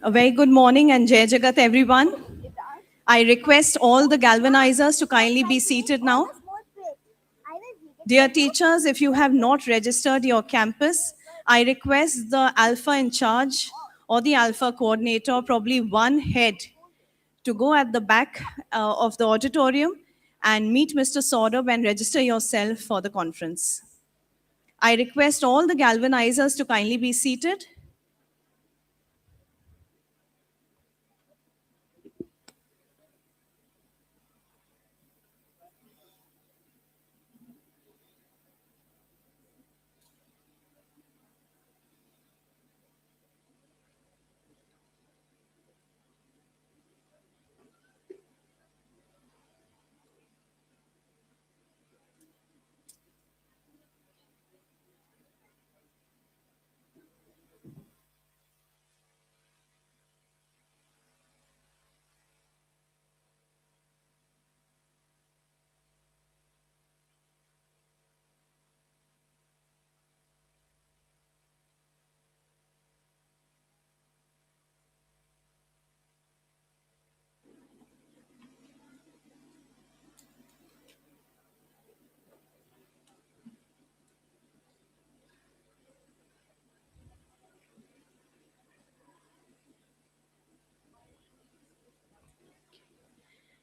A very good morning and Jai Jagat, everyone. I request all the galvanizers to kindly be seated now. Dear teachers, if you have not registered your campus, I request the alpha in charge or the alpha coordinator, probably one head, to go at the back of the auditorium and meet Mr. Saurabh and register yourself for the conference. I request all the galvanizers to kindly be seated.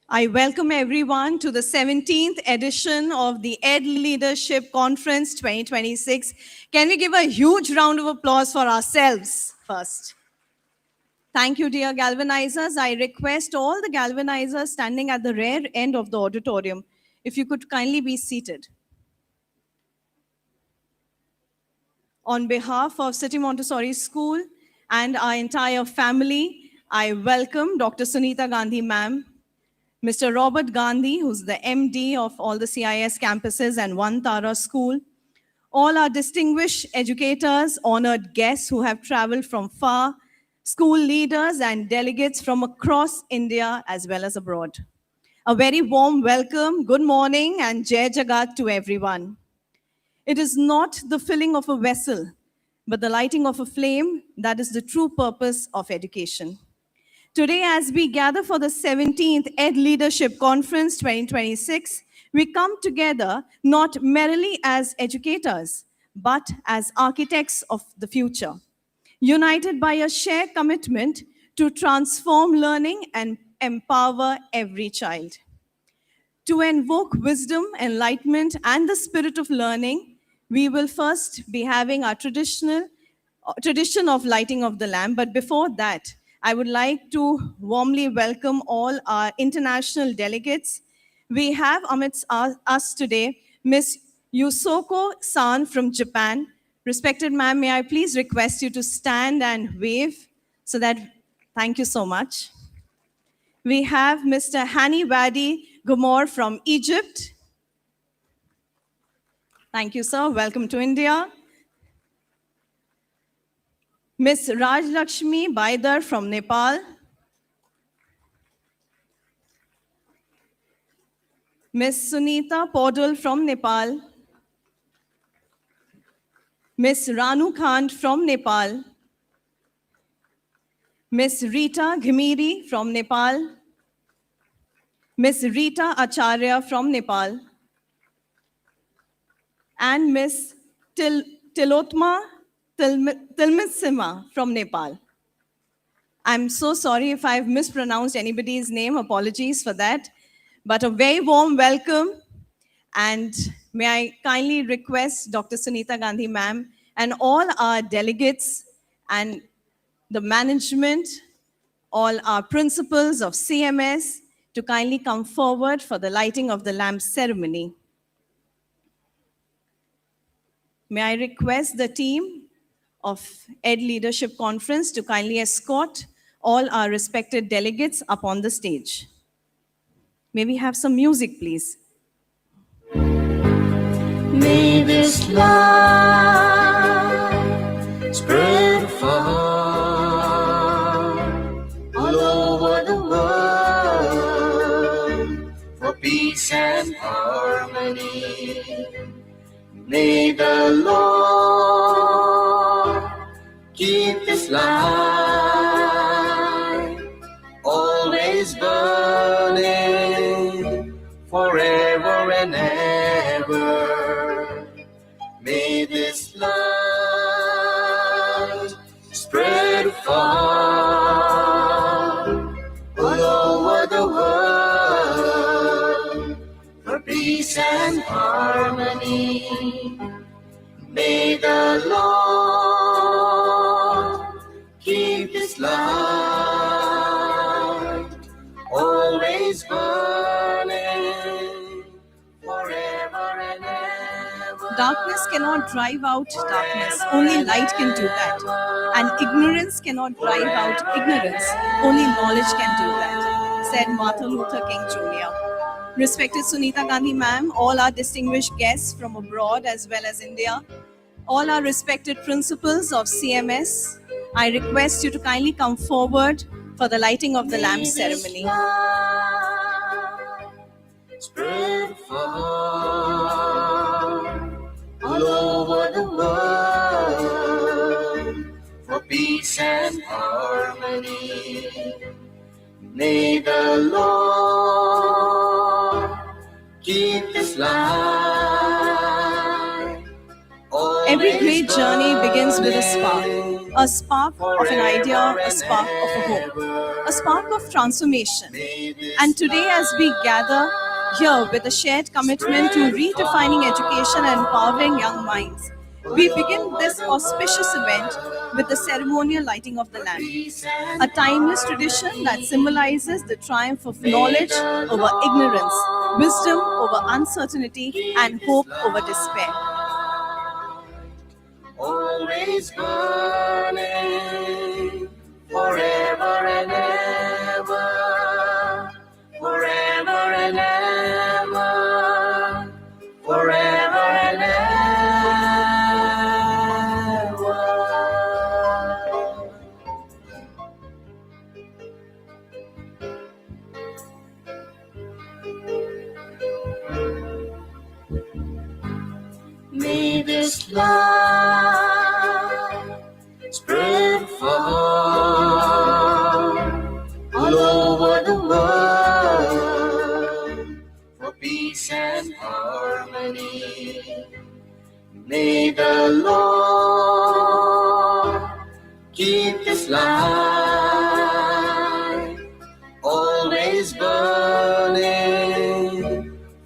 I welcome everyone to the 17th edition of the Ed Leadership Conference 2026. Can we give a huge round of applause for ourselves first? Thank you, dear galvanizers. I request all the galvanizers standing at the rear end of the auditorium, if you could kindly be seated. On behalf of City Montessori School and our entire family, I welcome Dr. Sunita Gandhi ma'am, Mr. Robert Gandhi, who's the MD of all the CIS campuses and One Tara School, all our distinguished educators, honored guests who have traveled from far, school leaders and delegates from across India as well as abroad. A very warm welcome, good morning and Jai Jagat to everyone. It is not the filling of a vessel, but the lighting of a flame that is the true purpose of education. Today, as we gather for the 17th Ed Leadership Conference 2026, we come together not merely as educators, but as architects of the future, united by a shared commitment to transform learning and empower every child. To invoke wisdom, enlightenment, and the spirit of learning, we will first be having our tradition of lighting of the lamp. But before that, I would like to warmly welcome all our international delegates. We have amidst us today Ms. Yusoko San from Japan. Respected ma'am, may I please request you to stand and wave so that, thank you so much. We have Mr. Hani Wadi Gumor from Egypt. Thank you, sir. Welcome to India. Ms. Raj Lakshmi Baidar from Nepal. Ms. Sunita Podul from Nepal. Ms. Ranu Khan from Nepal. Ms. Rita Ghimiri from Nepal. Ms. Rita Acharya from Nepal. And Ms. Tilotma Tilmitsima from Nepal. I'm so sorry if I've mispronounced anybody's name, apologies for that. But a very warm welcome, and may I kindly request Dr. Sunita Gandhi ma'am and all our delegates and the management, all our principals of CMS to kindly come forward for the lighting of the lamp ceremony. May I request the team of Ed Leadership Conference to kindly escort all our respected delegates up on the stage. May we have some music, please? May this light spread far all over the world for peace and harmony. May the Lord keep keep this light always burning forever and ever. May this light spread far all over the world for peace and harmony. May the Lord keep His light always burning forever and ever. Darkness cannot drive out darkness, only light can do that. And ignorance cannot drive out ignorance, only knowledge can do that, said Martin Luther King Jr. Respected Sunita Gandhi ma'am, all our distinguished guests from abroad as well as India, all our respected principals of CMS, I request you to kindly come forward for the lighting of the lamp ceremony. Spread far all over the world for peace and harmony. May the Lord keep His light. Every great journey begins with a spark of an idea, a spark of a hope, a spark of transformation. And today, as we gather here with a shared commitment to redefining education and empowering young minds, we begin this auspicious event with the ceremonial lighting of the lamp, a timeless tradition that symbolizes the triumph of knowledge over ignorance, wisdom over uncertainty, and hope over despair. Always burning forever and ever, forever and ever, forever and ever. May this light spread far all over the world for peace and harmony. May the Lord keep His light always burning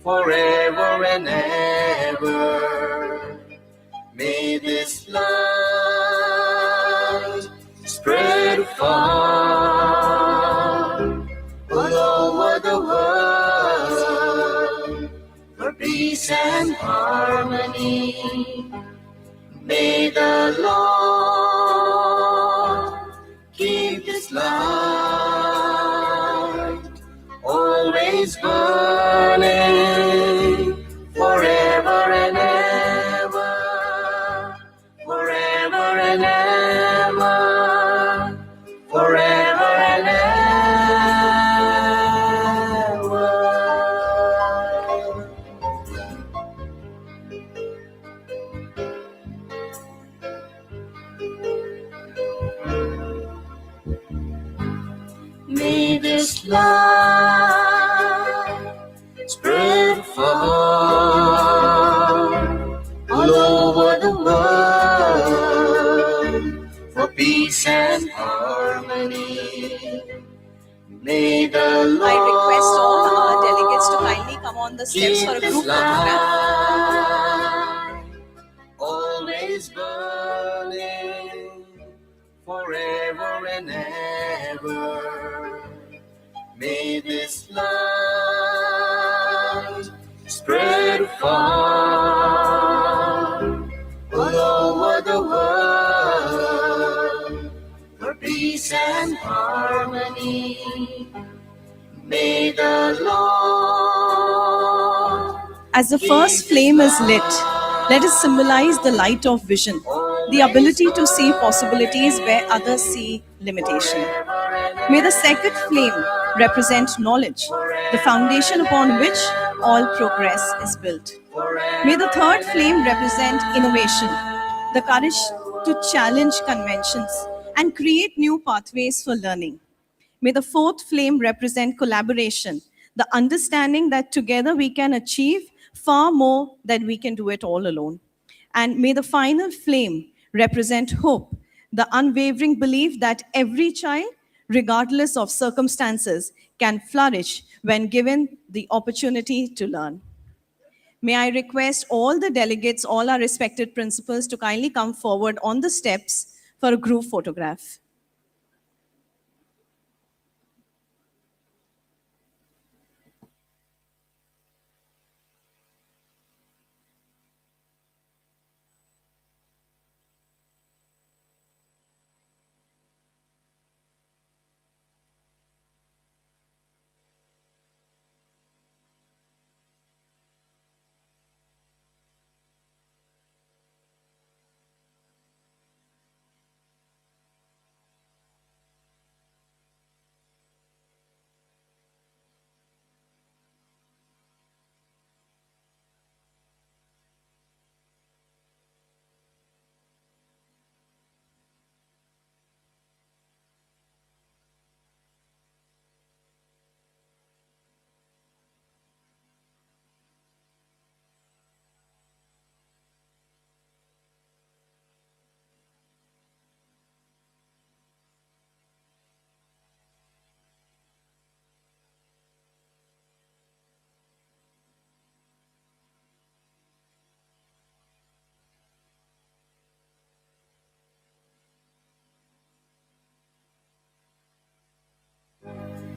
forever and ever. May this light spread far all over the world for peace and harmony. May the Lord keep His light always burning forever and ever, forever and ever, forever and ever. May this light spread far all over the world for peace and harmony. May the Lord I request all our delegates to kindly come on the steps for a keep group His photograph. light always burning forever and ever. May this light spread far all over the world for peace and harmony. May the Lord As the first flame is lit, let it symbolize the light of vision, the ability to see possibilities where others see limitation. May the second flame represent knowledge, the foundation upon which all progress is built. May the third flame represent innovation, the courage to challenge conventions, and create new pathways for learning. May the fourth flame represent collaboration, the understanding that together we can achieve far more than we can do it all alone. And may the final flame represent hope, the unwavering belief that every child, regardless of circumstances, can flourish when given the opportunity to learn. May I request all the delegates, all our respected principals, to kindly come forward on the steps for a group photograph.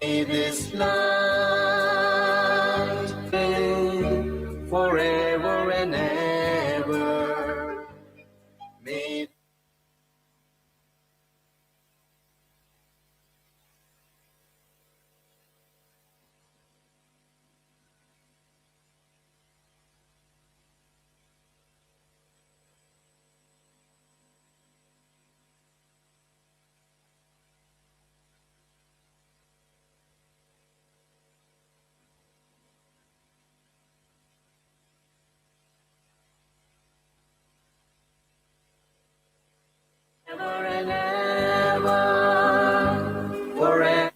May this land reign forever and ever. May ever and ever, forever.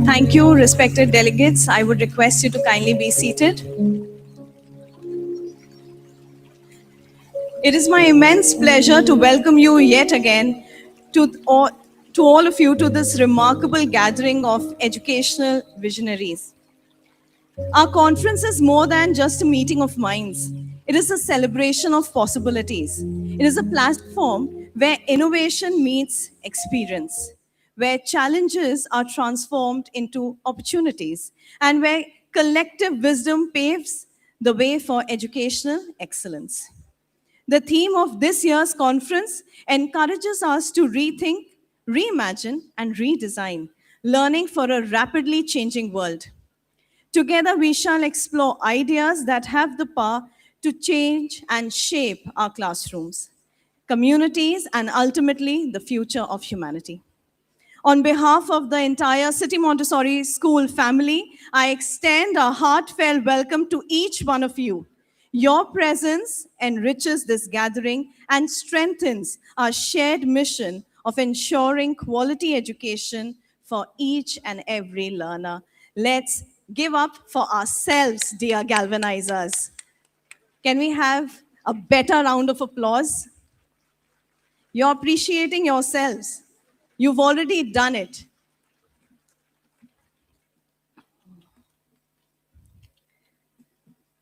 Thank you, respected delegates. I would request you to kindly be seated. It is my immense pleasure to welcome you yet again to all of you to this remarkable gathering of educational visionaries. Our conference is more than just a meeting of minds. It is a celebration of possibilities. It is a platform where innovation meets experience, where challenges are transformed into opportunities, and where collective wisdom paves the way for educational excellence. The theme of this year's conference encourages us to rethink, reimagine, and redesign, learning for a rapidly changing world. Together, we shall explore ideas that have the power to change and shape our classrooms, communities, and ultimately the future of humanity. On behalf of the entire City Montessori School family, I extend a heartfelt welcome to each one of you. Your presence enriches this gathering and strengthens our shared mission of ensuring quality education for each and every learner. Let's give up for ourselves, dear galvanizers. Can we have a better round of applause? You're appreciating yourselves. You've already done it.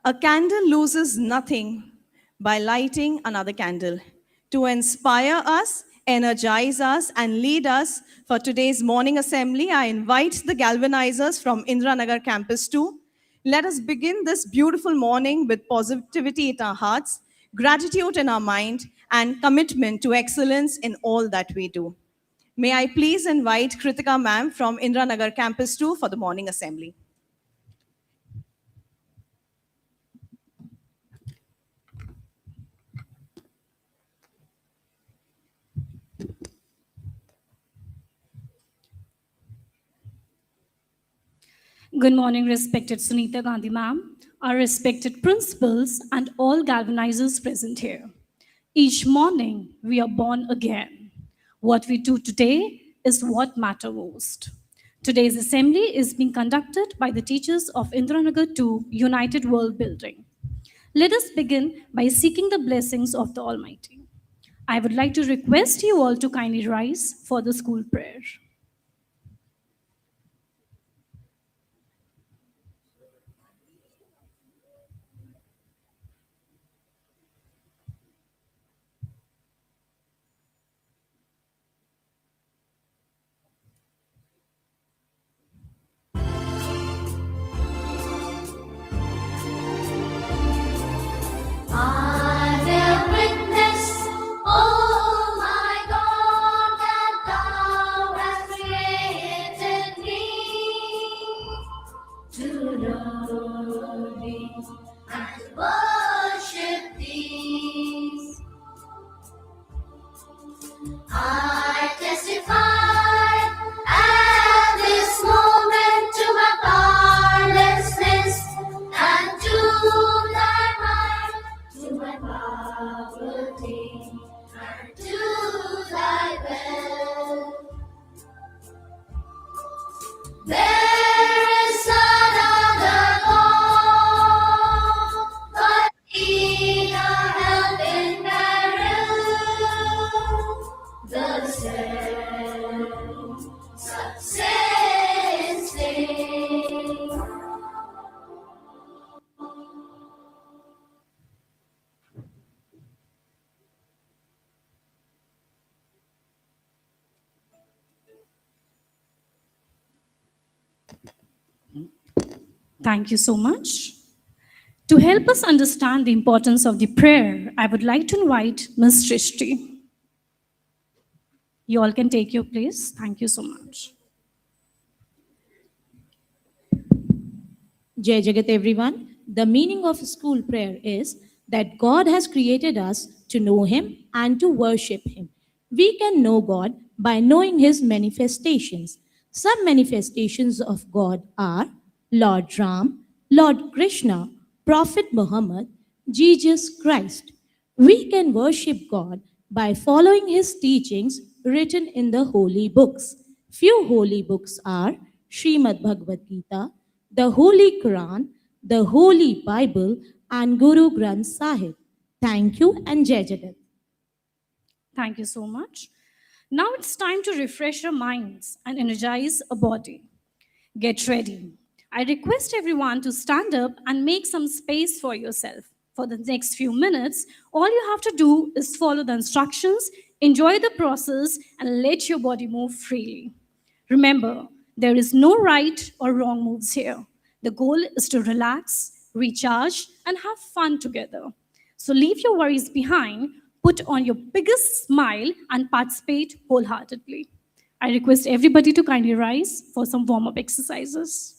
A candle loses nothing by lighting another candle. To inspire us, energize us, and lead us for today's morning assembly, I invite the galvanizers from Indranagar campus too. Let us begin this beautiful morning with positivity in our hearts, gratitude in our mind, and commitment to excellence in all that we do. May I please invite Kritika ma'am from Indranagar campus 2 for the morning assembly. Good morning, respected Sunita Gandhi ma'am, our respected principals, and all galvanizers present here. Each morning, we are born again. What we do today is what matters most. Today's assembly is being conducted by the teachers of Indranagar 2 United World Building. Let us begin by seeking the blessings of the Almighty. I would like to request you all to kindly rise for the school prayer. I will witness, oh my God, that Thou hast created me to know Thee and to worship Thee. I testify at this moment to my powerlessness and to Thy might, to my poverty and to Thy will. There is none other God but Thee, our help in peril, the same success thing. Thank you so much. To help us understand the importance of the prayer, I would like to invite Ms. Shrishti. You all can take your place. Thank you so much. Jai Jagat, everyone. The meaning of school prayer is that God has created us to know Him and to worship Him. We can know God by knowing His manifestations. Some manifestations of God are Lord Ram, Lord Krishna, Prophet Muhammad, Jesus Christ. We can worship God by following His teachings written in the holy books. Few holy books are Srimad Bhagavad Gita, the Holy Quran, the Holy Bible, and Guru Granth Sahib. Thank you and Jai Jagat. Thank you so much. Now it's time to refresh our minds and energize our body. Get ready. I request everyone to stand up and make some space for yourself. For the next few minutes, all you have to do is follow the instructions, enjoy the process, and let your body move freely. Remember, there is no right or wrong moves here. The goal is to relax, recharge, and have fun together. So leave your worries behind, put on your biggest smile, and participate wholeheartedly. I request everybody to kindly rise for some warm up exercises.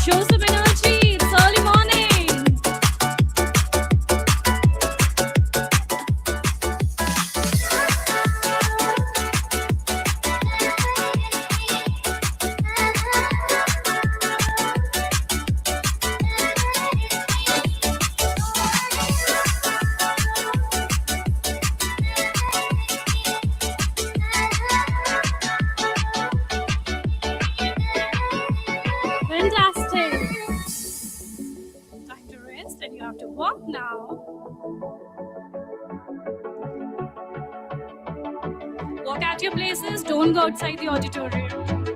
Show some energy, it's early morning. Fantastic. Time to rest and you have to walk now. Walk at your places, don't go outside the auditorium.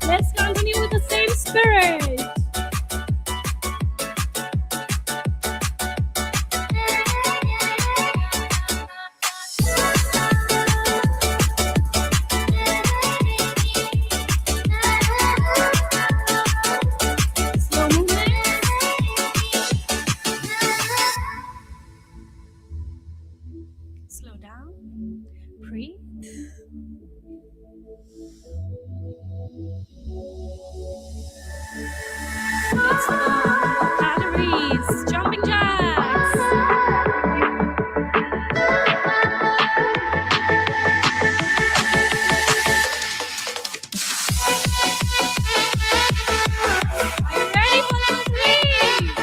Let's continue with the same spirit. Slow movement. Slow down. Breathe. Let's go. Calories. Jumping jacks. Are you ready for level 3?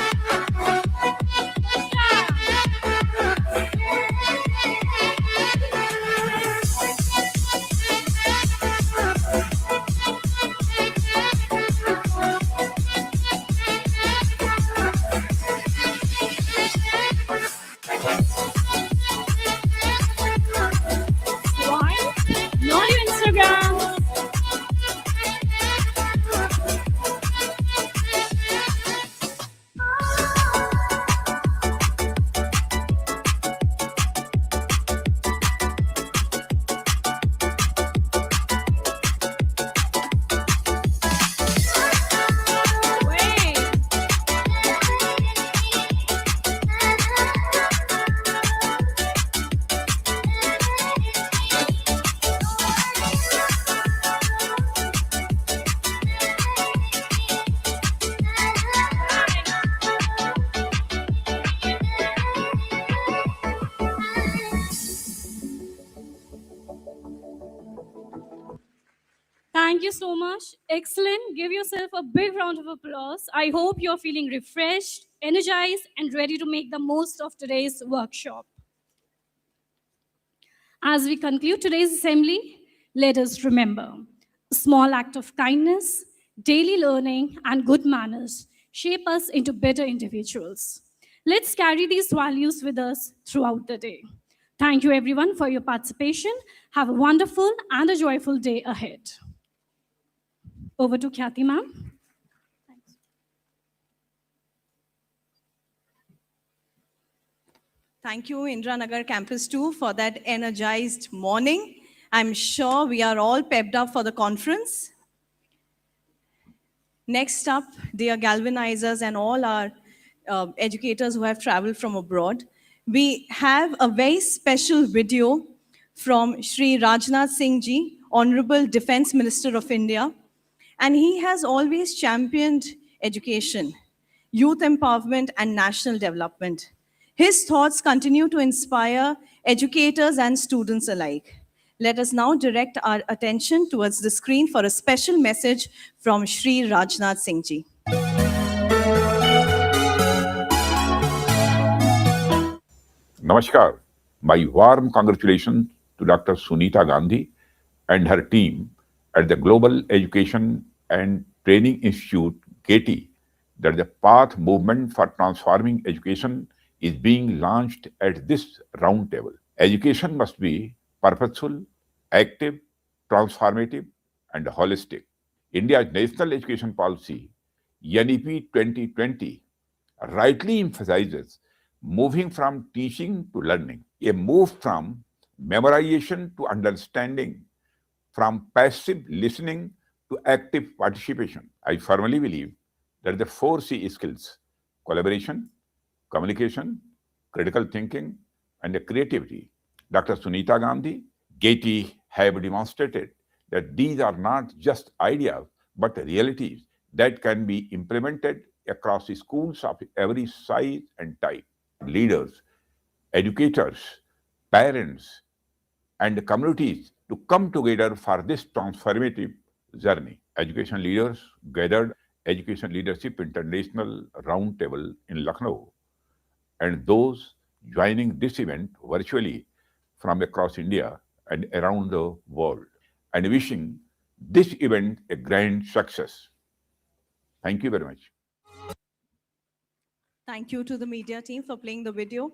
One. No new Instagram. Wait. Thank you so much. Excellent. Give yourself a big round of applause. I hope you're feeling refreshed, energized, and ready to make the most of today's workshop. As we conclude today's assembly, let us remember a small act of kindness, daily learning, and good manners shape us into better individuals. Let's carry these values with us throughout the day. Thank you, everyone, for your participation. Have a wonderful and a joyful day ahead. Over to Khyati, ma'am. Thank you, Indranagar Campus 2, for that energized morning. I'm sure we are all pepped up for the conference. Next up, dear galvanizers and all our educators who have traveled from abroad. We have a very special video from Shri Rajnath Singh Ji, Honorable Defense Minister of India, and he has always championed education, youth empowerment, and national development. His thoughts continue to inspire educators and students alike. Let us now direct our attention towards the screen for a special message from Shri Rajnath Singh Ji. Namaskar. My warm congratulations to Dr. Sunita Gandhi and her team at the Global Education and Training Institute, GATI, that the Path Movement for Transforming Education is being launched at this roundtable. Education must be purposeful, active, transformative, and holistic. India's National Education Policy, NEP 2020, rightly emphasizes moving from teaching to learning, a move from memorization to understanding, from passive listening to active participation. I firmly believe that the 4C skills, collaboration, communication, critical thinking, and creativity, Dr. Sunita Gandhi, GATI have demonstrated that these are not just ideas, but realities that can be implemented across schools of every size and type. Leaders, educators, parents, and communities to come together for this transformative journey. Education leaders gathered Education Leadership International Roundtable in Lucknow, and those joining this event virtually from across India and around the world, and wishing this event a grand success. Thank you very much. Thank you to the media team for playing the video.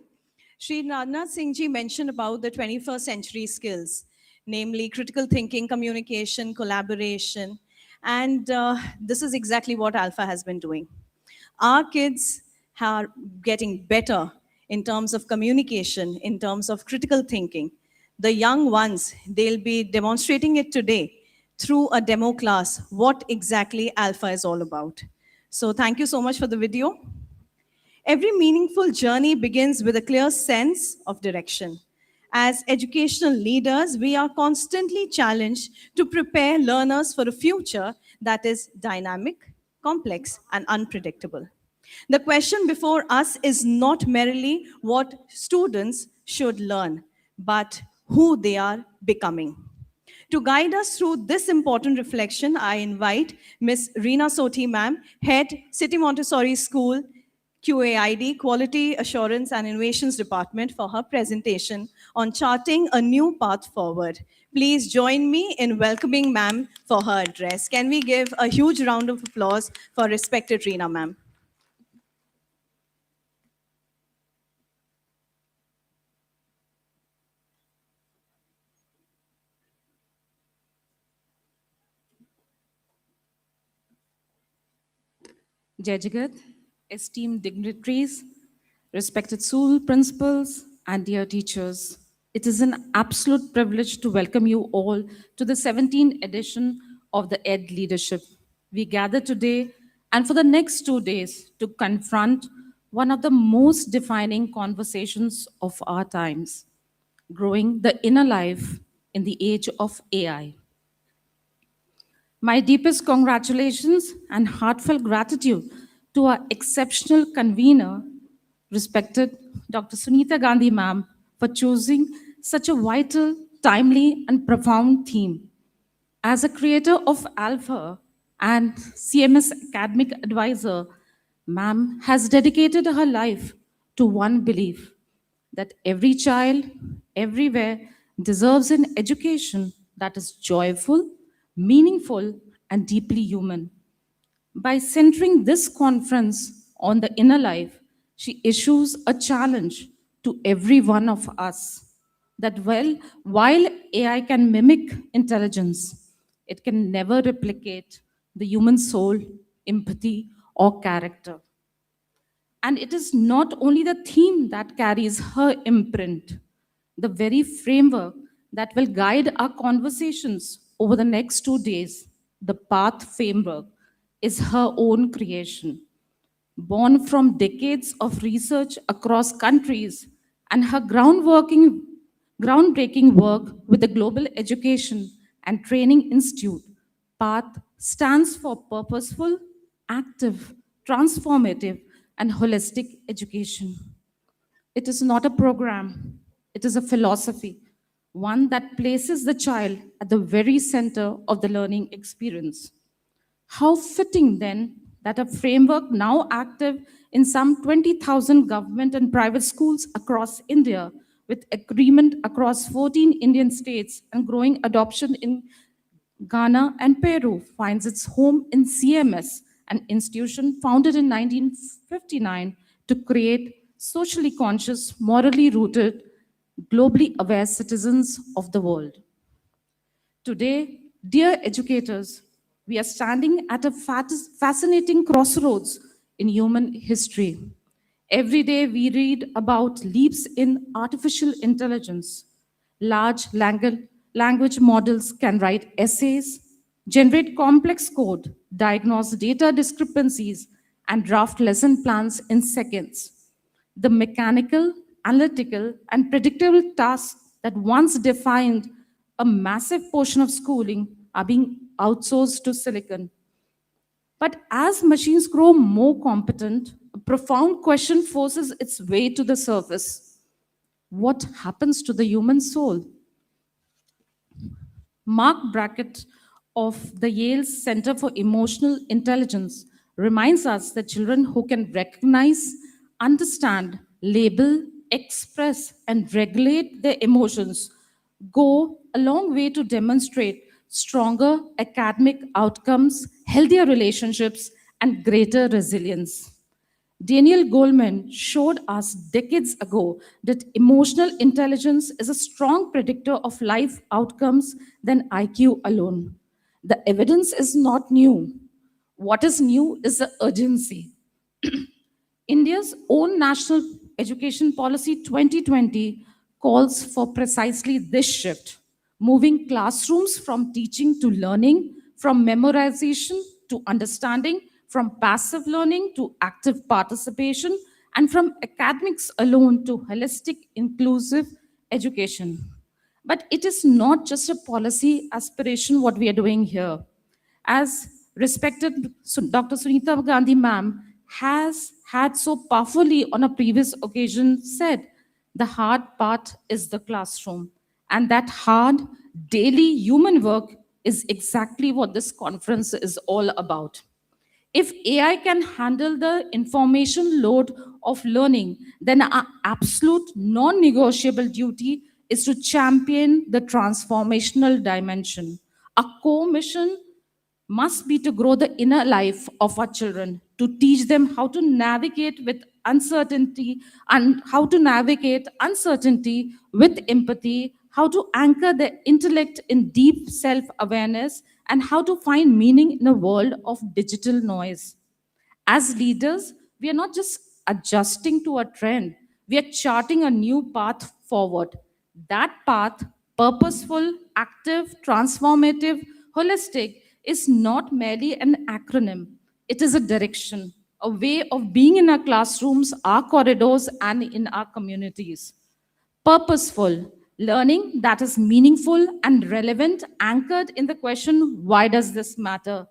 Shri Rajnath Singh Ji mentioned about the 21st century skills, namely critical thinking, communication, collaboration, and this is exactly what Alpha has been doing. Our kids are getting better in terms of communication, in terms of critical thinking. The young ones, they'll be demonstrating it today through a demo class, what exactly Alpha is all about. So thank you so much for the video. Every meaningful journey begins with a clear sense of direction. As educational leaders, we are constantly challenged to prepare learners for a future that is dynamic, complex, and unpredictable. The question before us is not merely what students should learn, but who they are becoming. To guide us through this important reflection, I invite Ms. Reena Soti, ma'am, Head, City Montessori School, QAID, Quality Assurance and Innovations Department, for her presentation on charting a new path forward. Please join me in welcoming ma'am for her address. Can we give a huge round of applause for respected Reena, ma'am? Jai Jagat, esteemed dignitaries, respected school principals, and dear teachers, it is an absolute privilege to welcome you all to the 17th edition of the ED Leadership. We gather today and for the next 2 days to confront one of the most defining conversations of our times, growing the inner life in the age of AI. My deepest congratulations and heartfelt gratitude to our exceptional convener, respected Dr. Sunita Gandhi ma'am, for choosing such a vital, timely, and profound theme. As a creator of Alpha and CMS academic advisor, ma'am has dedicated her life to one belief that every child, everywhere, deserves an education that is joyful, meaningful, and deeply human. By centering this conference on the inner life, she issues a challenge to every one of us that while AI can mimic intelligence, it can never replicate the human soul, empathy, or character. And it is not only the theme that carries her imprint, the very framework that will guide our conversations over the next 2 days, the path framework, is her own creation. born from decades of research across countries, and her groundbreaking work with the Global Education and Training Institute, PATH, stands for Purposeful, Active, Transformative, and Holistic Education. It is not a program, it is a philosophy, one that places the child at the very center of the learning experience. How fitting then that a framework now active in some 20,000 government and private schools across India, with agreement across 14 Indian states and growing adoption in Ghana and Peru, finds its home in CMS, an institution founded in 1959 to create socially conscious, morally rooted, globally aware citizens of the world. Today, dear educators, we are standing at a fascinating crossroads in human history. Every day we read about leaps in artificial intelligence. Large language models can write essays, generate complex code, diagnose data discrepancies, and draft lesson plans in seconds. The mechanical, analytical, and predictable tasks that once defined a massive portion of schooling are being outsourced to silicon. But as machines grow more competent, a profound question forces its way to the surface. What happens to the human soul? Mark Brackett of the Yale Center for Emotional Intelligence reminds us that children who can recognize, understand, label, express, and regulate their emotions go a long way to demonstrate stronger academic outcomes, healthier relationships, and greater resilience. Daniel Goleman showed us decades ago that emotional intelligence is a strong predictor of life outcomes than IQ alone. The evidence is not new. What is new is the urgency. India's own National Education Policy 2020 calls for precisely this shift, moving classrooms from teaching to learning, from memorization to understanding, from passive learning to active participation, and from academics alone to holistic, inclusive education. But it is not just a policy aspiration what we are doing here. As respected Dr. Sunita Gandhi ma'am has had so powerfully on a previous occasion said, the hard part is the classroom. And that hard, daily human work is exactly what this conference is all about. If AI can handle the information load of learning, then our absolute non negotiable duty is to champion the transformational dimension. A core mission must be to grow the inner life of our children, to teach them how to navigate with uncertainty and how to navigate uncertainty with empathy, how to anchor their intellect in deep self awareness, and how to find meaning in a world of digital noise. As leaders, we are not just adjusting to a trend, we are charting a new path forward. That path, purposeful, active, transformative, holistic, is not merely an acronym, it is a direction, a way of being in our classrooms, our corridors, and in our communities. Purposeful, learning that is meaningful and relevant, anchored in the question, why does this matter?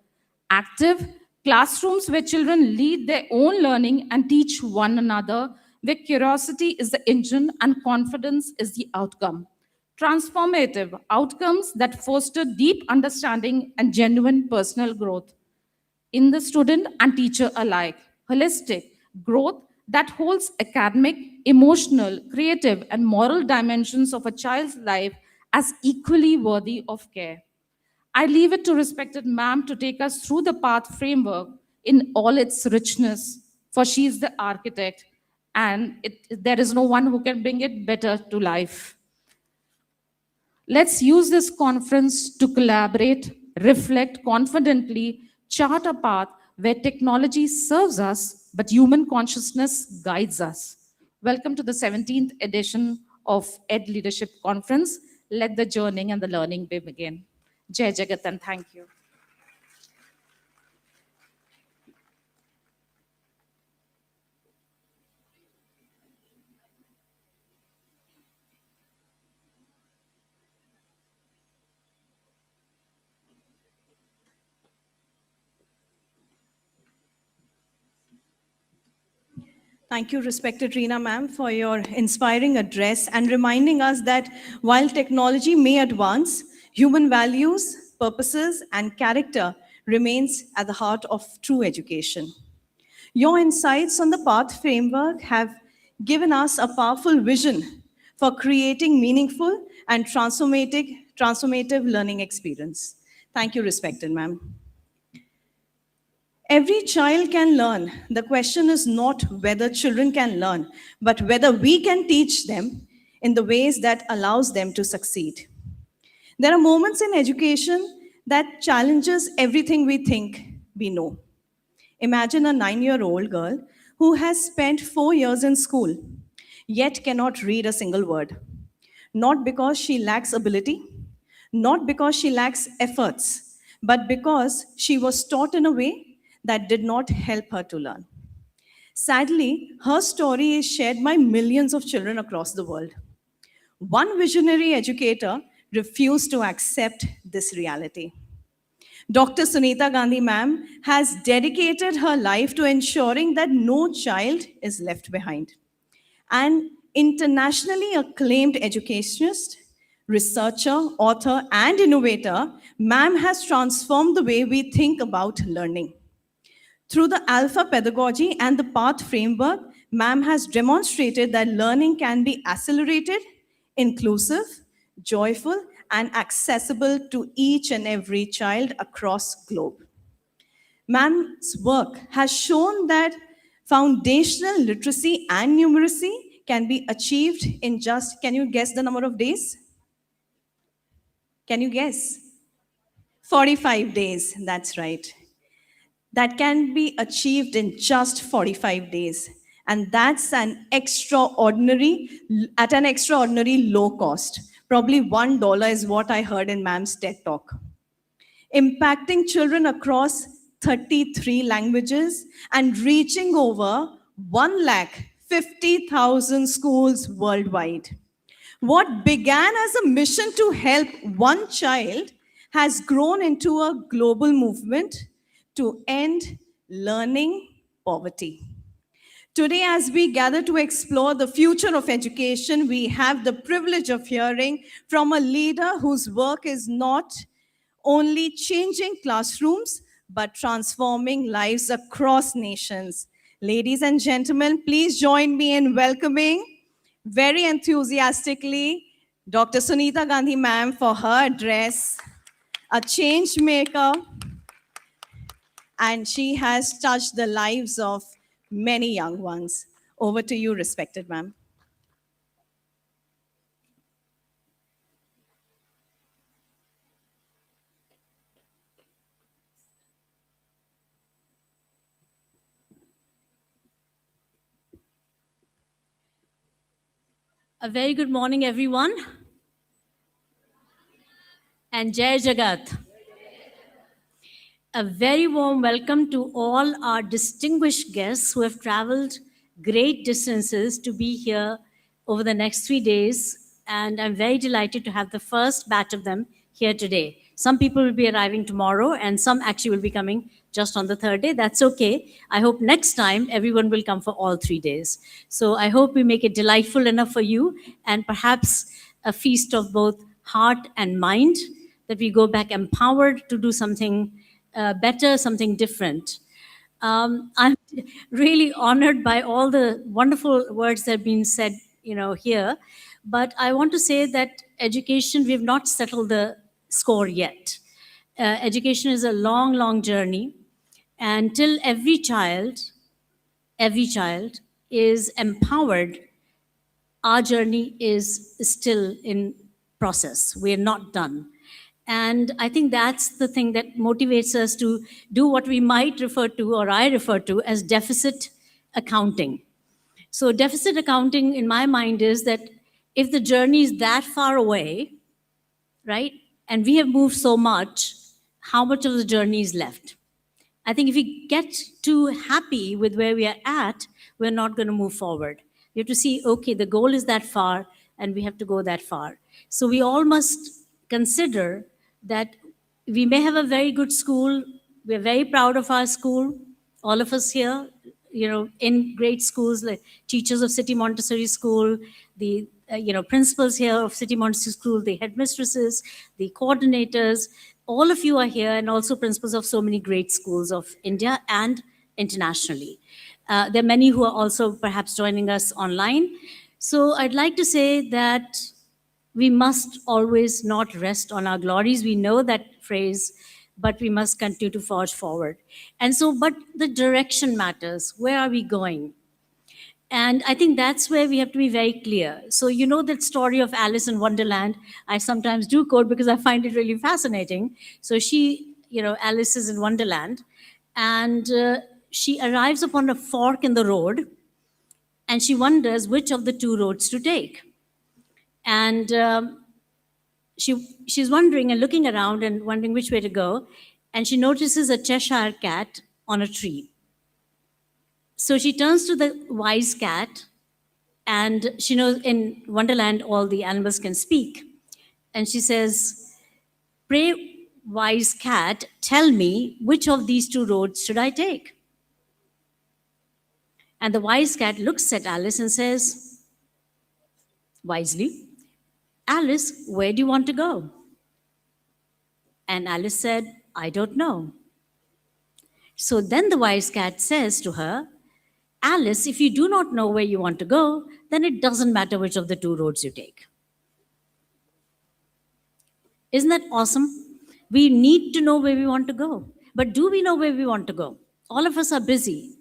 Active, classrooms where children lead their own learning and teach one another, where curiosity is the engine and confidence is the outcome. Transformative, outcomes that foster deep understanding and genuine personal growth in the student and teacher alike. Holistic growth that holds academic, emotional, creative, and moral dimensions of a child's life as equally worthy of care. I leave it to respected ma'am to take us through the path framework in all its richness, for she is the architect, and there is no one who can bring it better to life. Let's use this conference to collaborate, reflect confidently, chart a path where technology serves us, but human consciousness guides us. Welcome to the 17th edition of Ed Leadership Conference. Let the journey and the learning begin. Jai Jagat and thank you. Thank you, respected Reena ma'am, for your inspiring address and reminding us that while technology may advance, human values, purposes, and character remains at the heart of true education. Your insights on the PATH framework have given us a powerful vision for creating meaningful and transformative learning experience. Thank you, respected ma'am. Every child can learn. The question is not whether children can learn, but whether we can teach them in the ways that allows them to succeed. There are moments in education that challenges everything we think we know. Imagine a 9-year-old girl who has spent 4 years in school yet cannot read a single word. Not because she lacks ability, not because she lacks efforts, but because she was taught in a way that did not help her to learn. Sadly, her story is shared by millions of children across the world. One visionary educator refused to accept this reality. Dr. Sunita Gandhi ma'am has dedicated her life to ensuring that no child is left behind. An internationally acclaimed educationist, researcher, author, and innovator, ma'am has transformed the way we think about learning. Through the Alpha pedagogy and the PATH framework, ma'am has demonstrated that learning can be accelerated, inclusive, joyful, and accessible to each and every child across globe. Ma'am's work has shown that foundational literacy and numeracy can be achieved in just, can you guess the number of days? Can you guess? 45 days, that's right. That can be achieved in just 45 days. And that's at an extraordinary low cost. Probably $1 is what I heard in ma'am's TED talk. Impacting children across 33 languages and reaching over 150,000 schools worldwide. What began as a mission to help one child has grown into a global movement to end learning poverty. Today, as we gather to explore the future of education, we have the privilege of hearing from a leader whose work is not only changing classrooms, but transforming lives across nations. Ladies and gentlemen, please join me in welcoming very enthusiastically Dr. Sunita Gandhi ma'am for her address, a change maker, and she has touched the lives of many young ones. Over to you, respected ma'am. A very good morning, everyone. And Jai Jagat. A very warm welcome to all our distinguished guests who have traveled great distances to be here over the next 3 days. And I'm very delighted to have the first batch of them here today. Some people will be arriving tomorrow, and some actually will be coming just on the third day. That's okay. I hope next time everyone will come for all 3 days. So I hope we make it delightful enough for you, and perhaps a feast of both heart and mind, that we go back empowered to do something better, something different. I'm really honored by all the wonderful words that have been said, here. But I want to say that education, we've not settled the score yet. Education is a long, long journey. And till every child is empowered, our journey is still in process. We're not done. And I think that's the thing that motivates us to do what we might refer to, or I refer to, as deficit accounting. So deficit accounting in my mind is that if the journey is that far away, right, and we have moved so much, how much of the journey is left? I think if we get too happy with where we are at, we're not going to move forward. We have to see, okay, the goal is that far, and we have to go that far. So we all must consider that we may have a very good school. We're very proud of our school, all of us here, in great schools, like teachers of City Montessori School, the principals here of City Montessori School, the headmistresses, the coordinators, all of you are here, and also principals of so many great schools of India and internationally. There are many who are also perhaps joining us online. So I'd like to say that we must always not rest on our glories. We know that phrase, but we must continue to forge forward. And so, but the direction matters. Where are we going? And I think that's where we have to be very clear. So, you know that story of Alice in Wonderland. I sometimes do quote because I find it really fascinating. So, Alice is in Wonderland, and she arrives upon a fork in the road, and she wonders which of the two roads to take. And she's wondering and looking around and wondering which way to go, and she notices a Cheshire cat on a tree. So she turns to the wise cat, and she knows in Wonderland all the animals can speak. And she says, "Pray, wise cat, tell me which of these two roads should I take?" And the wise cat looks at Alice and says, wisely, "Alice, where do you want to go?" And Alice said, "I don't know." So then the wise cat says to her, "Alice, if you do not know where you want to go, then it doesn't matter which of the two roads you take." Isn't that awesome? We need to know where we want to go. But do we know where we want to go? All of us are busy.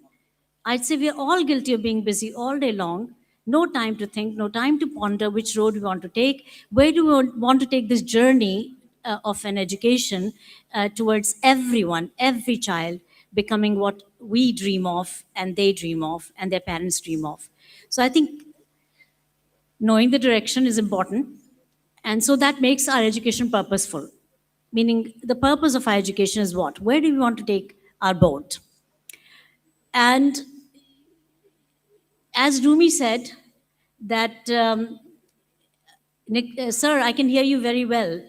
I'd say we're all guilty of being busy all day long. No time to think, no time to ponder which road we want to take. Where do we want to take this journey of an education towards everyone, every child becoming what we dream of, and they dream of, and their parents dream of? So I think knowing the direction is important. And so that makes our education purposeful. Meaning, the purpose of our education is what? Where do we want to take our boat? And as Rumi said, that, sir, I can hear you very well,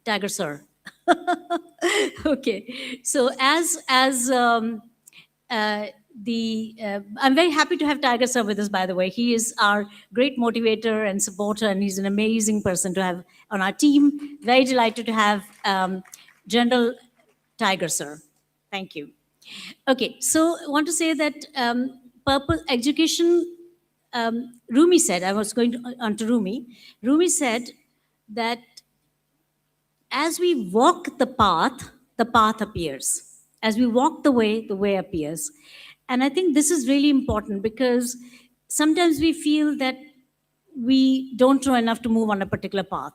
Tiger sir. Okay, so I'm very happy to have Tiger sir with us, by the way. He is our great motivator and supporter, and he's an amazing person to have on our team. Very delighted to have General Tiger sir. Thank you. Okay, so I want to say that purpose education, Rumi said, I was going on to Rumi. Rumi said that as we walk the path appears. As we walk the way appears. And I think this is really important because sometimes we feel that we don't know enough to move on a particular path.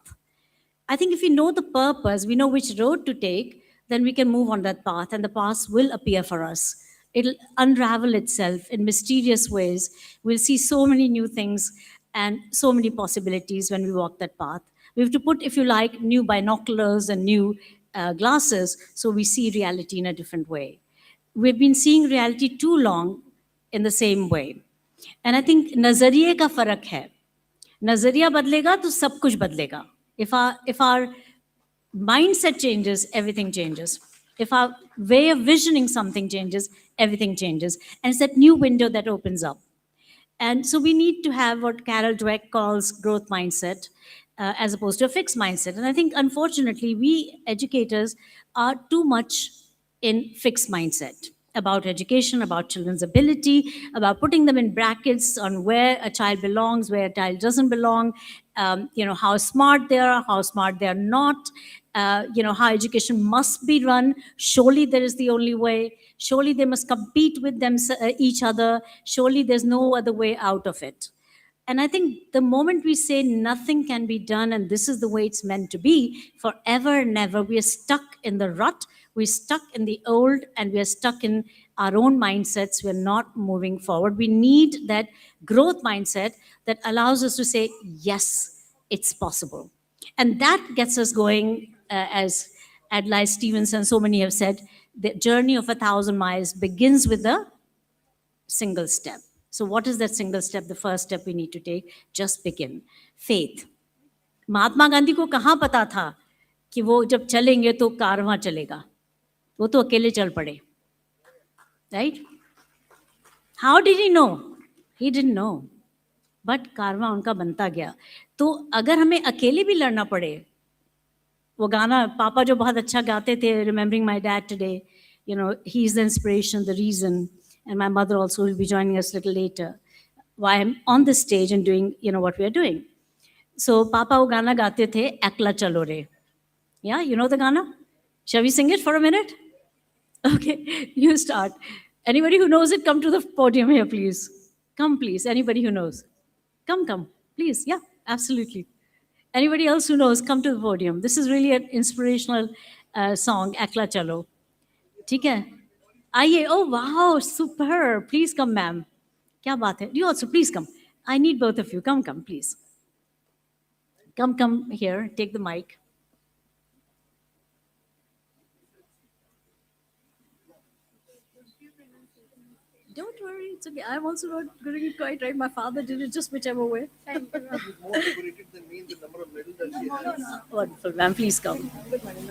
I think if we know the purpose, we know which road to take, then we can move on that path, and the path will appear for us. It'll unravel itself in mysterious ways. We'll see so many new things and so many possibilities when we walk that path. We have to put, if you like, new binoculars and new glasses so we see reality in a different way. We've been seeing reality too long in the same way. And I think nazariye ka farak hai. Nazariya badlega to sab kuch badlega. If our mindset changes, everything changes. If our way of visioning something changes, everything changes. And it's that new window that opens up. And so we need to have what Carol Dweck calls growth mindset, as opposed to a fixed mindset. And I think, unfortunately, we educators are too much in fixed mindset about education, about children's ability, about putting them in brackets on where a child belongs, where a child doesn't belong, how smart they are, how smart they are not, how education must be run. Surely there is the only way. Surely they must compete with each other. Surely there's no other way out of it. And I think the moment we say nothing can be done and this is the way it's meant to be, forever and ever, we are stuck in the rut, we're stuck in the old, and we are stuck in our own mindsets. We're not moving forward. We need that growth mindset that allows us to say, yes, it's possible. And that gets us going, as Adlai Stevenson, so many have said, the journey of 1,000 miles begins with a single step. So what is that single step? The first step we need to take, just begin. Faith. Mahatma Gandhi को कहाँ पता था कि वो जब चलेंगे तो कारवां चलेगा? वो तो अकेले चल पड़े, right? How did he know? He didn't know. But कारवा उनका बनता गया. तो अगर हमें अकेले भी लड़ना पड़े, वो गाना पापा जो बहुत अच्छा गाते थे, remembering my dad today, you know, he's the inspiration, the reason, and my mother also will be joining us a little later, why I'm on the stage and doing, you know, what we are doing. So पापा वो गाना गाते थे, एकला चलो रे. Yeah, you know the Gana? Shall we sing it for a minute? Okay, you start. Anybody who knows it, come to the podium here, please. Come, please. Anybody who knows. Come, please. Yeah, absolutely. Anybody else who knows, come to the podium. This is really an inspirational song, Akla Chalo. ठीक है? आइए. Oh, wow, super. Please come, ma'am. क्या बात है? You also, please come. I need both of you. Come, please. Come here. Take the mic. Don't worry, it's okay. I'm also not getting it quite right. My father did it just whichever way. Wonderful, ma'am. Please come.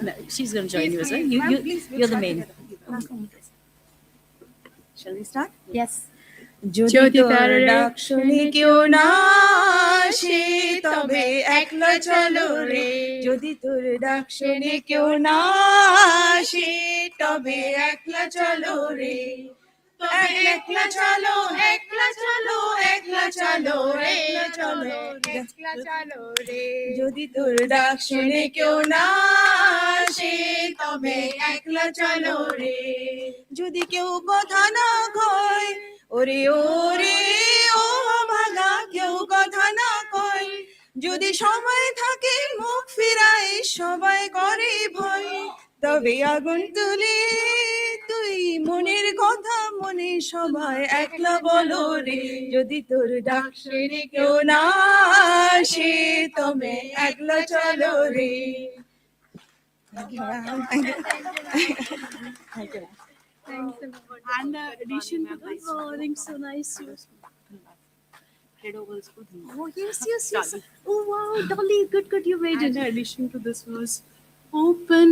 No, she's going to join you as well. You're the main. Shall we start? Yes. যদি তার ডাক শুনে কেউ না আসে তবে একলা চলো রে যদি তোর ডাক শুনে কেউ না আসে তবে একলা চলো রে একলা চলো একলা চলো একলা চলো একলা চলো একলা চলো রে যদি তোর ডাক শুনে কেউ না আসে তবে একলা চলো রে যদি কেউ কথা না কয় ওরে ওরে ও ভাগা কেউ কথা না কয় যদি সময় থাকে মুখ ফিরায় সবাই করে ভয় তবে আগুন তুলে তুই মনের কথা মনে সবাই একলা বলো রে যদি তোর ডাক শুনে কেউ না আসে তবে একলা চলো রে. And addition to this, oh, I think so nice. Oh, yes. Oh, wow, Dolly, good, you made it. In addition to this was open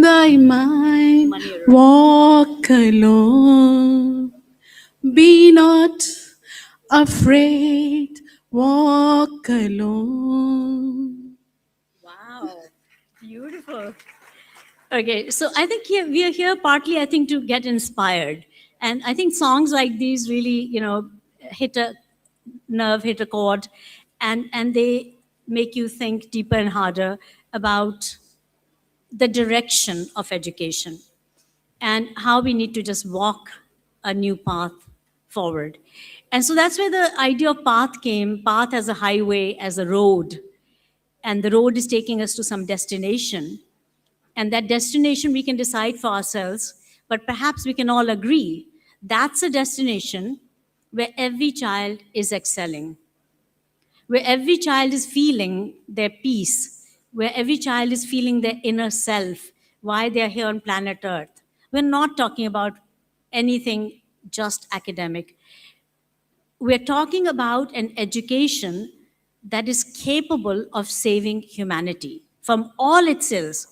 thy mind, walk alone, be not afraid, walk alone. Wow, beautiful. Okay, so I think we are here partly, I think, to get inspired. And I think songs like these really, you know, hit a nerve, hit a chord, and they make you think deeper and harder about the direction of education and how we need to just walk a new path forward. And so that's where the idea of path came, path as a highway, as a road. And the road is taking us to some destination. And that destination we can decide for ourselves, but perhaps we can all agree that's a destination where every child is excelling, where every child is feeling their peace, where every child is feeling their inner self, why they're here on planet Earth. We're not talking about anything just academic. We're talking about an education that is capable of saving humanity from all its ills.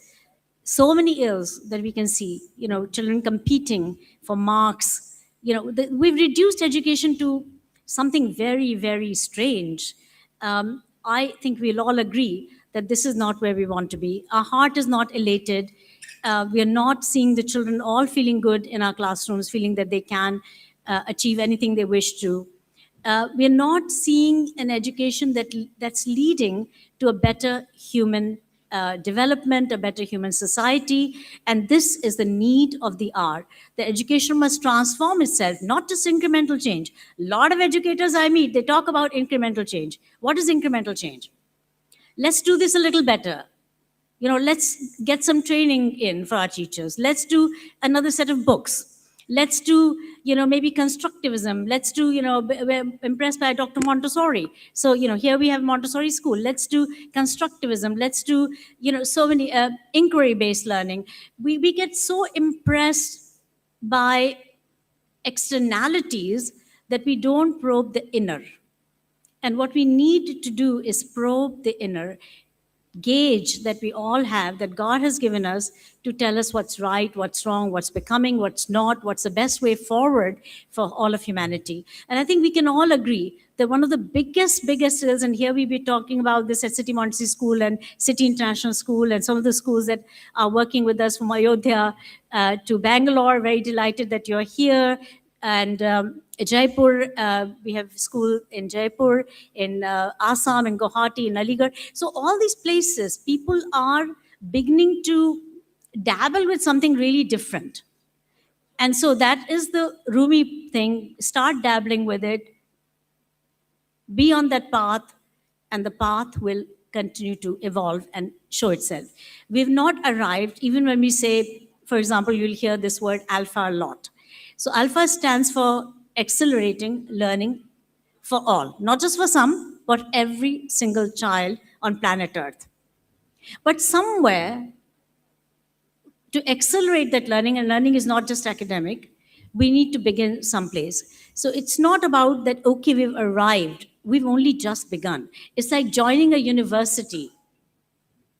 So many ills that we can see, you know, children competing for marks. You know, we've reduced education to something very, very strange. I think we'll all agree that this is not where we want to be. Our heart is not elated. We are not seeing the children all feeling good in our classrooms, feeling that they can achieve anything they wish to. We're not seeing an education that's leading to a better human development, a better human society, and this is the need of the hour. The education must transform itself, not just incremental change. A lot of educators I meet, they talk about incremental change. What is incremental change? Let's do this a little better. You know, let's get some training in for our teachers. Let's do another set of books. Let's do, you know, maybe constructivism. Let's do, you know, we're impressed by Dr. Montessori. So, you know, here we have Montessori school. Let's do constructivism. Let's do, you know, so many inquiry-based learning. We get so impressed by externalities that we don't probe the inner. And what we need to do is probe the inner. gauge that we all have, that God has given us to tell us what's right, what's wrong, what's becoming, what's not, what's the best way forward for all of humanity. And I think we can all agree that one of the biggest skills, and here we be talking about this at City Montessori School and City International School and some of the schools that are working with us from Ayodhya to Bangalore. Very delighted that you're here. And Jaipur, we have school in Jaipur, in Assam, in Guwahati, in Aligarh. So all these places, people are beginning to dabble with something really different. And so that is the Rumi thing. Start dabbling with it, be on that path, and the path will continue to evolve and show itself. We've not arrived, even when we say, for example, you'll hear this word alpha a lot. So alpha stands for accelerating learning for all, not just for some, but every single child on planet Earth. But somewhere, to accelerate that learning, and learning is not just academic, we need to begin someplace. So it's not about that, okay, we've arrived. We've only just begun. It's like joining a university.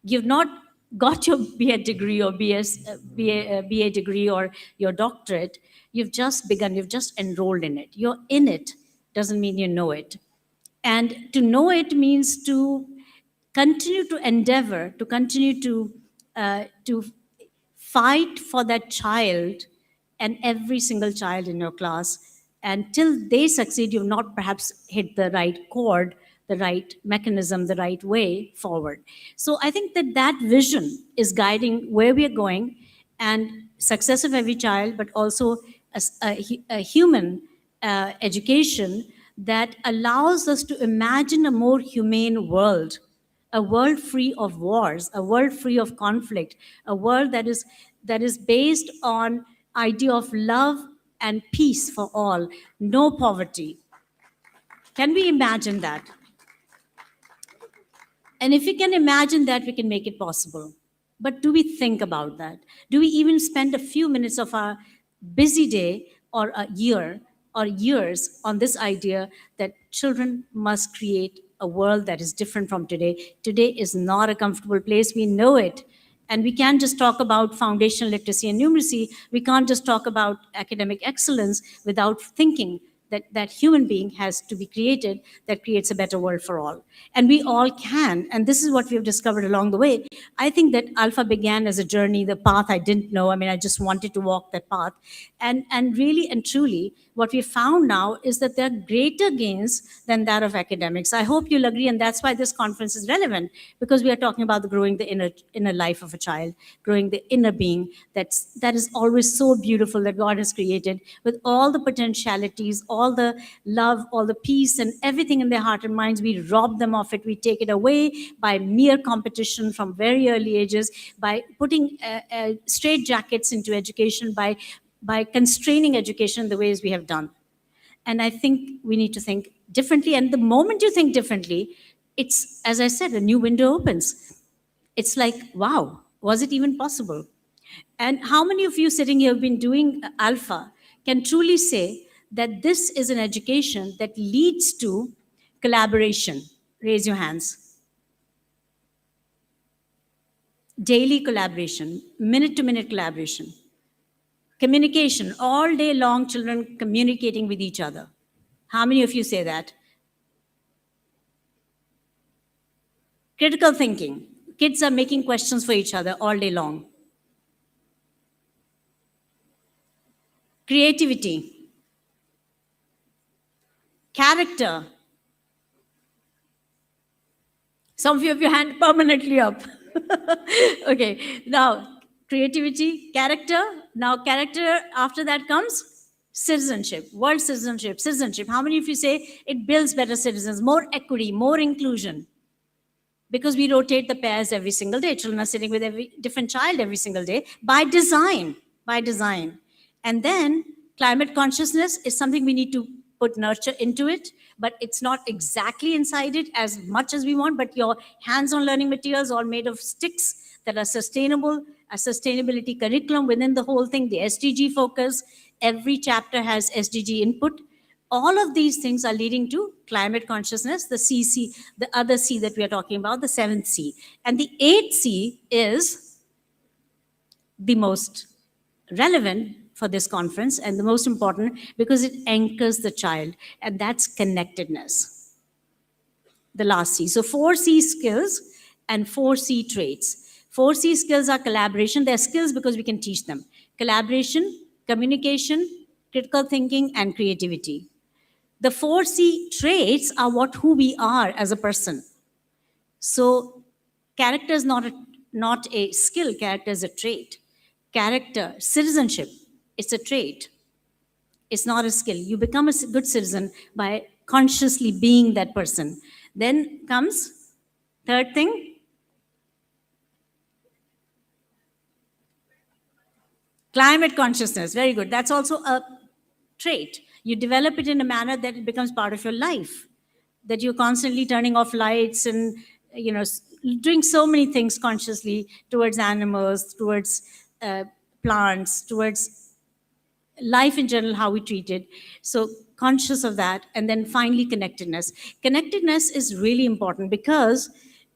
You've not got your BA degree or BA degree or your doctorate. You've just begun. You've just enrolled in it. You're in it. Doesn't mean you know it. And to know it means to continue to endeavor, to continue to fight for that child and every single child in your class. Until they succeed, you've not perhaps hit the right chord, the right mechanism, the right way forward. So I think that that vision is guiding where we are going, and success of every child, but also a human education that allows us to imagine a more humane world, a world free of wars, a world free of conflict, a world that is based on idea of love and peace for all, no poverty. Can we imagine that? And if we can imagine that, we can make it possible. But do we think about that? Do we even spend a few minutes of our busy day or a year or years on this idea that children must create a world that is different from today? Today is not a comfortable place. We know it. And we can't just talk about foundational literacy and numeracy. We can't just talk about academic excellence without thinking that that human being has to be created that creates a better world for all. And we all can. And this is what we have discovered along the way. I think that Alpha began as a journey, the path I didn't know. I mean, I just wanted to walk that path. And really and truly, what we found now is that there are greater gains than that of academics. I hope you'll agree, and that's why this conference is relevant, because we are talking about growing the inner life of a child, growing the inner being that is always so beautiful, that God has created with all the potentialities, all the love, all the peace, and everything in their heart and minds. We rob them of it. We take it away by mere competition from very early ages, by putting straight jackets into education, by constraining education the ways we have done. And I think we need to think differently. And the moment you think differently, it's, as I said, a new window opens. It's like, wow, was it even possible? And how many of you sitting here have been doing Alpha can truly say that this is an education that leads to collaboration? Raise your hands. Daily collaboration, minute-to-minute collaboration. Communication, all day long, children communicating with each other. How many of you say that? Critical thinking. Kids are making questions for each other all day long. Creativity. Character. Some of you have your hand permanently up. Okay, now creativity, character. Now character, after that comes citizenship, world citizenship, citizenship. How many of you say it builds better citizens, more equity, more inclusion? Because we rotate the pairs every single day. Children are sitting with every different child every single day by design, by design. And then climate consciousness is something we need to put nurture into it, but it's not exactly inside it as much as we want, but your hands-on learning materials all made of sticks that are sustainable, a sustainability curriculum within the whole thing, the SDG focus. Every chapter has SDG input. All of these things are leading to climate consciousness, the CC, the other C that we are talking about, the seventh C. And the eighth C is the most relevant for this conference and the most important because it anchors the child, and that's connectedness. The last C. So 4C skills and 4C traits. 4C skills are collaboration. They're skills because we can teach them. Collaboration, communication, critical thinking, and creativity. The 4C traits are who we are as a person. So character is not a skill, character is a trait. Character, citizenship, it's a trait. It's not a skill. You become a good citizen by consciously being that person. Then comes third thing, climate consciousness. Very good. That's also a trait. You develop it in a manner that it becomes part of your life, that you're constantly turning off lights and doing so many things consciously towards animals, towards plants, towards life in general, how we treat it. So conscious of that. And then finally, connectedness. Connectedness is really important because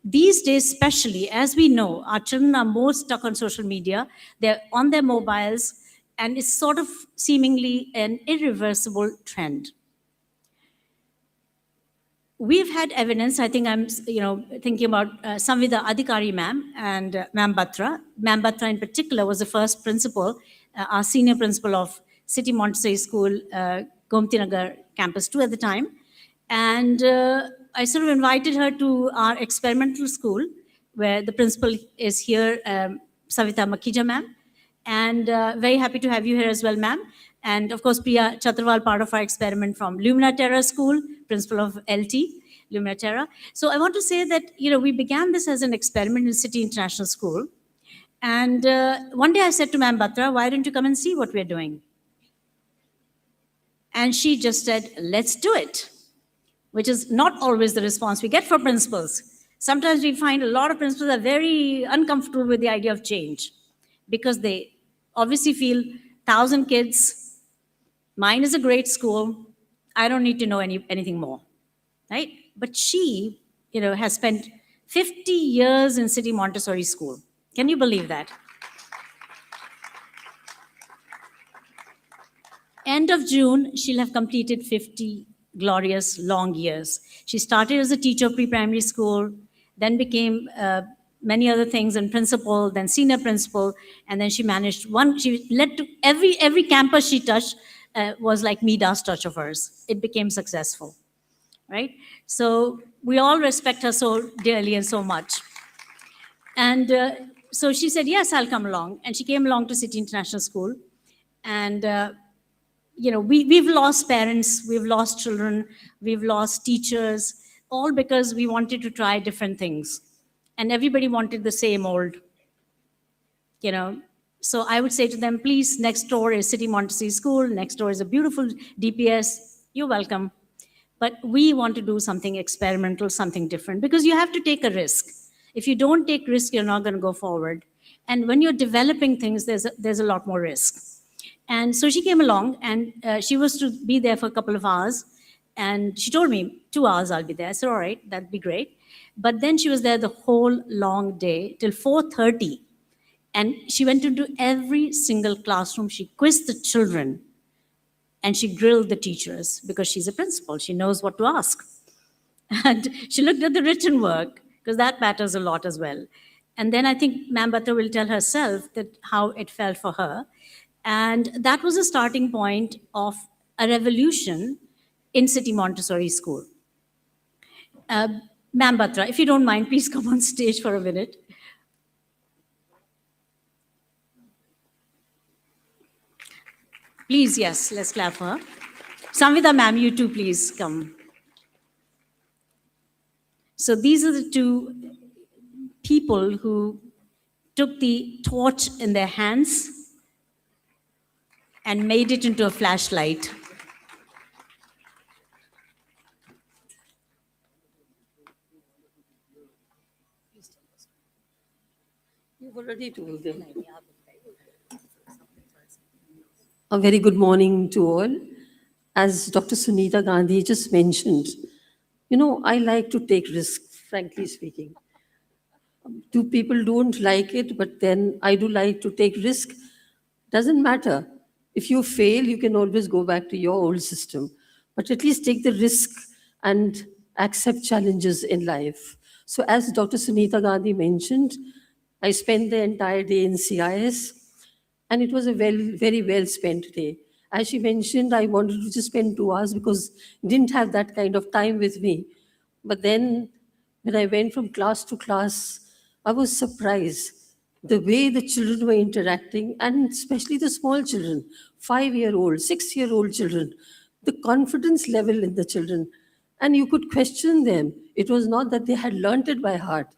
these days, especially, as we know, our children are more stuck on social media. They're on their mobiles, and it's sort of seemingly an irreversible trend. We've had evidence, I think I'm thinking about Samvida Adhikari ma'am and ma'am Batra. Ma'am Batra in particular was the first principal, our senior principal of City Montessori School, Gomti Nagar Campus 2 at the time. And I sort of invited her to our experimental school where the principal is here, Savita Makhija ma'am. And very happy to have you here as well, ma'am. And of course, Priya Chatrawal, part of our experiment from Lumina Terra School, principal of LT, Lumina Terra. So I want to say that, we began this as an experiment in City International School. And one day I said to Ma'am Batra, why don't you come and see what we're doing? And she just said, let's do it, which is not always the response we get from principals. Sometimes we find a lot of principals are very uncomfortable with the idea of change because they obviously feel 1,000 kids, mine is a great school, I don't need to know anything more, right? But she, has spent 50 years in City Montessori School. Can you believe that? End of June, she'll have completed 50 glorious long years. She started as a teacher of pre-primary school, then became many other things, and principal, then senior principal, and then she managed she led to every campus she touched was like Midas touch of hers. It became successful, right? So we all respect her so dearly and so much. And so she said, yes, I'll come along. And she came along to City International School. And we've lost parents, we've lost children, we've lost teachers, all because we wanted to try different things. And everybody wanted the same old, So I would say to them, please, next door is City Montessori School, next door is a beautiful DPS, you're welcome. But we want to do something experimental, something different, because you have to take a risk. If you don't take risk, you're not going to go forward. And when you're developing things, there's a lot more risk. And so she came along, and she was to be there for a couple of hours. And she told me, 2 hours I'll be there. I said, all right, that'd be great. But then she was there the whole long day till 4:30. And she went into every single classroom. She quizzed the children. And she grilled the teachers because she's a principal. She knows what to ask. And she looked at the written work because that matters a lot as well. And then I think Ma'am Batra will tell herself that how it felt for her. And that was a starting point of a revolution in City Montessori School. Ma'am Batra, if you don't mind, please come on stage for a minute. Please, yes, let's clap for her. Samvida ma'am, you too, please come. So these are the two people who took the torch in their hands and made it into a flashlight. You've already told them. A very good morning to all. as Dr. Sunita Gandhi just mentioned, I like to take risks, frankly speaking. Two people don't like it, but then I do like to take risk. Doesn't matter. If you fail, you can always go back to your old system. But at least take the risk and accept challenges in life. So as Dr. Sunita Gandhi mentioned, I spent the entire day in CIS, and it was a very well spent day. As she mentioned, I wanted to just spend 2 hours because I didn't have that kind of time with me. But then when I went from class to class, I was surprised the way the children were interacting, and especially the small children, 5-year-old, 6-year-old children, the confidence level in the children. And you could question them. It was not that they had learnt it by heart.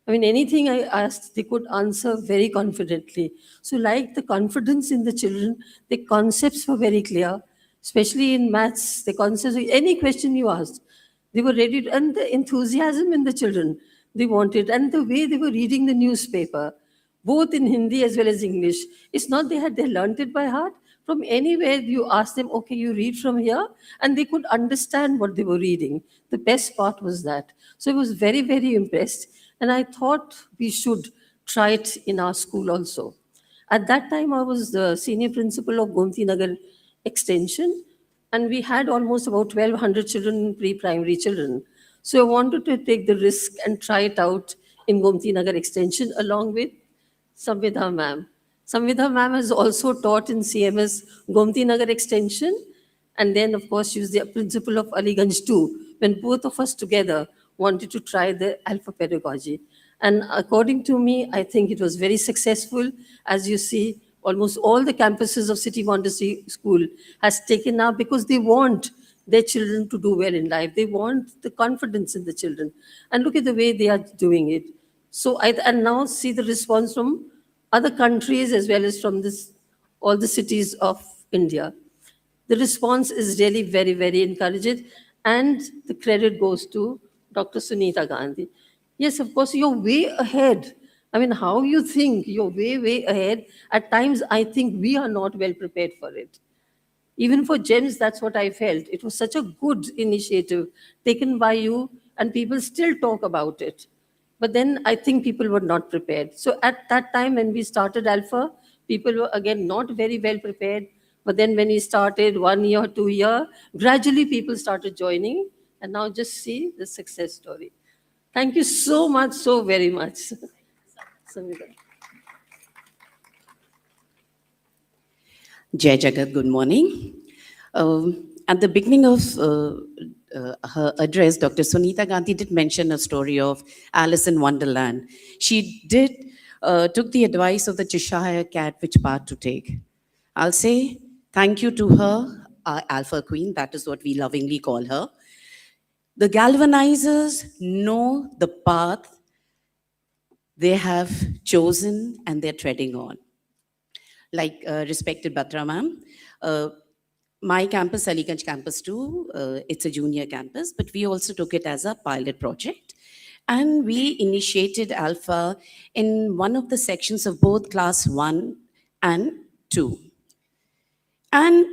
I mean, anything I asked, they could answer very confidently. So, like the confidence in the children, the concepts were very clear, especially in maths, the concepts, any question you asked, they were ready, and the enthusiasm in the children, they wanted, and the way they were reading the newspaper, both in Hindi as well as English. It's not they learnt it by heart. From anywhere you ask them, okay, you read from here, and they could understand what they were reading. The best part was that. So I was very impressed, and I thought we should try it in our school also. At that time, I was the senior principal of Gomti Nagar Extension, and we had almost about 1,200 children, pre-primary children. So I wanted to take the risk and try it out in Gomti Nagar Extension along with Samvidha ma'am. Samvidha ma'am has also taught in CMS Gomti Nagar Extension, and then of course she was the principal of Aliganj too, when both of us together wanted to try the alpha pedagogy. And according to me, I think it was very successful. As you see, almost all the campuses of City Montessori School has taken up because they want their children to do well in life. They want the confidence in the children. And look at the way they are doing it. So I and now see the response from other countries as well as from all the cities of India. The response is really very encouraging, and the credit goes to Dr. Sunita Gandhi. Yes, of course, you're way ahead. I mean, how you think, you're way ahead. At times, I think we are not well prepared for it. Even for GEMS, that's what I felt. It was such a good initiative taken by you, and people still talk about it. But then I think people were not prepared. So at that time, when we started Alpha, people were again not very well prepared. But then when we started 1 year, 2 year, gradually people started joining. And now just see the success story. Thank you so much, so very much. Samita. Jai Jagat, good morning. At the beginning of her address, Dr. Sunita Gandhi did mention a story of Alice in Wonderland. She took the advice of the Cheshire cat which path to take. I'll say thank you to her, our Alpha Queen, that is what we lovingly call her. The galvanizers know the path they have chosen and they're treading on. Like respected Batra ma'am, my campus, Aliganj campus too, it's a junior campus, but we also took it as a pilot project. And we initiated Alpha in one of the sections of both class 1 and 2. And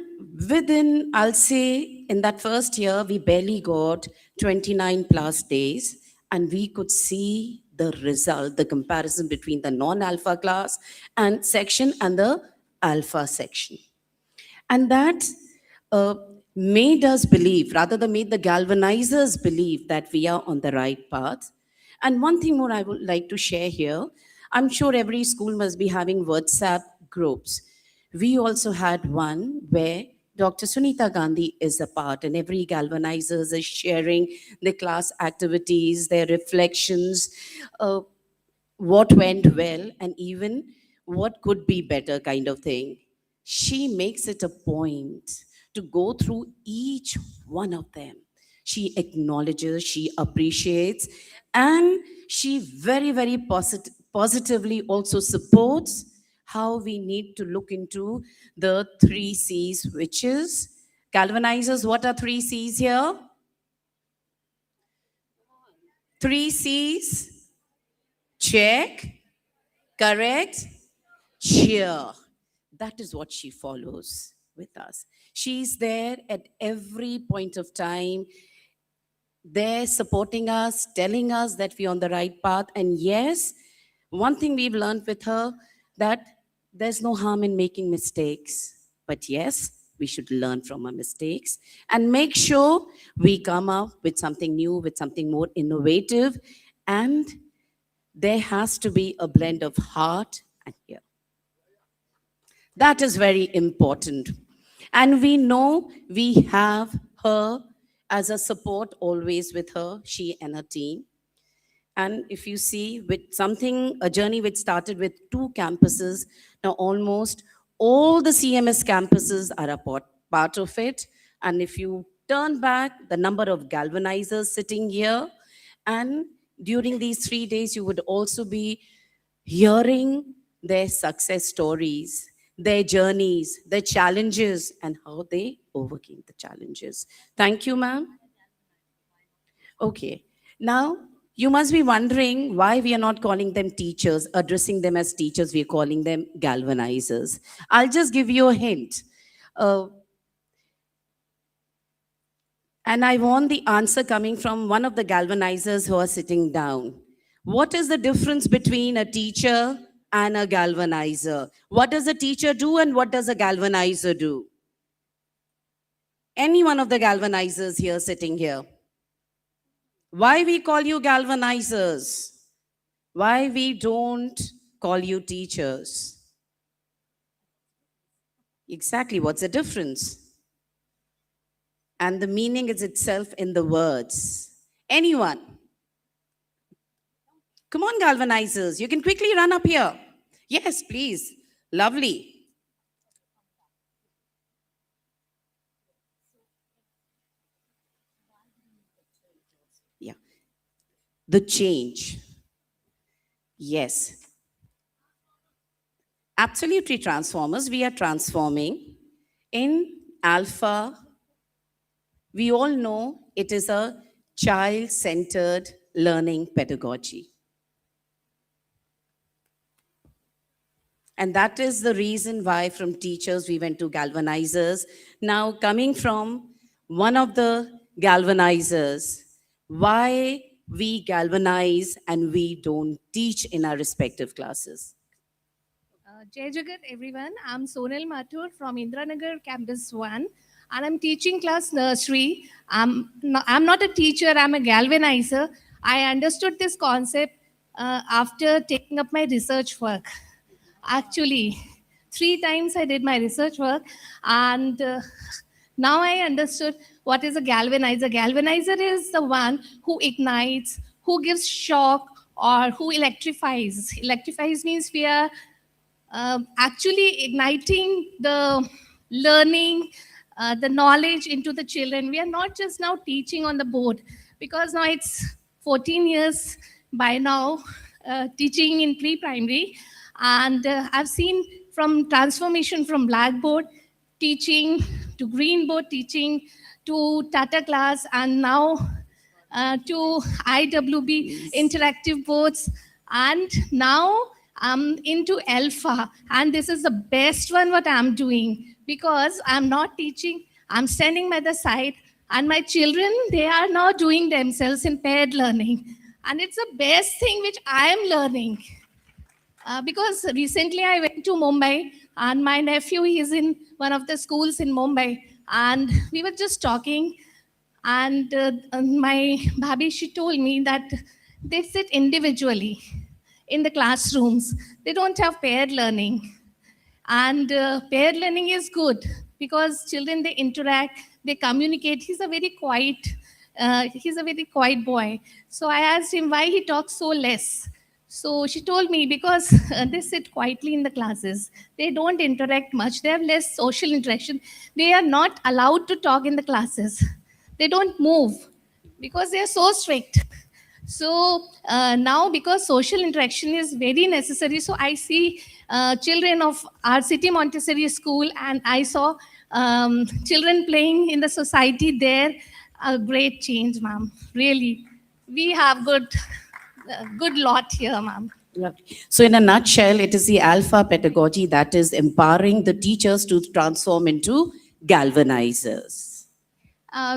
within, I'll say, in that first year, we barely got 29 plus days, and we could see the result, the comparison between the non-alpha class and section and the alpha section. And that made us believe, rather than made the galvanizers believe that we are on the right path. And one thing more I would like to share here, I'm sure every school must be having WhatsApp groups. We also had one where Dr. Sunita Gandhi is a part, and every galvanizers is sharing their class activities, their reflections, what went well, and even what could be better kind of thing. She makes it a point to go through each one of them. She acknowledges, she appreciates, and she very positively also supports how we need to look into the 3 C's, which is galvanizers. What are 3 C's here? 3 C's. Check, correct, cheer. That is what she follows with us. She's there at every point of time, there supporting us, telling us that we're on the right path. And yes, one thing we've learned with her, that there's no harm in making mistakes. But yes, we should learn from our mistakes and make sure we come up with something new, with something more innovative. And there has to be a blend of heart and ear. That is very important. And we know we have her as a support always with her, she and her team. And if you see, with something, a journey which started with 2 campuses, now almost all the CMS campuses are a part of it. And if you turn back the number of galvanizers sitting here, and during these 3 days, you would also be hearing their success stories, their journeys, their challenges, and how they overcame the challenges. Thank you, ma'am. Okay. Now, you must be wondering why we are not calling them teachers, addressing them as teachers, we are calling them galvanizers. I'll just give you a hint. And I want the answer coming from one of the galvanizers who are sitting down. What is the difference between a teacher and a galvanizer? What does a teacher do and what does a galvanizer do? Any one of the galvanizers here sitting here? Why we call you galvanizers? Why we don't call you teachers? Exactly, what's the difference? And the meaning is itself in the words. Anyone? Come on, galvanizers, you can quickly run up here. Yes, please. Lovely. Yeah. The change. Yes. Absolutely transformers. We are transforming. In Alpha, we all know it is a child-centered learning pedagogy. And that is the reason why from teachers we went to galvanizers. Now coming from one of the galvanizers, why we galvanize and we don't teach in our respective classes. Jai Jagat, everyone. I'm Sonal Mathur from Indranagar Campus 1, and I'm teaching class nursery. I'm not a teacher, I'm a galvanizer. I understood this concept after taking up my research work. Actually, 3 times I did my research work, and now I understood what is a galvanizer. Galvanizer is the one who ignites, who gives shock, or who electrifies. Electrifies means we are actually igniting the learning, the knowledge into the children. We are not just now teaching on the board, because now it's 14 years by now teaching in pre-primary. And I've seen from transformation from blackboard teaching to green board teaching to Tata class, and now to IWB interactive boards. And now I'm into Alpha, and this is the best one what I'm doing, because I'm not teaching, I'm standing by the side, and my children, they are now doing themselves in paired learning. And it's the best thing which I am learning. Because recently I went to Mumbai, and my nephew is in one of the schools in Mumbai, and we were just talking, and my bhabhi, she told me that they sit individually in the classrooms. They don't have paired learning. And paired learning is good because children, they interact, they communicate. He's a very quiet boy. So I asked him why he talks so less. So she told me because they sit quietly in the classes. They don't interact much. They have less social interaction. They are not allowed to talk in the classes. They don't move because they are so strict. So now, because social interaction is very necessary, so I see children of our city Montessori school, and I saw children playing in the society there. A great change, ma'am. Really, we have good lot here, ma'am. So in a nutshell, it is the alpha pedagogy that is empowering the teachers to transform into galvanizers.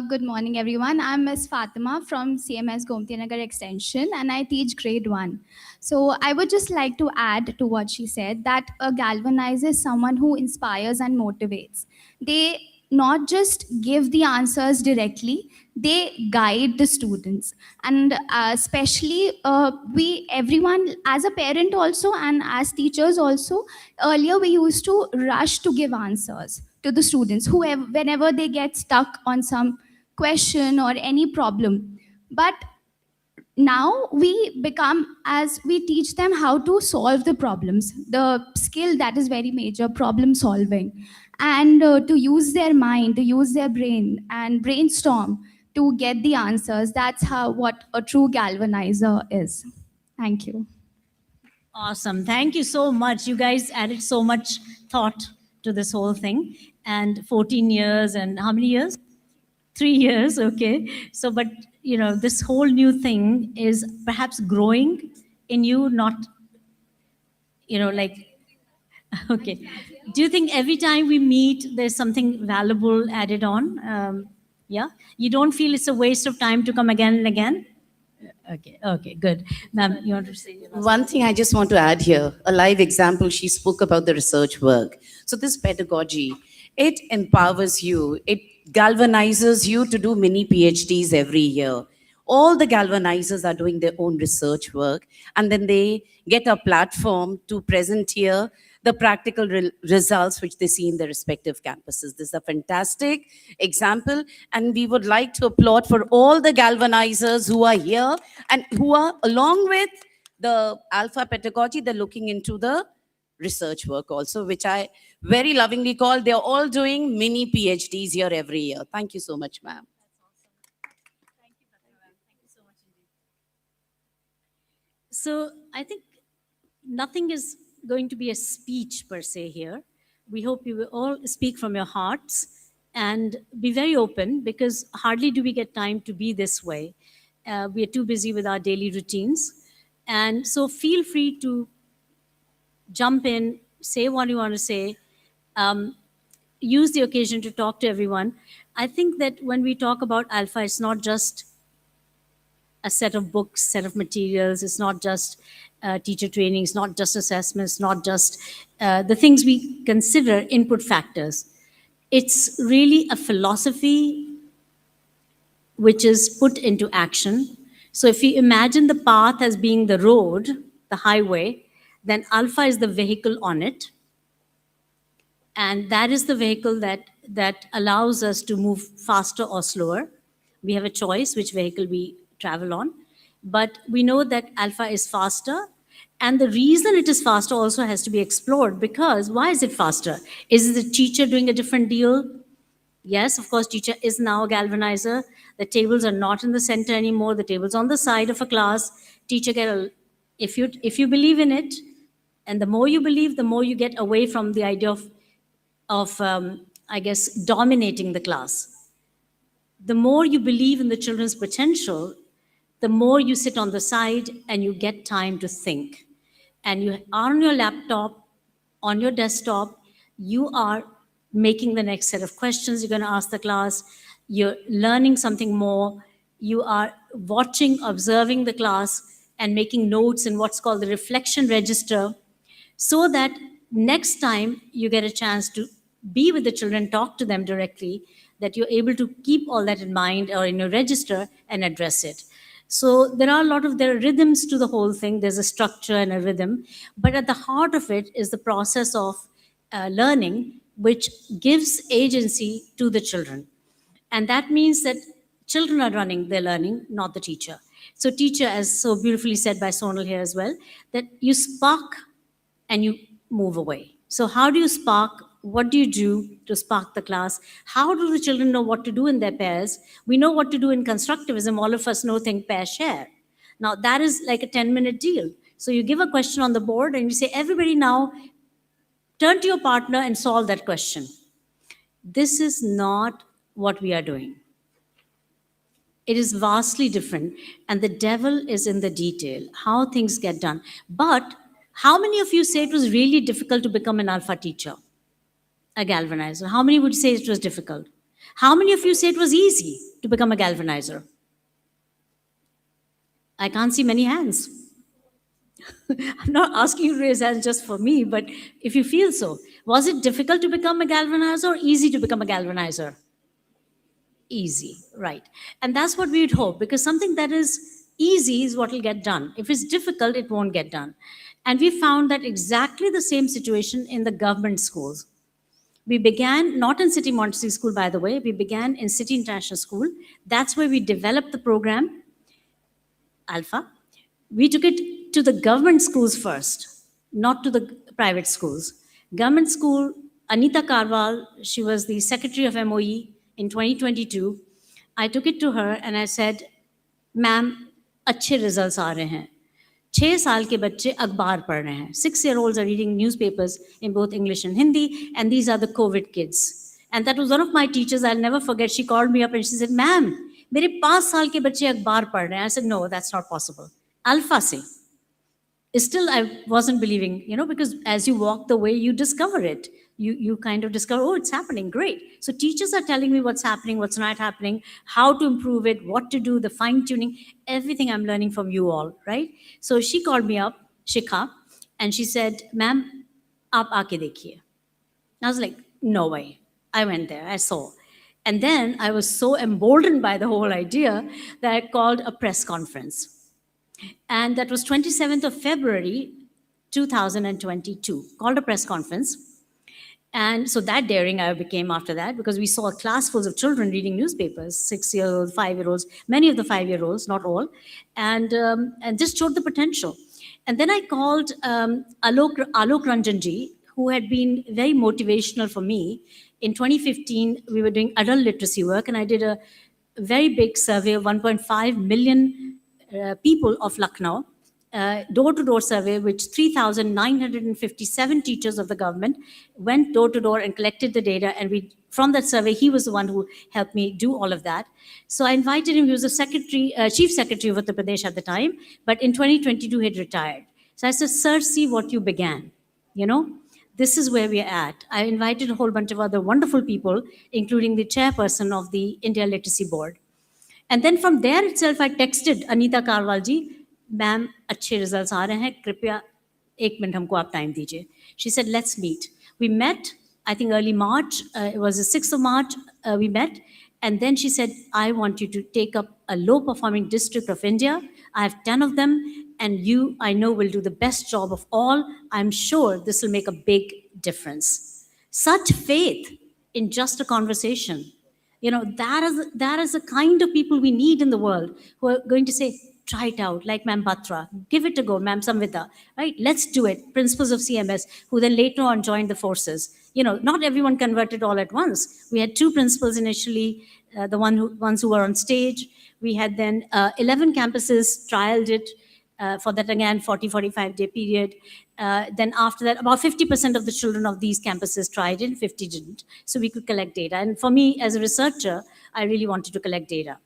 Good morning, everyone. I'm Ms. Fatima from CMS Gomti Nagar Extension, and I teach grade 1. So I would just like to add to what she said that a galvanizer is someone who inspires and motivates. They not just give the answers directly, they guide the students. And especially we, everyone, as a parent also and as teachers also, earlier we used to rush to give answers to the students whoever whenever they get stuck on some question or any problem. But now we become, as we teach them how to solve the problems, the skill that is very major, problem solving, and to use their mind, to use their brain and brainstorm to get the answers. That's how what a true galvanizer is. Thank you. Awesome. Thank you so much. You guys added so much thought to this whole thing. And 14 years and how many years? 3 years. Okay. So, but you know, this whole new thing is perhaps growing in you, not, you know, like, okay. Do you think every time we meet, there's something valuable added on? Yeah. You don't feel it's a waste of time to come again and again? Okay. Okay. Good. Ma'am, you want to say? One thing I just want to add here, a live example, she spoke about the research work. So this pedagogy, it empowers you, it galvanizes you to do mini PhDs every year. All the galvanizers are doing their own research work, and then they get a platform to present here the practical results which they see in their respective campuses. This is a fantastic example, and we would like to applaud for all the galvanizers who are here and who are, along with the alpha pedagogy, they're looking into the research work also, which I very lovingly call, they're all doing mini PhDs here every year. Thank you so much, ma'am. So I think nothing is going to be a speech per se here. We hope you will all speak from your hearts and be very open, because hardly do we get time to be this way. We are too busy with our daily routines. And so feel free to jump in, say what you want to say, use the occasion to talk to everyone. I think that when we talk about alpha, it's not just a set of books, set of materials. It's not just teacher training. It's not just assessments, not just the things we consider input factors. It's really a philosophy which is put into action. So if you imagine the path as being the road, the highway, then alpha is the vehicle on it. And that is the vehicle that allows us to move faster or slower. We have a choice which vehicle we travel on. But we know that alpha is faster. And the reason it is faster also has to be explored, because why is it faster? Is the teacher doing a different deal? Yes, of course, teacher is now a galvanizer. The tables are not in the center anymore. The table's on the side of a class. Teacher if you believe in it, and the more you believe, the more you get away from the idea of I guess, dominating the class. The more you believe in the children's potential, the more you sit on the side and you get time to think. And you are on your laptop, on your desktop, you are making the next set of questions you're going to ask the class. You're learning something more. You are watching, observing the class, and making notes in what's called the reflection register, so that next time you get a chance to be with the children, talk to them directly, that you're able to keep all that in mind or in your register and address it. So there are rhythms to the whole thing. There's a structure and a rhythm, but at the heart of it is the process of learning, which gives agency to the children. And that means that children are running their learning, not the teacher. So teacher, as so beautifully said by Sonal here as well, that you spark and you move away. So how do you spark? What do you do to spark the class? How do the children know what to do in their pairs? We know what to do in constructivism. All of us know think, pair, share. Now that is like a 10-minute deal. So you give a question on the board and you say, everybody now turn to your partner and solve that question. This is not what we are doing. It is vastly different. And the devil is in the detail, how things get done. But how many of you say it was really difficult to become an alpha teacher, a galvanizer? How many would say it was difficult? How many of you say it was easy to become a galvanizer? I can't see many hands. I'm not asking you to raise hands just for me, but if you feel so. Was it difficult to become a galvanizer or easy to become a galvanizer? Easy, right. And that's what we would hope, because something that is easy is what will get done. If it's difficult, it won't get done. And we found that exactly the same situation in the government schools. We began, not in City Montessori School, by the way, we began in City International School. That's where we developed the program, Alpha. We took it to the government schools first, not to the private schools. Government school, Anita Karwal, she was the secretary of MOE in 2022. I took it to her and I said, ma'am, अच्छे results आ रहे हैं. 6 साल के बच्चे अखबार पढ़ रहे हैं. 6-year-olds are reading newspapers in both English and Hindi, and these are the COVID kids. And that was one of my teachers, I'll never forget. She called me up and she said, ma'am, मेरे 5 साल के बच्चे अखबार पढ़ रहे हैं. I said, no, that's not possible. Alpha से. Still, I wasn't believing, because as you walk the way, you discover it. You kind of discover, oh, it's happening, great. So teachers are telling me what's happening, what's not happening, how to improve it, what to do, the fine tuning, everything I'm learning from you all, right? So she called me up, Shikha, and she said, ma'am, aap aake dekhiye. I was like, no way. I went there, I saw. And then I was so emboldened by the whole idea that I called a press conference. And that was 27th of February, 2022, called a press conference. And so that daring I became after that, because we saw a class full of children reading newspapers, 6-year-olds, 5-year-olds, many of the 5-year-olds, not all, and just showed the potential. And then I called Alok Ranjanji, who had been very motivational for me. In 2015, we were doing adult literacy work, and I did a very big survey of 1.5 million people of Lucknow, door-to-door survey, which 3,957 teachers of the government went door-to-door and collected the data. And from that survey, he was the one who helped me do all of that. So I invited him. He was the chief secretary of Uttar Pradesh at the time, but in 2022, he had retired. So I said, sir, see what you began, This is where we're at. I invited a whole bunch of other wonderful people, including the chairperson of the India Literacy Board. And then from there itself, I texted Anita Karwal ji, ma'am, अच्छे results आ रहे हैं, कृपया 1 minute हमको आप time दीजिए. She said, let's meet. We met, I think early March, it was the 6th of March, we met. And then she said, I want you to take up a low-performing district of India. I have 10 of them, and you, I know, will do the best job of all. I'm sure this will make a big difference. Such faith in just a conversation. That is the kind of people we need in the world, who are going to say, try it out, like Ma'am Batra, give it a go, Ma'am Samvita, right? Let's do it. Principals of CMS, who then later on joined the forces. Not everyone converted all at once. We had 2 principals initially, the ones who were on stage. We had then 11 campuses trialed it. For that, again, 45-day period. Then after that, about 50% of the children of these campuses tried it, 50 didn't. So we could collect data. And for me, as a researcher, I really wanted to collect data.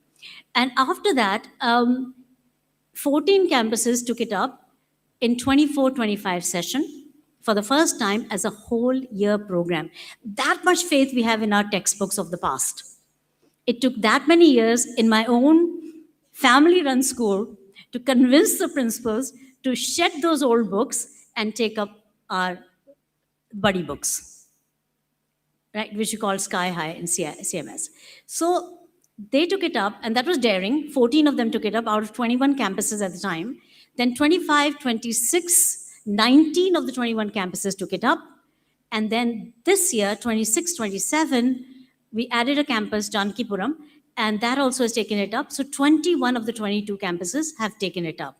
And after that, 14 campuses took it up in 24-25 session for the first time as a whole year program. That much faith we have in our textbooks of the past. It took that many years in my own family-run school to convince the principals to shed those old books and take up our buddy books, right, which we call Sky High in CMS. So they took it up, and that was daring. 14 of them took it up out of 21 campuses at the time. Then 25, 26, 19 of the 21 campuses took it up. And then this year, 26, 27, we added a campus, Jankipuram, and that also has taken it up. So 21 of the 22 campuses have taken it up.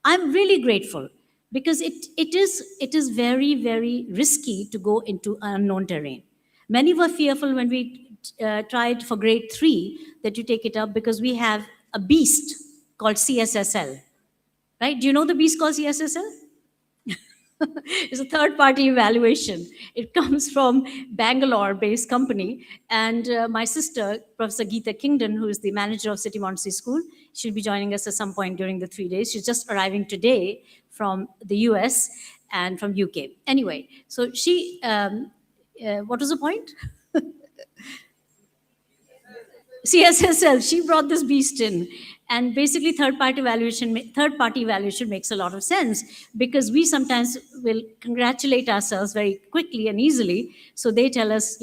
I'm really grateful, because it is very, very risky to go into unknown terrain. Many were fearful when we tried for grade 3 that you take it up, because we have a beast called CSSL, right? Do you know the beast called CSSL? It's a third-party evaluation. It comes from Bangalore-based company. And my sister, Professor Geeta Kingdon, who is the manager of City Montessori School, she'll be joining us at some point during the 3 days. She's just arriving today from the US and from UK. Anyway, so she, what was the point? CSSL, she brought this beast in. And basically third-party evaluation makes a lot of sense because we sometimes will congratulate ourselves very quickly and easily. So they tell us,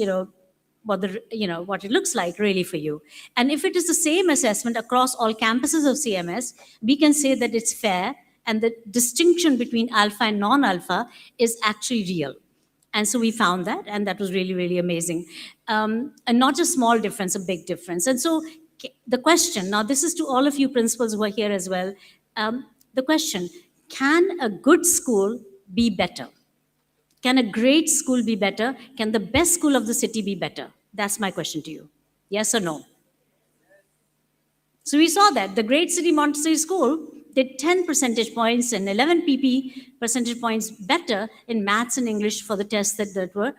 what what it looks like really for you. And if it is the same assessment across all campuses of CMS, we can say that it's fair and the distinction between alpha and non-alpha is actually real. And so we found that, and that was really, really amazing. And not just small difference, a big difference. And so the question, now this is to all of you principals who are here as well, the question, can a good school be better? Can a great school be better? Can the best school of the city be better? That's my question to you. Yes or no? So we saw that the Great City Montessori School did 10 percentage points and 11 percentage points better in maths and English for the tests that were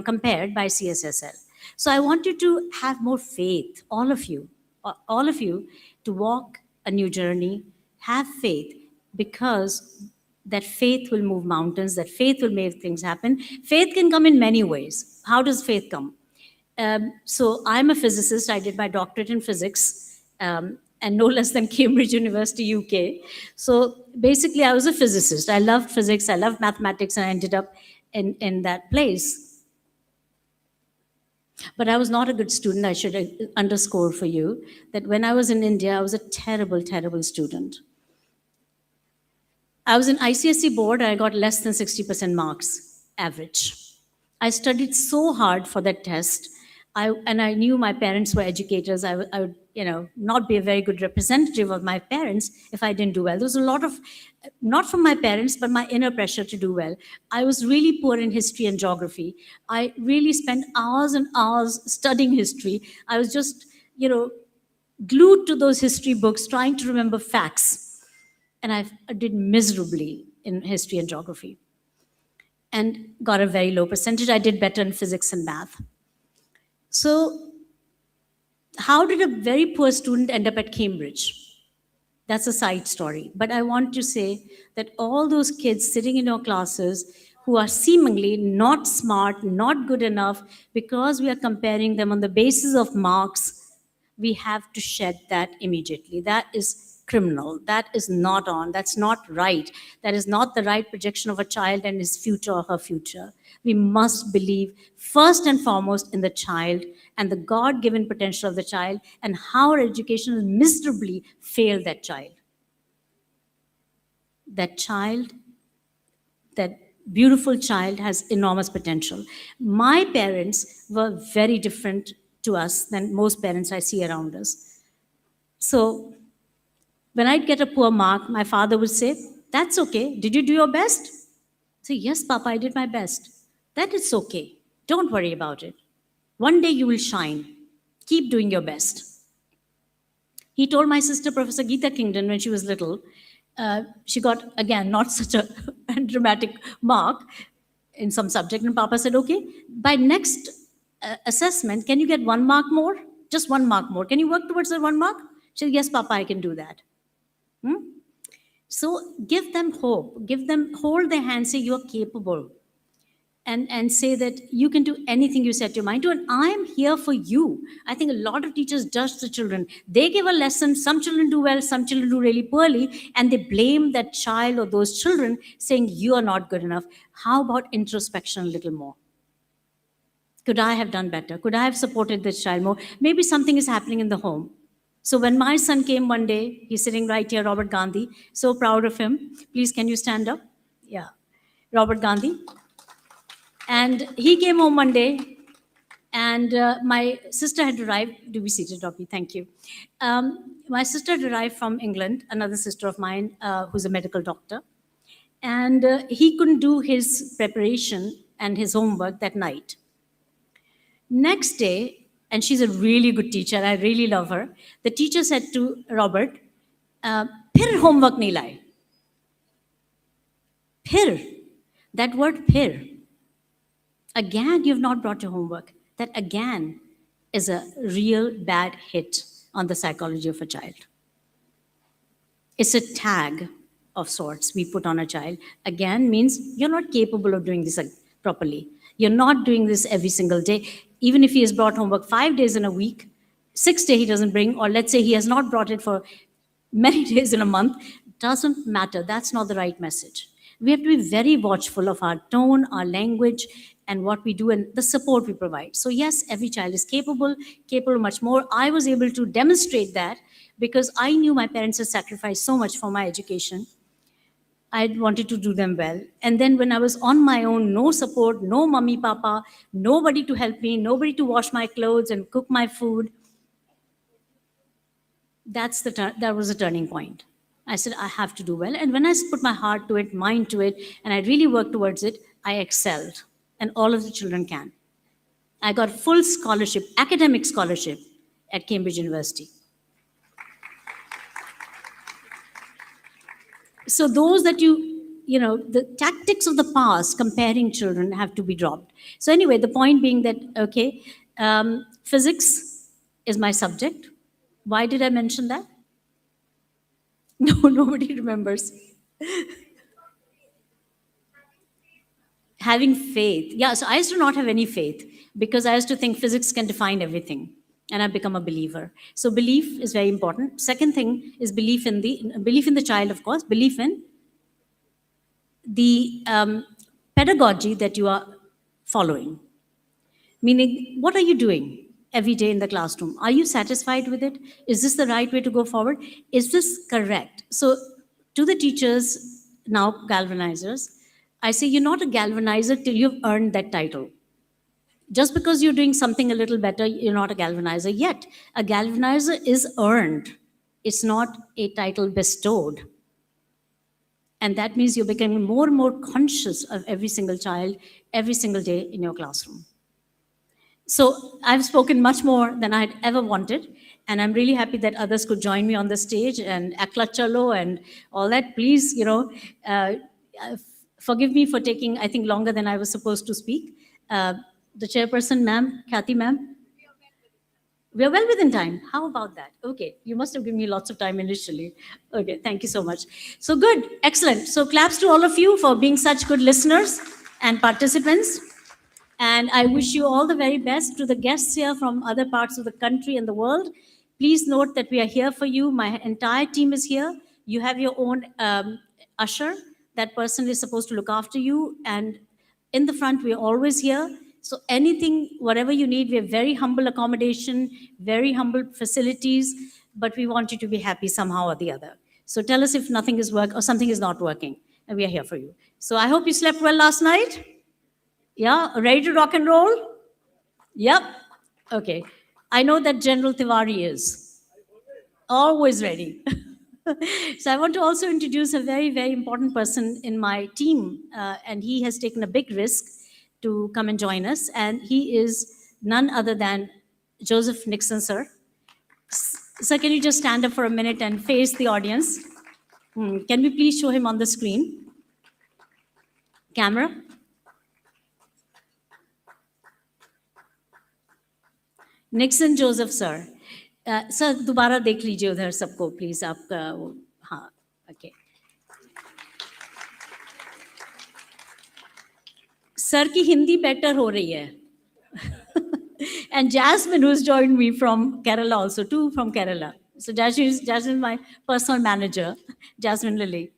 compared by CSSL. So I want you to have more faith, all of you, to walk a new journey, have faith, because that faith will move mountains, that faith will make things happen. Faith can come in many ways. How does faith come? So I'm a physicist. I did my doctorate in physics, and no less than Cambridge University, UK. So basically, I was a physicist. I loved physics, I loved mathematics, and I ended up in that place. But I was not a good student. I should underscore for you that when I was in India, I was a terrible, terrible student. I was in ICSE board, and I got less than 60% marks, average. I studied so hard for that test. And I knew my parents were educators. I would not be a very good representative of my parents if I didn't do well. There was a lot of, not from my parents, but my inner pressure to do well. I was really poor in history and geography. I really spent hours and hours studying history. I was just, glued to those history books, trying to remember facts. And I did miserably in history and geography and got a very low percentage. I did better in physics and math. So how did a very poor student end up at Cambridge? That's a side story. But I want to say that all those kids sitting in our classes who are seemingly not smart, not good enough, because we are comparing them on the basis of marks, we have to shed that immediately. That is criminal. That is not on. That's not right. That is not the right projection of a child and his future or her future. We must believe first and foremost in the child and the God-given potential of the child and how our education has miserably failed that child. That child, that beautiful child has enormous potential. My parents were very different to us than most parents I see around us. So when I'd get a poor mark, my father would say, "That's okay. Did you do your best?" I say, "Yes, Papa, I did my best." "That is okay. Don't worry about it. One day you will shine. Keep doing your best." He told my sister, Professor Geeta Kingdon, when she was little, she got, again, not such a dramatic mark in some subject. And Papa said, "Okay, by next assessment, can you get 1 mark more? Just 1 mark more. Can you work towards that 1 mark?" She said, "Yes, Papa, I can do that." So give them hope. Give them, hold their hand, say you're capable. And say that you can do anything you set your mind to, and I'm here for you. I think a lot of teachers judge the children. They give a lesson, some children do well, some children do really poorly, and they blame that child or those children, saying you are not good enough. How about introspection a little more? Could I have done better? Could I have supported this child more? Maybe something is happening in the home. So when my son came one day, he's sitting right here, Robert Gandhi, so proud of him. Please, can you stand up? Yeah, Robert Gandhi. And he came home one day, and my sister had arrived. Do be seated, Robbie, thank you. My sister had arrived from England, another sister of mine who's a medical doctor. And he couldn't do his preparation and his homework that night. Next day, and she's a really good teacher, I really love her, the teacher said to Robert, "Phir homework nahi laye." Phir. That word phir, again, you've not brought your homework. That again is a real bad hit on the psychology of a child. It's a tag of sorts we put on a child. Again means you're not capable of doing this properly. You're not doing this every single day. Even if he has brought homework 5 days in a week, 6 days he doesn't bring, or let's say he has not brought it for many days in a month, doesn't matter. That's not the right message. We have to be very watchful of our tone, our language, and what we do and the support we provide. So yes, every child is capable of much more. I was able to demonstrate that because I knew my parents had sacrificed so much for my education. I wanted to do them well. And then when I was on my own, no support, no mummy, papa, nobody to help me, nobody to wash my clothes and cook my food, that was a turning point. I said, I have to do well. And when I put my heart to it, mind to it, and I really worked towards it, I excelled. And all of the children can. I got full scholarship, academic scholarship at Cambridge University. So those that the tactics of the past comparing children have to be dropped. So anyway, the point being that, okay, physics is my subject. Why did I mention that? No, nobody remembers. Having faith. Yeah, so I used to not have any faith because I used to think physics can define everything. And I've become a believer. So belief is very important. Second thing is belief in the child, of course, belief in the pedagogy that you are following. Meaning, what are you doing every day in the classroom? Are you satisfied with it? Is this the right way to go forward? Is this correct? So to the teachers, now galvanizers, I say you're not a galvanizer till you've earned that title. Just because you're doing something a little better, you're not a galvanizer yet. A galvanizer is earned. It's not a title bestowed. And that means you're becoming more and more conscious of every single child, every single day in your classroom. So I've spoken much more than I'd ever wanted. And I'm really happy that others could join me on the stage and Akla Chalo and all that. Please, forgive me for taking, I think, longer than I was supposed to speak. The chairperson, ma'am, Kathy, ma'am. We are well within time. How about that? Okay, you must have given me lots of time initially. Okay, thank you so much. So good, excellent. So claps to all of you for being such good listeners and participants. And I wish you all the very best. To the guests here from other parts of the country and the world, please note that we are here for you. My entire team is here. You have your own usher. That person is supposed to look after you. And in the front, we are always here. So anything, whatever you need, we have very humble accommodation, very humble facilities, but we want you to be happy somehow or the other. So tell us if nothing is working or something is not working, and we are here for you. So I hope you slept well last night. Yeah, ready to rock and roll? Yep. Okay. I know that General Tiwari is always ready. So I want to also introduce a very, very important person in my team, and he has taken a big risk to come and join us, and he is none other than Joseph Nixon, sir. Sir, can you just stand up for a minute and face the audience? Can we please show him on the screen? Camera? Nixon Joseph, sir. Sir दोबारा देख लीजिए उधर सबको please आपका हाँ okay sir की Hindi better हो रही है and Jasmine, who's joined me from Kerala also, too, from Kerala. So Jasmine is my personal manager, Jasmine Lilly.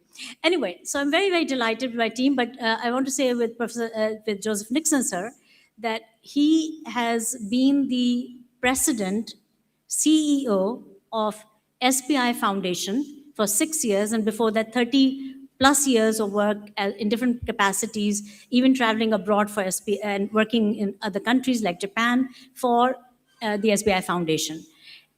Anyway, so I'm very, very delighted with my team, but I want to say with with Joseph Nixon, sir, that he has been the president, CEO of SBI Foundation for 6 years, and before that, 30 plus years of work in different capacities, even traveling abroad for SBI and working in other countries like Japan for the SBI Foundation.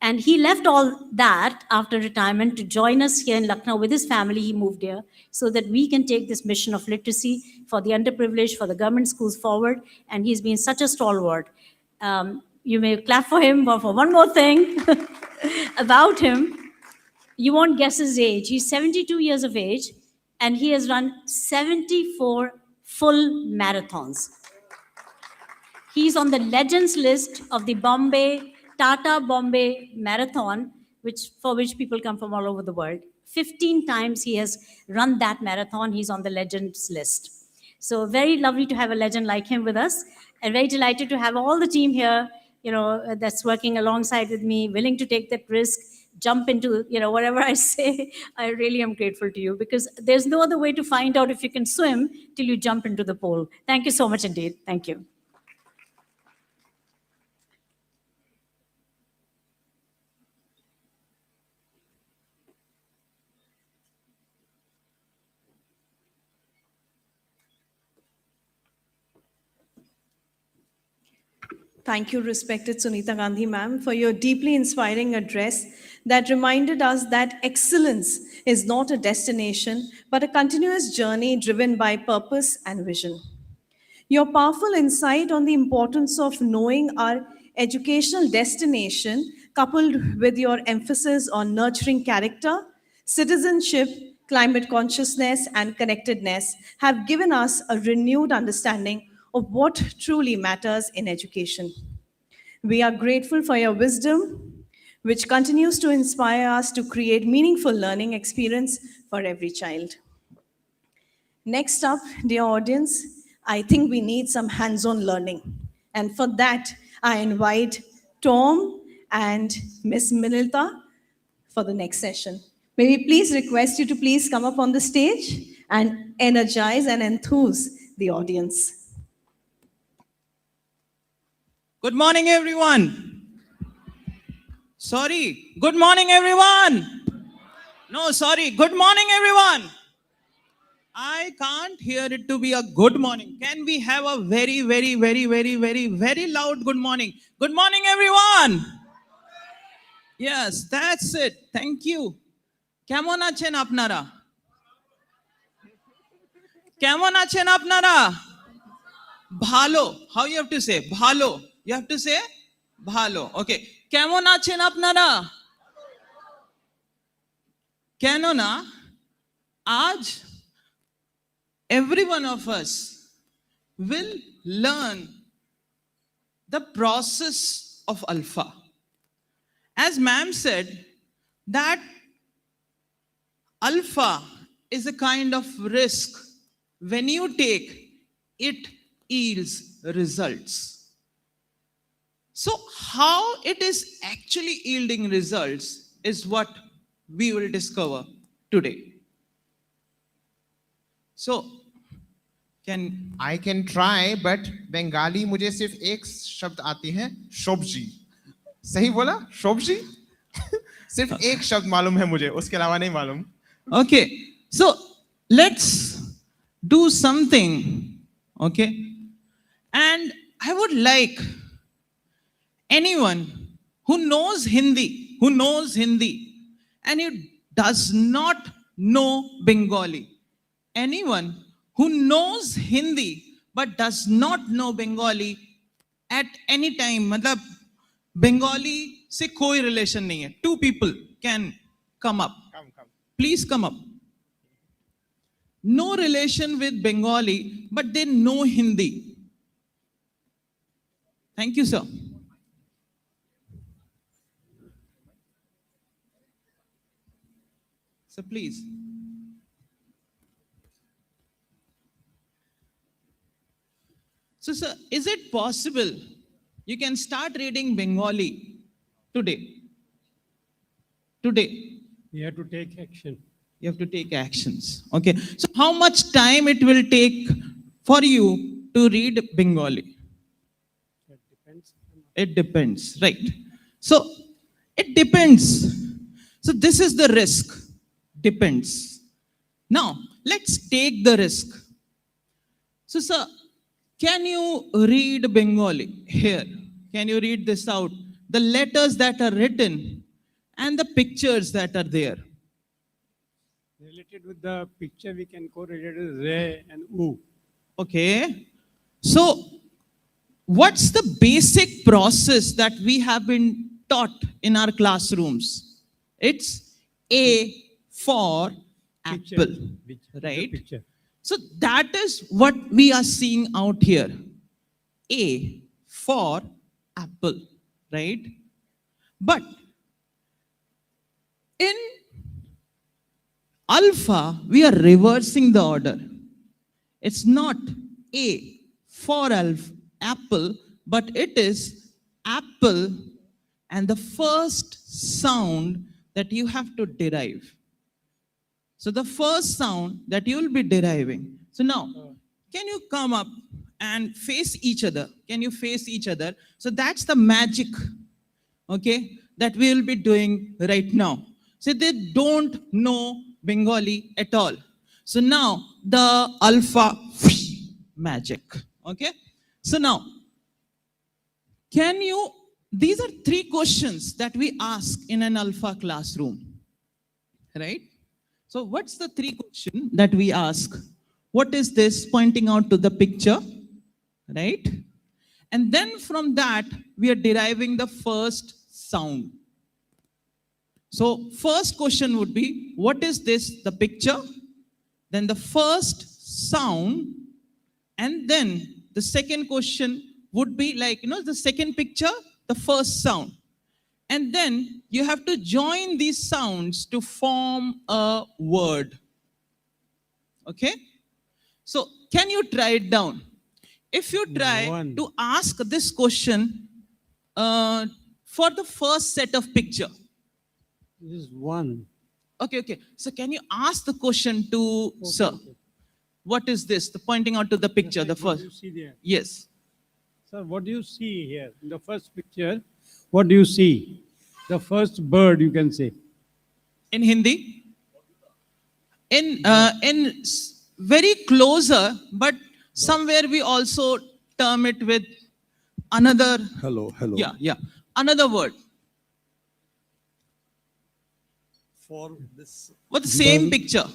And he left all that after retirement to join us here in Lucknow with his family. He moved here so that we can take this mission of literacy for the underprivileged, for the government schools forward. And he's been such a stalwart. You may clap for him, but for one more thing about him, you won't guess his age. He's 72 years of age, and he has run 74 full marathons. He's on the legends list of the Tata Bombay Marathon, for which people come from all over the world. 15 times he has run that marathon. He's on the legends list. So very lovely to have a legend like him with us, and very delighted to have all the team here, that's working alongside with me, willing to take that risk, jump into, whatever I say. I really am grateful to you, because there's no other way to find out if you can swim till you jump into the pool. Thank you so much indeed. Thank you. Thank you, respected Sunita Gandhi ma'am, for your deeply inspiring address that reminded us that excellence is not a destination, but a continuous journey driven by purpose and vision. Your powerful insight on the importance of knowing our educational destination, coupled with your emphasis on nurturing character, citizenship, climate consciousness, and connectedness, have given us a renewed understanding of what truly matters in education. We are grateful for your wisdom, which continues to inspire us to create meaningful learning experience for every child. Next up, dear audience, I think we need some hands-on learning. And for that, I invite Tom and Miss Minilta for the next session. May we please request you to please come up on the stage and energize and enthuse the audience. Good morning, everyone. Sorry. Good morning, everyone. No, sorry. Good morning, everyone. I can't hear it to be a good morning. Can we have a very, very, very, very, very, very loud good morning? Good morning, everyone. Yes, that's it. Thank you. Kemon achen apnara? Kemon achen apnara? Bhalo. How you have to say? Bhalo. You have to say bhalo. Okay. Kemon achen apnara? Keno na? Aaj every one of us will learn the process of alpha. As ma'am said, that alpha is a kind of risk. When you take, it yields results. So how it is actually yielding results is what we will discover today. So, I can try, but Bengali मुझे सिर्फ एक शब्द आती है, शोबजी. सही बोला? शोबजी? सिर्फ एक शब्द मालूम है मुझे, उसके अलावा नहीं मालूम. Okay, so let's do something, okay? And I would like anyone who knows Hindi, and who does not know Bengali, anyone who knows Hindi but does not know Bengali at any time, मतलब Bengali से कोई relation नहीं है. 2 people can come up. Please come up. No relation with Bengali, but they know Hindi. Thank you, sir. So please. So, sir, is it possible you can start reading Bengali today? Today. You have to take action. You have to take actions. Okay. So how much time it will take for you to read Bengali? It depends. It depends, right? So it depends. So this is the risk. Depends. Now, let's take the risk. So, sir, can you read Bengali here? Can you read this out? The letters that are written and the pictures that are there. Related with the picture, we can correlate with re and u. Okay. So, what's the basic process that we have been taught in our classrooms? It's A for apple, right? So that is what we are seeing out here. A for apple, right? But in alpha, we are reversing the order. It's not A for apple, but it is apple and the first sound that you have to derive. So the first sound that you will be deriving. So now, can you come up and face each other? Can you face each other? So that's the magic, okay, that we will be doing right now. So they don't know Bengali at all. So now the alpha magic, okay? So now, these are 3 questions that we ask in an alpha classroom, right? So what's the 3 question that we ask? What is this? Pointing out to the picture, right? And then from that, we are deriving the first sound. So first question would be, what is this? The picture, then the first sound, and then the second question would be like, the second picture, the first sound. And then you have to join these sounds to form a word. Okay? So can you try it down? If you try to ask this question for the first set of picture. This is 1. Okay. So can you ask the question to sir? Okay. What is this? The pointing out to the picture, the first. What do you see there? Yes. Sir, what do you see here? In the first picture, what do you see? The first bird, you can say. In Hindi? In very closer, but somewhere we also term it with another. Hello. Yeah. Another word. For this. What the same picture?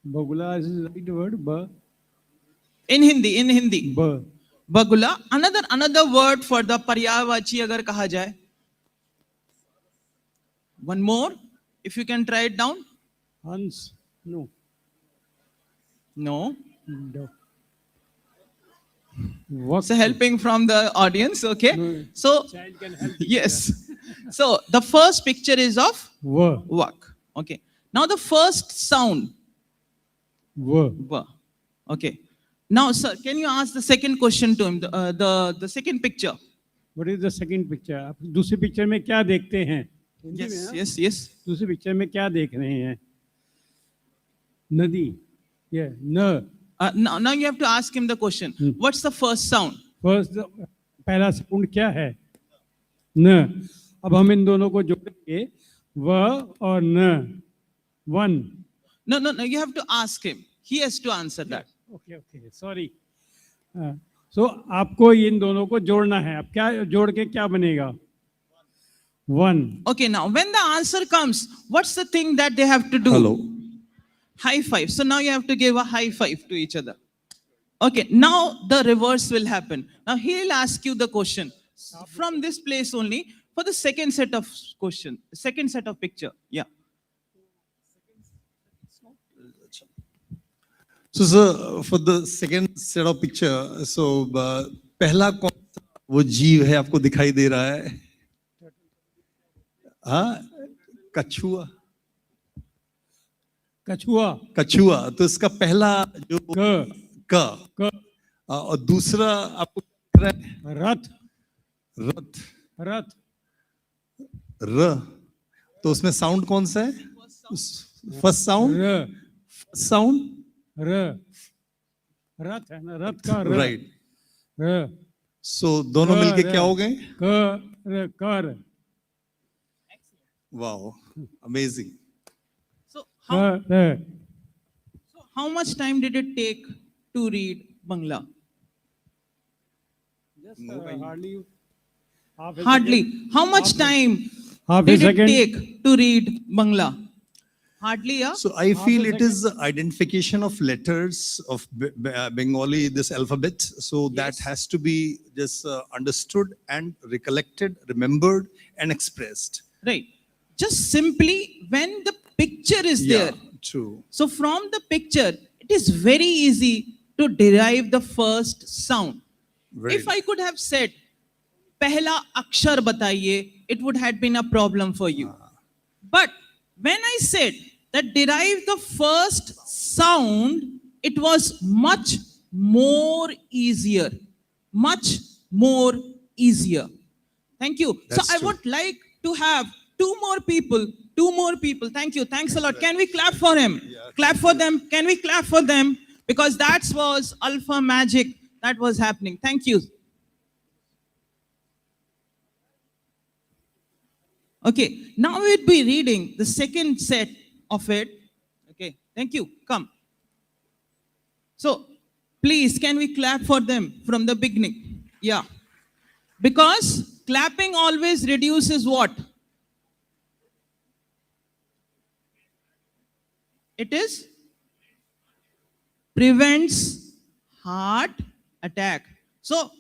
Bagula is the right word. Ba. In Hindi. Ba. Bagula. Another word for the paryavachi agar kaha jaye. One more, if you can try it down. Hans. No. No. What's so helping from the audience, okay? No. So, Child can help yes. So the first picture is of work. Okay. Now the first sound. Okay. Now, sir, can you ask the second question to him? The second picture. What is the second picture? आप दूसरी picture में क्या देखते हैं? Yes. दूसरी picture में क्या देख रहे हैं? नदी. Yeah. न. Now you have to ask him the question. What's the first sound? पहला साउंड क्या है? न. अब हम इन दोनों को जोड़ेंगे. व और न. One. No. You have to ask him. He has to answer that. Okay. Sorry. So आपको इन दोनों को जोड़ना है. अब क्या जोड़ के क्या बनेगा? One. Okay, now when the answer comes, what's the thing that they have to do? Hello. High five. So now you have to give a high five to each other. Okay, now the reverse will happen. Now he'll ask you the question from this place only for the second set of question, second set of picture. Yeah. So, sir, for the second set of picture, so पहला कौन सा वो जीव है आपको दिखाई दे रहा है? हाँ, कछुआ. तो इसका पहला जो क और दूसरा आपको दिख रहा है रथ. र. तो उसमें साउंड कौन सा है? फर्स्ट साउंड रथ है ना, रथ का र. राइट. सो दोनों मिलके क्या हो गए? कर. Wow, amazing. So how much time did it take to read Bangla? Just hardly. Hardly. How much time did it take to read Bangla? Hardly, yeah? So I feel it is the identification of letters of Bengali, this alphabet. So that has to be just understood and recollected, remembered and expressed. Right. Just simply when the picture is there. True. So from the picture, it is very easy to derive the first sound. Very If I could have said, पहला अक्षर बताइए, it would have been a problem for you. But when I said that derive the first sound, it was much more easier. Much more easier. Thank you. That's so I true. would like to have two more people. Thank you. Thanks a lot. Can we clap for him? Clap for them. Can we clap for them? Because that was alpha magic that was happening. Thank you. Okay, now we'll be reading the second set of it. Okay, thank you. Come. So, please, can we clap for them from the beginning? Yeah. Because clapping always reduces what? It is prevents heart attack. So,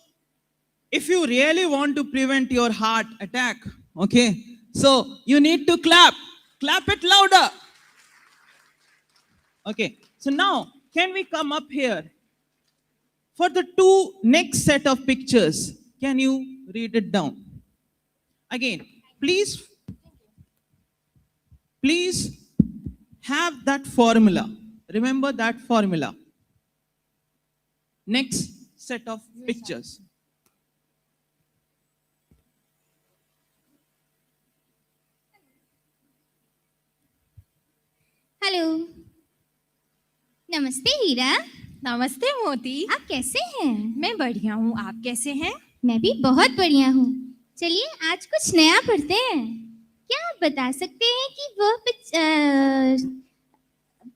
if you really want to prevent your heart attack, okay, so you need to clap. Clap it louder. Okay, so now can we come up here for the two next set of pictures? Can you read it down? Again, please have that formula. Remember that formula. Next set of pictures. Hello, नमस्ते हीरा। नमस्ते मोती। आप कैसे हैं? मैं बढ़िया हूँ, आप कैसे हैं? मैं भी बहुत बढ़िया हूँ। चलिए आज कुछ नया पढ़ते हैं। क्या आप बता सकते हैं कि वह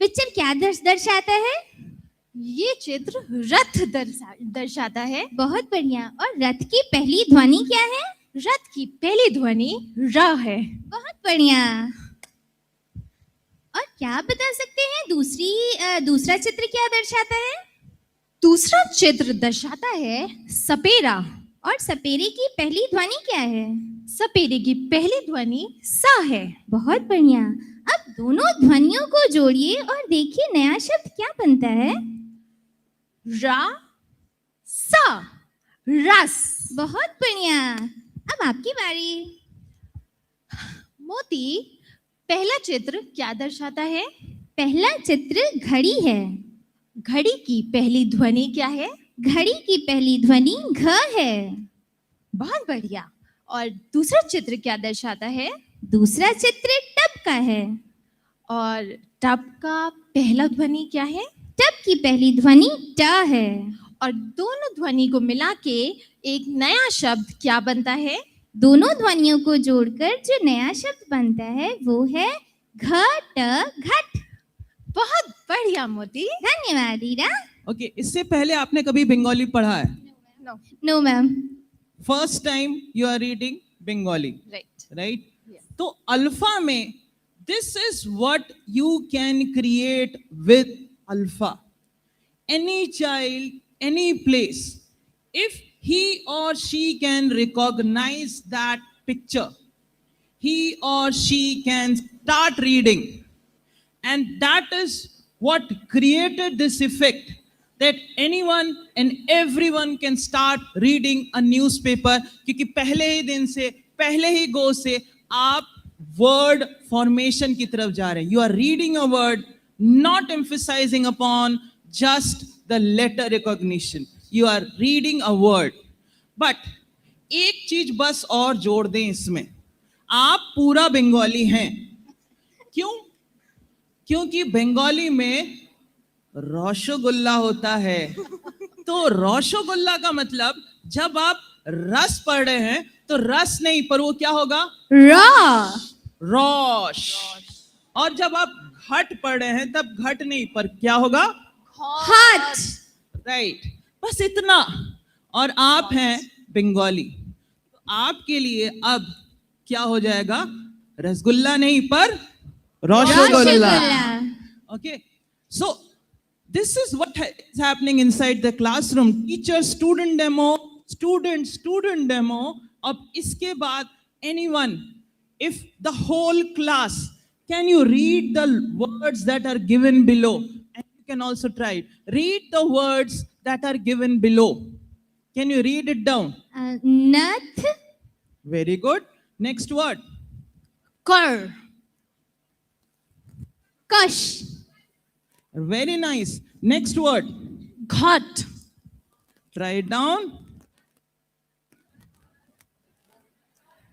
पिक्चर क्या दर्शाता है? ये चित्र रथ दर्शाता है। बहुत बढ़िया। और रथ की पहली ध्वनि क्या है? रथ की पहली ध्वनि र है। बहुत बढ़िया। और क्या आप बता सकते हैं दूसरा चित्र क्या दर्शाता है? दूसरा चित्र दर्शाता है सपेरा। और सपेरे की पहली ध्वनि क्या है? सपेरे की पहली ध्वनि सा है। बहुत बढ़िया। अब दोनों ध्वनियों को जोड़िए और देखिए नया शब्द क्या बनता है? रा सा, रस। बहुत बढ़िया। अब आपकी बारी। मोती, पहला चित्र क्या दर्शाता है? पहला चित्र घड़ी है। घड़ी की पहली ध्वनि क्या है? घड़ी की पहली ध्वनि घ है। बहुत बढ़िया। और दूसरा चित्र क्या दर्शाता है? दूसरा चित्र टब का है। और टब का पहला ध्वनि क्या है? टब की पहली ध्वनि ट है। और दोनों ध्वनि को मिला के एक नया शब्द क्या बनता है? दोनों ध्वनियों को जोड़कर जो नया शब्द बनता है वो है घट घट। बहुत बढ़िया मोती। धन्यवाद हीरा। ओके, इससे पहले आपने कभी बंगाली पढ़ा है? No ma'am. First time you are reading Bengali, right? तो अल्फा में this is what you can create with alpha. Any child, any place, if he or she can recognize that picture, he or she can start reading. And that is what created this effect, that anyone and everyone can start reading a newspaper. क्योंकि पहले ही दिन से, पहले ही गो से आप word formation की तरफ जा रहे हैं. You are reading a word, not emphasizing upon just the letter recognition. You are reading a word. But एक चीज बस और जोड़ दें इसमें, आप पूरा बंगाली हैं. क्यों? क्योंकि बंगाली में रसगुल्ला होता है. तो रसगुल्ला का मतलब जब आप रस पढ़ रहे हैं तो रस नहीं, पर वो क्या होगा? रोश. और जब आप घट पढ़ रहे हैं तब घट नहीं, पर क्या होगा? हट. राइट. बस इतना. और आप हैं बंगाली, तो आपके लिए अब क्या हो जाएगा? रसगुल्ला नहीं, पर rasgulla. Okay, so this is what is happening inside the classroom. Teacher, student demo, student demo. अब इसके बाद anyone, if the whole class, can you read the words that are given below? And you can also try it. Read the words that are given below. Can you read it down? Nath. Very good. Next word. Kar. Kush. Very nice. Next word. Ghat. Try it down.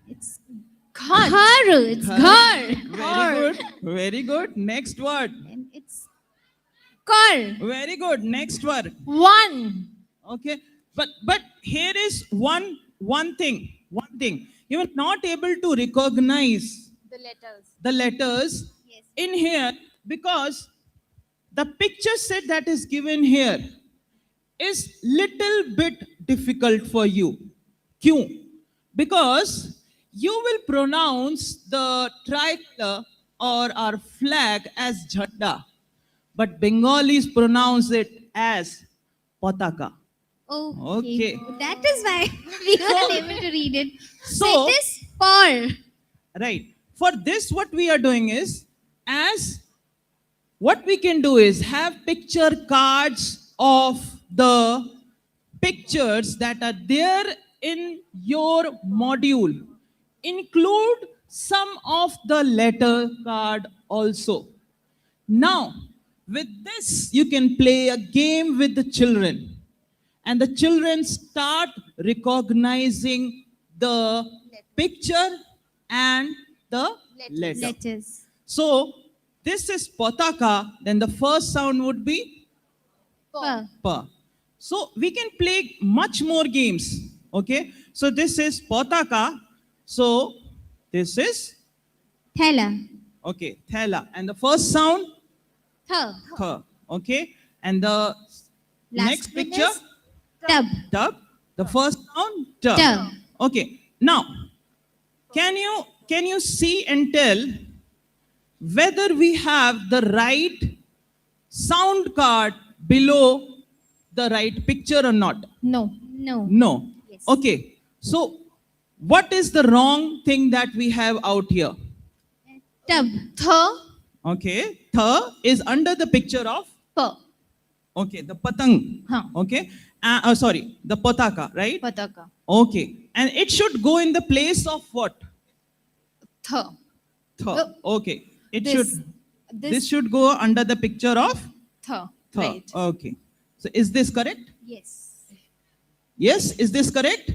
It's Ghar. It's Ghar. Very good. Very good. Next word. And it's Kar. Very good. Next word. One. Okay. But here is one thing. One thing. You are not able to recognize the letters in here because the picture set that is given here is little bit difficult for you. Kyun? Because you will pronounce the tricolor or our flag as jhanda, but Bengalis pronounce it as pataka. Okay. That is why we were able to read it. So- it is par. Right. For this, what we are doing is, what we can do is have picture cards of the pictures that are there in your module. Include some of the letter card also. Now, with this, you can play a game with the children. And the children start recognizing the picture and the letter. Letters. So, this is pataka, then the first sound would be Pa. pa. So, we can play much more games. Okay? So, this is pataka. So, this is Thela. okay, thela. And the first sound Th. th. Okay? And the next one picture is Tub. tub. The first sound tub. Tub. Okay. Now, can you see and tell whether we have the right sound card below the right picture or not? No. No. No. Yes. Okay. So, what is the wrong thing that we have out here? Tub. Th. Okay. Tha is under the picture of Pa. okay, the patang. Huh. Okay. Sorry, the pataka, right? Pataka. Okay. And it should go in the place of what? Th. Tha. Okay. It This. should this should go under the picture of Th. tha. Right. Okay. So is this correct? Yes. Yes, is this correct?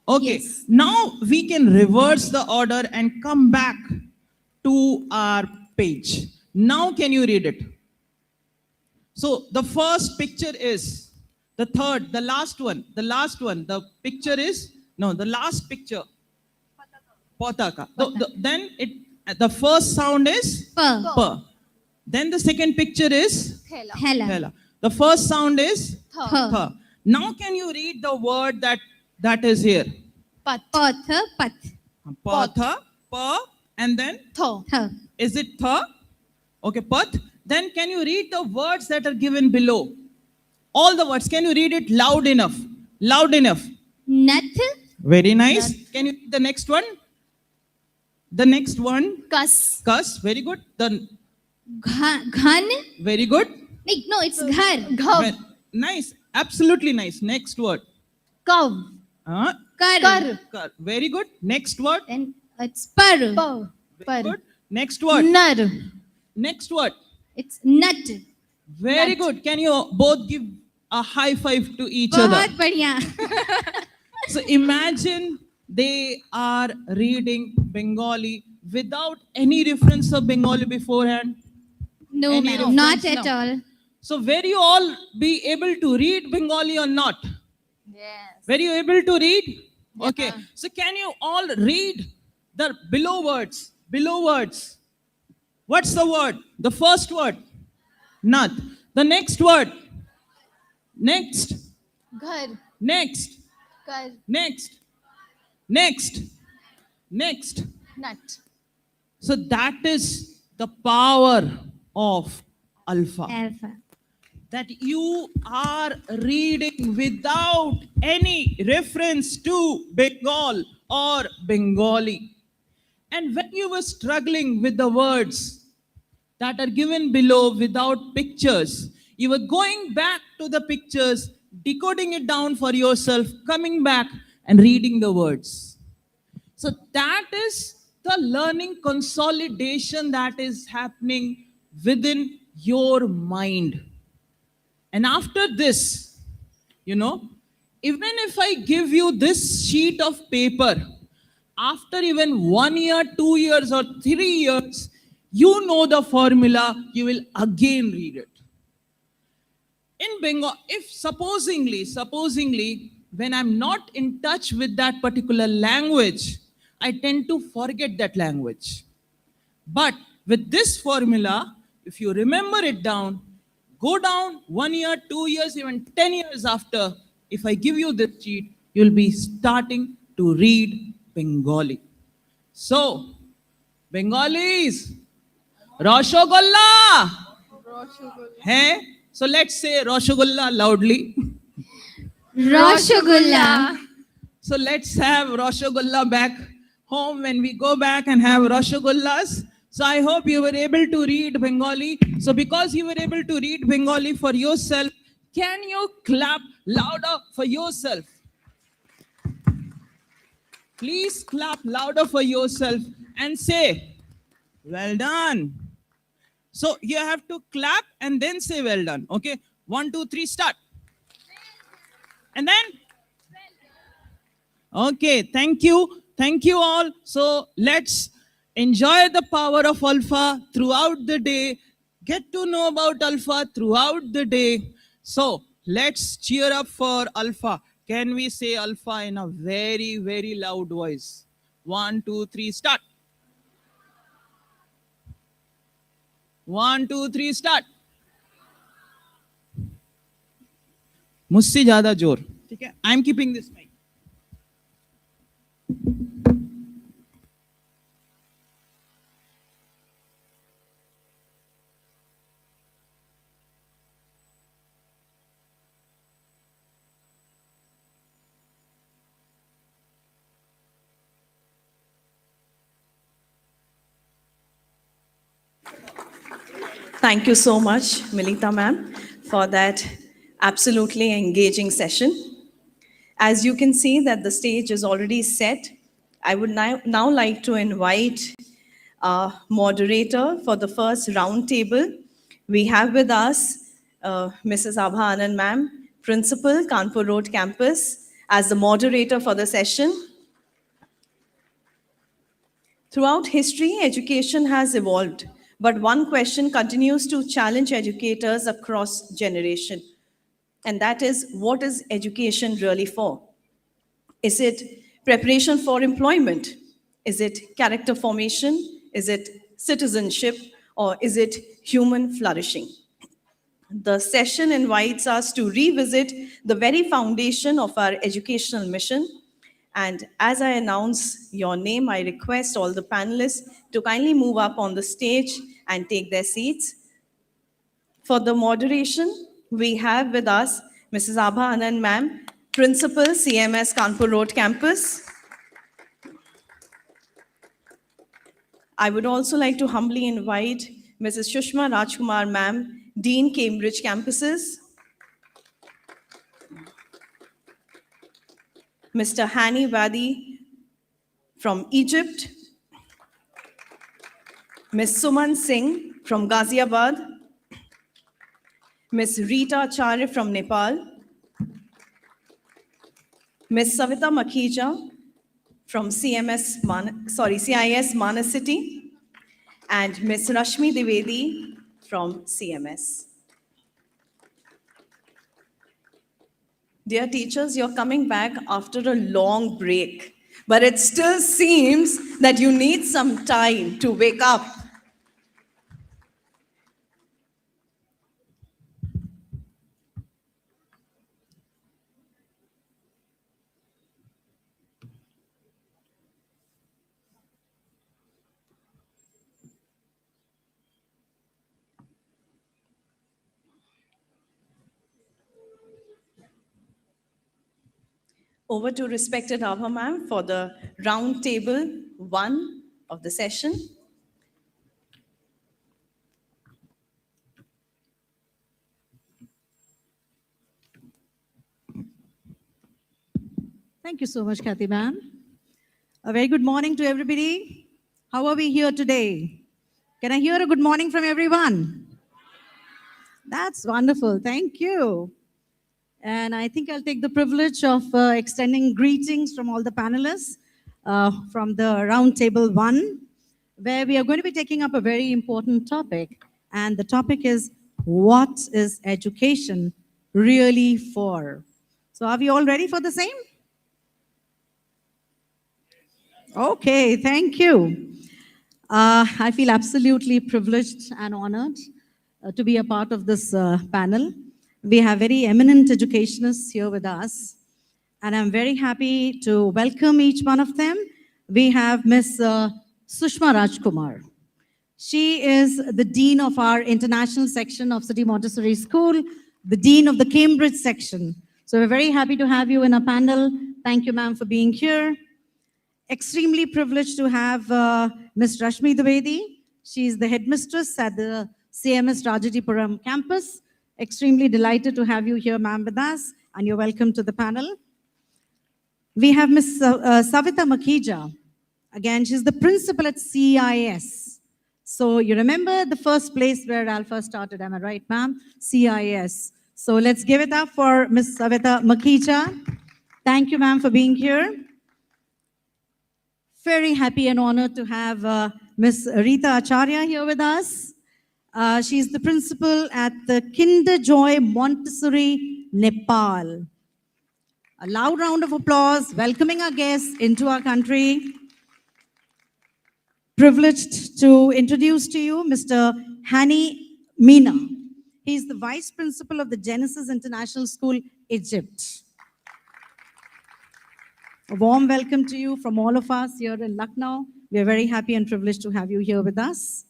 Okay. Yes. Now we can reverse the order and come back to our page. Now can you read it? So the first picture is the third, the last one. The picture is the last picture. Pataka. Then the first sound is Pa. pa. Then the second picture is Thela. thela. The first sound is Tha. tha. Now can you read the word that is here? Path. Path. Path. Patha, pa, and then Th. is it tha? Okay, path. Then can you read the words that are given below? All the words. Can you read it loud enough? Loud enough. Nath. Very nice. Can you read the next one? The next one. Kas. Kas. Very good. The Ghan. very good. No, it's Ghar. Ve- Nice. Absolutely nice. Next word. Kav. Kar. Kar. Very good. Next word. Then it's Par. Very good. Next word. Nar. Next word. It's Nut. Very good. Can you both give a high five to each other? बहुत बढ़िया. So imagine they are reading Bengali without any reference of Bengali beforehand. No, Any ma'am. Not reference? at all. So were you all be able to read Bengali or not? Yes. Were you able to read? Okay. So can you all read the below words? Below words. What's the word? The first word. Nat. The next word. Next. Ghar. Next. Kar. Next. Next. Next. Nut. So that is the power of Alpha. Alpha. That you are reading without any reference to Bengal or Bengali. And when you were struggling with the words that are given below without pictures, You were going back to the pictures, decoding it down for yourself, coming back and reading the words. So that is the learning consolidation that is happening within your mind. And after this, you know, even if I give you this sheet of paper, after even 1 year, 2 years, or 3 years, you know the formula, you will again read it. In Bengal, if supposingly, when I'm not in touch with that particular language, I tend to forget that language. But with this formula, if you remember it down, go down 1 year, 2 years, even 10 years after, if I give you this sheet, you'll be starting to read Bengali. So, Bengalis, Rashogolla! Hey? So let's say Rashogolla loudly. Rasgulla. So let's have Rashogolla back home when we go back and have Rashogollas. So I hope you were able to read Bengali. So because you were able to read Bengali for yourself, can you clap louder for yourself? Please clap louder for yourself and say, well done. So you have to clap and then say well done. Okay, 1, 2, 3, start. And then, okay, thank you. Thank you all. So let's enjoy the power of Alpha throughout the day. Get to know about Alpha throughout the day. So let's cheer up for Alpha. Can we say Alpha in a very, very loud voice? 1, 2, 3, start. 1, 2, 3, start. मुझसे ज्यादा जोर, ठीक है? I am keeping this mic. Thank you so much, Milita ma'am, for that absolutely engaging session. As you can see that the stage is already set, I would now like to invite our moderator for the first roundtable. We have with us Mrs. Abha Anand ma'am, Principal, Kanpur Road Campus, as the moderator for the session. Throughout history, education has evolved, but one question continues to challenge educators across generation, and that is, what is education really for? Is it preparation for employment? Is it character formation? Is it citizenship? Or is it human flourishing? The session invites us to revisit the very foundation of our educational mission. And as I announce your name, I request all the panelists to kindly move up on the stage and take their seats. For the moderation, we have with us Mrs. Abha Anand ma'am, Principal, CMS Kanpur Road Campus. I would also like to humbly invite Mrs. Shushma Rajkumar ma'am, Dean, Cambridge Campuses. Mr. Hani Wadi from Egypt. Ms. Suman Singh from Ghaziabad. Ms. Rita Acharya from Nepal. Ms. Savita Makhija from CIS Manasity. And Ms. Rashmi Divedi from CMS. Dear teachers, you're coming back after a long break, but it still seems that you need some time to wake up. Over to respected Abha ma'am for the round table 1 of the session. Thank you so much, Kathy ma'am. A very good morning to everybody. How are we here today? Can I hear a good morning from everyone? That's wonderful. Thank you. And I think I'll take the privilege of extending greetings from all the panelists from the Roundtable 1, where we are going to be taking up a very important topic. And the topic is, what is education really for? So are we all ready for the same? Okay, thank you. I feel absolutely privileged and honored to be a part of this panel. We have very eminent educationists here with us, and I'm very happy to welcome each one of them. We have Ms. Sushma Rajkumar. She is the Dean of our international section of City Montessori School, the Dean of the Cambridge section. So we're very happy to have you in our panel. Thank you, ma'am, for being here. Extremely privileged to have Ms. Rashmi Dwivedi. She's the headmistress at the CMS Rajatipuram campus. Extremely delighted to have you here, ma'am, with us, and you're welcome to the panel. We have Ms. Savita Makhija. Again, she's the principal at CIS. So you remember the first place where Alpha started, am I right, ma'am? CIS. So let's give it up for Ms. Savita Makhija. Thank you, ma'am, for being here. Very happy and honored to have Ms. Rita Acharya here with us. She's the principal at the Kinder Joy Montessori, Nepal. A loud round of applause, welcoming our guests into our country. Privileged to introduce to you Mr. Hani Meena. He's the vice principal of the Genesis International School, Egypt. A warm welcome to you from all of us here in Lucknow. We are very happy and privileged to have you here with us.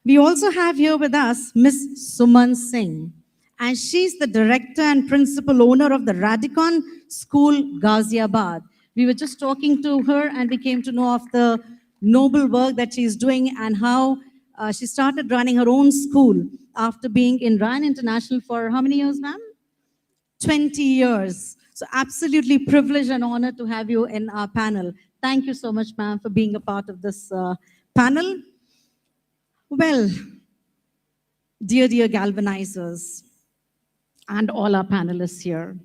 We also have here with us Ms. Suman Singh, and she's the director and principal owner of the Radicon School, Ghaziabad. We were just talking to her and we came to know of the noble work that she's doing and how she started running her own school after being in Ryan International for how many years, ma'am? 20 years. So absolutely privileged and honored to have you in our panel. Thank you so much, ma'am, for being a part of this panel. Well, dear galvanizers and all our panelists here,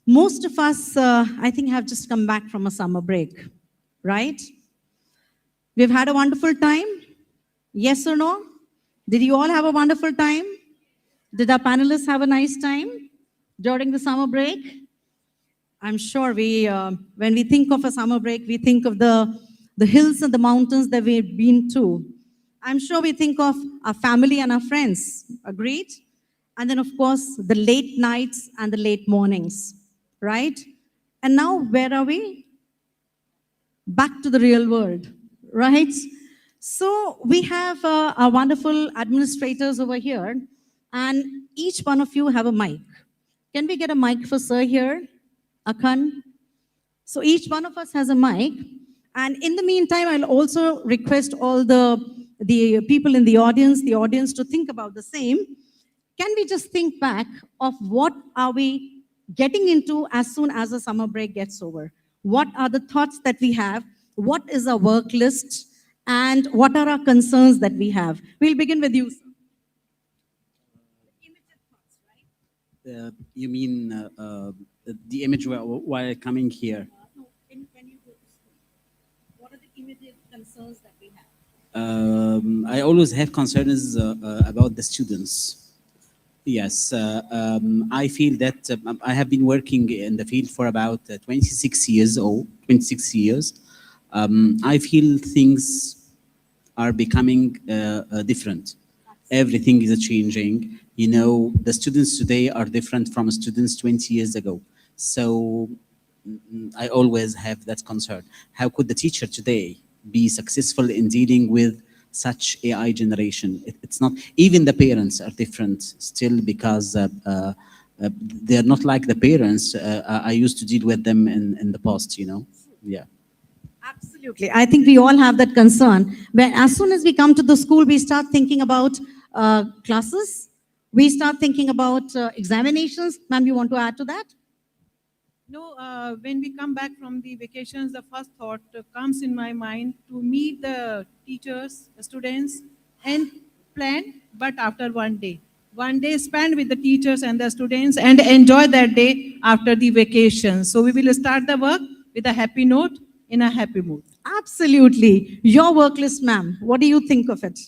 most of us, I think, have just come back from a summer break, right? We've had a wonderful time. Yes or no? Did you all have a wonderful time? Did our panelists have a nice time during the summer break? I'm sure when we think of a summer break, we think of the hills and the mountains that we've been to. I'm sure we think of our family and our friends. Agreed? And then, of course, the late nights and the late mornings, right? And now, where are we? Back to the real world, right? So we have our wonderful administrators over here, and each one of you have a mic. Can we get a mic for sir here? Akan? So each one of us has a mic. And in the meantime, I'll also request all the people in the audience to think about the same. Can we just think back of what are we getting into as soon as the summer break gets over? What are the thoughts that we have? What is our work list? And what are our concerns that we have? We'll begin with you, sir. You mean the image while coming here? No, can you go to school? What are the immediate concerns that we have? I always have concerns about the students. Yes, I feel that I have been working in the field for about 26 years. I feel things are becoming different. Everything is changing. You know, the students today are different from students 20 years ago. So I always have that concern. How could the teacher today be successful in dealing with such AI generation? It's not, even the parents are different still because they're not like the parents I used to deal with them in the past, you know? Yeah. Absolutely. I think we all have that concern. When as soon as we come to the school, we start thinking about classes. We start thinking about examinations. Ma'am, you want to add to that? When we come back from the vacations, the first thought comes in my mind to meet the teachers, the students, and plan, but after 1 day. 1 day spent with the teachers and the students and enjoy that day after the vacation. So we will start the work with a happy note in a happy mood. Absolutely. Your work list, ma'am. What do you think of it?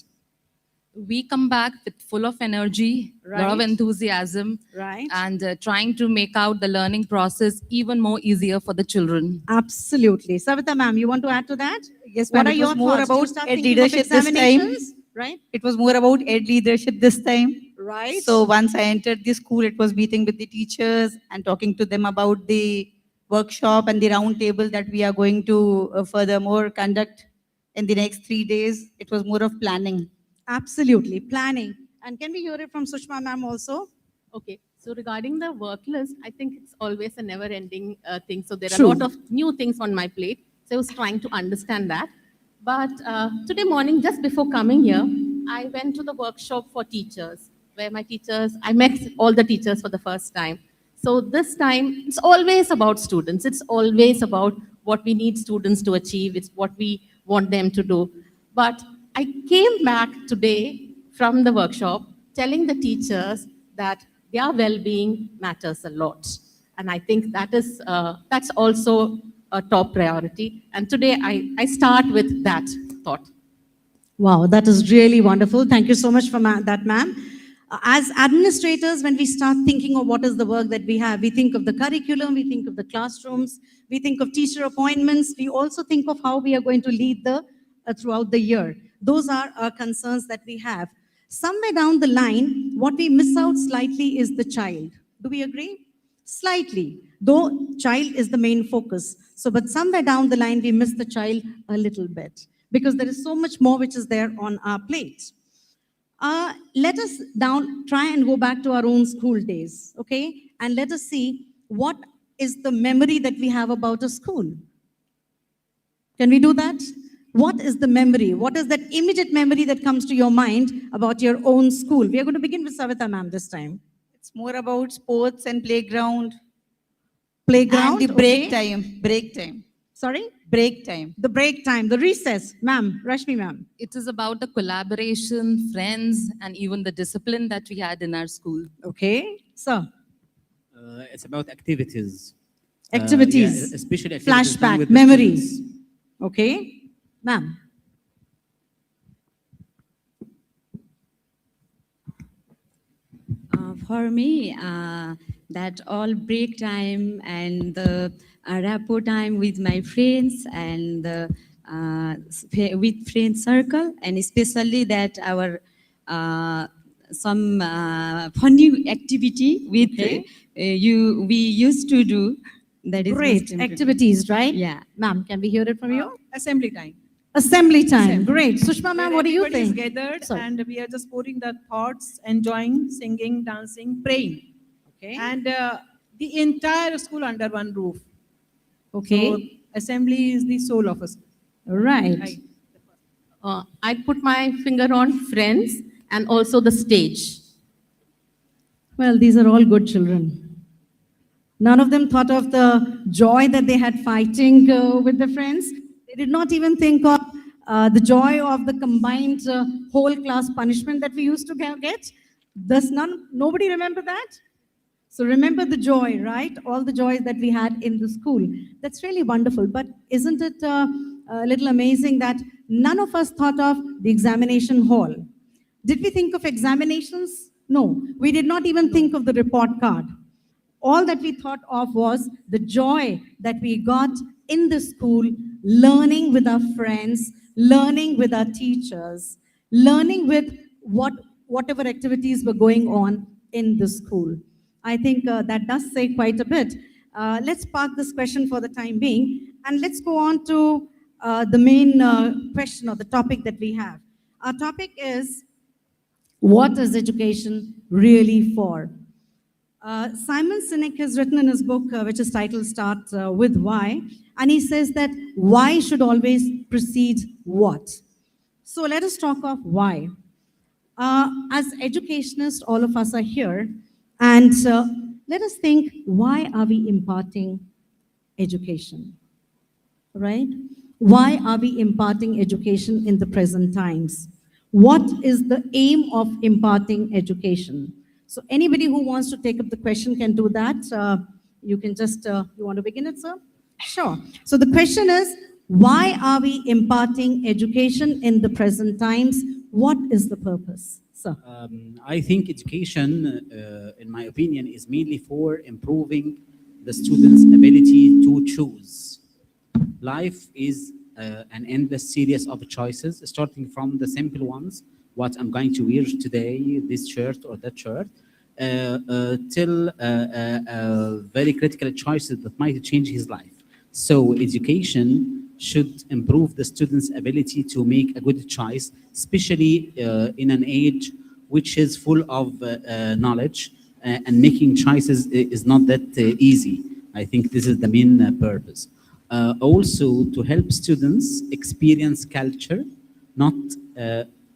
We come back with full of energy, lot of Right. enthusiasm, Right. and trying to make out the learning process even more easier for the children. Absolutely. Savita ma'am, you want to add to that? Yes, What ma'am. are It your was more thoughts? Do you about start ed thinking of leadership this time. examinations? Right? It was more about ed leadership this time. Right. So once I entered the school, it was meeting with the teachers and talking to them about the workshop and the round table that we are going to furthermore conduct in the next 3 days. It was more of planning. Absolutely. Planning. And can we hear it from Sushma ma'am also? Okay, so regarding the work list, I think it's always a never-ending thing. So there are True. a lot of new things on my plate. So I was trying to understand that. But today morning, just before coming here, I went to the workshop for teachers, where I met all the teachers for the first time. So this time, it's always about students. It's always about what we need students to achieve. It's what we want them to do. But I came back today from the workshop telling the teachers that their well-being matters a lot. And I think that's also a top priority. And today I start with that thought. Wow, that is really wonderful. Thank you so much for that, ma'am. As administrators, when we start thinking of what is the work that we have, we think of the curriculum, we think of the classrooms, we think of teacher appointments, we also think of how we are going to lead throughout the year. Those are our concerns that we have. Somewhere down the line, what we miss out slightly is the child. Do we agree? Slightly, though child is the main focus. So, but somewhere down the line, we miss the child a little bit because there is so much more which is there on our plate. Let us try and go back to our own school days, okay? And let us see what is the memory that we have about a school. Can we do that? What is the memory? What is that immediate memory that comes to your mind about your own school? We are going to begin with Savita ma'am this time. It's more about sports and playground. Playground, And the break okay. time. Break time. Sorry? Break time. The break time, the recess. Ma'am, Rashmi ma'am. It is about the collaboration, friends, and even the discipline that we had in our school. Okay, sir. It's about activities. Activities. Yeah, especially activities done Flashback, with the memories. students. Okay, ma'am. For me, that all break time and the rapport time with my friends and with friend circle, and especially that our some funny activity with we used to do. That is most Great important. activities, right? Yeah. Ma'am, can we hear it from you? Assembly time. Assembly time. Assembly. Great. Sushma ma'am, Where what do you everybody is think? gathered Sorry. and we are just pouring the thoughts, enjoying, singing, dancing, praying. Okay. And the entire school under one roof. Okay. So assembly is the soul of a school. Right. I put my finger on friends and also the stage. Well, these are all good children. None of them thought of the joy that they had fighting with their friends. They did not even think of the joy of the combined whole class punishment that we used to get. Does nobody remember that? So remember the joy, right? All the joys that we had in the school. That's really wonderful. But isn't it a little amazing that none of us thought of the examination hall? Did we think of examinations? No, we did not even think of the report card. All that we thought of was the joy that we got in the school, learning with our friends, learning with our teachers, learning with whatever activities were going on in the school. I think that does say quite a bit. Let's park this question for the time being, and let's go on to the main question or the topic that we have. Our topic is, what is education really for? Simon Sinek has written in his book, which is titled Start With Why, and he says that why should always precede what. So let us talk of why. As educationists, all of us are here, and let us think, why are we imparting education, right? Why are we imparting education in the present times? What is the aim of imparting education? So anybody who wants to take up the question can do that. You can just, you want to begin it, sir? Sure. So the question is, why are we imparting education in the present times? What is the purpose, sir? I think education, in my opinion, is mainly for improving the students' ability to choose. Life is an endless series of choices, starting from the simple ones, what I'm going to wear today, this shirt or that shirt, till very critical choices that might change his life. So education should improve the student's ability to make a good choice, especially in an age which is full of knowledge, and making choices is not that easy. I think this is the main purpose. Also, to help students experience culture, not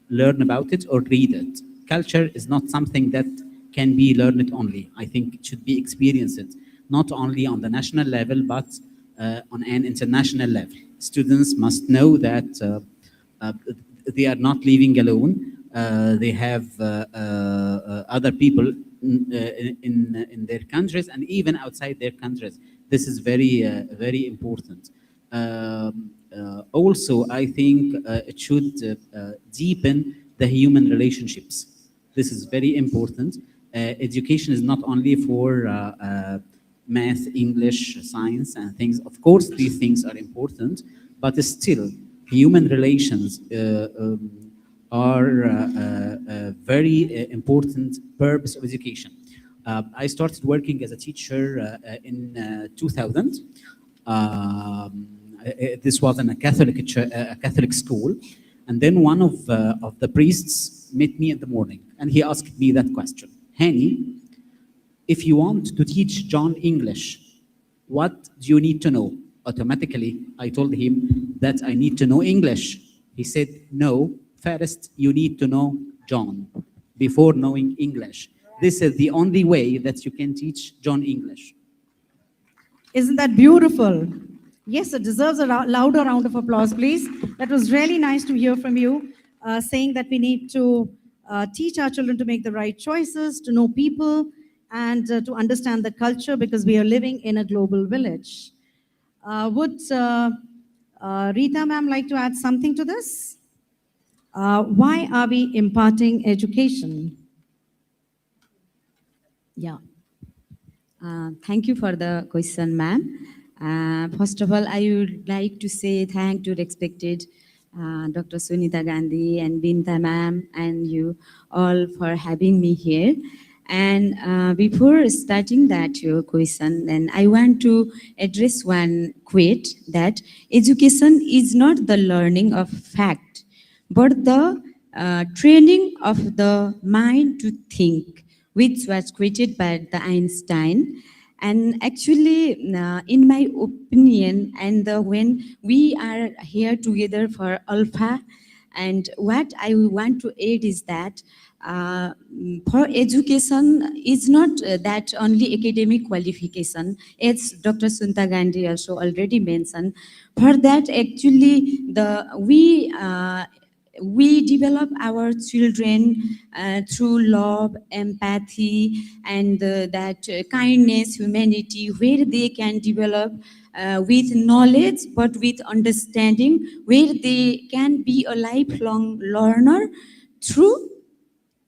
learn about it or read it. Culture is not something that can be learned only. I think it should be experienced, not only on the national level, but on an international level. Students must know that they are not living alone. They have other people in their countries and even outside their countries. This is very important. Also, I think it should deepen the human relationships. This is very important. Education is not only for math, English, science, and things. Of course, these things are important, but still, human relations are a very important purpose of education. I started working as a teacher in 2000. This was in a Catholic school, and then one of the priests met me in the morning, and he asked me that question: Hani, if you want to teach John English, what do you need to know? Automatically, I told him that I need to know English. He said, no, first you need to know John before knowing English. This is the only way that you can teach John English. Isn't that beautiful? Yes, it deserves a louder round of applause, please. That was really nice to hear from you, saying that we need to teach our children to make the right choices, to know people, and to understand the culture, because we are living in a global village. Would Rita ma'am like to add something to this? Why are we imparting education? Yeah. Thank you for the question, ma'am. First of all, I would like to say thank to respected Dr. Sunita Gandhi and Binta ma'am and you all for having me here. And before starting that your question, then I want to address one quote that education is not the learning of fact, but the training of the mind to think, which was created by the Einstein. And actually, in my opinion, and when we are here together for Alpha, and what I want to add is that for education is not that only academic qualification, as Dr. Sunita Gandhi also already mentioned. For that, actually, we develop our children through love, empathy, and that kindness, humanity, where they can develop with knowledge, but with understanding, where they can be a lifelong learner through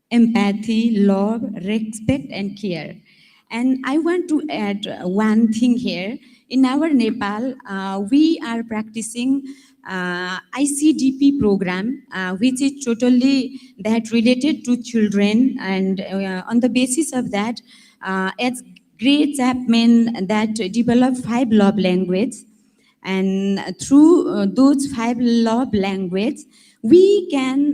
empathy, love, respect, and care. And I want to add one thing here. In our Nepal, we are practicing ICDP program, which is totally that related to children. And on the basis of that, as Gray Chapman that developed 5 love languages, and through those 5 love languages, we can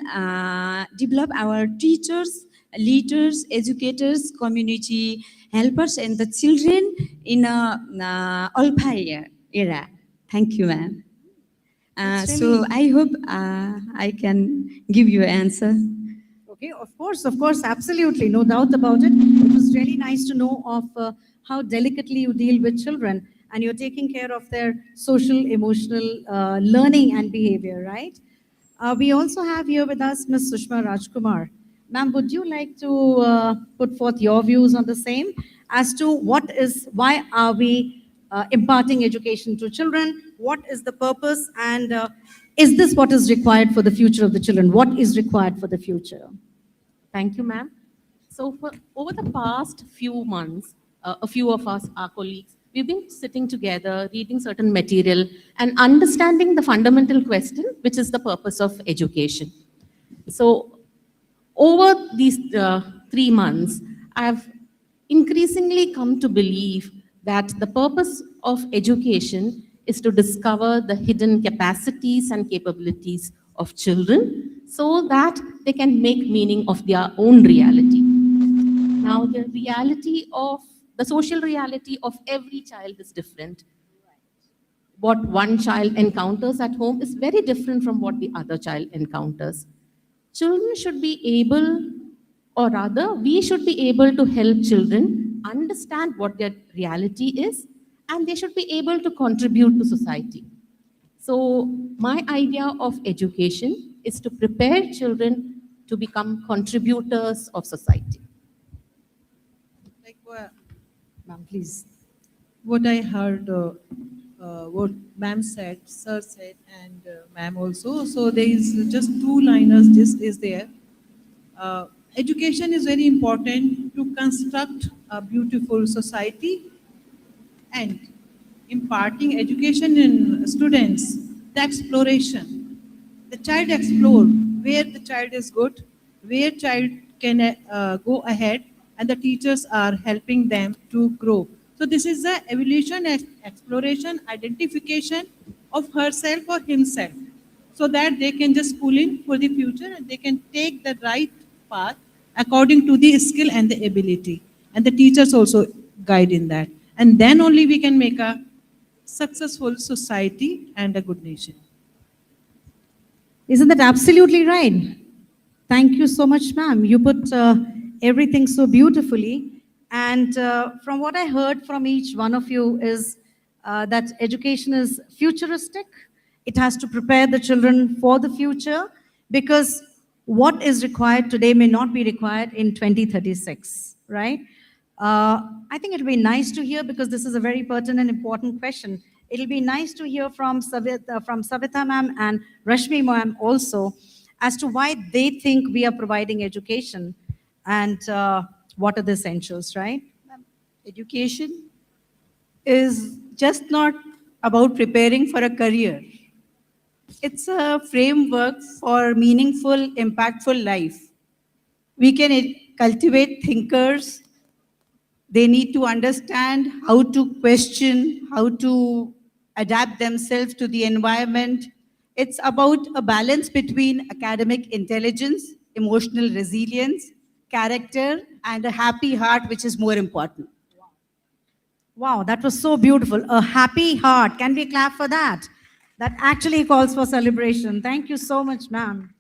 develop our teachers, leaders, educators, community helpers, and the children in a Alpha era. Thank you, ma'am. So I hope I can give you an answer. Okay, of course, absolutely, no doubt about it. It was really nice to know of how delicately you deal with children. and you're taking care of their social, emotional learning and behavior, right? We also have here with us Ms. Sushma Rajkumar. Ma'am, would you like to put forth your views on the same as to why are we imparting education to children? What is the purpose? And is this what is required for the future of the children? What is required for the future? Thank you, ma'am. So over the past few months, a few of us, our colleagues, we've been sitting together, reading certain material and understanding the fundamental question, which is the purpose of education. So over these 3 months, I've increasingly come to believe that the purpose of education is to discover the hidden capacities and capabilities of children so that they can make meaning of their own reality. Now, the social reality of every child is different. What one child encounters at home is very different from what the other child encounters. Children should be able, or rather, we should be able to help children understand what their reality is, and they should be able to contribute to society. So, my idea of education is to prepare children to become contributors of society. Like what, Ma'am, please. what I heard, what ma'am said, sir said, and ma'am also. So there is just two liners. This is there. Education is very important to construct a beautiful society, and imparting education in students, the exploration. The child explore where the child is good, where child can go ahead, and the teachers are helping them to grow. So this is the evolution, exploration, identification of herself or himself, so that they can just pull in for the future and they can take the right path according to the skill and the ability. And the teachers also guide in that. And then only we can make a successful society and a good nation. Isn't that absolutely right? Thank you so much, ma'am. You put everything so beautifully. And from what I heard from each one of you is that education is futuristic. It has to prepare the children for the future, because what is required today may not be required in 2036, right? I think it'll be nice to hear, because this is a very pertinent, important question. It'll be nice to hear from Savita ma'am and Rashmi ma'am also, as to why they think we are providing education and what are the essentials, right? Education is just not about preparing for a career. It's a framework for meaningful, impactful life. We can cultivate thinkers. They need to understand how to question, how to adapt themselves to the environment. It's about a balance between academic intelligence, emotional resilience, character, and a happy heart, which is more important. Wow, that was so beautiful. A happy heart. Can we clap for that? That actually calls for celebration. Thank you so much, ma'am.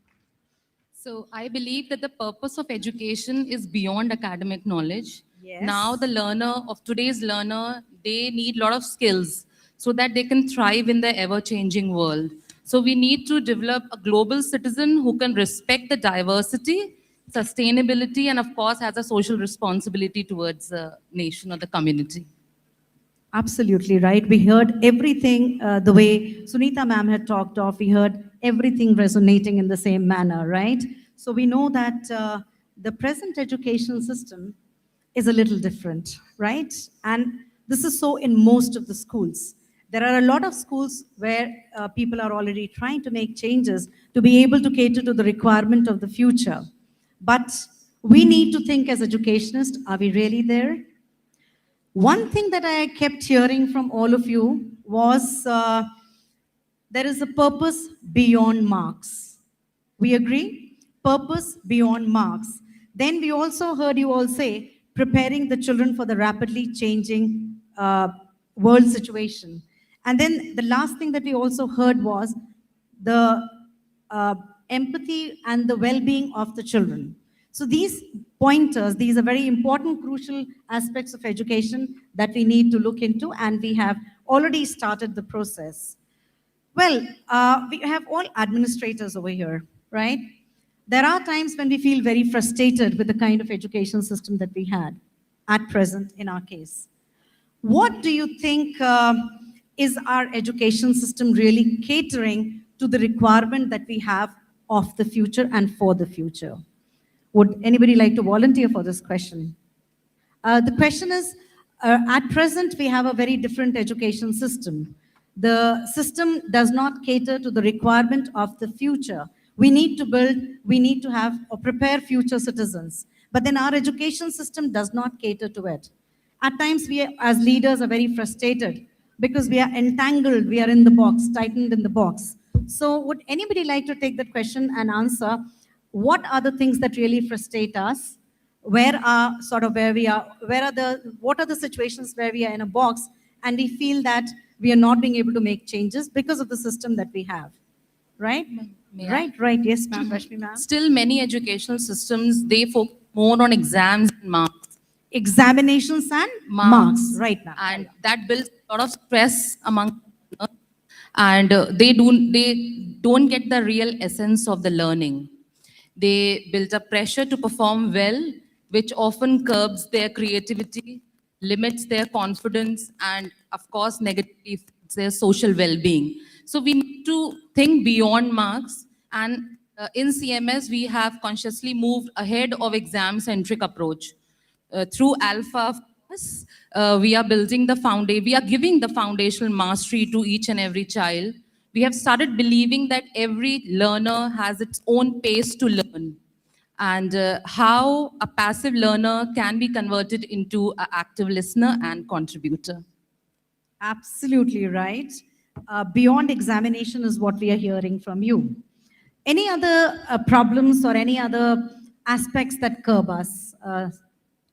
So I believe that the purpose of education is beyond academic knowledge. Yes. Now the learner of today's learner, they need a lot of skills so that they can thrive in the ever-changing world. So we need to develop a global citizen who can respect the diversity, sustainability, and of course has a social responsibility towards the nation or the community. Absolutely right. We heard everything the way Sunita ma'am had talked of. We heard everything resonating in the same manner, right? So we know that the present educational system is a little different, right? And this is so in most of the schools. There are a lot of schools where people are already trying to make changes to be able to cater to the requirement of the future. But we need to think as educationists, are we really there? One thing that I kept hearing from all of you was there is a purpose beyond marks. We agree? Purpose beyond marks. Then we also heard you all say preparing the children for the rapidly changing world situation. And then the last thing that we also heard was the empathy and the well-being of the children. So these pointers, these are very important, crucial aspects of education that we need to look into, and we have already started the process. Well, we have all administrators over here, right? There are times when we feel very frustrated with the kind of education system that we had at present in our case. What do you think is our education system really catering to the requirement that we have of the future and for the future? Would anybody like to volunteer for this question? The question is, at present, we have a very different education system. The system does not cater to the requirement of the future. We need to build, we need to have or prepare future citizens. But then our education system does not cater to it. At times, we as leaders are very frustrated because we are entangled, we are in the box, tightened in the box. So would anybody like to take that question and answer, what are the things that really frustrate us? Where are sort of where we are, what are the situations where we are in a box and we feel that we are not being able to make changes because of the system that we have, right? May I? Right, yes, ma'am, Rashmi ma'am. Still, many educational systems, they focus more on exams and marks. Examinations and marks, right, ma'am. And that builds a lot of stress among learners, and they don't get the real essence of the learning. They build up pressure to perform well, which often curbs their creativity, limits their confidence, and of course, negatively affects their social well-being. So we need to think beyond marks, and in CMS, we have consciously moved ahead of exam-centric approach. Through Alpha, of course, we are building the foundation, we are giving the foundational mastery to each and every child. We have started believing that every learner has its own pace to learn, and how a passive learner can be converted into an active listener and contributor. Absolutely right. Beyond examination is what we are hearing from you. Any other problems or any other aspects that curb us?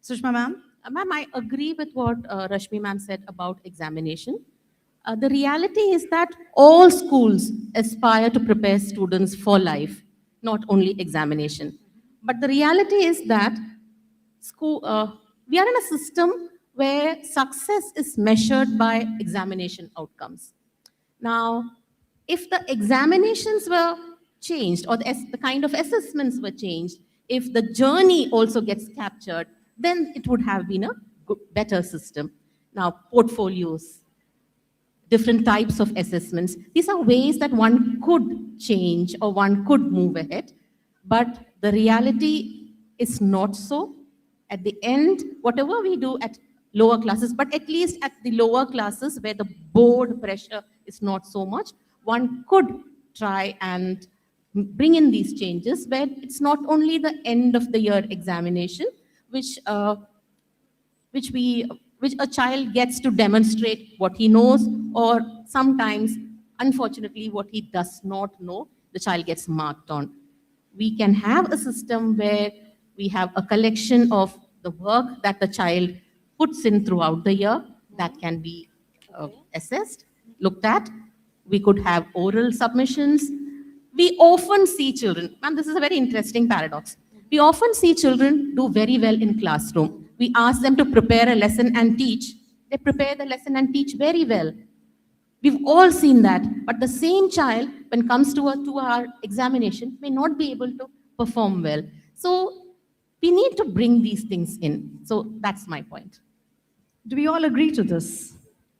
Sushma ma'am? Ma'am, I agree with what Rashmi ma'am said about examination. The reality is that all schools aspire to prepare students for life, not only examination. But the reality is that we are in a system where success is measured by examination outcomes. Now, if the examinations were changed or the kind of assessments were changed, if the journey also gets captured, then it would have been a better system. Now, portfolios, different types of assessments, these are ways that one could change or one could move ahead. But the reality is not so. At the end, whatever we do at lower classes, but at least at the lower classes where the board pressure is not so much, one could try and bring in these changes where it's not only the end of the year examination, which a child gets to demonstrate what he knows, or sometimes, unfortunately, what he does not know, the child gets marked on. We can have a system where we have a collection of the work that the child puts in throughout the year that can be assessed, looked at. We could have oral submissions. We often see children, and this is a very interesting paradox. We often see children do very well in classroom. We ask them to prepare a lesson and teach. They prepare the lesson and teach very well. We've all seen that. But the same child, when it comes to our examination, may not be able to perform well. So we need to bring these things in. So that's my point. Do we all agree to this?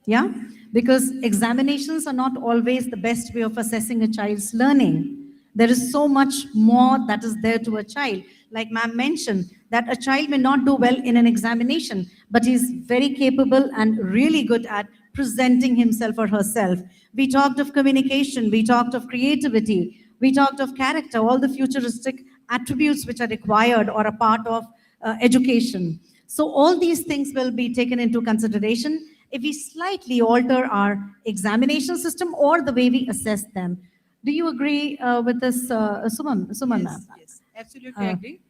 Yeah? Because examinations are not always the best way of assessing a child's learning. There is so much more that is there to a child. Like ma'am mentioned, that a child may not do well in an examination, but he's very capable and really good at presenting himself or herself. We talked of communication, we talked of creativity, we talked of character, all the futuristic attributes which are required or a part of education. So all these things will be taken into consideration if we slightly alter our examination system or the way we assess them. Do you agree with this, Suman ma'am? Yes, absolutely agree.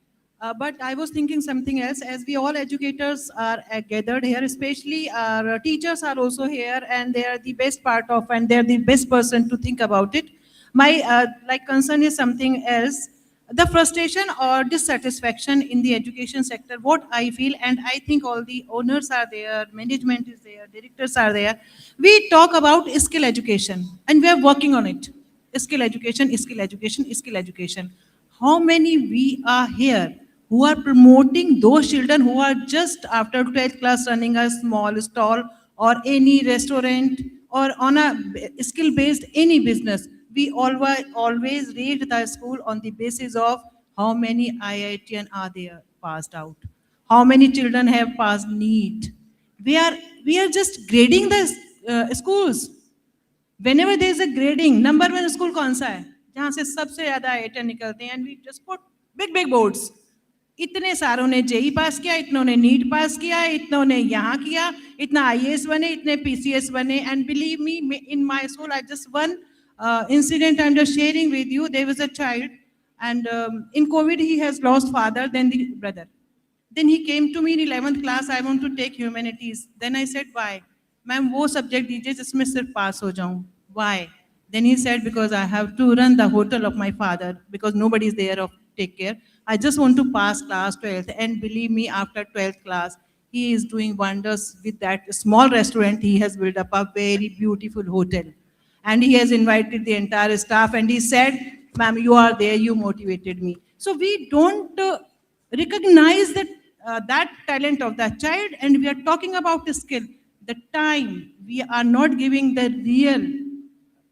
But I was thinking something else. As we all educators are gathered here, especially our teachers are also here, and they are the best part of, and they're the best person to think about it. My concern is something else. the frustration or dissatisfaction in the education sector, what I feel, and I think all the owners are there, management is there, directors are there, we talk about skill education and we are working on it. Skill education, skill education, skill education. How many we are here who are promoting those children who are just after 12th class running a small stall or any restaurant or on a skill-based any business? We always rate the school on the basis of how many IITian are there passed out, how many children have passed NEET. We are just grading the schools. Whenever there is a grading, number one school कौन सा है जहाँ से सबसे ज़्यादा IIT निकलते हैं, and we just put big boards. इतने सारों ने जेई पास किया, इतनों ने नीट पास किया, इतनों ने यहाँ किया, इतना आईएएस बने, इतने पीसीएस बने, and believe me, in my soul, I just one incident I'm just sharing with you. There was a child, and in COVID he has lost father, then the brother. Then he came to me in 11th class, I want to take humanities. Then I said, why? Ma'am, वो subject दीजिए जिसमें सिर्फ pass हो जाऊँ. Why? Then he said, because I have to run the hotel of my father, because nobody is there to take care. I just want to pass class 12th. And believe me, after 12th class, he is doing wonders with that small restaurant. He has built up a very beautiful hotel. And he has invited the entire staff and he said, ma'am, you are there, you motivated me. So we don't recognize that talent of that child, and we are talking about the skill. The time we are not giving the real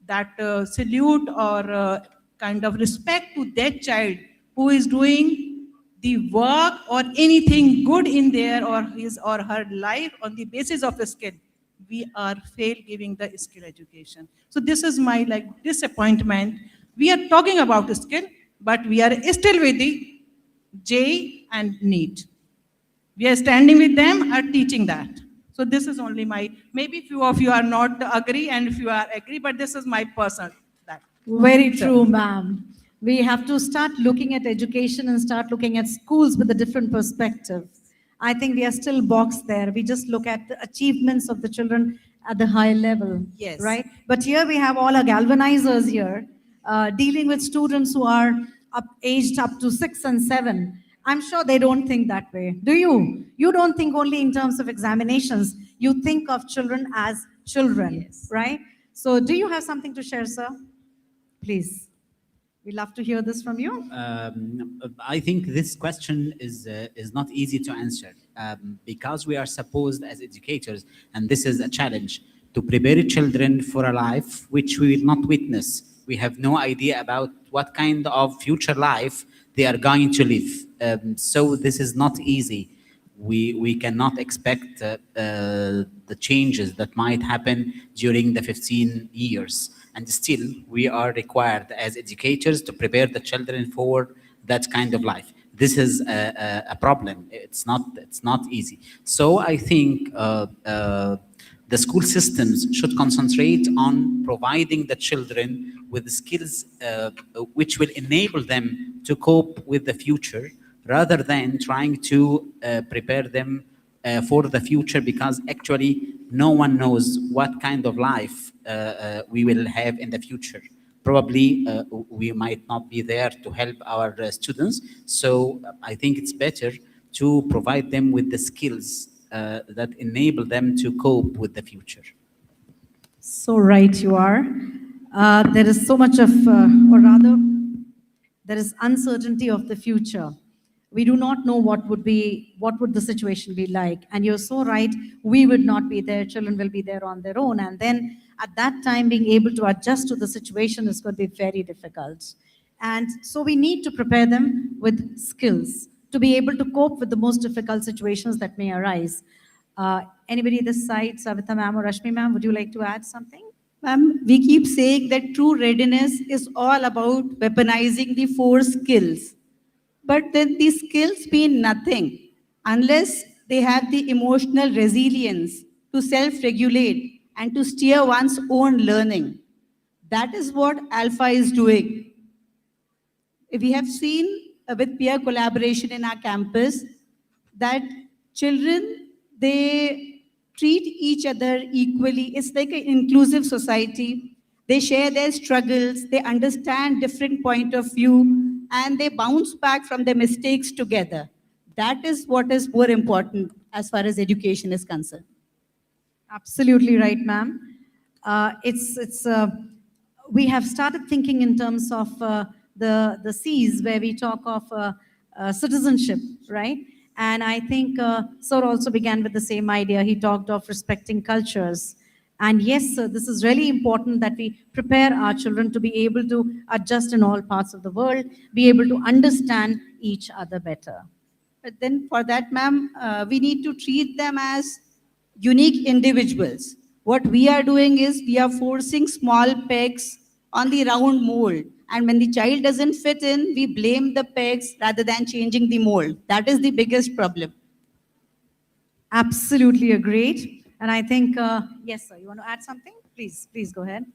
that salute or kind of respect to that child who is doing the work or anything good in their or his or her life on the basis of a skill. We are fail giving the skill education. So this is my disappointment. We are talking about skill, but we are still with the J and NEET. We are standing with them are teaching that. So this is only my, maybe few of you are not agree and if you are agree, but this is my personal that. Very true, ma'am. We have to start looking at education and start looking at schools with a different perspective. I think we are still boxed there. We just look at the achievements of the children at the high level. Yes. Right? But here we have all our galvanizers here, dealing with students who are aged up to 6 and 7. I'm sure they don't think that way. Do you? You don't think only in terms of examinations. You think of children as children, right? So do you have something to share, sir? Please. We'd love to hear this from you. I think this question is not easy to answer because we are supposed as educators, and this is a challenge, to prepare children for a life which we will not witness. We have no idea about what kind of future life they are going to live. So this is not easy. We cannot expect the changes that might happen during the 15 years. And still, we are required as educators to prepare the children for that kind of life. This is a problem. It's not easy. So I think the school systems should concentrate on providing the children with the skills which will enable them to cope with the future, rather than trying to prepare them for the future, because actually no one knows what kind of life we will have in the future. Probably we might not be there to help our students. So I think it's better to provide them with the skills that enable them to cope with the future. So right you are. There is so much of, or rather, there is uncertainty of the future. We do not know what would the situation be like. And you're so right, we would not be there, children will be there on their own. And then at that time, being able to adjust to the situation is going to be very difficult. And so we need to prepare them with skills to be able to cope with the most difficult situations that may arise. Anybody this side, Savita ma'am or Rashmi ma'am, would you like to add something? Ma'am, we keep saying that true readiness is all about weaponizing the 4 skills. But then these skills mean nothing unless they have the emotional resilience to self-regulate and to steer one's own learning. That is what Alpha is doing. We have seen with peer collaboration in our campus that children, they treat each other equally. It's like an inclusive society. They share their struggles. They understand different point of view. and they bounce back from their mistakes together. That is what is more important as far as education is concerned. Absolutely right, ma'am. We have started thinking in terms of the C's where we talk of citizenship, right? And I think Sir also began with the same idea. He talked of respecting cultures. And yes, sir, this is really important that we prepare our children to be able to adjust in all parts of the world, be able to understand each other better. But then for that, ma'am, we need to treat them as unique individuals. What we are doing is we are forcing small pegs on the round mold. And when the child doesn't fit in, we blame the pegs rather than changing the mold. That is the biggest problem. Absolutely agreed. And I think, yes, sir, you want to add something? Please go ahead.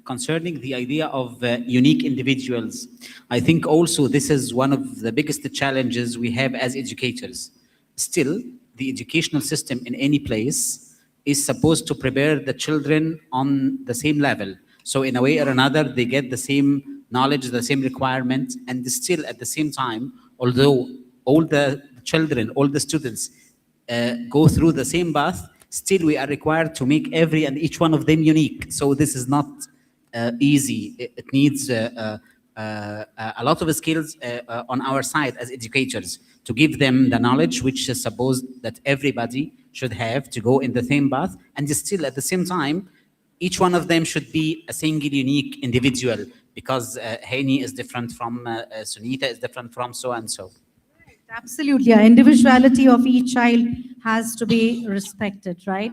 Concerning the idea of unique individuals, I think also this is one of the biggest challenges we have as educators. Still, the educational system in any place is supposed to prepare the children on the same level. So in a way or another, they get the same knowledge, the same requirement, and still at the same time, although all the children, all the students go through the same path, still we are required to make every and each one of them unique. So this is not easy. It needs a lot of skills on our side as educators to give them the knowledge which is supposed that everybody should have to go in the same path, and still at the same time, each one of them should be a single unique individual, because Haini is different from Sunita is different from so and so. Absolutely. Yeah. Individuality of each child has to be respected, right?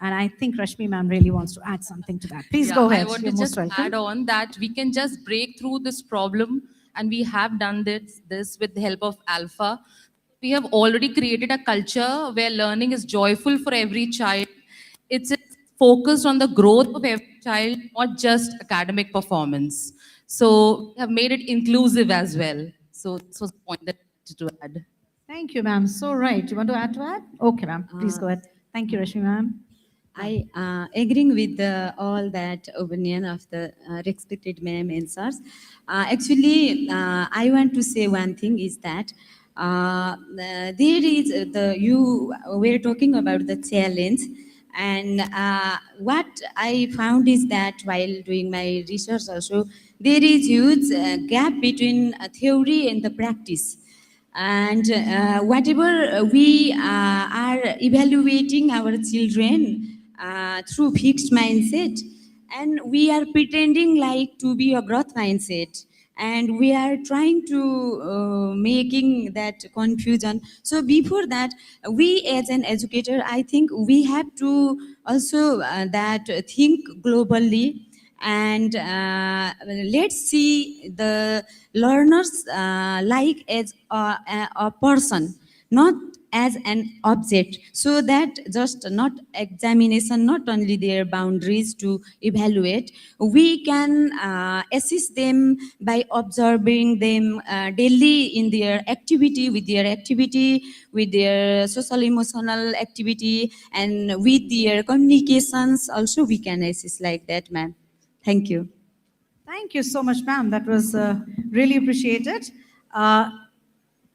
And I think Rashmi ma'am really wants to add something to that. Please go ahead. I want You're to most just welcome. add on that we can just break through this problem, and we have done this with the help of Alpha. We have already created a culture where learning is joyful for every child. It's focused on the growth of every child, not just academic performance. So we have made it inclusive as well. So this was the point that I wanted to add. Thank you, ma'am. So right. You want to add to that? Okay, ma'am. Please go ahead. Thank you, Rashmi ma'am. I agreeing with all that opinion of the respected ma'am answers. Actually, I want to say one thing is that there is you were talking about the challenge, and what I found is that while doing my research also, there is huge gap between theory and the practice. And whatever we are evaluating our children through fixed mindset, and we are pretending like to be a growth mindset, and we are trying to making that confusion. So before that, we as an educator, I think we have to also that think globally, and let's see the learners like as a person, not as an object, so that just not examination, not only their boundaries to evaluate, we can assist them by observing them daily in their activity, with their social emotional activity, and with their communications also we can assist like that, ma'am. Thank you. Thank you so much, ma'am. That was really appreciated.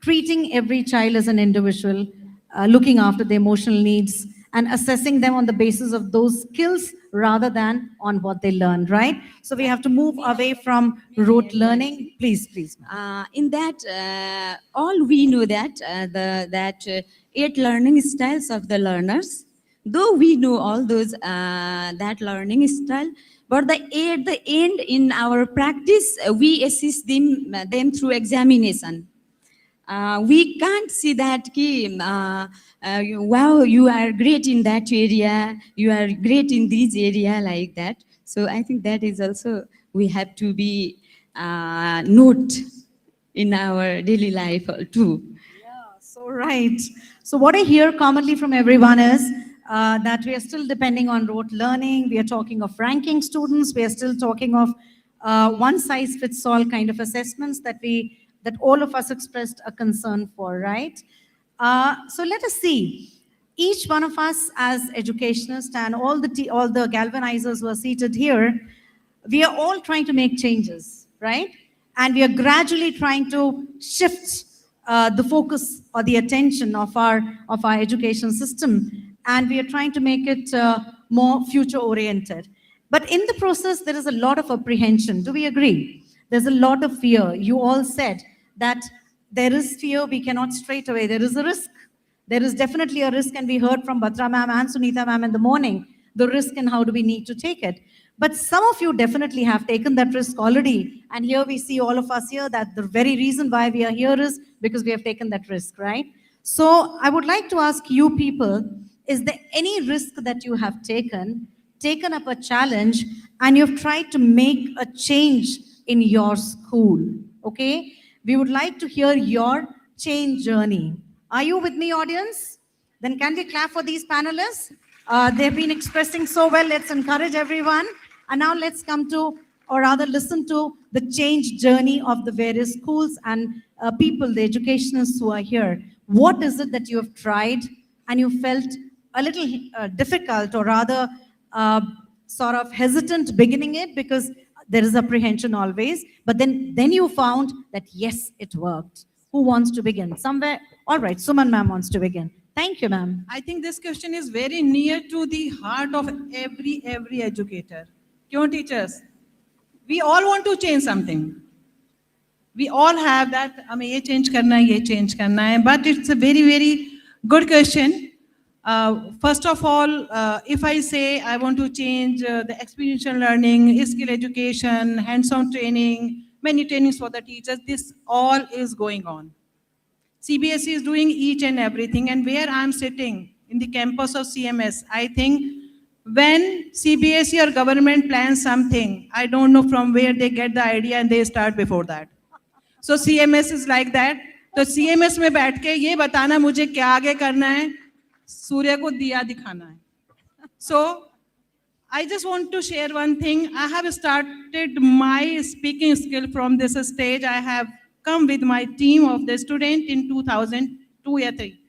Treating every child as an individual, looking after their emotional needs, and assessing them on the basis of those skills rather than on what they learned, right? So we have to move away from rote learning. Please. In that, all we know that 8 learning styles of the learners, though we know all those that learning style, but at the end in our practice, we assist them through examination. We can't see that wow, you are great in that area, you are great in this area, like that. So I think that is also we have to be note in our daily life too. So right. So what I hear commonly from everyone is that we are still depending on rote learning. We are talking of ranking students. We are still talking of one-size-fits-all kind of assessments that all of us expressed a concern for, right? So let us see. Each one of us as educationists and all the galvanizers who are seated here, we are all trying to make changes, right? And we are gradually trying to shift the focus or the attention of our education system, and we are trying to make it more future oriented. But in the process, there is a lot of apprehension. Do we agree? There's a lot of fear. You all said that there is fear, we cannot straight away. There is a risk. There is definitely a risk, and we heard from Batra ma'am and Sunita ma'am in the morning, the risk and how do we need to take it. But some of you definitely have taken that risk already. And here we see all of us here that the very reason why we are here is because we have taken that risk, right? So I would like to ask you people, is there any risk that you have taken up a challenge, and you've tried to make a change in your school? Okay? We would like to hear your change journey. Are you with me, audience? Then can we clap for these panelists? They've been expressing so well. Let's encourage everyone. And now let's come to, or rather listen to, the change journey of the various schools and people, the educationists who are here. What is it that you have tried and you felt a little difficult, or rather sort of hesitant beginning it, because there is apprehension always, but then you found that yes, it worked. Who wants to begin? Somewhere, all right, Suman ma'am wants to begin. Thank you, ma'am. I think this question is very near to the heart of every educator. Kyun, teachers? We all want to change something. We all have that, हमें ये change करना है, ये change करना है. But it's a very good question. First of all, if I say I want to change the experiential learning, skill education, hands-on training, many trainings for the teachers, this all is going on. CBSE is doing each and everything, and where I'm sitting in the campus of CMS, I think when CBSE or government plans something, I don't know from where they get the idea and they start before that. So CMS is like that. तो CMS में बैठ के ये बताना मुझे क्या आगे करना है, सूर्य को दिया दिखाना है. So I just want to share one thing. I have started my speaking skill from this stage. I have come with my team of the student in 2002 or 3.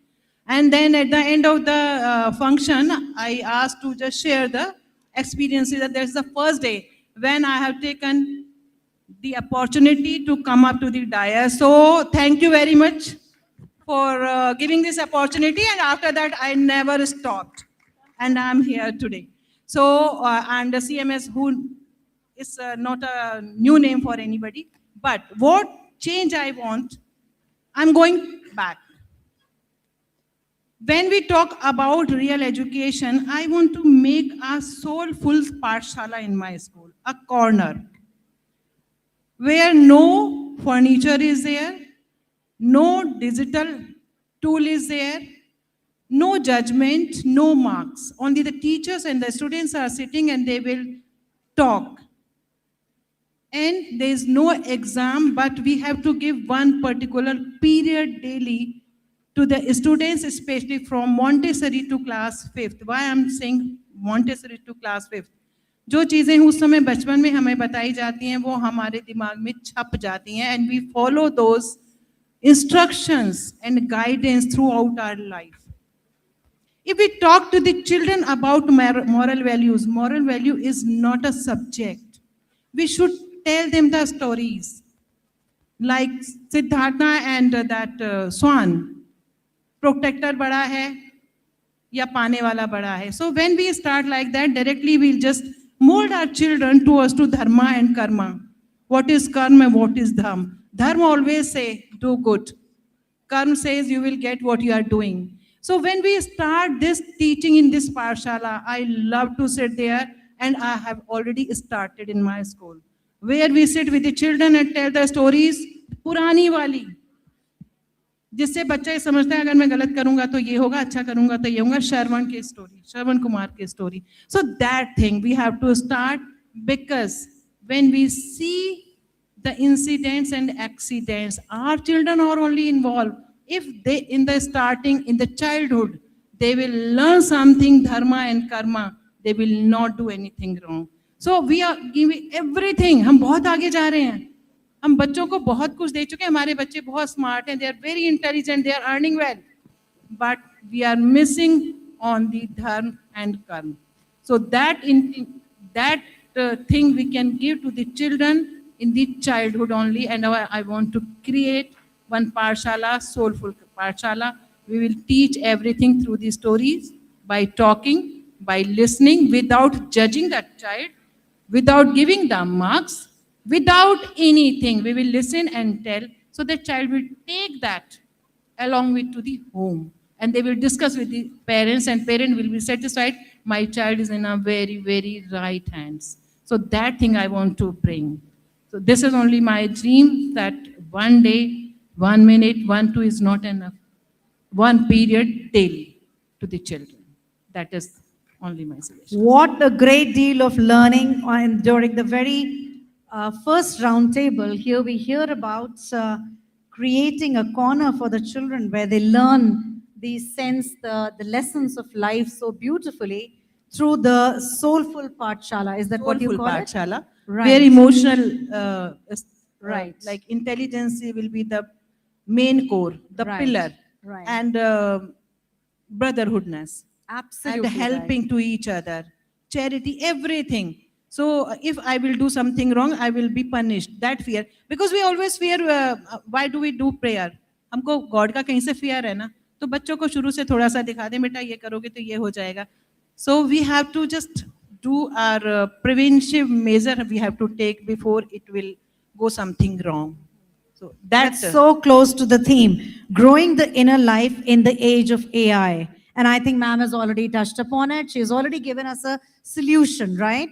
And then at the end of the function, I asked to just share the experiences. That there's the first day when I have taken the opportunity to come up to the dais. So thank you very much for giving this opportunity. And after that, I never stopped. And I'm here today. So, and the CMS, who is not a new name for anybody, but what change I want, I'm going back. When we talk about real education, I want to make a soulful pathshala in my school, a corner, where no furniture is there, no digital tool is there, no judgment, no marks. Only the teachers and the students are sitting and they will talk. And there is no exam, but we have to give one particular period daily to the students, especially from Montessori to class 5th. Why I'm saying Montessori to class 5th? जो चीज़ें उस समय बचपन में हमें बताई जाती हैं वो हमारे दिमाग में छप जाती हैं, and we follow those instructions and guidance throughout our life. If we talk to the children about moral values, moral value is not a subject. We should tell them the stories. Like Siddhartha and that swan, protector bada hai, ya paane wala bada hai. So when we start like that, directly we'll just mold our children towards to dharma and karma. What is karma and what is dharma? Dharma always say, do good. Karma says you will get what you are doing. So when we start this teaching in this Parshala, I love to sit there, and I have already started in my school, where we sit with the children and tell the stories, पुरानी वाली, जिससे बच्चा ये समझता है अगर मैं गलत करूंगा तो ये होगा, अच्छा करूंगा तो ये होगा. श्रवण की स्टोरी, श्रवण कुमार की story. So that thing we have to start, because when we see the incidents and accidents, our children are only involved. If they, in the starting, in the childhood, they will learn something, dharma and karma, they will not do anything wrong. So we are giving everything. हम बहुत आगे जा रहे हैं. हम बच्चों को बहुत कुछ दे चुके हैं. हमारे बच्चे बहुत smart हैं. They are very intelligent. They are earning well. But we are missing on the dharma and karma. So that thing we can give to the children in the childhood only, and I want to create one Parshala, soulful Parshala. We will teach everything through the stories, by talking, by listening, without judging that child, without giving them marks, without anything. We will listen and tell, so the child will take that along with to the home, and they will discuss with the parents, and parent will be satisfied, my child is in a very, very right hands. So that thing I want to bring. So this is only my dream, that one day, 1 minute, 1, 2 is not enough. One period daily to the children. That is only my suggestion. What a great deal of learning during the very first roundtable. Here we hear about creating a corner for the children where they learn the lessons of life so beautifully through the soulful Pathshala. Is that what you Soulful call Pathshala, it? Right. where emotional, Right. like intelligence will be the main core, the Right. pillar, Right. and brotherhoodness, Absolutely and helping to each other, charity, everything. So if I will do something wrong, I will be punished. That fear, because we always fear. Why do we do prayer? हमको God का कहीं से fear है ना, तो बच्चों को शुरू से थोड़ा सा दिखा दे, बेटा ये करोगे तो ये हो जाएगा. So we have to just do our preventive measure we have to take before it will go something wrong. So That's so close to the theme, growing the inner life in the age of AI. And I think ma'am has already touched upon it. She's already given us a solution, right?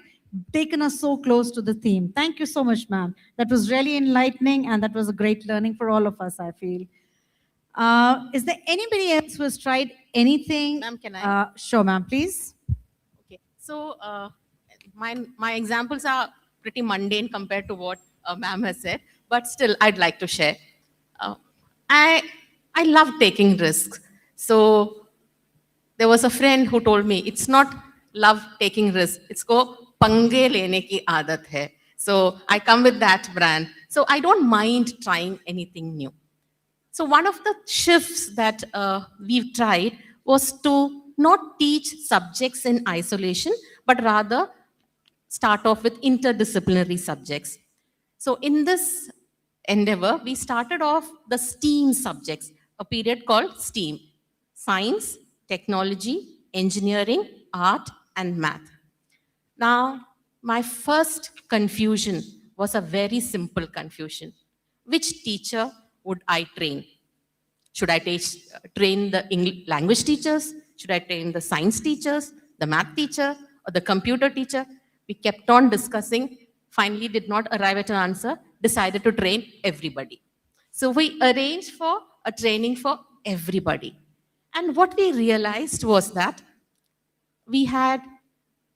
Taken us so close to the theme. Thank you so much, ma'am. That was really enlightening, and that was a great learning for all of us, I feel. Is there anybody else who has tried anything? Ma'am, can I? Sure, ma'am, please. Okay. So my examples are pretty mundane compared to what ma'am has said, but still I'd like to share. I love taking risks. So there was a friend who told me, it's not love taking risks, it's ko pange lene ki aadat hai. So I come with that brand. So I don't mind trying anything new. So one of the shifts that we've tried was to not teach subjects in isolation, but rather start off with interdisciplinary subjects. So in this endeavor, we started off the STEAM subjects, a period called STEAM: science, technology, engineering, art, and math. Now, my first confusion was a very simple confusion. Which teacher would I train? Should I train the English language teachers? Should I train the science teachers, the math teacher, or the computer teacher? We kept on discussing, finally did not arrive at an answer, decided to train everybody. So we arranged for a training for everybody. And what we realized was that we had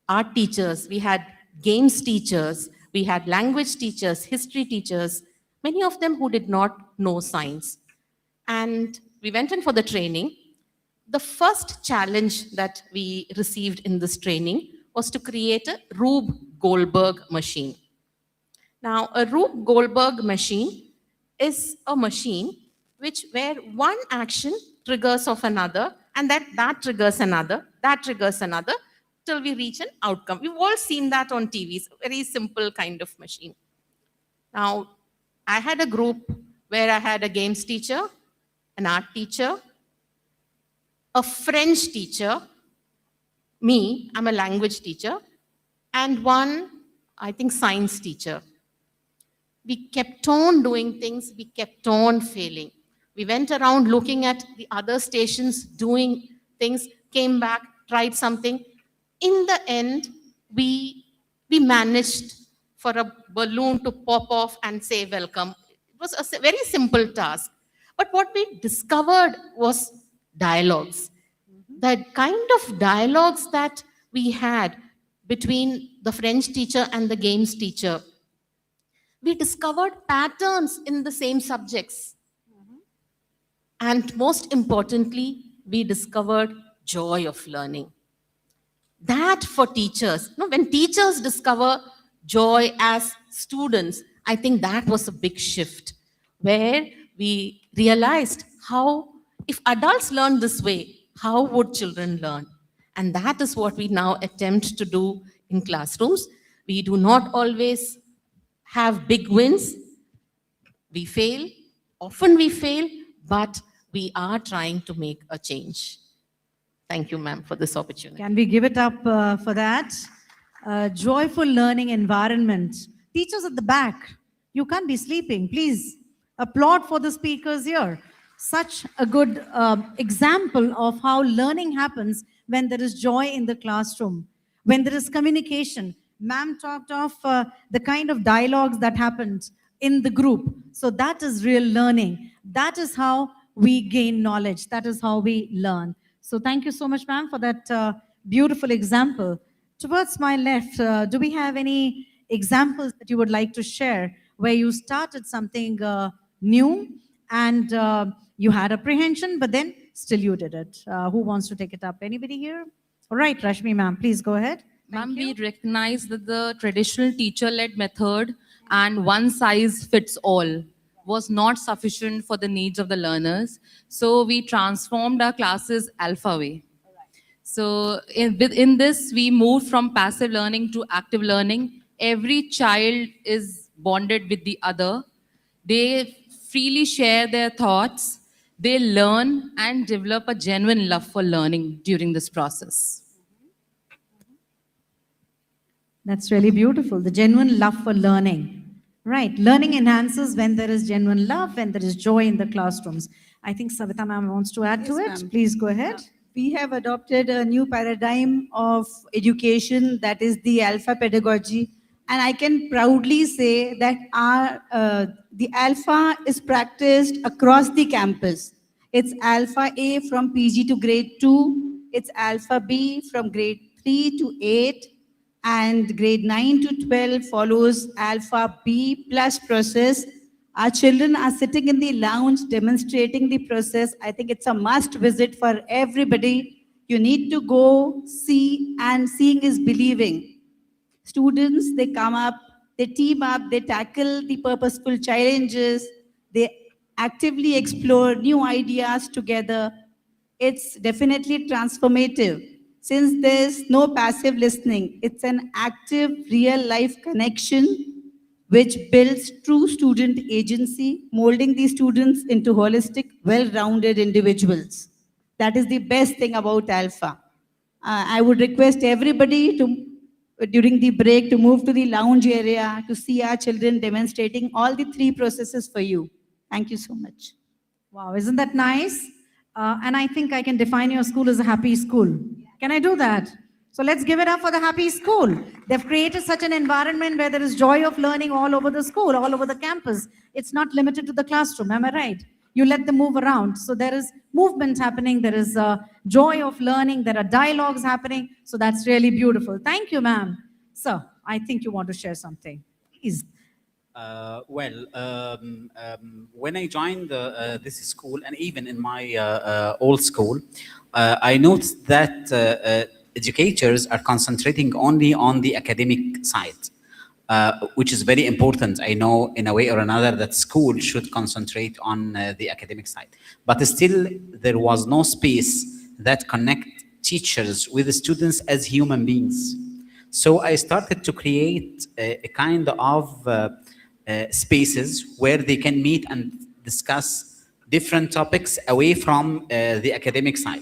art teachers, we had games teachers, we had language teachers, history teachers, many of them who did not know science. And we went in for the training. The first challenge that we received in this training was to create a Rube Goldberg machine. Now, a Rube Goldberg machine is a machine where one action triggers of another, and that triggers another, that triggers another, till we reach an outcome. We've all seen that on TVs, very simple kind of machine. Now, I had a group where I had a games teacher, an art teacher, a French teacher, me, I'm a language teacher, and one, I think, science teacher. We kept on doing things, we kept on failing. We went around looking at the other stations, doing things, came back, tried something. In the end, we managed for a balloon to pop off and say welcome. It was a very simple task. But what we discovered was dialogues. The kind of dialogues that we had between the French teacher and the games teacher. We discovered patterns in the same subjects. And most importantly, we discovered joy of learning. That for teachers, when teachers discover joy as students, I think that was a big shift where we realized how, if adults learn this way, how would children learn? And that is what we now attempt to do in classrooms. We do not always have big wins. We fail, often we fail, but we are trying to make a change. Thank you, ma'am, for this opportunity. Can we give it up for that? Joyful learning environment. Teachers at the back, you can't be sleeping. Please applaud for the speakers here. Such a good example of how learning happens when there is joy in the classroom, when there is communication. Ma'am talked of the kind of dialogues that happened in the group. So that is real learning. That is how we gain knowledge. That is how we learn. So thank you so much, ma'am, for that beautiful example. Towards my left, do we have any examples that you would like to share where you started something new and you had apprehension, but then still you did it? Who wants to take it up? Anybody here? All right, Rashmi, ma'am, please go ahead. Ma'am, we recognize that the traditional teacher-led method and one size fits all was not sufficient for the needs of the learners. So we transformed our classes alpha way. So in this, we moved from passive learning to active learning. Every child is bonded with the other. They freely share their thoughts. They learn and develop a genuine love for learning during this process. That's really beautiful. The genuine love for learning. Right. Learning enhances when there is genuine love, when there is joy in the classrooms. I think Savita ma'am wants to add to it. ma'am. Please go ahead. We have adopted a new paradigm of education, that is the alpha pedagogy. And I can proudly say that the alpha is practiced across the campus. It's alpha A from PG to grade 2. It's alpha B from grade 3 to 8. And grade 9 to 12 follows alpha B plus process. Our children are sitting in the lounge demonstrating the process. I think it's a must visit for everybody. You need to go see, and seeing is believing. Students, they come up, they team up, they tackle the purposeful challenges, they actively explore new ideas together. It's definitely transformative. Since there's no passive listening, it's an active, real-life connection which builds true student agency, molding these students into holistic, well-rounded individuals. That is the best thing about Alpha. I would request everybody to, during the break, to move to the lounge area to see our children demonstrating all the 3 processes for you. Thank you so much. Wow, isn't that nice? And I think I can define your school as a happy school. Can I do that? So let's give it up for the happy school. They've created such an environment where there is joy of learning all over the school, all over the campus. It's not limited to the classroom, am I right? You let them move around. So there is movement happening, there is joy of learning, there are dialogues happening. So that's really beautiful. Thank you, ma'am. Sir, I think you want to share something. Please. When I joined this school, and even in my old school, I noticed that educators are concentrating only on the academic side, which is very important. I know in a way or another that school should concentrate on the academic side, but still there was no space that connect teachers with the students as human beings. So I started to create a kind of spaces where they can meet and discuss different topics away from the academic side.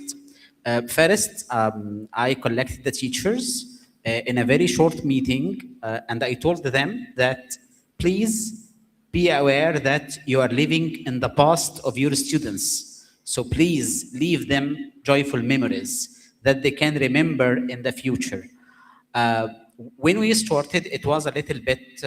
First, I collected the teachers in a very short meeting, and I told them that please be aware that you are living in the past of your students. So please leave them joyful memories that they can remember in the future. When we started, it was a little bit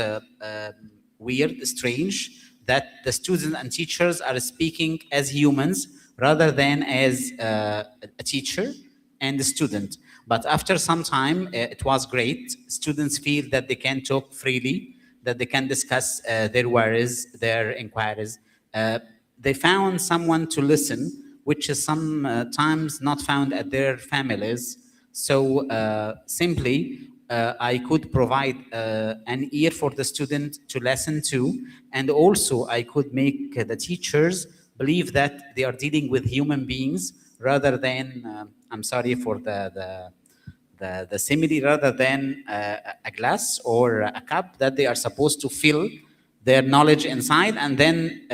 weird, strange, that the students and teachers are speaking as humans rather than as a teacher and a student. But after some time, it was great. Students feel that they can talk freely, that they can discuss their worries, their inquiries. They found someone to listen, which is sometimes not found at their families. So simply, I could provide an ear for the student to listen to, and also I could make the teachers believe that they are dealing with human beings rather than, I'm sorry for the the simile rather than a glass or a cup that they are supposed to fill their knowledge inside, and then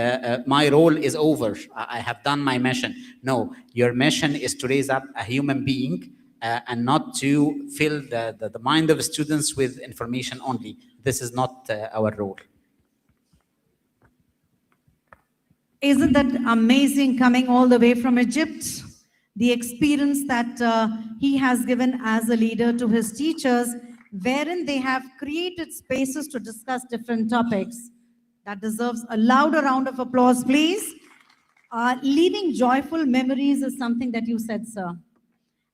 my role is over. I have done my mission. No, your mission is to raise up a human being and not to fill the mind of students with information only. This is not our role. Isn't that amazing coming all the way from Egypt? The experience that he has given as a leader to his teachers, wherein they have created spaces to discuss different topics. That deserves a louder round of applause, please. Leaving joyful memories is something that you said, sir.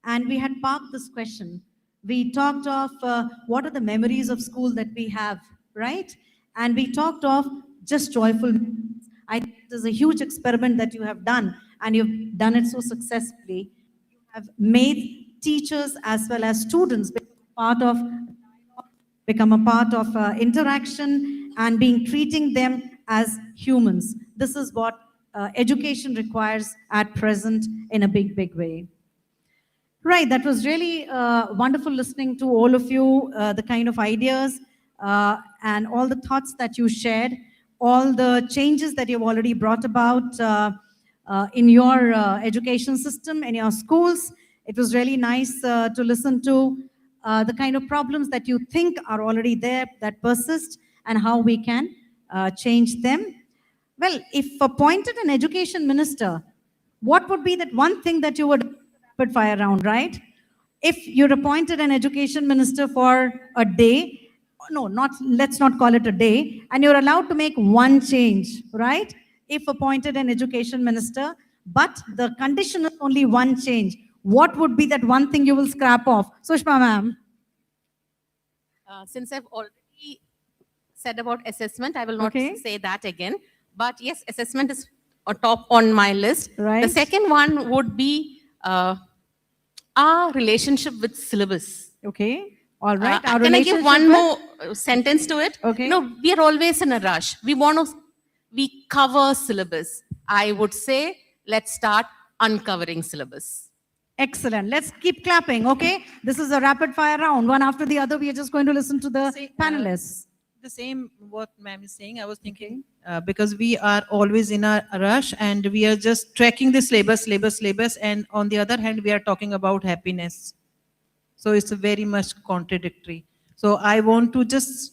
And we had parked this question. We talked of what are the memories of school that we have, right? And we talked of just joyful memories. I think this is a huge experiment that you have done, and you've done it so successfully. You have made teachers as well as students become a part of interaction and treating them as humans. This is what education requires at present in a big, big way. Right, that was really wonderful listening to all of you, the kind of ideas and all the thoughts that you shared, all the changes that you've already brought about in your education system, in your schools. It was really nice to listen to the kind of problems that you think are already there that persist and how we can change them. Well, if appointed an education minister, what would be that one thing that you would rapid fire round, right? If you're appointed an education minister for a day, no, let's not call it a day, and you're allowed to make one change, right? If appointed an education minister, but the condition is only one change, what would be that one thing you will scrap off? Sushma ma'am. Since I've already said about assessment, I will not say that again. But yes, assessment is top on my list. Right. The second one would be our relationship with syllabus. Okay. All right. Can I give one more sentence to it? Okay. You know, we are always in a rush. We cover syllabus. I would say, let's start uncovering syllabus. Excellent. Let's keep clapping, okay? This is a rapid fire round. One after the other, we are just going to listen to the panelists. The same what ma'am is saying, I was thinking, because we are always in a rush and we are just tracking the syllabus, and on the other hand, we are talking about happiness. So it's very much contradictory. So I want to just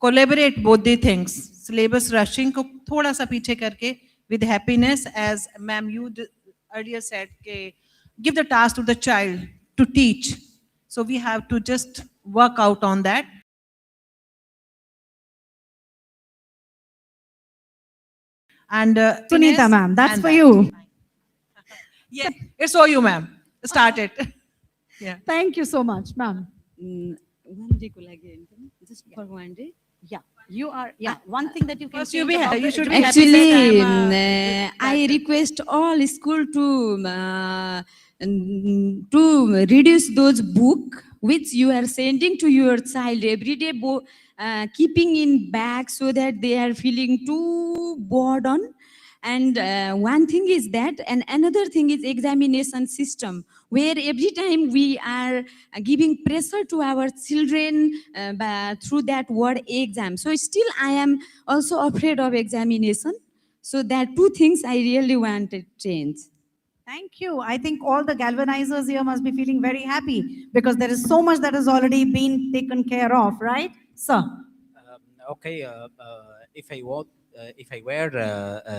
collaborate both the things. Syllabus rushing ko thoda sa piche karke with happiness, as ma'am you earlier said, give the task to the child to teach. So we have to just work out on that. And Sunita ma'am, that's for you. Yes, it's for you, ma'am. Start it. Yeah. Thank you so much, ma'am. One day ko lagi, just for one day. Yeah, you are. Yeah, one thing that you can. First, you should be Actually, happy. I request all school to reduce those book which you are sending to your child every day, keeping in bag so that they are feeling too bored on. And one thing is that, and another thing is examination system, where every time we are giving pressure to our children through that word exam. So still I am also afraid of examination. So that two things I really want to change. Thank you. I think all the galvanizers here must be feeling very happy because there is so much that has already been taken care of, right, sir? Okay, if I were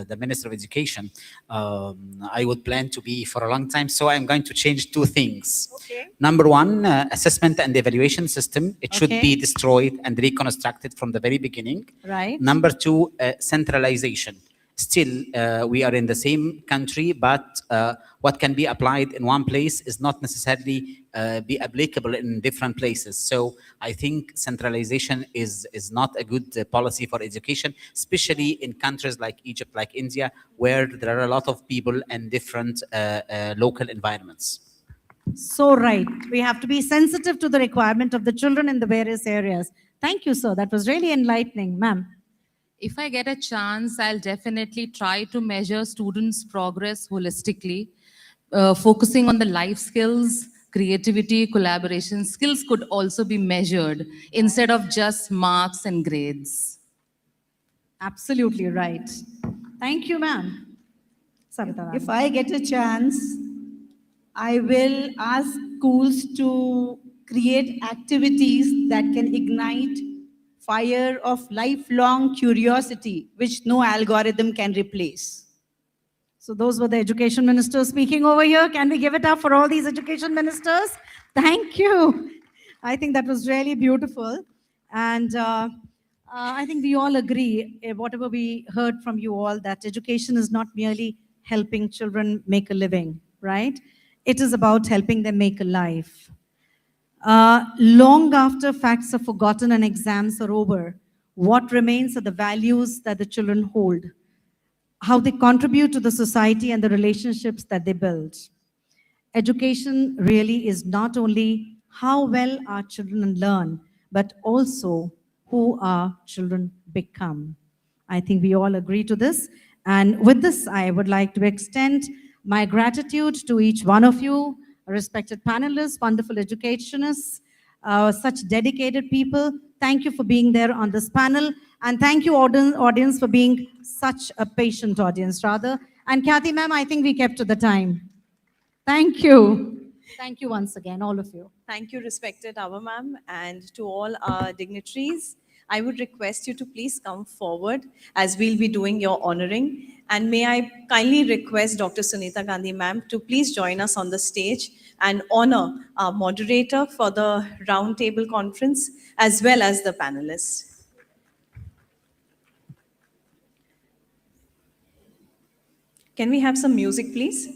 the Minister of Education, I would plan to be for a long time. So I'm going to change two things. Okay. Number one, assessment and evaluation system. It should be destroyed and reconstructed from the very beginning. Right. Number two, centralization. Still, we are in the same country, but what can be applied in one place is not necessarily be applicable in different places. So I think centralization is not a good policy for education, especially in countries like Egypt, like India, where there are a lot of people and different local environments. So right. We have to be sensitive to the requirement of the children in the various areas. Thank you, sir. That was really enlightening, ma'am. If I get a chance, I'll definitely try to measure students' progress holistically, focusing on the life skills creativity, collaboration, skills could also be measured instead of just marks and grades. Absolutely right. Thank you, ma'am. Savita If ma'am. I get a chance, I will ask schools to create activities that can ignite fire of lifelong curiosity, which no algorithm can replace. So those were the education ministers speaking over here. Can we give it up for all these education ministers? Thank you. I think that was really beautiful. And I think we all agree, whatever we heard from you all, that education is not merely helping children make a living, right? It is about helping them make a life. Long after facts are forgotten and exams are over, what remains are the values that the children hold, how they contribute to the society and the relationships that they build. Education really is not only how well our children learn, but also who our children become. I think we all agree to this. And with this, I would like to extend my gratitude to each one of you, respected panelists, wonderful educationists, such dedicated people. Thank you for being there on this panel. And thank you, audience, for being such a patient audience, rather. And Kathy, ma'am, I think we kept to the time. Thank you. Thank you once again, all of you. Thank you, respected our ma'am, and to all our dignitaries. I would request you to please come forward as we'll be doing your honoring. And may I kindly request Dr. Sunita Gandhi ma'am to please join us on the stage and honor our moderator for the roundtable conference as well as the panelists. Can we have some music, please?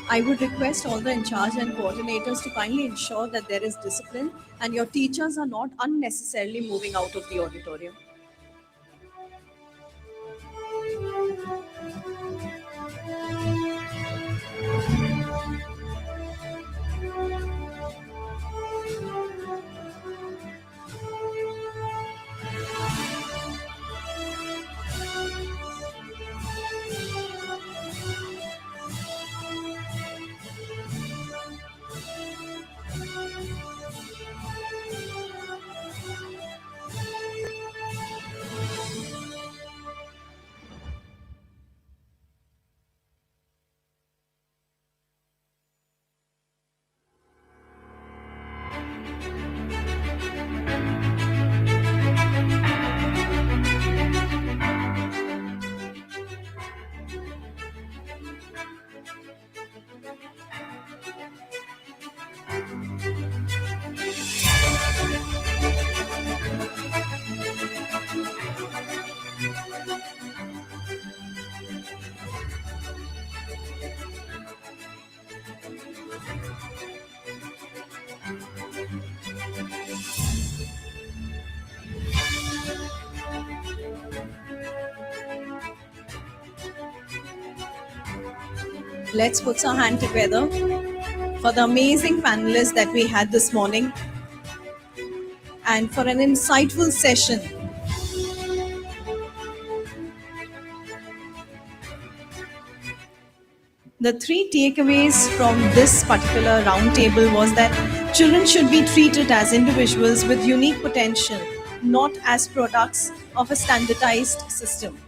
I would request all the in charge and coordinators to kindly ensure that there is discipline and your teachers are not unnecessarily moving out of the auditorium. Let's put our hand together for the amazing panelists that we had this morning and for an insightful session. The three takeaways from this particular roundtable was that children should be treated as individuals with unique potential, not as products of a standardized system.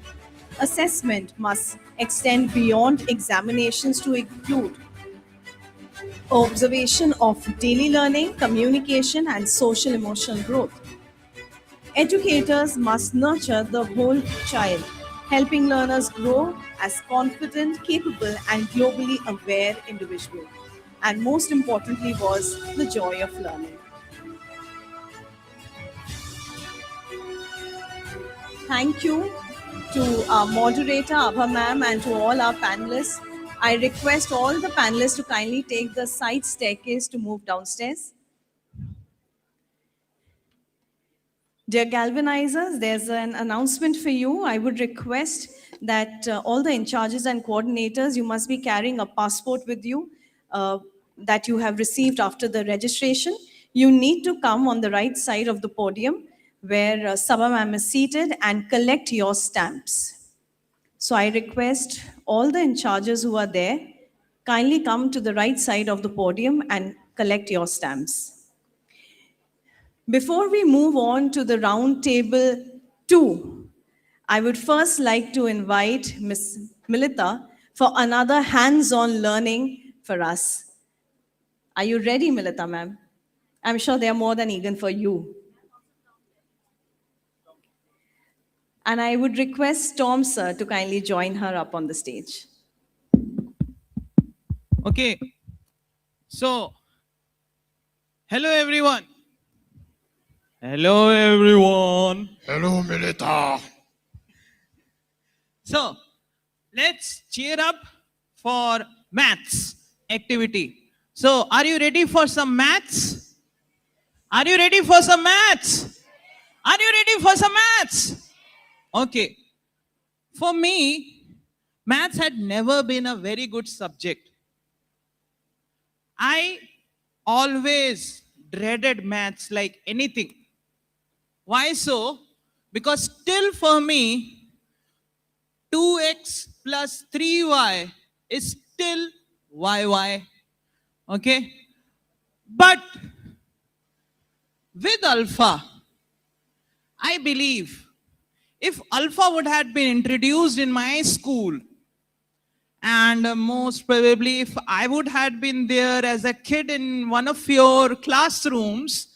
Assessment must extend beyond examinations to include observation of daily learning, communication, and social emotional growth. Educators must nurture the whole child, helping learners grow as confident, capable, and globally aware individuals. And most importantly was the joy of learning. Thank you to our moderator, Abha ma'am, and to all our panelists. I request all the panelists to kindly take the side staircase to move downstairs. Dear galvanizers, there's an announcement for you. I would request that all the in charges and coordinators, you must be carrying a passport with you that you have received after the registration. You need to come on the right side of the podium where Sabha ma'am is seated and collect your stamps. So I request all the in charges who are there, kindly come to the right side of the podium and collect your stamps. Before we move on to the round table 2, I would first like to invite Ms. Milita for another hands-on learning for us. Are you ready, Milita ma'am? I'm sure they are more than eager for you. And I would request Tom sir to kindly join her up on the stage. Okay. So, hello everyone. Hello everyone. Hello, Milita. So, let's cheer up for maths activity. So, are you ready for some maths? Are you ready for some maths? Are you ready for some maths? Okay. For me, maths had never been a very good subject. I always dreaded maths like anything. Why so? Because still for me, 2x plus 3y is still yy. Okay? But with alpha, I believe if alpha would have been introduced in my school, and most probably if I would have been there as a kid in one of your classrooms,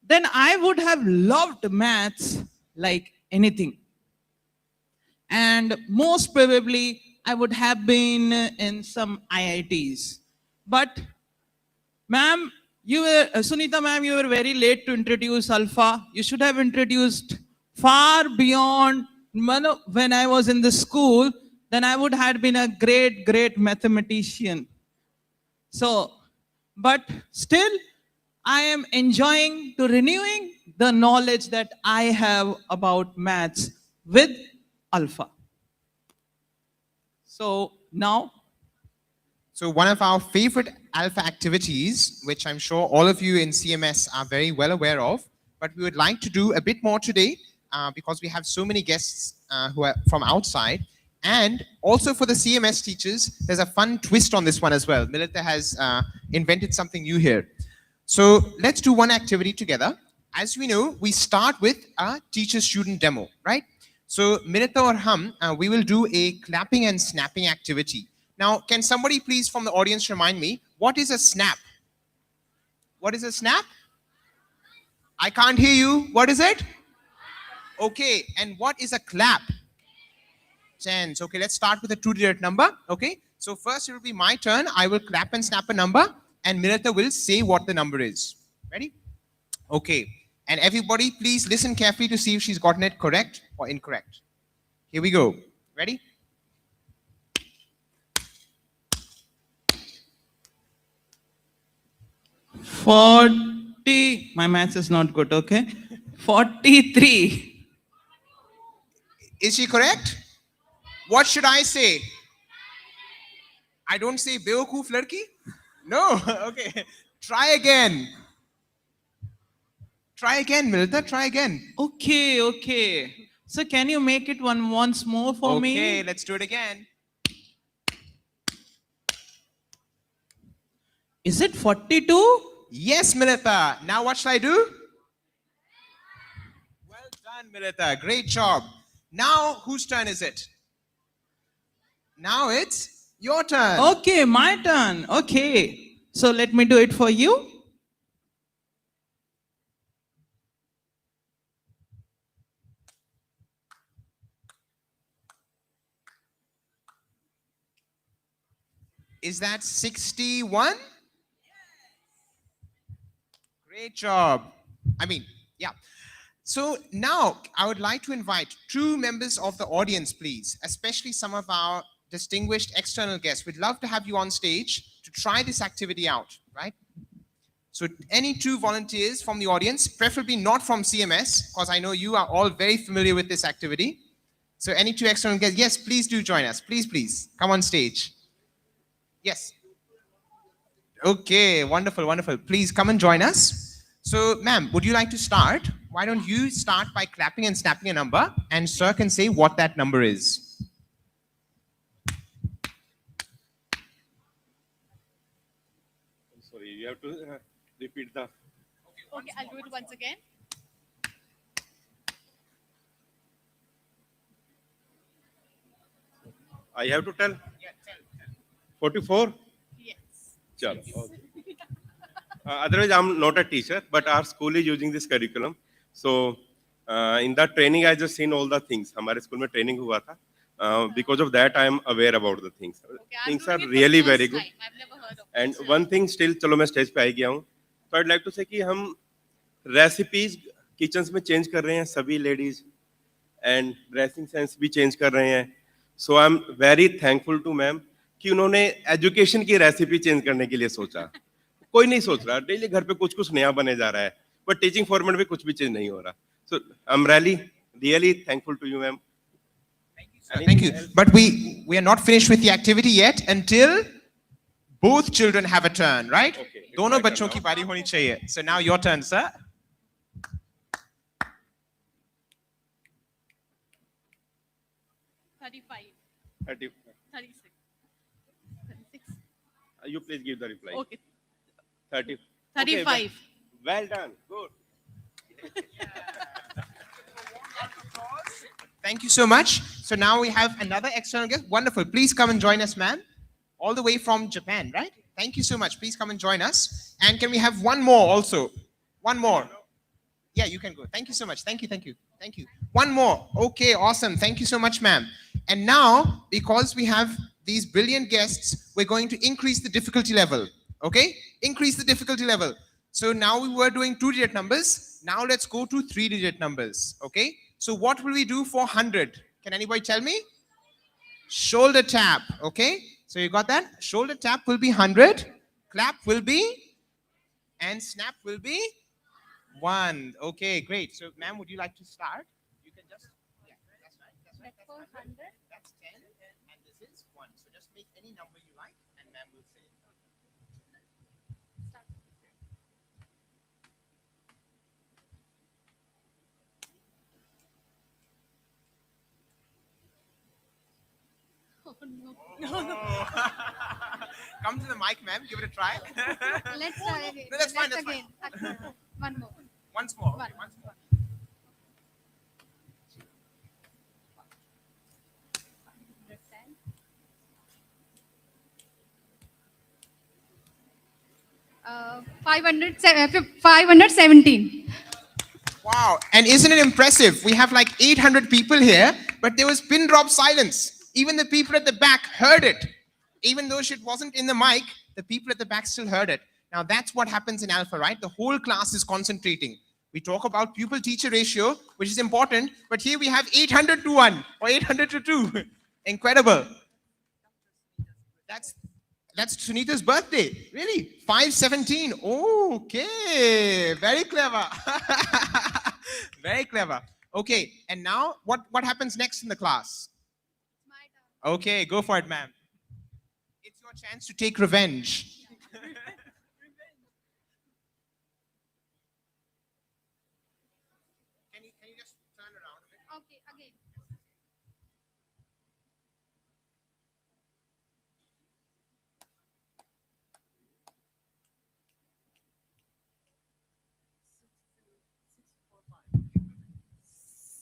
then I would have loved maths like anything. And most probably I would have been in some IITs. But ma'am, Sunita ma'am, you were very late to introduce alpha. You should have introduced far beyond when I was in the school, then I would have been a great mathematician. So, but still, I am enjoying to renewing the knowledge that I have about maths with alpha. So now, So one of our favorite alpha activities, which I'm sure all of you in CMS are very well aware of, but we would like to do a bit more today because we have so many guests who are from outside. And also for the CMS teachers, there's a fun twist on this one as well. Milita has invented something new here. So let's do one activity together. As we know, we start with a teacher-student demo, right? So Milita or Hum, we will do a clapping and snapping activity. Now, can somebody please from the audience remind me, what is a snap? What is a snap? I can't hear you. What is it? Okay, and what is a clap? Chance. Okay, let's start with a two-digit number. Okay, so first it will be my turn. I will clap and snap a number, and Milita will say what the number is. Ready? Okay, and everybody please listen carefully to see if she's gotten it correct or incorrect. Here we go. Ready? My maths is not good, okay? 43. Is she correct? What should I say? I don't say Beokoof Ladki? No, okay. Try again. Try again, Milita, try again. Okay. So can you make it once more for me? Okay, let's do it again. Is it 42? Yes, Milita. Now what shall I do? Well done, Milita. Great job. Now, whose turn is it? Now it's your turn. Okay, my turn. Okay. So let me do it for you. Is that 61? Great job. I mean, yeah. So now I would like to invite two members of the audience, please, especially some of our distinguished external guests. We'd love to have you on stage to try this activity out, right? So any two volunteers from the audience, preferably not from CMS, because I know you are all very familiar with this activity. So any two external guests, yes, please do join us. Please, please, come on stage. Yes. Okay, wonderful, wonderful. Please come and join us. So, ma'am, would you like to start? Why don't you start by clapping and snapping a number, and sir can say what that number is. Sorry, you have to repeat the... Okay, I'll do it once again. I have to tell? Yeah, tell. 44? Yes. Chalo, okay. Otherwise, I'm not a teacher, but our school is using this curriculum. So, in that training, I just seen all the things. हमारे school में training हुआ था. Because of that, I am aware about the things. Okay, things are really very good. I've never heard of And one thing still, चलो मैं stage पे आ गया हूँ. So I'd like to say कि हम recipes kitchens में change कर रहे हैं सभी ladies, and dressing sense भी change कर रहे हैं. So I'm very thankful to ma'am कि उन्होंने education की recipe change करने के लिए सोचा. कोई नहीं सोच रहा, डेली घर पे कुछ कुछ नया बने जा रहा है, but teaching format में कुछ भी चेंज नहीं हो रहा. So I'm really thankful to you, ma'am. Thank you. But we are not finished with the activity yet until both children have a turn, right? Okay. दोनों बच्चों की बारी होनी चाहिए. So now your turn, sir. Thirty. 36. You please give the reply. Okay. 30. 35. Okay, well done. Good. Thank you so much. So now we have another external guest. Wonderful. Please come and join us, ma'am. All the way from Japan, right? Thank you so much. Please come and join us. And can we have one more also? One more. Yeah, you can go. Thank you so much. Thank you, thank you, thank you. One more. Okay, awesome. Thank you so much, ma'am. And now, because we have these brilliant guests, we're going to increase the difficulty level. Okay? Increase the difficulty level. So now we were doing 2-digit numbers. Now let's go to 3-digit numbers. Okay? So what will we do for 100? Can anybody tell me? Shoulder tap. Okay? So you got that? Shoulder tap will be 100. Clap will be? And snap will be? 1. Okay, great. So ma'am, would you like to start? You can just, yeah, that's right. That's 10. And this is 1. So just make any number you like and ma'am will say. Oh, no. Come to the mic, ma'am. Give it a try. Let's try again. No, that's fine. Let's That's again. fine. One more. Once more. Okay, once more. Uh, 517. Wow. And isn't it impressive? We have like 800 people here, but there was pin drop silence. Even the people at the back heard it. Even though it wasn't in the mic, the people at the back still heard it. Now that's what happens in Alpha, right? The whole class is concentrating. We talk about pupil-teacher ratio, which is important, but here we have 800 to 1 or 800 to 2. Incredible. That's Sunita's birthday. Really? 517. Okay. Very clever. Very clever. Okay. And now what happens next in the class? Okay, go for it, ma'am. It's your chance to take revenge. Can you just turn around a bit? Okay, again.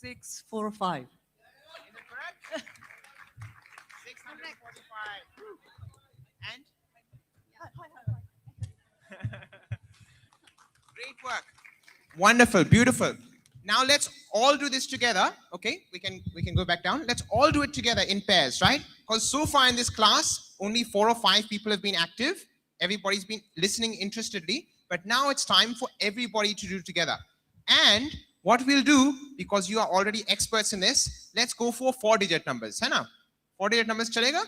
Six, 4, 5. Is it correct? 645. And? Great work. Wonderful, beautiful. Now let's all do this together. Okay, we can go back down. Let's all do it together in pairs, right? Because so far in this class, only 4 or 5 people have been active. Everybody's been listening interestedly, but now it's time for everybody to do it together. And what we'll do, because you are already experts in this, let's go for 4-digit numbers. Hai na? 4-digit numbers chalega?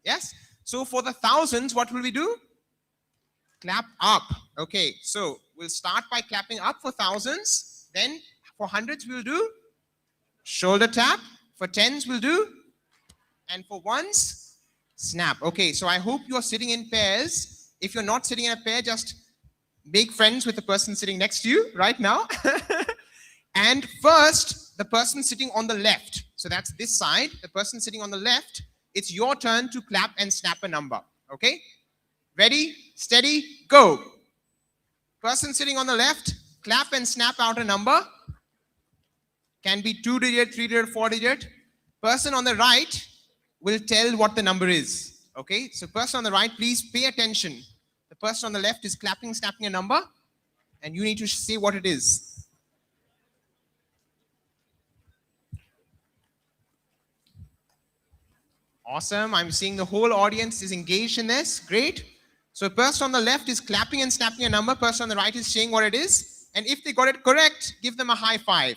Yes? So for the thousands, what will we do? Clap up. Okay, so we'll start by clapping up for thousands. Then for hundreds, we'll do shoulder tap. For tens, we'll do. And for ones, snap. Okay, so I hope you're sitting in pairs. If you're not sitting in a pair, just make friends with the person sitting next to you right now. And first, the person sitting on the left. So that's this side. The person sitting on the left, it's your turn to clap and snap a number. Okay? Ready, steady, go. Person sitting on the left, clap and snap out a number. Can be 2-digit, 3-digit, 4-digit. Person on the right will tell what the number is. Okay? So person on the right, please pay attention. The person on the left is clapping, snapping a number, and you need to say what it is. Awesome. I'm seeing the whole audience is engaged in this. Great. So person on the left is clapping and snapping a number. Person on the right is saying what it is. And if they got it correct, give them a high five.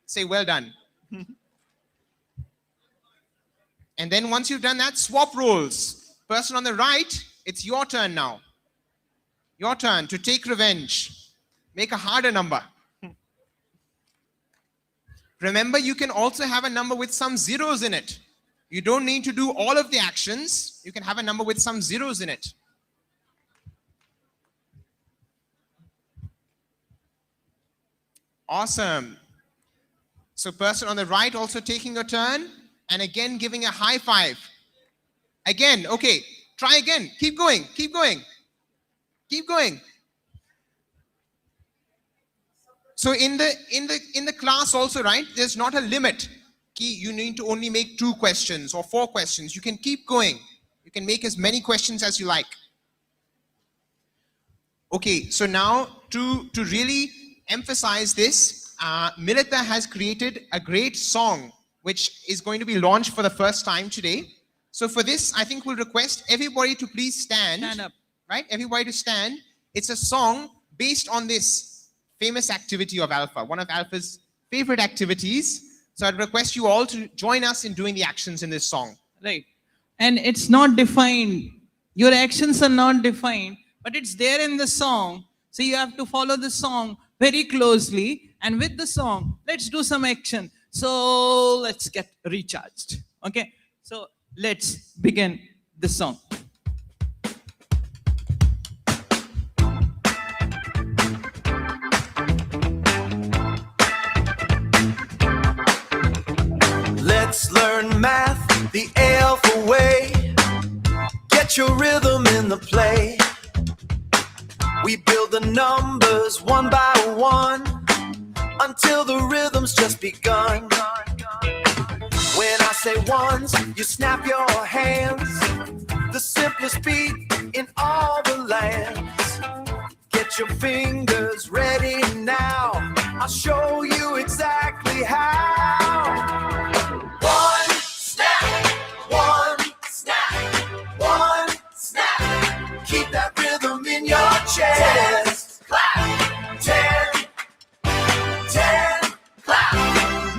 Say, well done. And then once you've done that, swap roles. Person on the right, it's your turn now. Your turn to take revenge. Make a harder number. Remember, you can also have a number with some zeros in it. You don't need to do all of the actions. You can have a number with some zeros in it. Awesome. So person on the right also taking a turn and again giving a high five. Again, okay, try again. Keep going, keep going, keep going. So in the class also, right, there's not a limit. You need to only make 2 questions or 4 questions. You can keep going. You can make as many questions as you like. Okay, so now to really emphasize this, Milita has created a great song which is going to be launched for the first time today. So for this, I think we'll request everybody to please stand. Stand up. Right? Everybody to stand. It's a song based on this famous activity of Alpha, one of Alpha's favorite activities. So I'd request you all to join us in doing the actions in this song. Right. And it's not defined. Your actions are not defined, but it's there in the song. So you have to follow the song very closely. And with the song, let's do some action. So let's get recharged. Okay. So let's begin the song. Let's learn math the alpha way. Get your rhythm in the play. We build the numbers one by one until the rhythm's just begun. When I say ones, you snap your hands. The simplest beat in all the lands. Get your fingers ready now. I'll show you exactly how. One snap, one snap, one snap. Keep that rhythm in your chest. Clap, 10, 10, clap.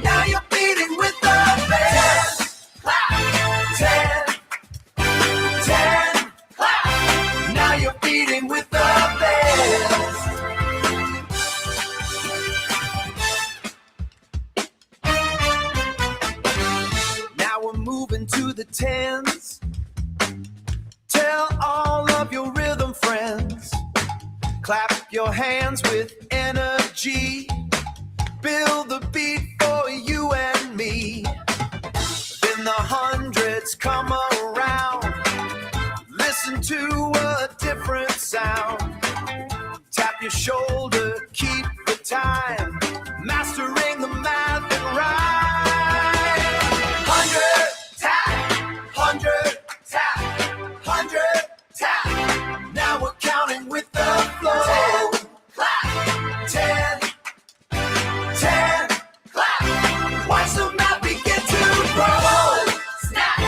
Now you're beating with the best. Clap, 10, 10, clap. Now you're beating with the best. Now we're moving to the tens. Tell all of your rhythm friends. Clap your hands with energy. Build the beat for you and me. Then the hundreds come around. Listen to a different sound. Tap your shoulder, keep the time. Mastering the math and rhyme. 100 tap, 100 tap, 100 tap. Now we're counting with the flow. 10, clap, 10, 10, clap. Watch the math begin to grow. Snap,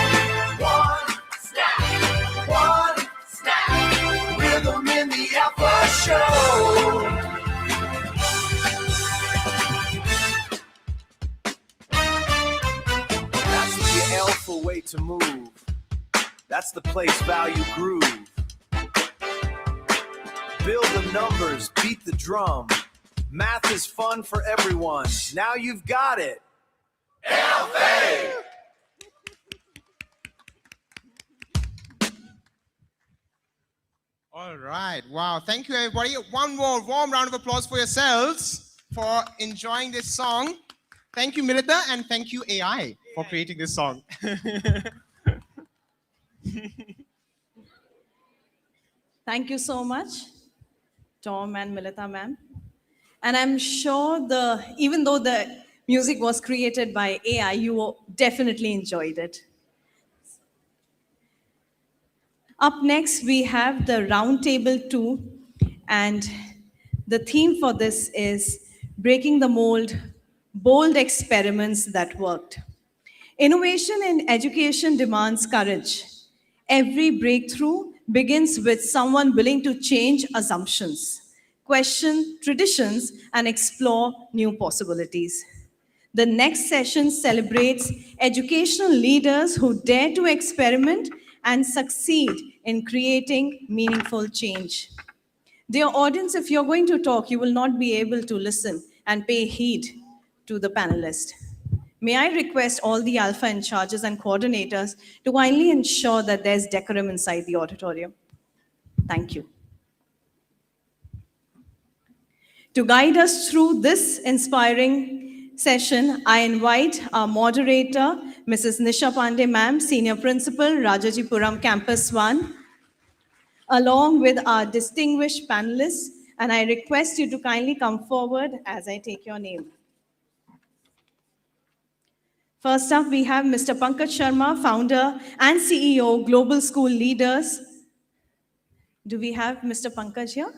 one snap, show. That's the alpha way to move. That's the place value groove. Build the numbers, beat the drum. Math is fun for everyone. Now you've got it. Alpha! All right. Wow. Thank you, everybody. One more warm round of applause for yourselves for enjoying this song. Thank you, Milita, and thank you, AI, for creating this song. Thank you so much, Tom and Milita ma'am. And I'm sure even though the music was created by AI, you definitely enjoyed it. Up next, we have the Roundtable 2, and the theme for this is Breaking the Mold, Bold Experiments That Worked. Innovation in education demands courage. Every breakthrough begins with someone willing to change assumptions, question traditions, and explore new possibilities. The next session celebrates educational leaders who dare to experiment and succeed in creating meaningful change. Dear audience, if you're going to talk, you will not be able to listen and pay heed to the panelist. May I request all the alpha in charges and coordinators to kindly ensure that there's decorum inside the auditorium. Thank you. To guide us through this inspiring session, I invite our moderator, Mrs. Nisha Pandey ma'am, Senior Principal, Rajajipuram Campus 1, along with our distinguished panelists, and I request you to kindly come forward as I take your name. First up, we have Mr. Pankaj Sharma, founder and CEO, Global School Leaders. Do we have Mr. Pankaj here?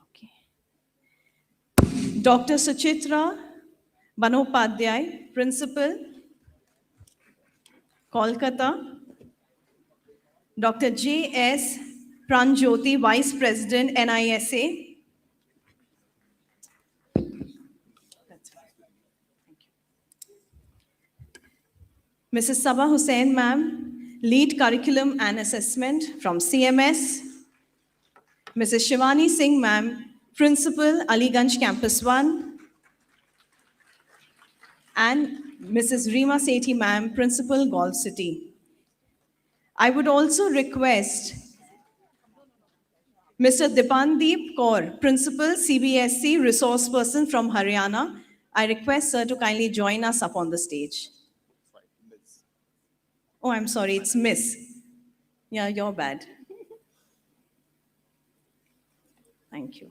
Okay. Dr. Suchitra Banopadhyay, Principal, Kolkata. Dr. J.S. Pranjyoti, Vice President, NISA. Mrs. Sabah Hussain, ma'am, Lead Curriculum and Assessment from CMS. Mrs. Shivani Singh, ma'am, Principal, Aliganj Campus 1. And Mrs. Reema Sethi, ma'am, Principal, Golf City. I would also request Mr. Dipandeep Kaur, Principal, CBSE, Resource Person from Haryana. I request sir to kindly join us up on the stage. Oh, I'm sorry, it's Miss. Yeah, you're bad. Thank you.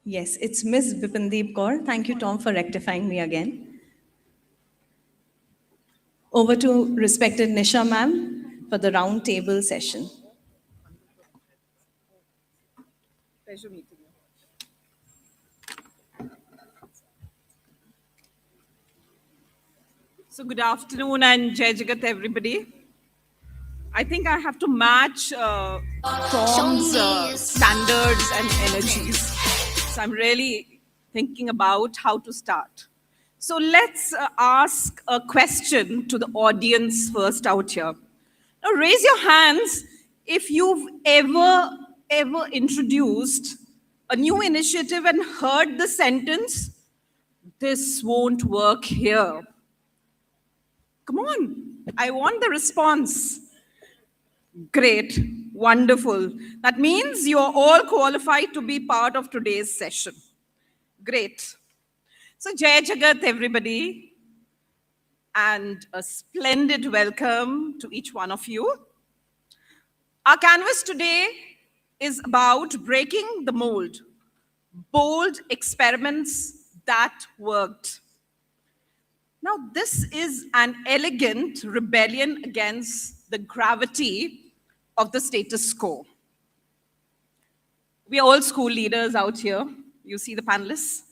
Yes, it's Miss Bipandeep Kaur. Thank you, Tom, for rectifying me again. Over to respected Nisha ma'am for the round table session. Pleasure meeting you. So good afternoon and Jai Jagat everybody. I think I have to match Tom's standards and energies. So I'm really thinking about how to start. So let's ask a question to the audience first out here. Now raise your hands if you've ever introduced a new initiative and heard the sentence, "This won't work here." Come on, I want the response. Great, wonderful. That means you're all qualified to be part of today's session. Great. So Jai Jagat, everybody, and a splendid welcome to each one of you. Our canvas today is about breaking the mold, bold experiments that worked. Now, this is an elegant rebellion against the gravity of the status quo. We are all school leaders out here. You see the panelists.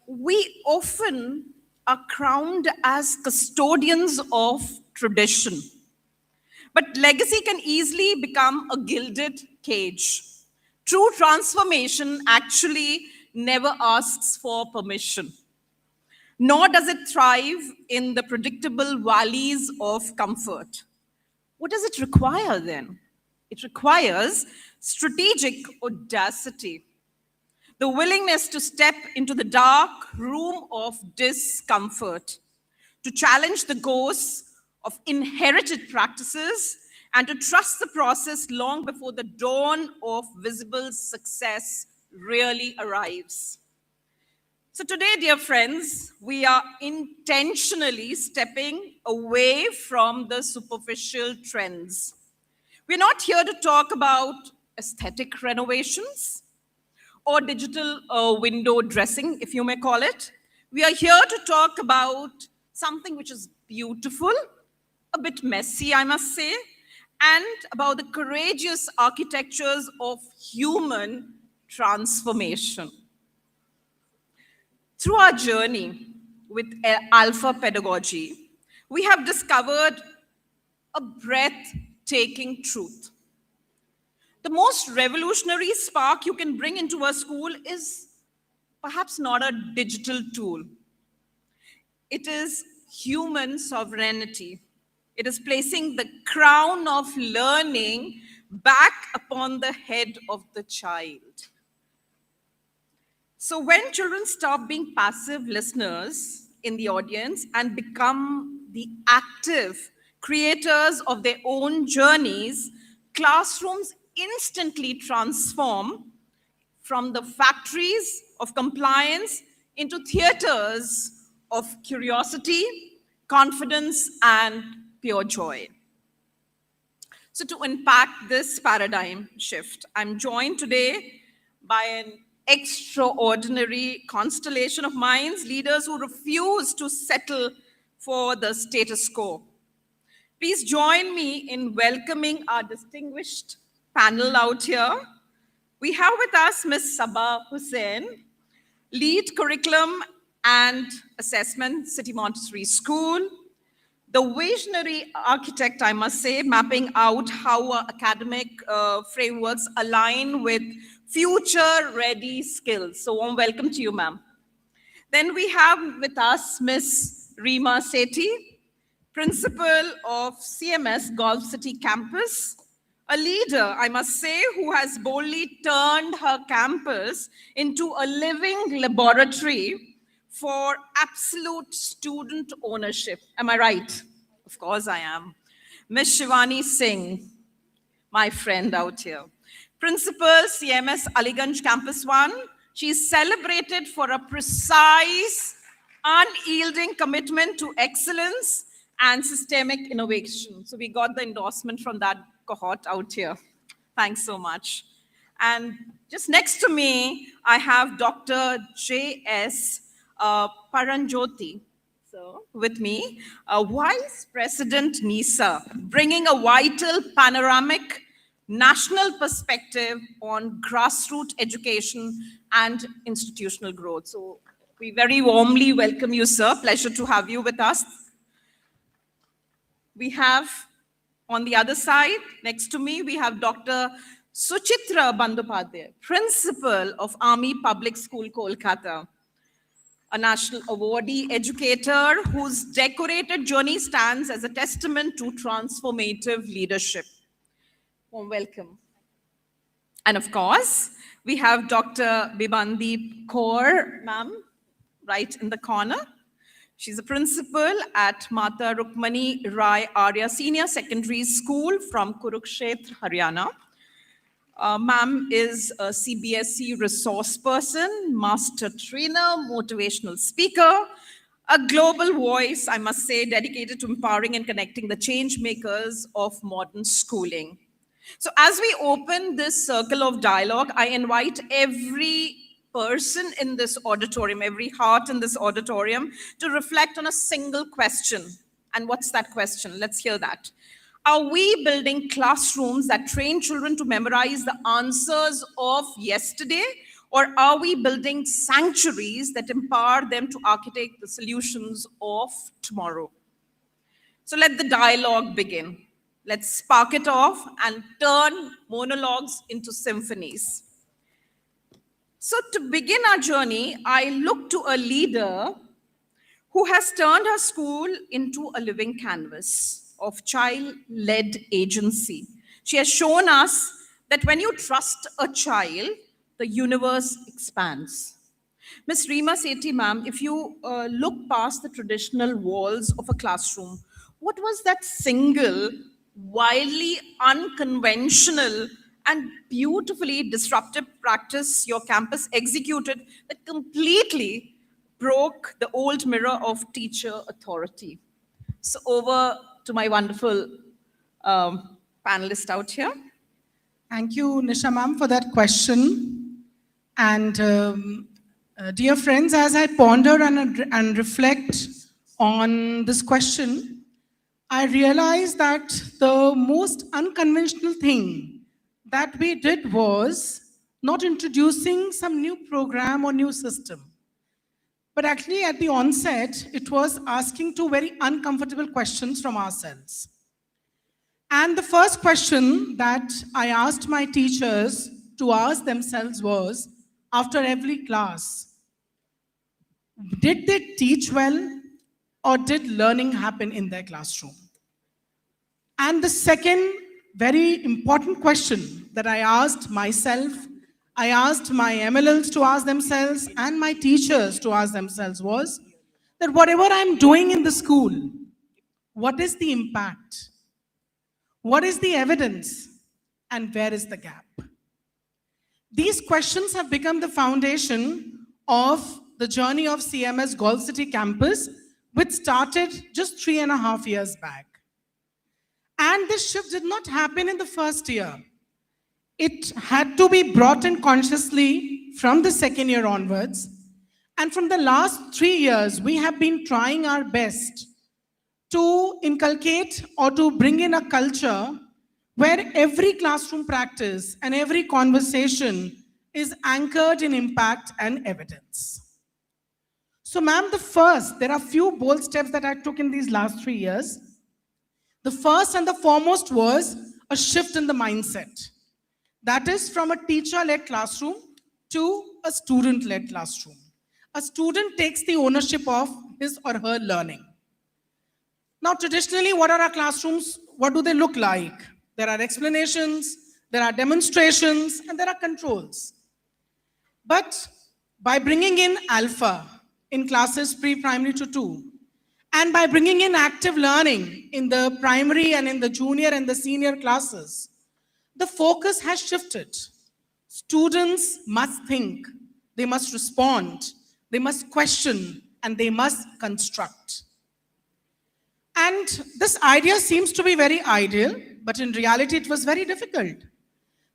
We often are crowned as custodians of tradition. But legacy can easily become a gilded cage. True transformation actually never asks for permission, nor does it thrive in the predictable valleys of comfort. What does it require then? It requires strategic audacity, the willingness to step into the dark room of discomfort, to challenge the ghosts of inherited practices, and to trust the process long before the dawn of visible success really arrives. So today, dear friends, we are intentionally stepping away from the superficial trends. We're not here to talk about aesthetic renovations or digital window dressing, if you may call it. We are here to talk about something which is beautiful, a bit messy, I must say, and about the courageous architectures of human transformation. Through our journey with Alpha Pedagogy, we have discovered a breathtaking truth. The most revolutionary spark you can bring into a school is perhaps not a digital tool. It is human sovereignty. It is placing the crown of learning back upon the head of the child. So when children stop being passive listeners in the audience and become the active creators of their own journeys, classrooms instantly transform from the factories of compliance into theaters of curiosity, confidence, and pure joy. So to unpack this paradigm shift, I'm joined today by an extraordinary constellation of minds, leaders who refuse to settle for the status quo. Please join me in welcoming our distinguished panel out here. We have with us Ms. Sabah Hussain, Lead Curriculum and Assessment, City Montessori School, the visionary architect, I must say, mapping out how our academic frameworks align with future-ready skills. So warm welcome to you, ma'am. Then we have with us Ms. Reema Sethi, principal of CMS Golf City Campus, a leader, I must say, who has boldly turned her campus into a living laboratory for absolute student ownership. Am I right? Of course I am. Ms. Shivani Singh, my friend out here. Principal, CMS Aliganj Campus 1. She's celebrated for a precise, unyielding commitment to excellence and systemic innovation. So we got the endorsement from that cohort out here. Thanks so much. And just next to me, I have Dr. J.S. Paranjoti, so with me, Vice President NISA, bringing a vital panoramic national perspective on grassroots education and institutional growth. So we very warmly welcome you, sir. Pleasure to have you with us. We have on the other side, next to me, we have Dr. Suchitra Bandyopadhyay, Principal of Army Public School, Kolkata, a national awardee educator whose decorated journey stands as a testament to transformative leadership. Warm welcome. And of course, we have Dr. Bibandeep Kaur, ma'am, right in the corner. She's a principal at Mata Rukmani Rai Arya Senior Secondary School from Kurukshetra, Haryana. Ma'am is a CBSE resource person, master trainer, motivational speaker, a global voice, I must say, dedicated to empowering and connecting the change makers of modern schooling. So as we open this circle of dialogue, I invite every person in this auditorium, every heart in this auditorium, to reflect on a single question. And what's that question? Let's hear that. Are we building classrooms that train children to memorize the answers of yesterday? Or are we building sanctuaries that empower them to architect the solutions of tomorrow? So let the dialogue begin. Let's spark it off and turn monologues into symphonies. So to begin our journey, I look to a leader who has turned her school into a living canvas of child-led agency. She has shown us that when you trust a child, the universe expands. Ms. Reema Sethi, ma'am, if you look past the traditional walls of a classroom, what was that single, wildly unconventional, and beautifully disruptive practice your campus executed that completely broke the old mirror of teacher authority? So over to my wonderful panelist out here. Thank you, Nisha ma'am, for that question. And dear friends, as I ponder and reflect on this question, I realized that the most unconventional thing that we did was not introducing some new program or new system. But actually at the onset, it was asking two very uncomfortable questions from ourselves. And the first question that I asked my teachers to ask themselves was, after every class, did they teach well or did learning happen in their classroom? And the second very important question that I asked myself, I asked my MLLs to ask themselves and my teachers to ask themselves was that whatever I'm doing in the school, what is the impact? What is the evidence? And where is the gap? These questions have become the foundation of the journey of CMS Golf City campus, which started just 3.5 years back. And this shift did not happen in the first year. It had to be brought in consciously from the second year onwards. And from the last 3 years, we have been trying our best to inculcate or to bring in a culture where every classroom practice and every conversation is anchored in impact and evidence. So ma'am, there are few bold steps that I took in these last 3 years. The first and the foremost was a shift in the mindset. That is from a teacher-led classroom to a student-led classroom. A student takes the ownership of his or her learning. Now, traditionally, what are our classrooms? What do they look like? There are explanations, there are demonstrations, and there are controls. But by bringing in alpha in classes pre-primary to 2, and by bringing in active learning in the primary and in the junior and the senior classes, the focus has shifted. Students must think, they must respond, they must question, and they must construct. And this idea seems to be very ideal, but in reality it was very difficult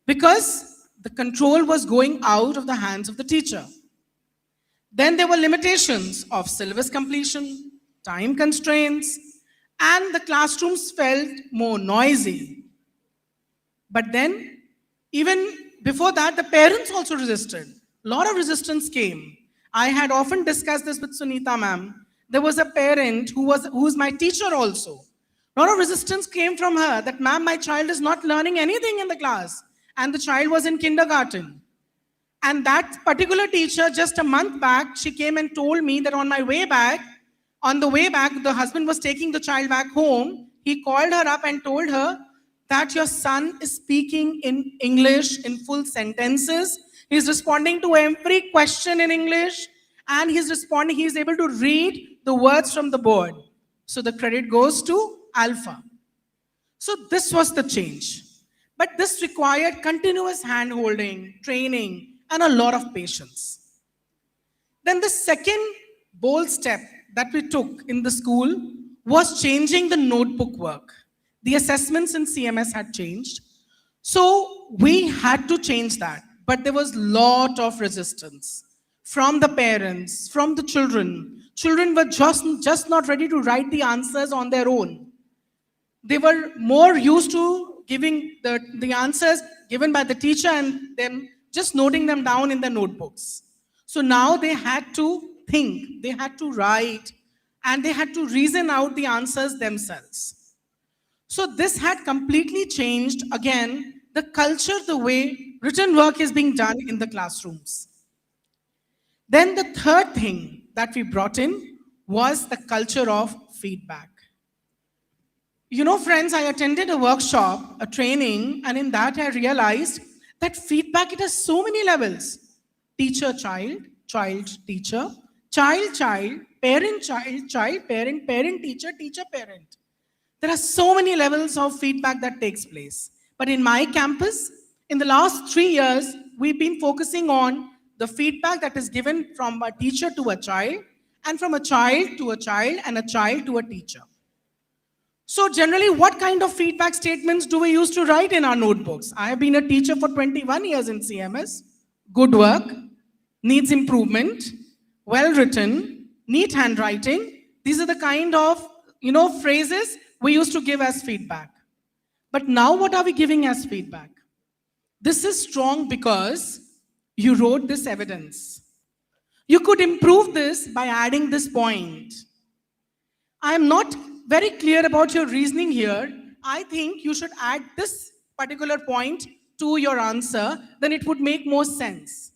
because the control was going out of the hands of the teacher. Then there were limitations of syllabus completion, time constraints, and the classrooms felt more noisy. But then, even before that, the parents also resisted. A lot of resistance came. I had often discussed this with Sunita ma'am. There was a parent who's my teacher also. A lot of resistance came from her that, ma'am, my child is not learning anything in the class. And the child was in kindergarten. And that particular teacher, just a month back, she came and told me that on the way back, the husband was taking the child back home. He called her up and told her that your son is speaking in English in full sentences. He's responding to every question in English. And he's able to read the words from the board. So the credit goes to alpha. So this was the change. But this required continuous hand-holding, training, and a lot of patience. Then the second bold step that we took in the school was changing the notebook work. The assessments in CMS had changed. So we had to change that. But there was a lot of resistance from the parents, from the children. Children were just not ready to write the answers on their own. they were more used to giving the answers given by the teacher and them just noting them down in the notebooks. So now they had to think, they had to write, and they had to reason out the answers themselves. So this had completely changed, again, the culture, the way written work is being done in the classrooms. Then the third thing that we brought in was the culture of feedback. You know, friends, I attended a workshop, a training, and in that I realized that feedback, it has so many levels. Teacher, child, child, teacher, child, child, parent, child, child, parent, parent, teacher, teacher, parent. There are so many levels of feedback that takes place. But in my campus, in the last 3 years, we've been focusing on the feedback that is given from a teacher to a child, and from a child to a child, and a child to a teacher. So generally, what kind of feedback statements do we use to write in our notebooks? I have been a teacher for 21 years in CMS. Good work, needs improvement, well written, neat handwriting. These are the kind of, phrases we used to give as feedback. But now what are we giving as feedback? This is strong because you wrote this evidence. You could improve this by adding this point. I am not very clear about your reasoning here. I think you should add this particular point to your answer, then it would make more sense.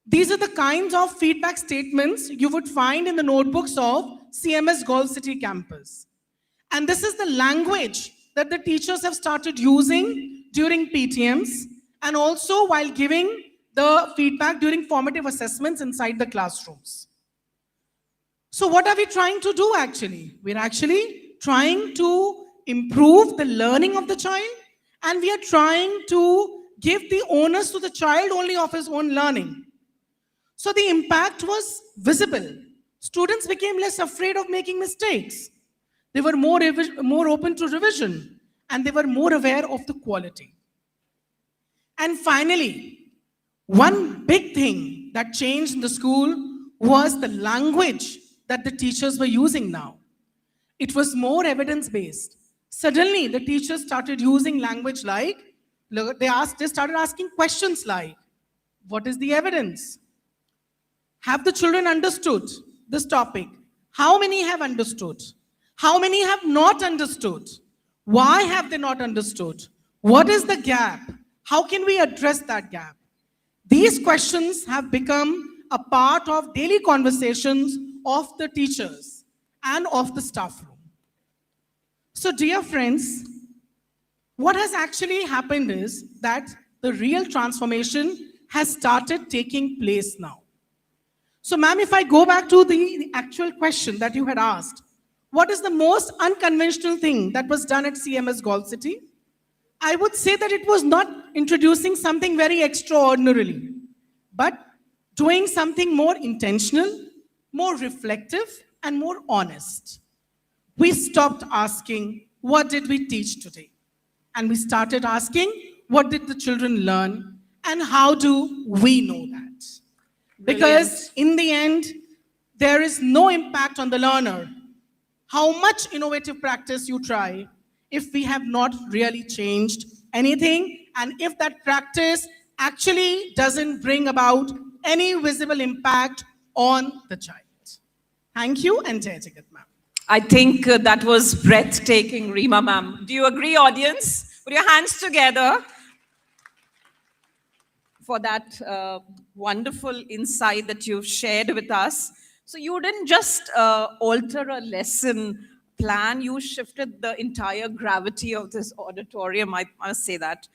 These are the kinds of feedback statements you would find in the notebooks of CMS Golf City campus. And this is the language that the teachers have started using during PTMs and also while giving the feedback during formative assessments inside the classrooms. So what are we trying to do actually? We're actually trying to improve the learning of the child, and we are trying to give the onus to the child only of his own learning. So the impact was visible. Students became less afraid of making mistakes. They were more open to revision, and they were more aware of the quality. And finally, one big thing that changed in the school was the language that the teachers were using now. It was more evidence-based. Suddenly, the teachers started using language like, they started asking questions like, what is the evidence? Have the children understood this topic? How many have understood? How many have not understood? Why have they not understood? What is the gap? How can we address that gap? These questions have become a part of daily conversations of the teachers and of the staff room. So dear friends, what has actually happened is that the real transformation has started taking place now. So ma'am, if I go back to the actual question that you had asked, what is the most unconventional thing that was done at CMS Golf City? I would say that it was not introducing something very extraordinarily, but doing something more intentional, more reflective, and more honest. We stopped asking, what did we teach today? And we started asking, what did the children learn? And how do we know that? Because in the end, there is no impact on the learner. How much innovative practice you try, if we have not really changed anything, and if that practice actually doesn't bring about any visible impact on the child. Thank you, and Jai Jagat ma'am. I think that was breathtaking, Reema ma'am. Do you agree, audience? Put your hands together for that wonderful insight that you've shared with us. So you didn't just alter a lesson plan, you shifted the entire gravity of this auditorium, I must say that.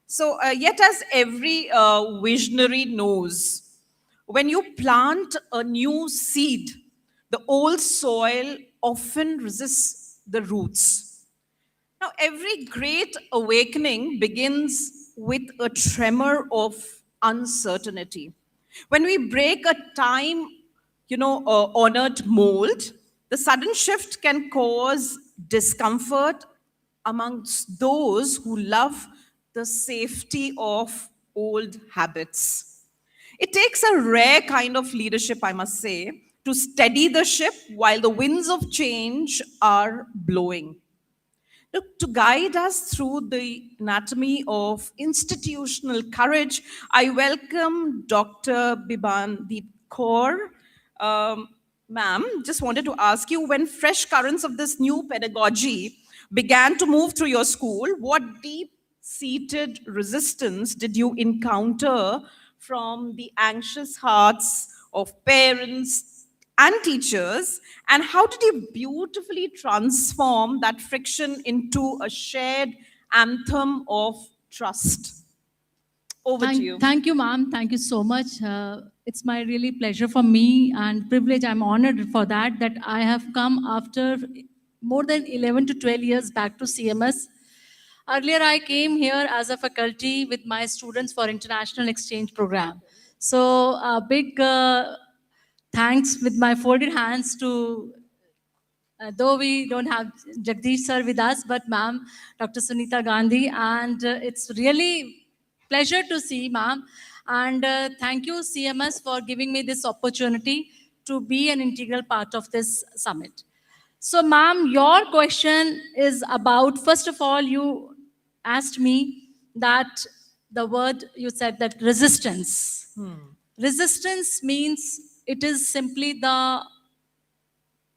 So yet as every visionary knows, when you plant a new seed, the old soil often resists the roots. Now, every great awakening begins with a tremor of uncertainty. When we break a time, honored mold, the sudden shift can cause discomfort amongst those who love the safety of old habits. It takes a rare kind of leadership, I must say, to steady the ship while the winds of change are blowing. Look, to guide us through the anatomy of institutional courage, I welcome Dr. Bibandeep Kaur. Ma'am, just wanted to ask you, when fresh currents of this new pedagogy began to move through your school, what deep-seated resistance did you encounter from the anxious hearts of parents and teachers, and how did you beautifully transform that friction into a shared anthem of trust? Over to you. Thank you, ma'am. Thank you so much. It's my really pleasure for me and privilege. I'm honored for that I have come after more than 11 to 12 years back to CMS. Earlier, I came here as a faculty with my students for international exchange program. So a big thanks with my folded hands to though we don't have Jagdish sir with us, but ma'am, Dr. Sunita Gandhi, and it's really pleasure to see ma'am. And thank you CMS for giving me this opportunity to be an integral part of this summit. So ma'am, your question is about, first of all, you asked me that the word you said that resistance. Resistance means it is simply the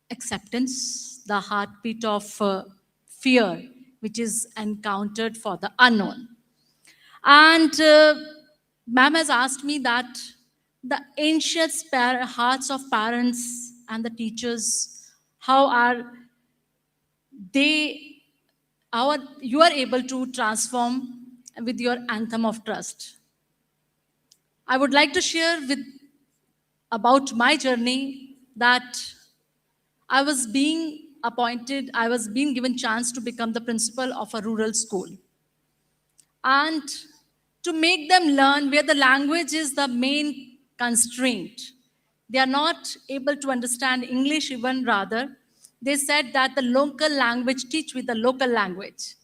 acceptance, the heartbeat of fear, which is encountered for the unknown. And ma'am has asked me that the ancient hearts of parents and the teachers, how are they, how you are able to transform with your anthem of trust. I would like to share with about my journey that I was being appointed, I was being given chance to become the principal of a rural school. And to make them learn where the language is the main constraint. They are not able to understand English even rather. They said that the local language teach with the local language.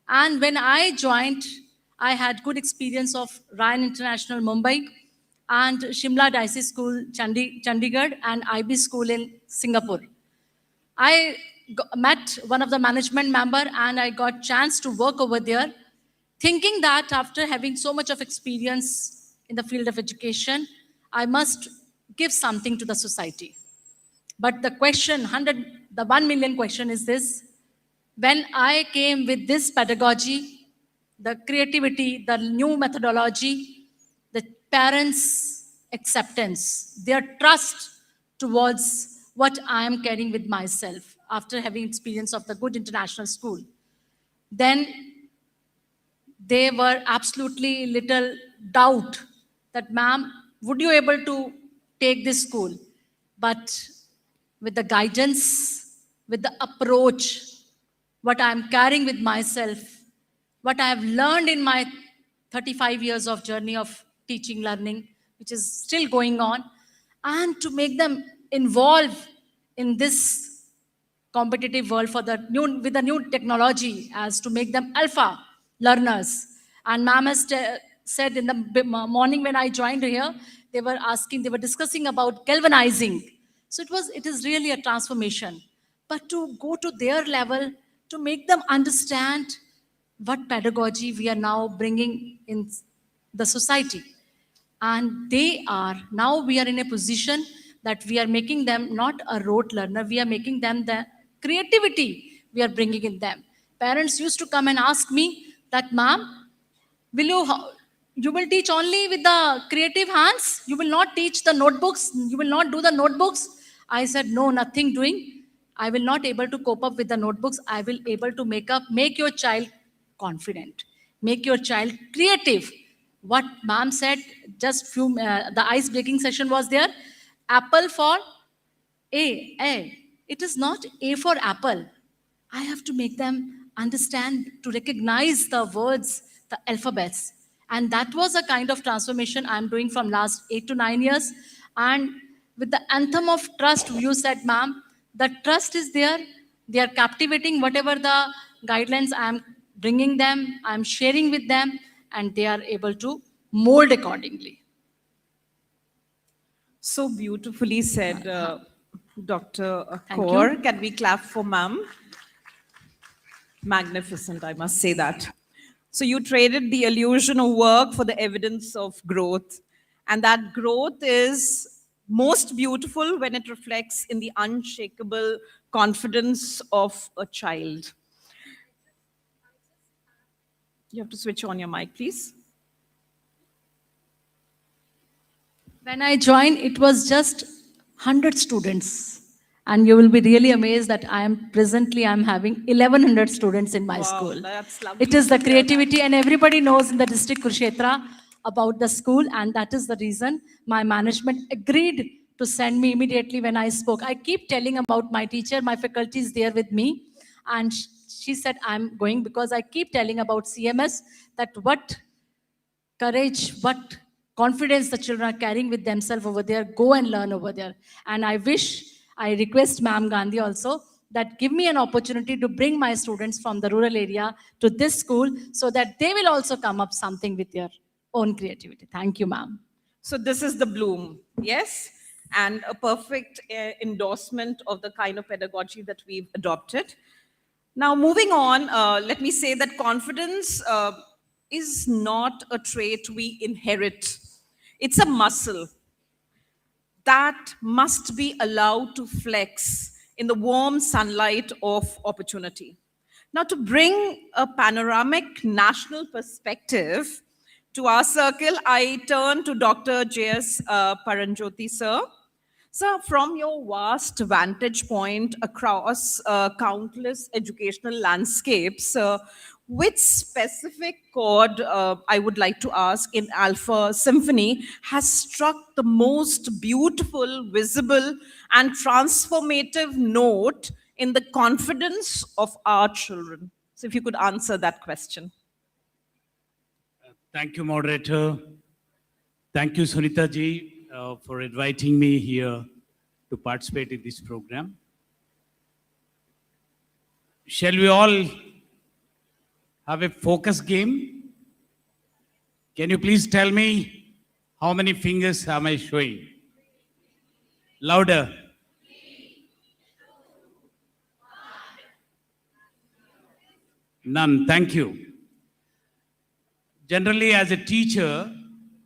And when I joined, I had good experience of Ryan International Mumbai and Shimla Dicey School Chandigarh and IB School in Singapore. I met one of the management member and I got chance to work over there, thinking that after having so much of experience in the field of education, I must give something to the society. But the question, the 1 million question is this: when I came with this pedagogy, the creativity, the new methodology, the parents' acceptance, their trust towards what I am carrying with myself after having experience of the good international school, then they were absolutely little doubt that, ma'am, would you able to take this school? But with the guidance, with the approach, what I'm carrying with myself, what I have learned in my 35 years of journey of teaching, learning, which is still going on, and to make them involve in this competitive world for the new, with the new technology, as to make them alpha learners. And ma'am has said in the morning when I joined here, they were discussing about galvanizing. So it is really a transformation. But to go to their level, to make them understand what pedagogy we are now bringing in the society. And now we are in a position that we are making them not a rote learner, we are making them the creativity we are bringing in them. Parents used to come and ask me that, ma'am, you will teach only with the creative hands? You will not teach the notebooks? You will not do the notebooks? I said, no, nothing doing. I will not able to cope up with the notebooks. I will able to make your child confident, make your child creative. What ma'am said, just the ice breaking session was there. Apple for A. It is not A for apple. I have to make them understand, to recognize the words, the alphabets. And that was a kind of transformation I'm doing from last 8 to 9 years. And with the anthem of trust, you said, ma'am, the trust is there. They are captivating whatever the guidelines I'm bringing them, I'm sharing with them, and they are able to mold accordingly. So beautifully said, Dr. Kaur. Can we clap for ma'am? Magnificent, I must say that. So you traded the illusion of work for the evidence of growth. And that growth is most beautiful when it reflects in the unshakable confidence of a child. You have to switch on your mic, please. When I joined, it was just 100 students. And you will be really amazed that I'm having 1100 students in my school. That's lovely. It is the to hear that. creativity, and everybody knows in the district Kurukshetra about the school, and that is the reason my management agreed to send me immediately when I spoke. I keep telling about my teacher, my faculty is there with me, and she said, I'm going because I keep telling about CMS, that what courage, what confidence the children are carrying with themselves over there, go and learn over there. And I request Ma'am Gandhi also that give me an opportunity to bring my students from the rural area to this school so that they will also come up something with their own creativity. Thank you, ma'am. So this is the bloom, yes? And a perfect endorsement of the kind of pedagogy that we've adopted. Now, moving on, let me say that confidence is not a trait we inherit. It's a muscle that must be allowed to flex in the warm sunlight of opportunity. Now, to bring a panoramic national perspective to our circle, I turn to Dr. J.S. Paranjoti, sir. Sir, from your vast vantage point across countless educational landscapes, which specific chord, I would like to ask, in Alpha Symphony has struck the most beautiful, visible, and transformative note in the confidence of our children? So if you could answer that question. Thank you, moderator. Thank you, Sunita ji, for inviting me here to participate in this program. Shall we all have a focus game? Can you please tell me how many fingers am I showing? Louder. None. Thank you. Generally, as a teacher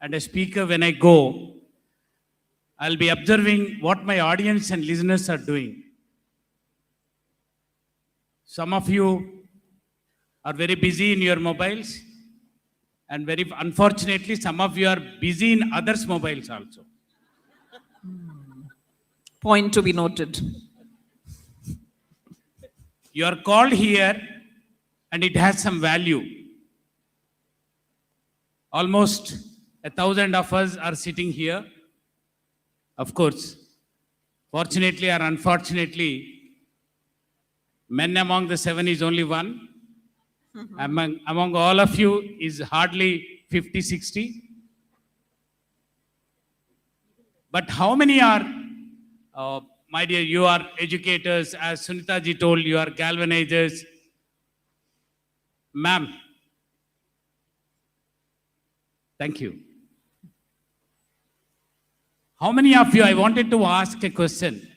and a speaker, when I go, I'll be observing what my audience and listeners are doing. Some of you are very busy in your mobiles, and very unfortunately, some of you are busy in others' mobiles also. Point to be noted. You are called here, and it has some value. Almost 1,000 of us are sitting here. Of course, fortunately or unfortunately, men among the 7 is only one. Among all of you is hardly 50, 60. But how many are, my dear, you are educators, as Sunita ji told, you are galvanizers. Ma'am, thank you. How many of you, I wanted to ask a question.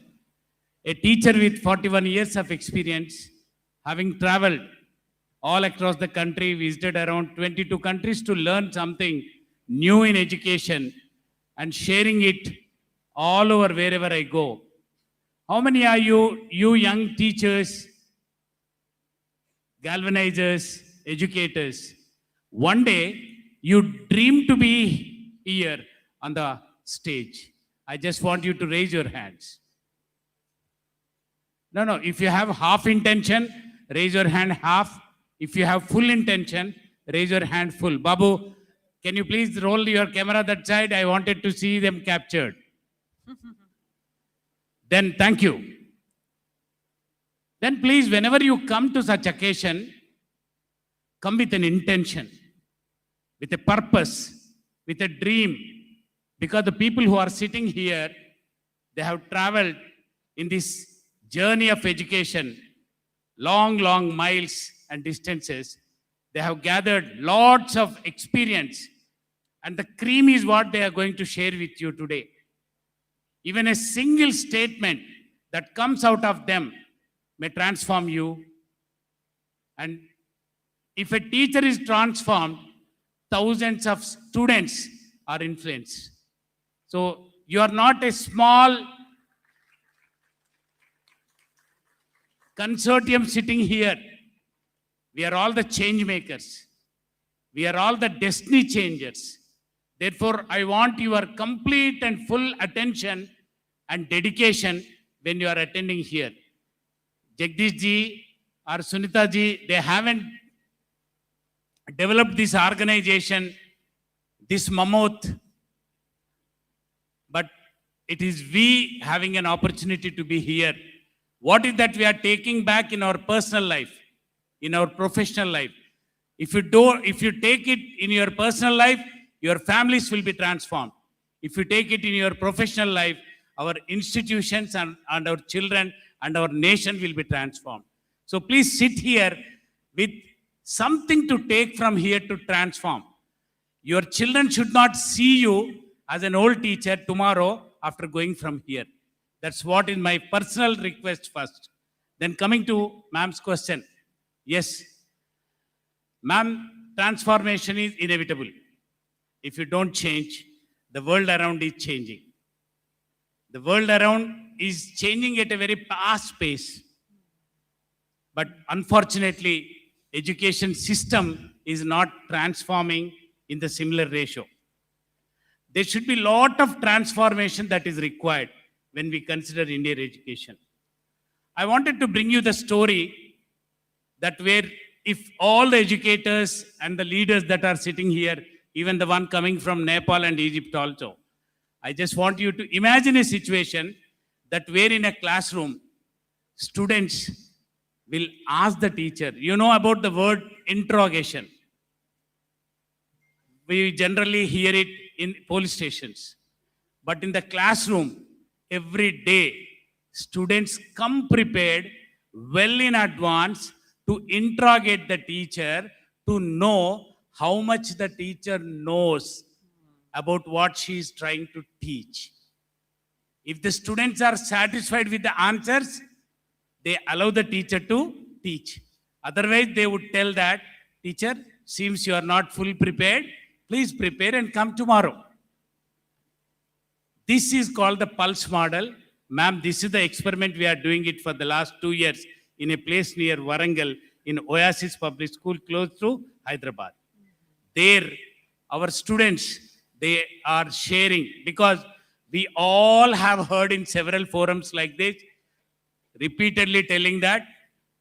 A teacher with 41 years of experience, having traveled all across the country, visited around 22 countries to learn something new in education and sharing it all over wherever I go. How many are you young teachers, galvanizers, educators? One day, you dream to be here on the stage. I just want you to raise your hands. No, if you have half intention, raise your hand half. If you have full intention, raise your hand full. Babu, can you please roll your camera that side? I wanted to see them captured. Then thank you. Then please, whenever you come to such occasion, come with an intention, with a purpose, with a dream. Because the people who are sitting here, they have traveled in this journey of education, long miles and distances. They have gathered lots of experience, and the cream is what they are going to share with you today. Even a single statement that comes out of them may transform you, And if a teacher is transformed, thousands of students are influenced. So you are not a small consortium sitting here. We are all the change makers. We are all the destiny changers. Therefore, I want your complete and full attention and dedication when you are attending here. Jagdish ji or Sunita ji, they haven't developed this organization, this mammoth, but it is we having an opportunity to be here. What is that we are taking back in our personal life, in our professional life? If you take it in your personal life, your families will be transformed. If you take it in your professional life, our institutions and our children and our nation will be transformed. So please sit here with something to take from here to transform. Your children should not see you as an old teacher tomorrow after going from here. That's what is my personal request first. Then coming to ma'am's question. Yes, ma'am, transformation is inevitable. If you don't change, the world around is changing. The world around is changing at a very fast pace. But unfortunately, education system is not transforming in the similar ratio. There should be a lot of transformation that is required when we consider Indian education. I wanted to bring you the story that where if all the educators and the leaders that are sitting here, even the one coming from Nepal and Egypt also, I just want you to imagine a situation that where in a classroom, students will ask the teacher, you know about the word interrogation. We generally hear it in police stations. But in the classroom, every day, students come prepared well in advance to interrogate the teacher to know how much the teacher knows about what she is trying to teach. If the students are satisfied with the answers, they allow the teacher to teach. Otherwise, they would tell that, teacher, seems you are not fully prepared, please prepare and come tomorrow. This is called the pulse model. Ma'am, this is the experiment we are doing it for the last 2 years in a place near Warangal in Oasis Public School close to Hyderabad. There, our students, they are sharing because we all have heard in several forums like this, repeatedly telling that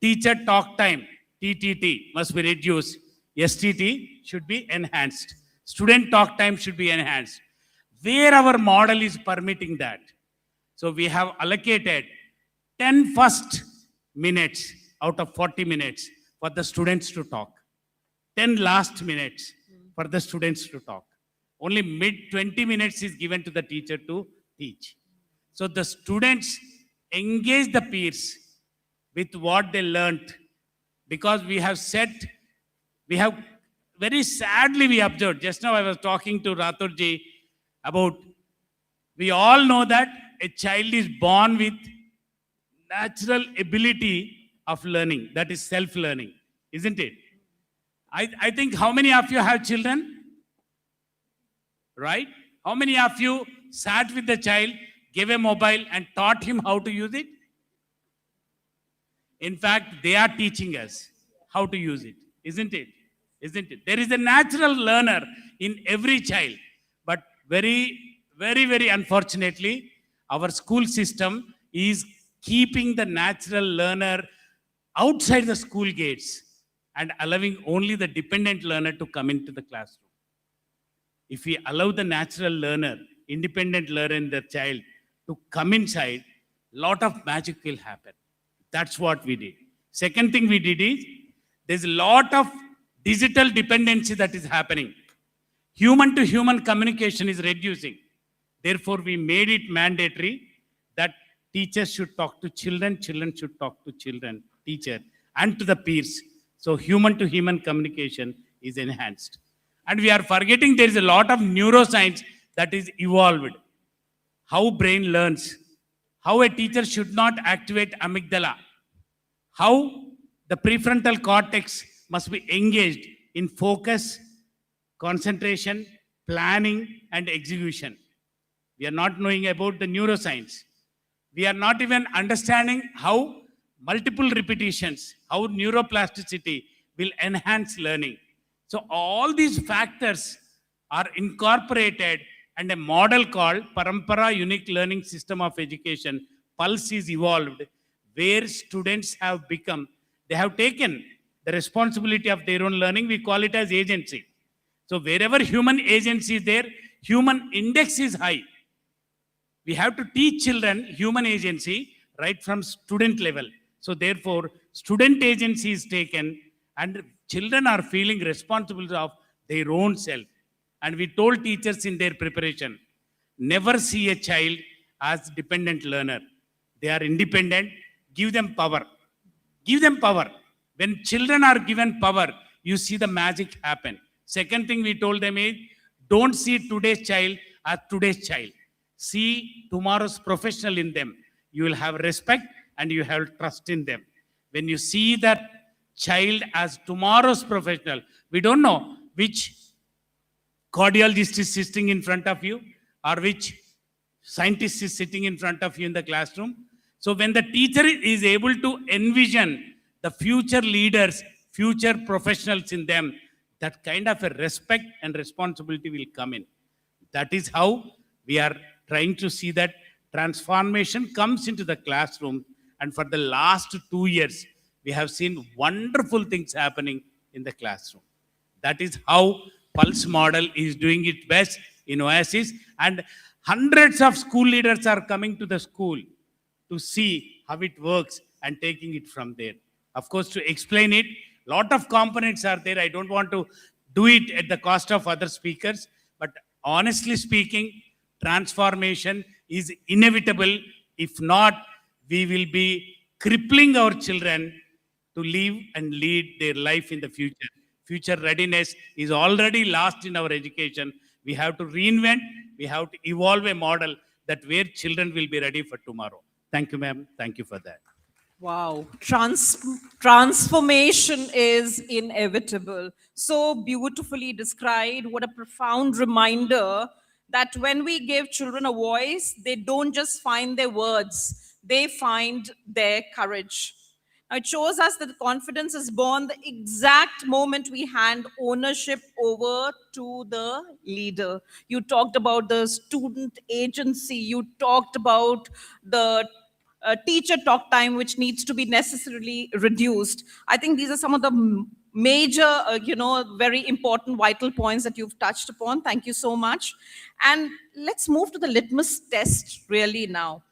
teacher talk time, TTT, must be reduced. STT should be enhanced. Student talk time should be enhanced. Where our model is permitting that. So we have allocated 10 first minutes out of 40 minutes for the students to talk. 10 last minutes for the students to talk. Only mid 20 minutes is given to the teacher to teach. So the students engage the peers with what they learnt, because we have very sadly we observed, just now I was talking to Rathurji about, we all know that a child is born with natural ability of learning, that is self-learning, isn't it? I think how many of you have children? Right? How many of you sat with the child, gave a mobile and taught him how to use it? In fact, they are teaching us how to use it, isn't it? Isn't it? There is a natural learner in every child, but very unfortunately, our school system is keeping the natural learner outside the school gates and allowing only the dependent learner to come into the classroom. If we allow the natural learner, independent learner in the child to come inside, lot of magic will happen. That's what we did. Second thing we did is, there's a lot of digital dependency that is happening. Human to human communication is reducing. Therefore, we made it mandatory that teachers should talk to children, children should talk to children, teacher, and to the peers. So human to human communication is enhanced. And we are forgetting there is a lot of neuroscience that is evolved. How brain learns, how a teacher should not activate amygdala, how The prefrontal cortex must be engaged in focus, concentration, planning, and execution. We are not knowing about the neuroscience. We are not even understanding how multiple repetitions, how neuroplasticity will enhance learning. So all these factors are incorporated, and a model called Parampara Unique Learning System of Education, PULSE, is evolved, where students have become, they have taken the responsibility of their own learning. We call it as agency. So wherever human agency is there, human index is high. We have to teach children human agency right from student level. So therefore, student agency is taken and children are feeling responsible of their own self. And we told teachers in their preparation, never see a child as dependent learner. They are independent, give them power. Give them power. When children are given power, you see the magic happen. Second thing we told them is, don't see today's child as today's child. See tomorrow's professional in them. You will have respect and you have trust in them. When you see that child as tomorrow's professional, we don't know which cardiologist is sitting in front of you or which scientist is sitting in front of you in the classroom. So when the teacher is able to envision the future leaders, future professionals in them, that kind of a respect and responsibility will come in. That is how we are trying to see that transformation comes into the classroom. And for the last 2 years, we have seen wonderful things happening in the classroom. That is how Pulse model is doing its best in Oasis. And hundreds of school leaders are coming to the school to see how it works and taking it from there. Of course, to explain it, a lot of components are there. I don't want to do it at the cost of other speakers, but honestly speaking, transformation is inevitable. If not, we will be crippling our children to live and lead their life in the future. Future readiness is already lost in our education. We have to reinvent, we have to evolve a model that where children will be ready for tomorrow. Thank you, ma'am. Thank you for that. Wow, transformation is inevitable. So beautifully described. What a profound reminder that when we give children a voice, they don't just find their words, they find their courage. Now, it shows us that the confidence is born the exact moment we hand ownership over to the leader. You talked about the student agency, you talked about the teacher talk time, which needs to be necessarily reduced. I think these are some of the major, very important, vital points that you've touched upon. Thank you so much. And let's move to the litmus test really now.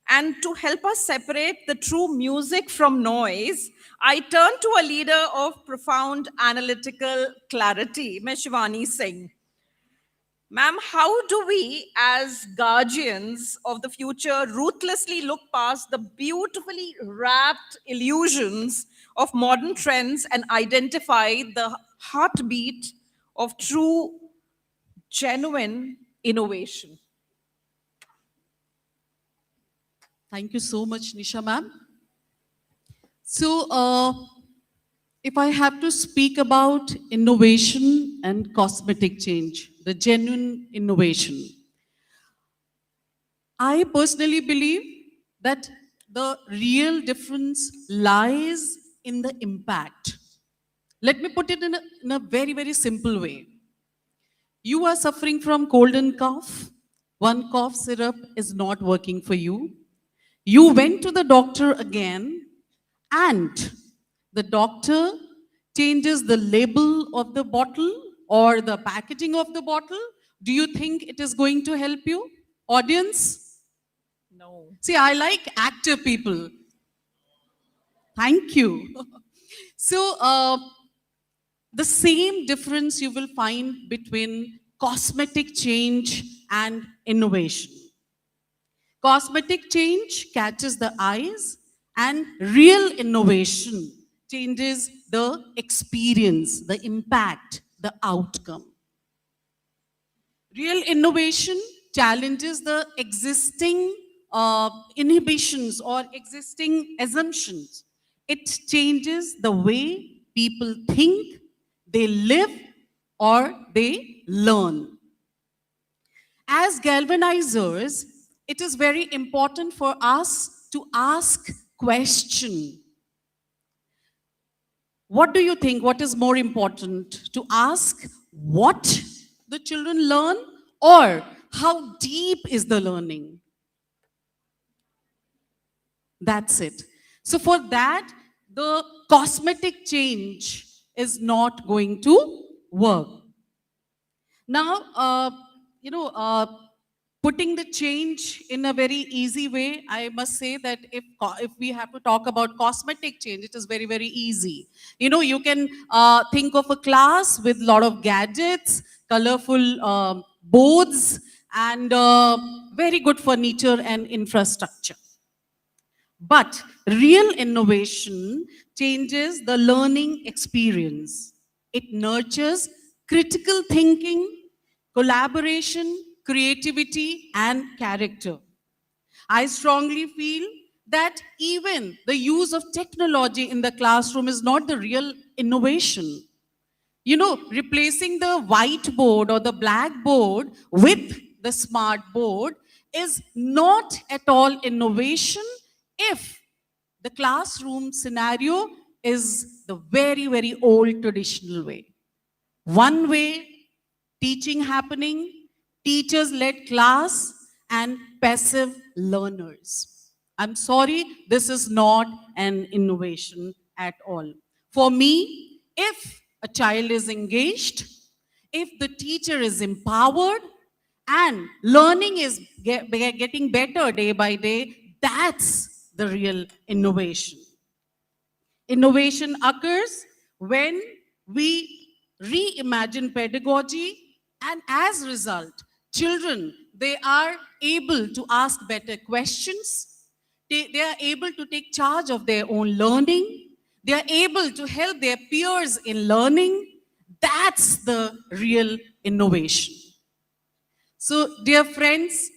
And to help us separate the true music from noise, I turn to a leader of profound analytical clarity, Ms. Shivani Singh. Ma'am, how do we, as guardians of the future, ruthlessly look past the beautifully wrapped illusions of modern trends and identify the heartbeat of true, genuine innovation? Thank you so much, Nisha ma'am. So, if I have to speak about innovation and cosmetic change, the genuine innovation, I personally believe that the real difference lies in the impact. Let me put it in a very, very simple way. You are suffering from cold and cough. One cough syrup is not working for you. You went to the doctor again, and the doctor changes the label of the bottle or the packaging of the bottle. Do you think it is going to help you? Audience? No. See, I like active people. Thank you. So, the same difference you will find between cosmetic change and innovation. Cosmetic change catches the eyes, and real innovation changes the experience, the impact, the outcome. Real innovation challenges the existing inhibitions or existing assumptions. It changes the way people think, they live, or they learn. As galvanizers, it is very important for us to ask questions. What do you think? What is more important? To ask what the children learn or how deep is the learning? That's it. So for that, the cosmetic change is not going to work. Now, putting the change in a very easy way, I must say that if we have to talk about cosmetic change, it is very, very easy. You can think of a class with a lot of gadgets, colorful boards, and very good furniture and infrastructure. But real innovation changes the learning experience. It nurtures critical thinking, collaboration, creativity, and character. I strongly feel that even the use of technology in the classroom is not the real innovation. Replacing the whiteboard or the blackboard with the smart board is not at all innovation if the classroom scenario is the very, very old traditional way. One way teaching happening, teachers-led class, and passive learners. I'm sorry, this is not an innovation at all. For me, if a child is engaged, if the teacher is empowered, and learning is getting better day by day, that's the real innovation. Innovation occurs when we reimagine pedagogy, and as a result, children, they are able to ask better questions, they are able to take charge of their own learning, they are able to help their peers in learning. That's the real innovation. So, dear friends,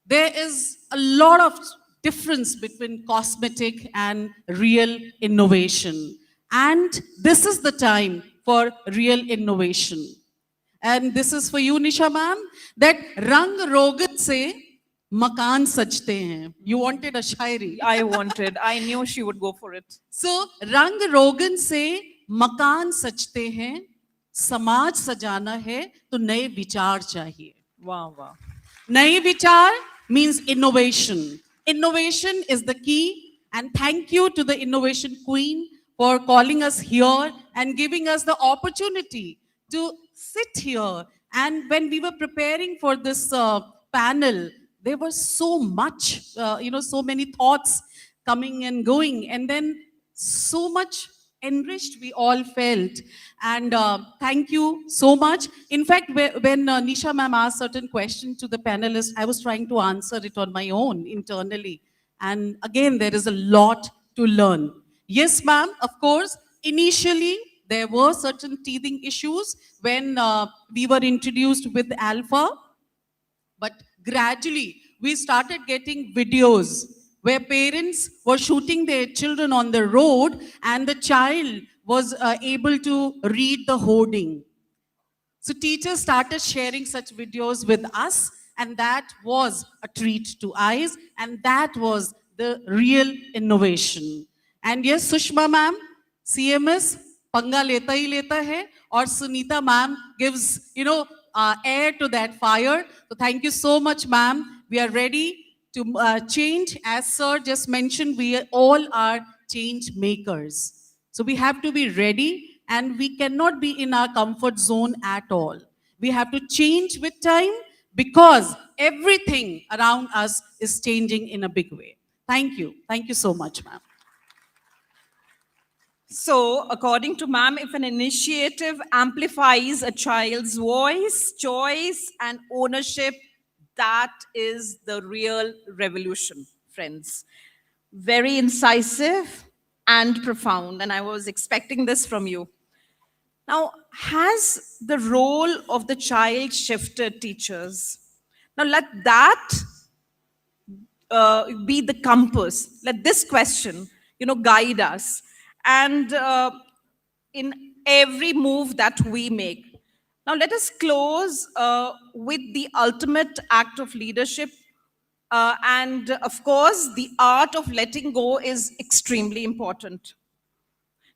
there is a lot of difference between cosmetic and real innovation. And this is the time for real innovation. And this is for you, Nisha ma'am, that Rang Rogan se makan sajte hain. You wanted a shairi. I knew she would go for it. So, Rang Rogan se makan sajte hain, समाज सजाना है तो नए विचार चाहिए. Wow, wow. Naye vichar means innovation. Innovation is the key, and thank you to the innovation queen for calling us here and giving us the opportunity to sit here. And when we were preparing for this panel, there was so much, so many thoughts coming and going, and then so much enriched we all felt. And thank you so much. In fact, when Nisha ma'am asked certain questions to the panelists, I was trying to answer it on my own internally. And again, there is a lot to learn. Yes, ma'am, of course, initially, there were certain teething issues when we were introduced with Alpha. But gradually, we started getting videos where parents were shooting their children on the road and the child was able to read the hoarding. So teachers started sharing such videos with us, and that was a treat to eyes, and that was the real innovation. And yes, Sushma ma'am, CMS panga leta hi leta hai, or Sunita ma'am gives, air to that fire. So thank you so much, ma'am. We are ready to change. As sir just mentioned, we all are change makers. So we have to be ready, and we cannot be in our comfort zone at all. We have to change with time because everything around us is changing in a big way. Thank you. Thank you so much, ma'am. So, according to ma'am, if an initiative amplifies a child's voice, choice, and ownership, that is the real revolution, friends. Very incisive and profound, and I was expecting this from you. Now, has the role of the child shifted, teachers? Now, let that be the compass. Let this question, guide us. and in every move that we make. Now, let us close with the ultimate act of leadership. And of course, the art of letting go is extremely important.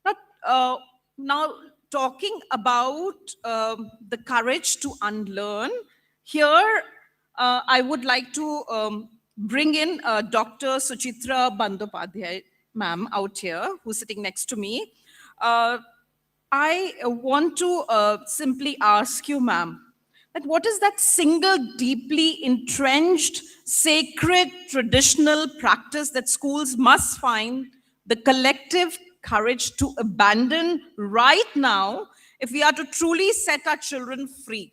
Now, now talking about the courage to unlearn, here I would like to bring in Dr. Suchitra Bandyopadhyay, ma'am, out here, who's sitting next to me. I want to simply ask you, ma'am, that what is that single deeply entrenched, sacred, traditional practice that schools must find the collective courage to abandon right now if we are to truly set our children free?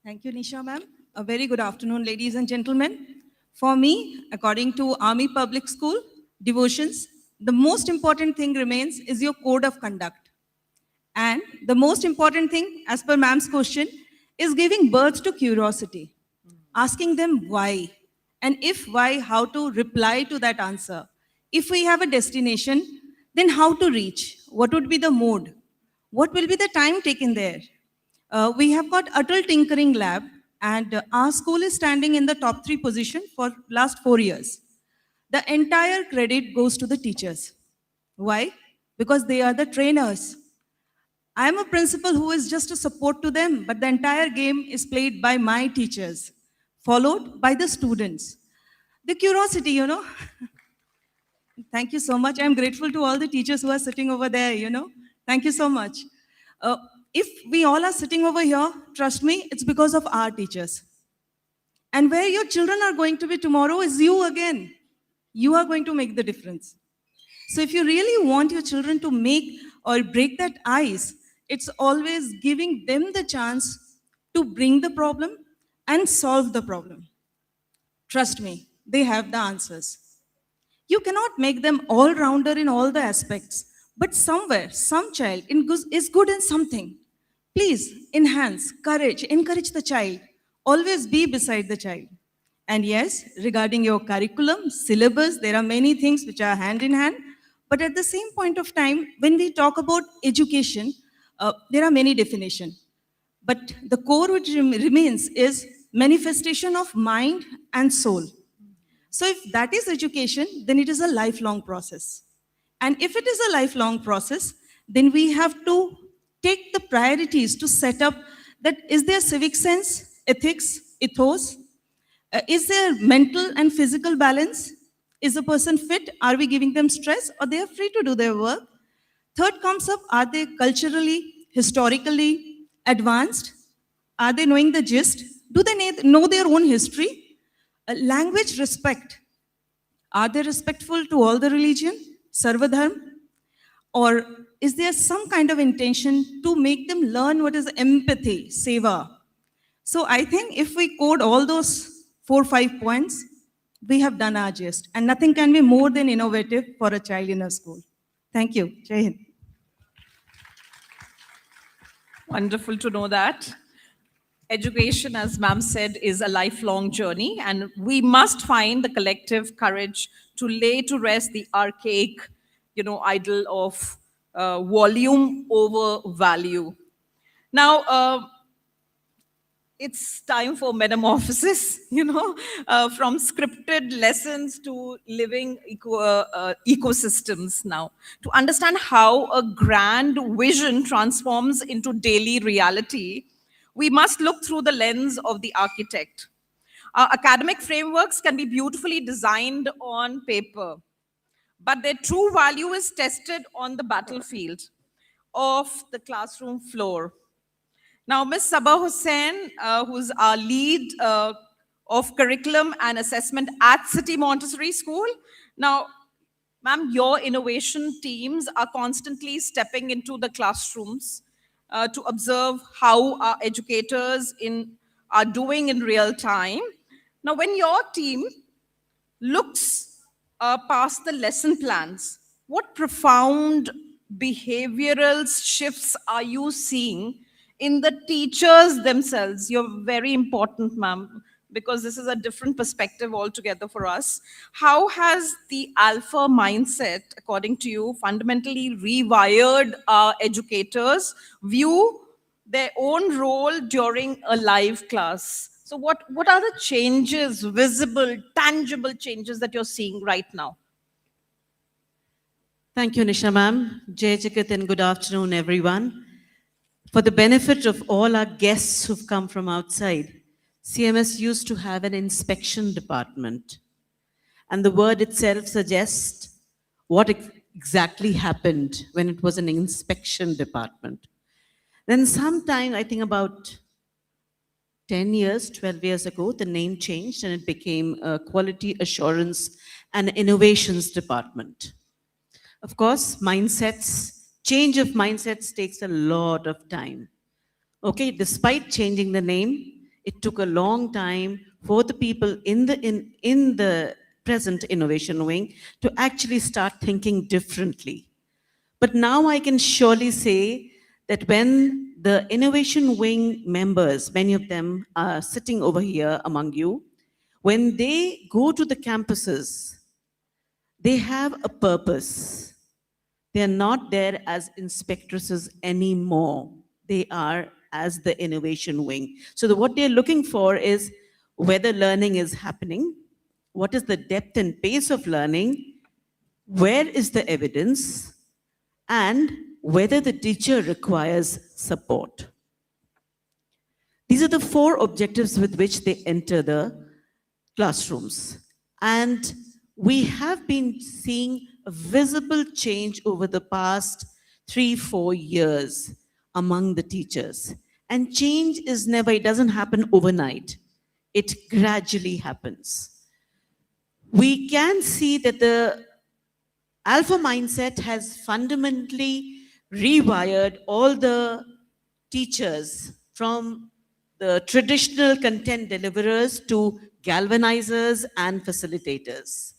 Thank you, Nisha ma'am. A very good afternoon, ladies and gentlemen. For me, according to Army Public School devotions, the most important thing remains is your code of conduct. And the most important thing, as per ma'am's question, is giving birth to curiosity, asking them why, and if why, how to reply to that answer. If we have a destination, then how to reach? What would be the mode? What will be the time taken there? We have got Atal Tinkering Lab, and our school is standing in the top 3 position for last 4 years. The entire credit goes to the teachers. Why? Because they are the trainers. I am a principal who is just a support to them, but the entire game is played by my teachers, followed by the students. The curiosity, you know. Thank you so much. I'm grateful to all the teachers who are sitting over there, you know. Thank you so much. If we all are sitting over here, trust me, it's because of our teachers. And where your children are going to be tomorrow is you again. You are going to make the difference. So if you really want your children to make or break that ice, it's always giving them the chance to bring the problem and solve the problem. Trust me, they have the answers. You cannot make them all-rounder in all the aspects, but somewhere, some child is good in something. Please enhance, encourage the child. Always be beside the child. And yes, regarding your curriculum, syllabus, there are many things which are hand in hand. But at the same point of time, when we talk about education, there are many definitions. But the core which remains is manifestation of mind and soul. So if that is education, then it is a lifelong process. And if it is a lifelong process, then we have to take the priorities to set up that is there civic sense, ethics, ethos, is there mental and physical balance? Is the person fit? Are we giving them stress or they are free to do their work? Third comes up, are they culturally, historically advanced? Are they knowing the gist? Do they know their own history? Language respect. Are they respectful to all the religion? Sarvadharm? Or is there some kind of intention to make them learn what is empathy, seva? So I think if we code all those 4 or 5 points, we have done our gist. And nothing can be more than innovative for a child in a school. Thank you. Jai Hind. Wonderful to know that. Education, as ma'am said, is a lifelong journey, and we must find the collective courage to lay to rest the archaic, idol of volume over value. Now, it's time for metamorphosis, from scripted lessons to living ecosystems now. To understand how a grand vision transforms into daily reality, we must look through the lens of the architect. Academic frameworks can be beautifully designed on paper, but their true value is tested on the battlefield of the classroom floor. Now, Ms. Sabah Hussain, who's our lead of curriculum and assessment at City Montessori School. Now, ma'am, your innovation teams are constantly stepping into the classrooms to observe how our educators are doing in real time. Now, when your team looks past the lesson plans, what profound behavioral shifts are you seeing in the teachers themselves? You're very important, ma'am. because this is a different perspective altogether for us. How has the alpha mindset, according to you, fundamentally rewired our educators view their own role during a live class? So what are the changes, visible, tangible changes that you're seeing right now? Thank you, Nisha ma'am. Jai Jagat and good afternoon, everyone. For the benefit of all our guests who've come from outside, CMS used to have an inspection department. And the word itself suggests what exactly happened when it was an inspection department. Then sometime, I think about 10 years, 12 years ago, the name changed and it became a Quality Assurance and Innovations Department. Of course, change of mindsets takes a lot of time. Okay, despite changing the name, it took a long time for the people in the present innovation wing to actually start thinking differently. But now I can surely say that when the innovation wing members, many of them are sitting over here among you, when they go to the campuses, they have a purpose. They are not there as inspectresses anymore. They are as the innovation wing. So what they're looking for is whether learning is happening, what is the depth and pace of learning, where is the evidence, and whether the teacher requires support. These are the 4 objectives with which they enter the classrooms. And we have been seeing a visible change over the past 3-4 years among the teachers. And change is never, it doesn't happen overnight. It gradually happens. We can see that the alpha mindset has fundamentally rewired all the teachers from the traditional content deliverers to galvanizers and facilitators.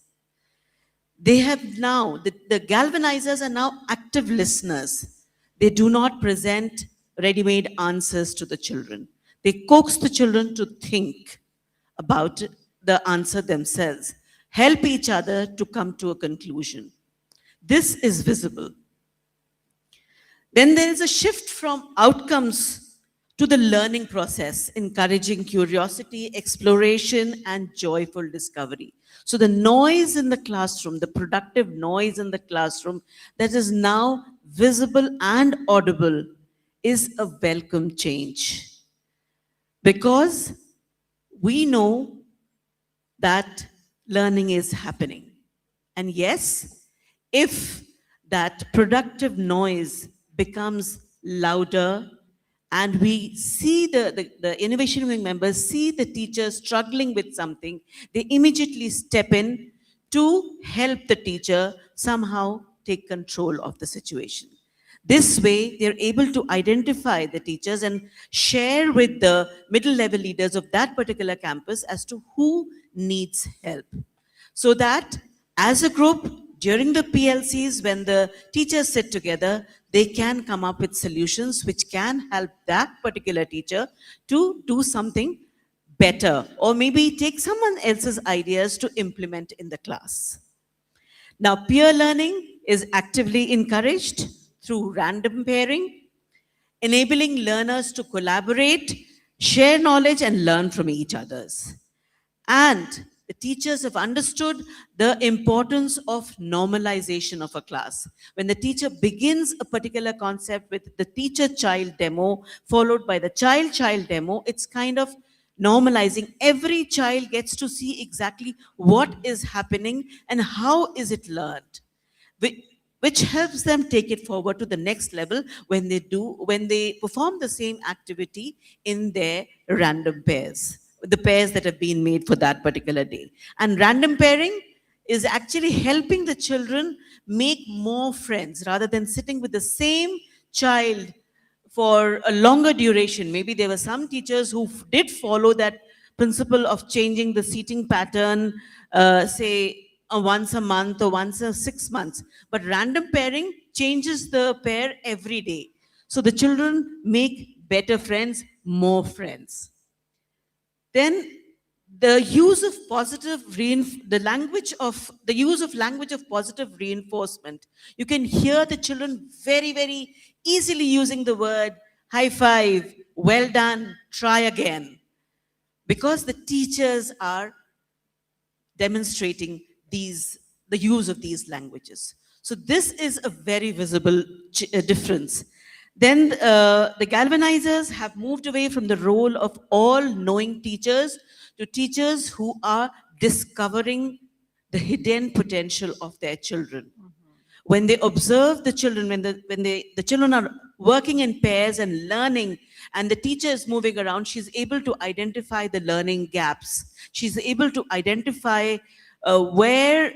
They have now, the galvanizers are now active listeners. They do not present ready-made answers to the children. They coax the children to think about the answer themselves, help each other to come to a conclusion. This is visible. Then there is a shift from outcomes to the learning process, encouraging curiosity, exploration, and joyful discovery. So the noise in the classroom, the productive noise in the classroom that is now visible and audible is a welcome change. Because we know that learning is happening. And yes, if that productive noise becomes louder and we see the innovation wing members see the teachers struggling with something, they immediately step in to help the teacher somehow take control of the situation. This way, they're able to identify the teachers and share with the middle level leaders of that particular campus as to who needs help. So that as a group, during the PLCs, when the teachers sit together, they can come up with solutions which can help that particular teacher to do something better, or maybe take someone else's ideas to implement in the class. Now, peer learning is actively encouraged through random pairing, enabling learners to collaborate, share knowledge, and learn from each others. And the teachers have understood the importance of normalization of a class. When the teacher begins a particular concept with the teacher-child demo, followed by the child-child demo, it's kind of normalizing. Every child gets to see exactly what is happening and how is it learned, which helps them take it forward to the next level when they perform the same activity in their random pairs, the pairs that have been made for that particular day. And random pairing is actually helping the children make more friends rather than sitting with the same child for a longer duration. Maybe there were some teachers who did follow that principle of changing the seating pattern, say once a month or once a 6 months. But random pairing changes the pair every day. So the children make better friends, more friends. Then the use of the use of language of positive reinforcement. You can hear the children very, very easily using the word high five, well done, try again, because the teachers are demonstrating the use of these languages. So this is a very visible difference. Then the galvanizers have moved away from the role of all knowing teachers to teachers who are discovering the hidden potential of their children. When they observe the children, when the children are working in pairs and learning, and the teacher is moving around, she's able to identify the learning gaps. She's able to identify where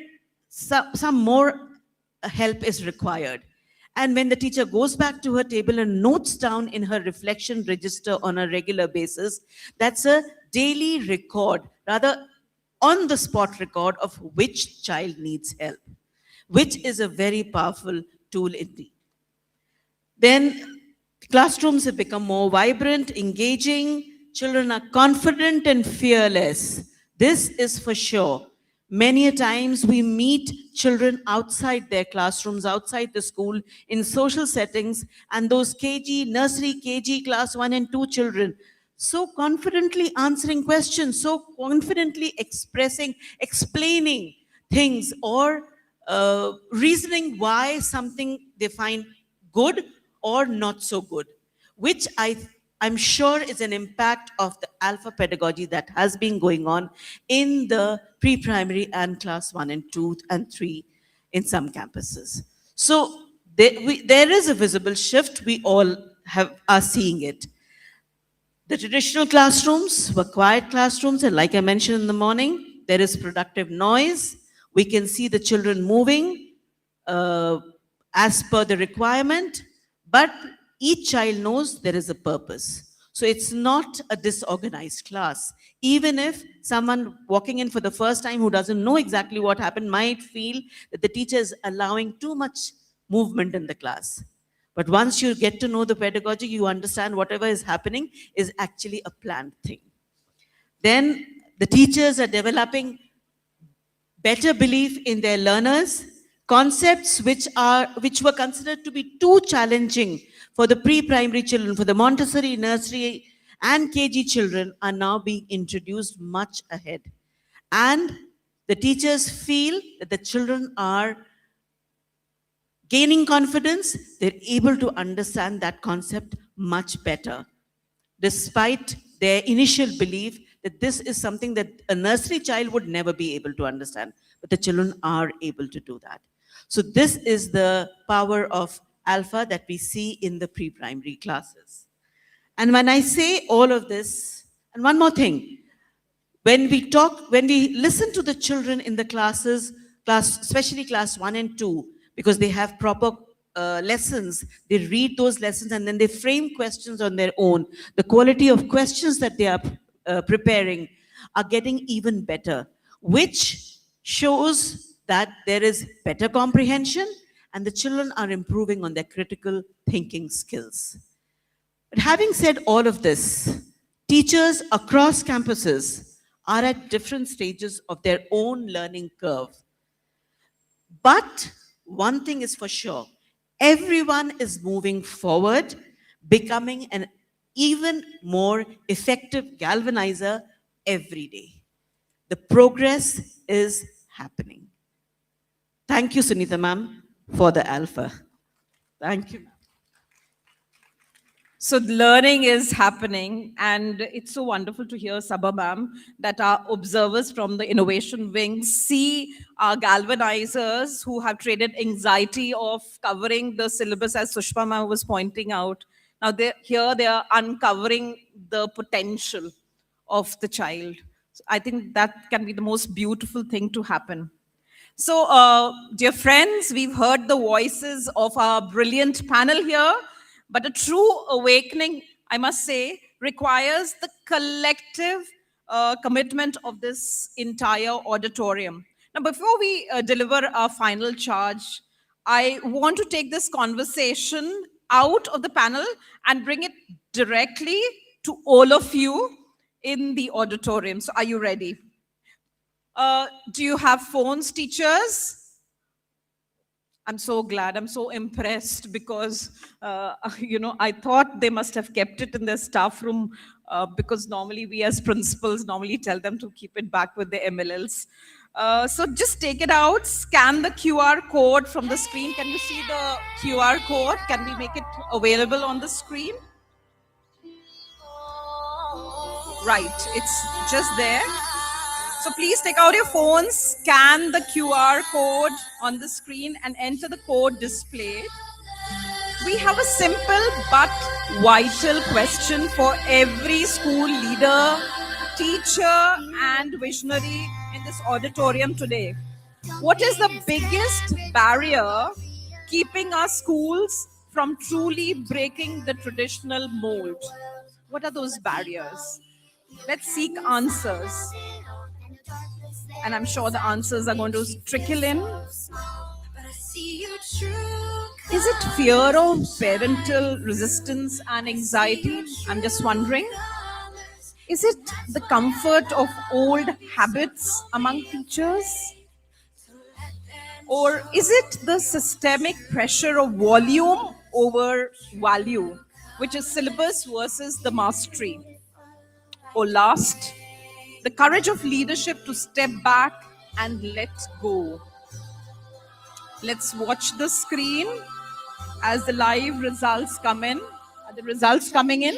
some more help is required. And when the teacher goes back to her table and notes down in her reflection register on a regular basis, that's a daily record, rather on the spot record of which child needs help, which is a very powerful tool indeed. Then classrooms have become more vibrant, engaging. Children are confident and fearless. This is for sure. Many a times we meet children outside their classrooms, outside the school, in social settings, and those nursery, KG, class 1 and 2 children, so confidently answering questions, so confidently explaining things, or reasoning why something they find good or not so good, which I'm sure is an impact of the alpha pedagogy that has been going on in the pre-primary and class 1 and 2 and 3 in some campuses. So there is a visible shift. We all are seeing it. The traditional classrooms were quiet classrooms, and like I mentioned in the morning, there is productive noise. We can see the children moving as per the requirement, but each child knows there is a purpose. So it's not a disorganized class. Even if someone walking in for the first time who doesn't know exactly what happened might feel that the teacher is allowing too much movement in the class. But once you get to know the pedagogy, you understand whatever is happening is actually a planned thing. Then the teachers are developing better belief in their learners. Concepts which were considered to be too challenging for the pre-primary children, for the Montessori, nursery, and KG children, are now being introduced much ahead. And the teachers feel that the children are gaining confidence, they're able to understand that concept much better, despite their initial belief that this is something that a nursery child would never be able to understand, but the children are able to do that. So this is the power of alpha that we see in the pre-primary classes. And when I say all of this, and one more thing, when we listen to the children in the classes, especially class 1 and 2, because they have proper lessons, they read those lessons and then they frame questions on their own. The quality of questions that they are preparing are getting even better, which shows that there is better comprehension and the children are improving on their critical thinking skills. But having said all of this, teachers across campuses are at different stages of their own learning curve. But one thing is for sure, everyone is moving forward, becoming an even more effective galvanizer every day. The progress is happening. Thank you, Sunita ma'am, for the alpha. Thank you. So learning is happening, and it's so wonderful to hear Sabha ma'am that our observers from the innovation wing see our galvanizers who have traded anxiety of covering the syllabus, as Sushma ma'am was pointing out. Now here they are uncovering the potential of the child. So I think that can be the most beautiful thing to happen. So, dear friends, we've heard the voices of our brilliant panel here, but a true awakening, I must say, requires the collective commitment of this entire auditorium. Now, before we deliver our final charge, I want to take this conversation out of the panel and bring it directly to all of you in the auditorium. So are you ready? Do you have phones, teachers? I'm so glad. I'm so impressed because, I thought they must have kept it in their staff room because normally we as principals normally tell them to keep it back with the MLLs. So just take it out, scan the QR code from the screen. Can you see the QR code? Can we make it available on the screen? Right, it's just there. So please take out your phones, scan the QR code on the screen and enter the code displayed. We have a simple but vital question for every school leader, teacher, and visionary in this auditorium today. What is the biggest barrier keeping our schools from truly breaking the traditional mold? What are those barriers? Let's seek answers. And I'm sure the answers are going to trickle in. Is it fear of parental resistance and anxiety? I'm just wondering. Is it the comfort of old habits among teachers? Or is it the systemic pressure of volume over value, which is syllabus versus the mastery? Or last, the courage of leadership to step back and let go. Let's watch the screen as the live results come in. Are the results coming in?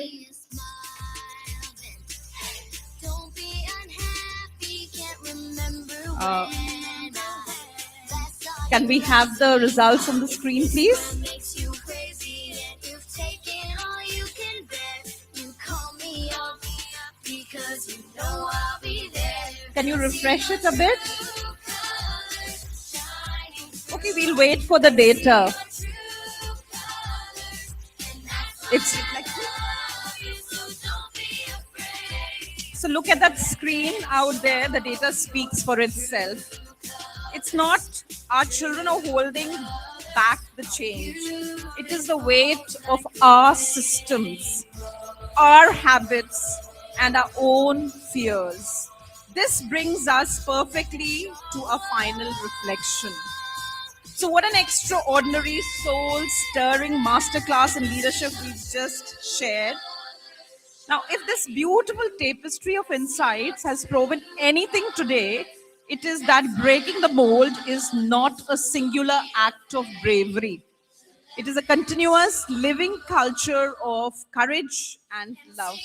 Can we have the results on the screen, please? Can you refresh it a bit? Okay, we'll wait for the data. It's so look at that screen out there. The data speaks for itself. It's not our children are holding back the change. It is the weight of our systems, our habits, and our own fears. This brings us perfectly to a final reflection. So what an extraordinary soul-stirring masterclass in leadership we've just shared. Now, if this beautiful tapestry of insights has proven anything today, it is that breaking the mold is not a singular act of bravery. It is a continuous living culture of courage and love.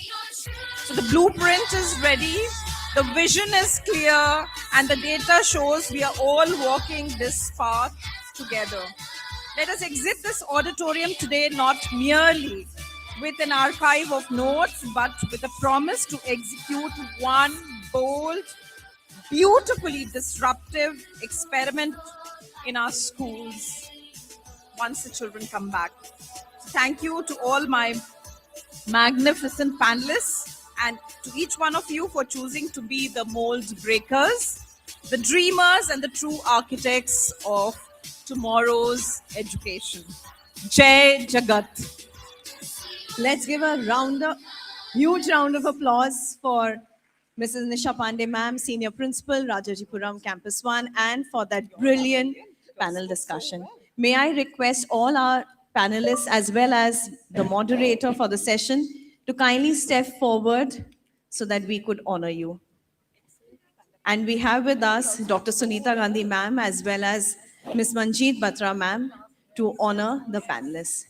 So the blueprint is ready, the vision is clear, and the data shows we are all walking this path together. Let us exit this auditorium today not merely with an archive of notes, but with a promise to execute one bold, beautifully disruptive experiment in our schools once the children come back. Thank you to all my magnificent panelists and to each one of you for choosing to be the mold breakers, the dreamers and the true architects of tomorrow's education. Jai Jagat. Let's give a huge round of applause for Mrs. Nisha Pandey ma'am, Senior Principal, Rajajipuram Campus 1, and for that brilliant panel discussion. May I request all our panelists as well as the moderator for the session to kindly step forward so that we could honor you. And we have with us Dr. Sunita Gandhi ma'am as well as Ms. Manjeet Batra ma'am to honor the panelists.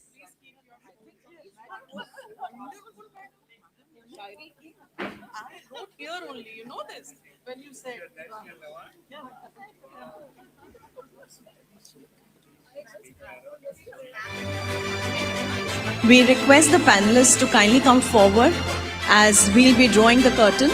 I wrote here only, you know this, when you said. We request the panelists to kindly come forward as we'll be drawing the curtain.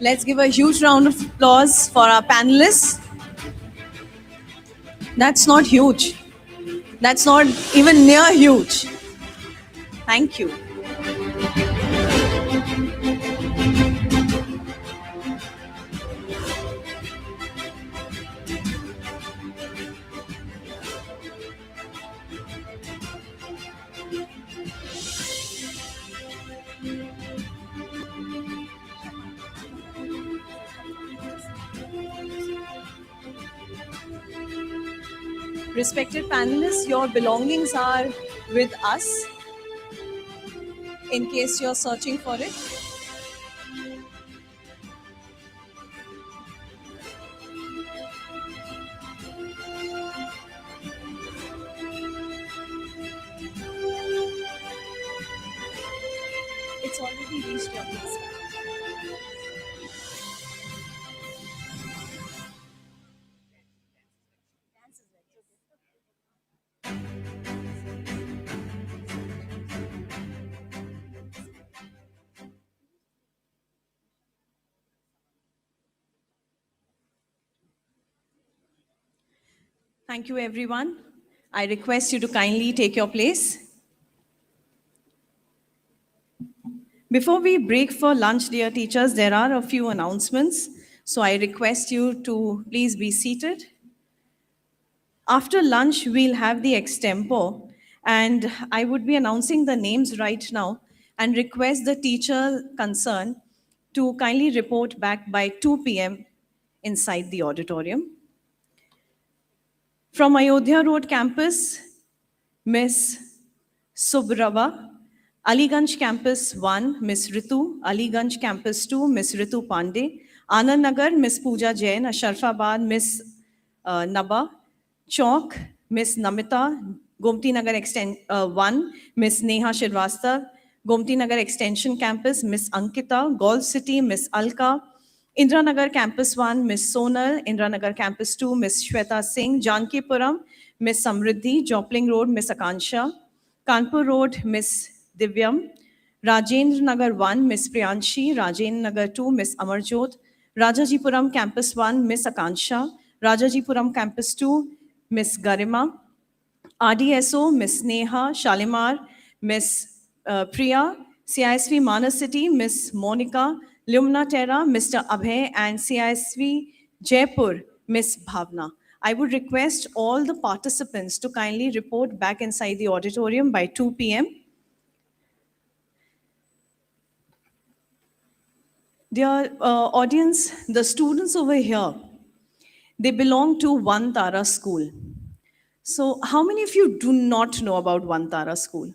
Let's give a huge round of applause for our panelists. That's not huge. That's not even near huge. Thank you. Respected panelists, your belongings are with us in case you're searching for it. It's already reached your place. Thank you, everyone. I request you to kindly take your place. Before we break for lunch, dear teachers, there are a few announcements. So I request you to please be seated. After lunch, we'll have the extempo, and I would be announcing the names right now and request the teacher concerned to kindly report back by 2 p.m. inside the auditorium. From Ayodhya Road campus, Miss Subrava, Aliganj campus 1, Miss Ritu, Aliganj campus 2, Miss Ritu Pandey, Anand Nagar, Miss Pooja Jain, Asharfabad, Miss Naba, Chowk, Miss Namita, Gomti Nagar 1, Miss Neha Shirvastav, Gomti Nagar Extension Campus, Miss Ankita, Golf City, Miss Alka, Indranagar Campus 1, Miss Sonal, Indranagar Campus 2, Miss Shweta Singh, Jankipuram, Miss Samriddhi, Jopling Road, Miss Akansha, Kanpur Road, Miss Divyam, Rajendra Nagar 1, Miss Priyanshi, Rajendra Nagar 2, Miss Amarjot, Rajajipuram Campus 1, Miss Akansha, Rajajipuram Campus 2, Miss Garima, RDSO, Miss Neha, Shalimar, Miss Priya, CISV Manas City, Miss Monica, Lumna Terra, Mr. Abhay, and CISV Jaipur, Miss Bhavna. I would request all the participants to kindly report back inside the auditorium by 2 p.m. Dear audience, the students over here, they belong to One Tara School. So how many of you do not know about One Tara School?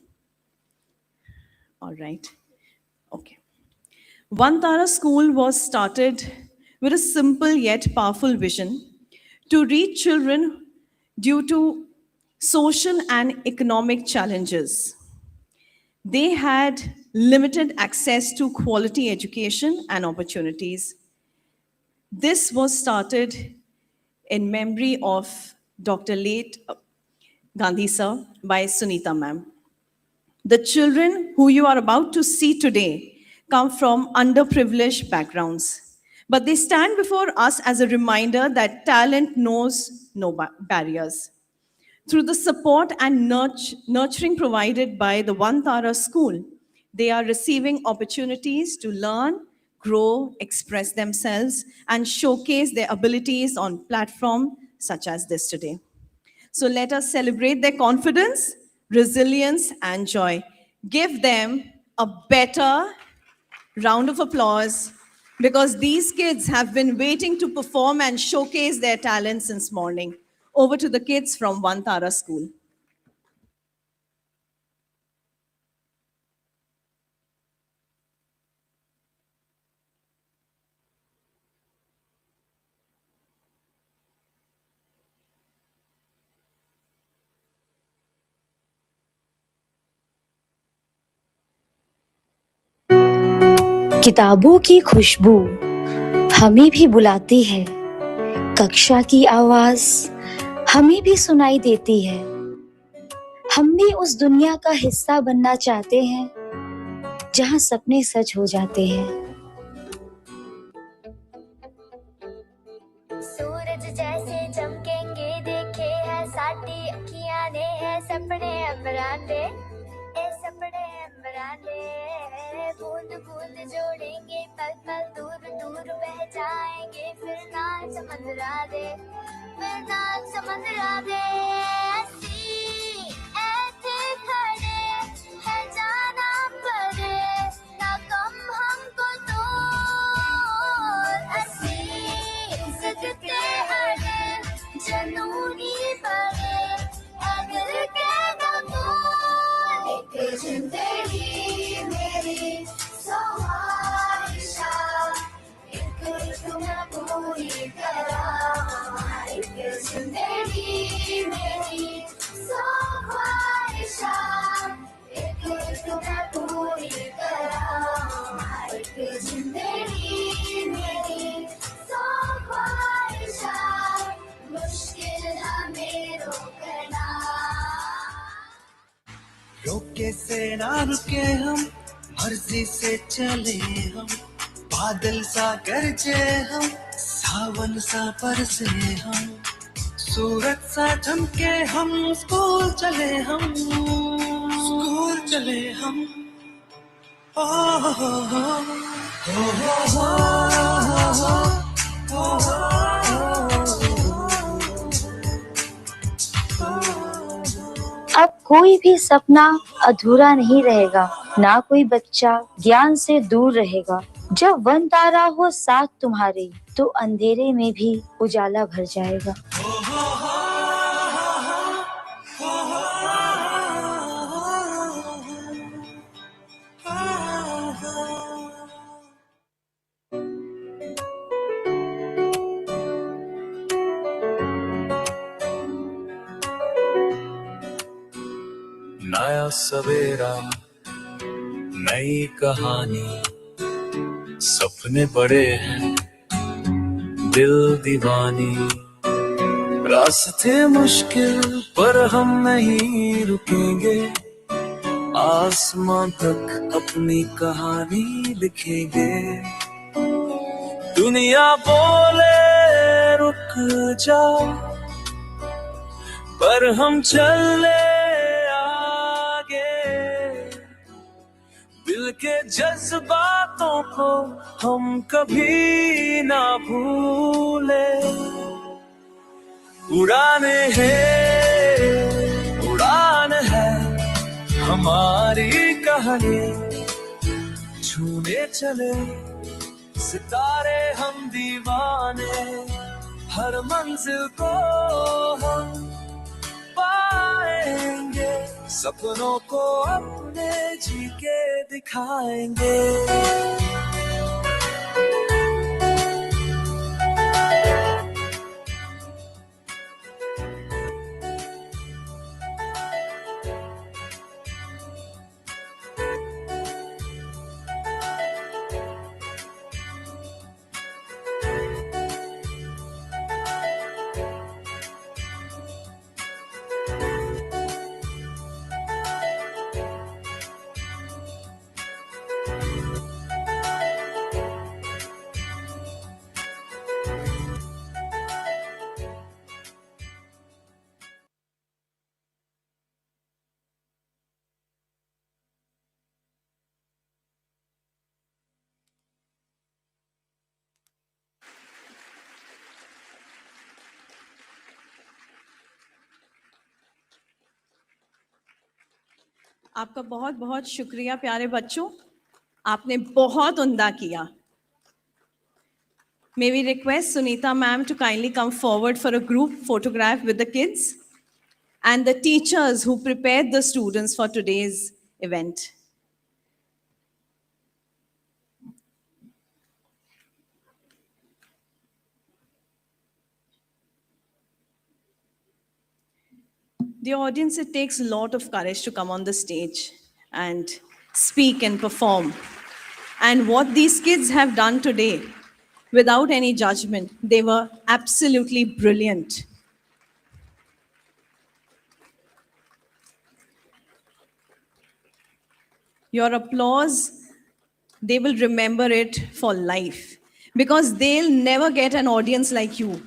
All right. Okay. One Tara School was started with a simple yet powerful vision to reach children due to social and economic challenges. They had limited access to quality education and opportunities. This was started in memory of Dr. late Gandhi sir by Sunita ma'am. The children who you are about to see today come from underprivileged backgrounds, but they stand before us as a reminder that talent knows no barriers. Through the support and nurturing provided by the One Tara School, they are receiving opportunities to learn, grow, express themselves, and showcase their abilities on platforms such as this today. So let us celebrate their confidence, resilience, and joy. Give them a better round of applause because these kids have been waiting to perform and showcase their talent since morning. Over to the kids from One Tara School. किताबों की खुशबू हमें भी बुलाती है, कक्षा की आवाज हमें भी सुनाई देती है। हम भी उस दुनिया का हिस्सा बनना चाहते हैं जहां सपने सच हो जाते हैं। सूरज जैसे चमकेंगे देखे है साटी अखियां ने है सपने अमराने सपने अमराने बूंद बूंद जोड़ेंगे पल पल दूर दूर बह जाएंगे फिर ना समंदरा दे ऐसे खड़े है जाना पड़े ना कम हमको तो सजते अड़े जनूनी बड़े अगर के जिंदगी मेरी सवारिशा एक मैं पूरी करा एक जिंदगी मेरी सवारिशा एक मैं पूरी करा एक जिंदगी मेरी सवारिशा मुश्किल हमें रोकना रोके से ना रुके हम मर्जी से चले हम बादल सा गरजे हम सावन सा बरसे हम सूरज सा चमके हम स्कूल चले हम ओ हो अब कोई भी सपना अधूरा नहीं रहेगा, ना कोई बच्चा ज्ञान से दूर रहेगा। जब वन तारा हो साथ तुम्हारे तो अंधेरे में भी उजाला भर जाएगा। नया सवेरा नई कहानी सपने बड़े हैं दिल दीवानी रास्ते मुश्किल पर हम नहीं रुकेंगे आसमां तक अपनी कहानी लिखेंगे दुनिया बोले रुक जा पर हम चले दिल के जज्बातों को हम कभी ना भूले उड़ान है हमारी कहानी छूने चले सितारे हम दीवाने हर मंजिल को हम पाएंगे सपनों को अपने जी के दिखाएंगे। आपका बहुत बहुत शुक्रिया प्यारे बच्चों, आपने बहुत उम्दा किया. May we request Sunita ma'am to kindly come forward for a group photograph with the kids and the teachers who prepared the students for today's event. The audience, it takes a lot of courage to come on the stage and speak and perform. And what these kids have done today, without any judgment, they were absolutely brilliant. Your applause, they will remember it for life because they'll never get an audience like you.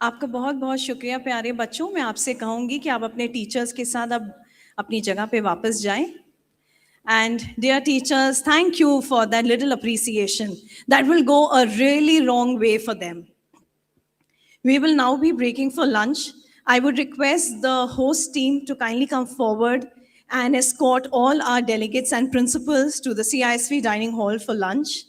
आपका बहुत बहुत शुक्रिया प्यारे बच्चों. मैं आपसे कहूँगी कि आप अपने टीचर्स के साथ अब अपनी जगह पे वापस जाएं. And dear teachers, thank you for that little appreciation. That will go a really long way for them. We will now be breaking for lunch. I would request the host team to kindly come forward and escort all our delegates and principals to the CISV dining hall for lunch.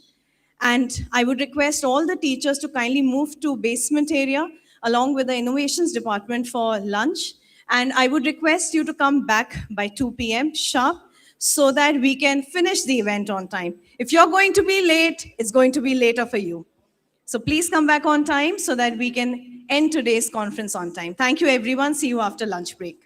And I would request all the teachers to kindly move to basement area along with the innovations department for lunch. And I would request you to come back by 2 p.m. sharp so that we can finish the event on time. If you're going to be late, it's going to be later for you. So please come back on time so that we can end today's conference on time. Thank you, everyone. See you after lunch break.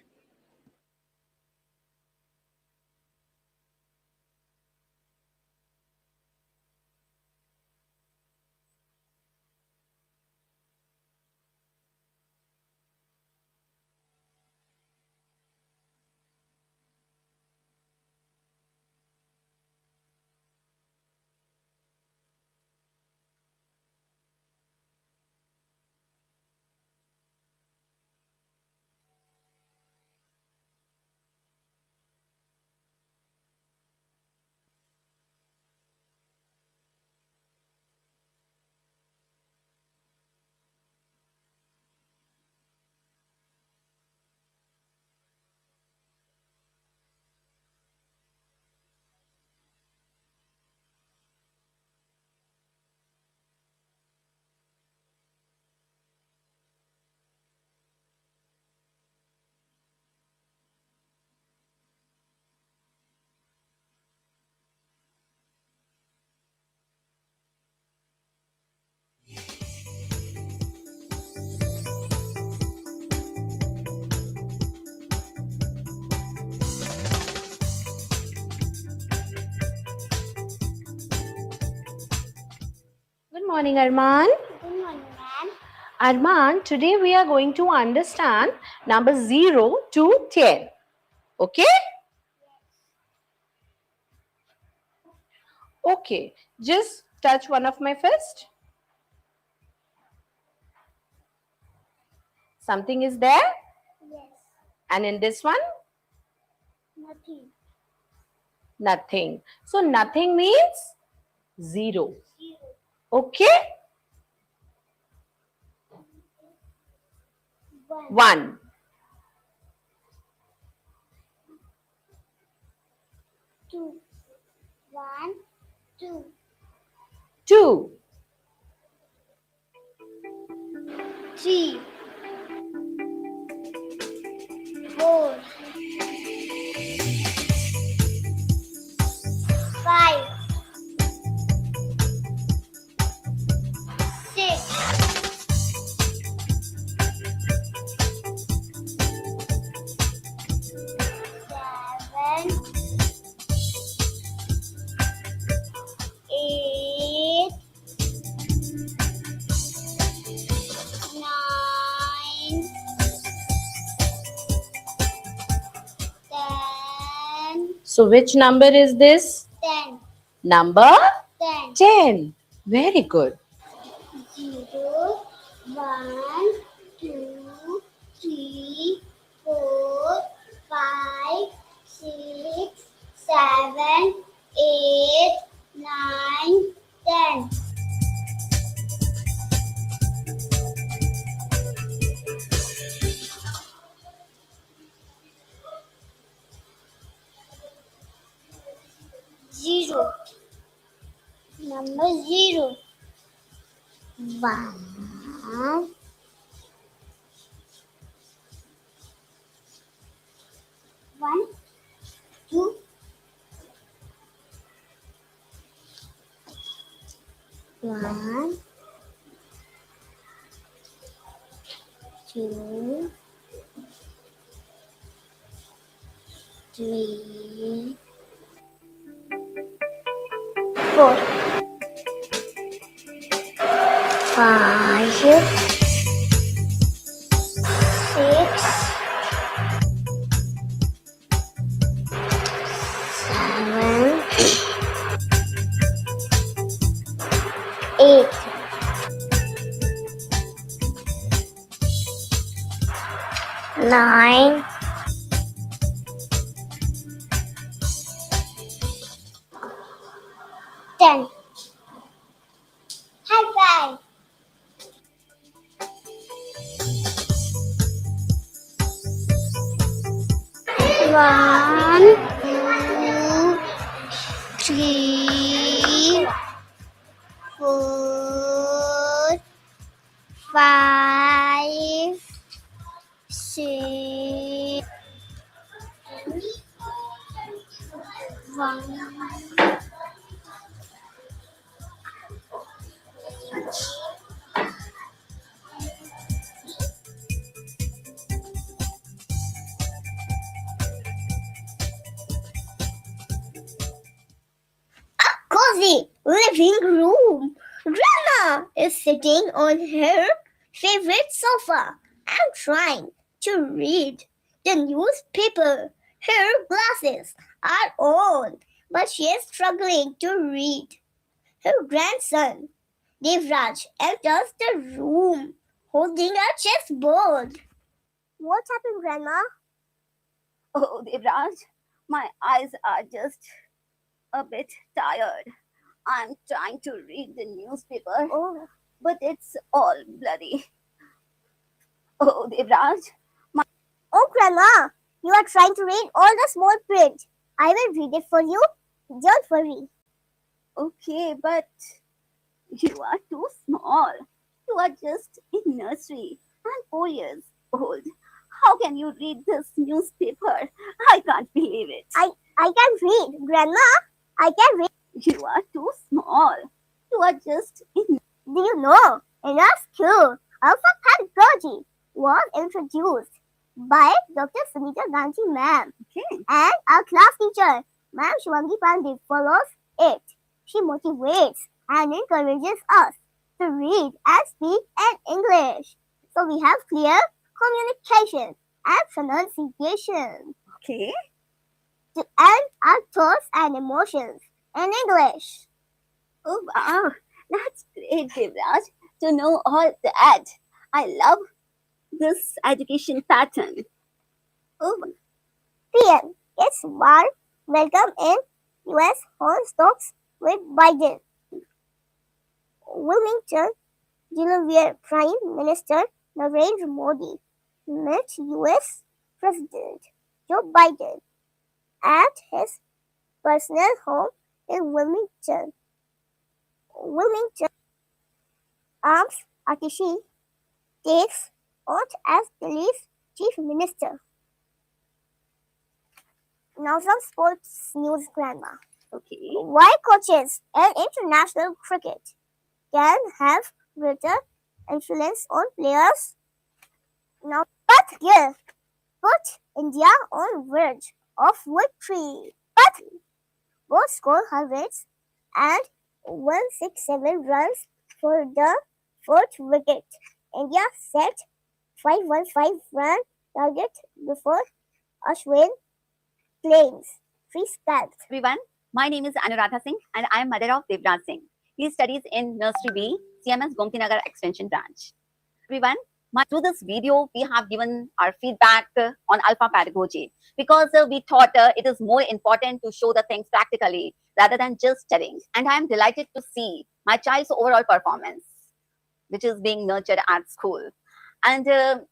morning, Arman. Good morning, ma'am. Arman, today we are going to understand numbers 0 to 10. Okay? Okay. Just touch one of my fist. Something is there? Yes. And in this one? Nothing. Nothing. So nothing means 0. Okay? 1. 2. 1, 2. 2. 3. 4. 5. 6. 7. 8. 9. 10. So which number is this? 10. Number 10. 10. Very good. 0, 1, 2, 3, 4, 5, 6, 7, 8, 9, 10. Zero. Number 0. 1. 1, 2, 1, 2, 3, 4, 5, 6, 7, 8, 9, 10. High five. 1, 2, 3, 4, 5, 6, 1. Cozy living room. Grandma is sitting on her favorite sofa and trying to read the newspaper. Her glasses are on, but she is struggling to read. Her grandson, Devraj, enters the room holding a chessboard. What happened, Grandma? Oh, Devraj, my eyes are just a bit tired. I'm trying to read the newspaper, but it's all blurry. Oh, Devraj, Oh, Grandma, you are trying to read all the small print. I will read it for you. Don't worry. okay, but you are too small. You are just in nursery and 4 years old. How can you read this newspaper? I can't believe it. I can read, Grandma. I can read. You are too small. You are just in. Do you know, in our school, alpha pedagogy was introduced by Dr. Sunita Gandhi ma'am. Okay. And our class teacher, Ma'am Shivangi Pandey, follows it. She motivates and encourages us to read and speak in English. So we have clear communication and pronunciation. Okay. To end our thoughts and emotions in English. Oh wow, that's great, Devraj, to know all that. I love this education pattern. Oh, PM, it's warm welcome in US Horse Talks with Biden. Wilmington, Delaware Prime Minister Narendra Modi met US President Joe Biden at his personal home in Wilmington. Wilmington Arms Atishi takes oath as Delhi's Chief Minister. Now some sports news, Grandma. Okay. Why coaches in international cricket can have greater influence on players? Now, but here, put India on verge of victory. But both score hundreds and 167 runs for the fourth wicket. India set 515 run target before Ashwin claims 3 scalps. Everyone, my name is Anuradha Singh and I am mother of Devraj Singh. He studies in Nursery B, CMS Gomtinagar Extension Branch. Everyone, through this video, we have given our feedback on alpha pedagogy because we thought it is more important to show the things practically rather than just studying. And I am delighted to see my child's overall performance, which is being nurtured at school. And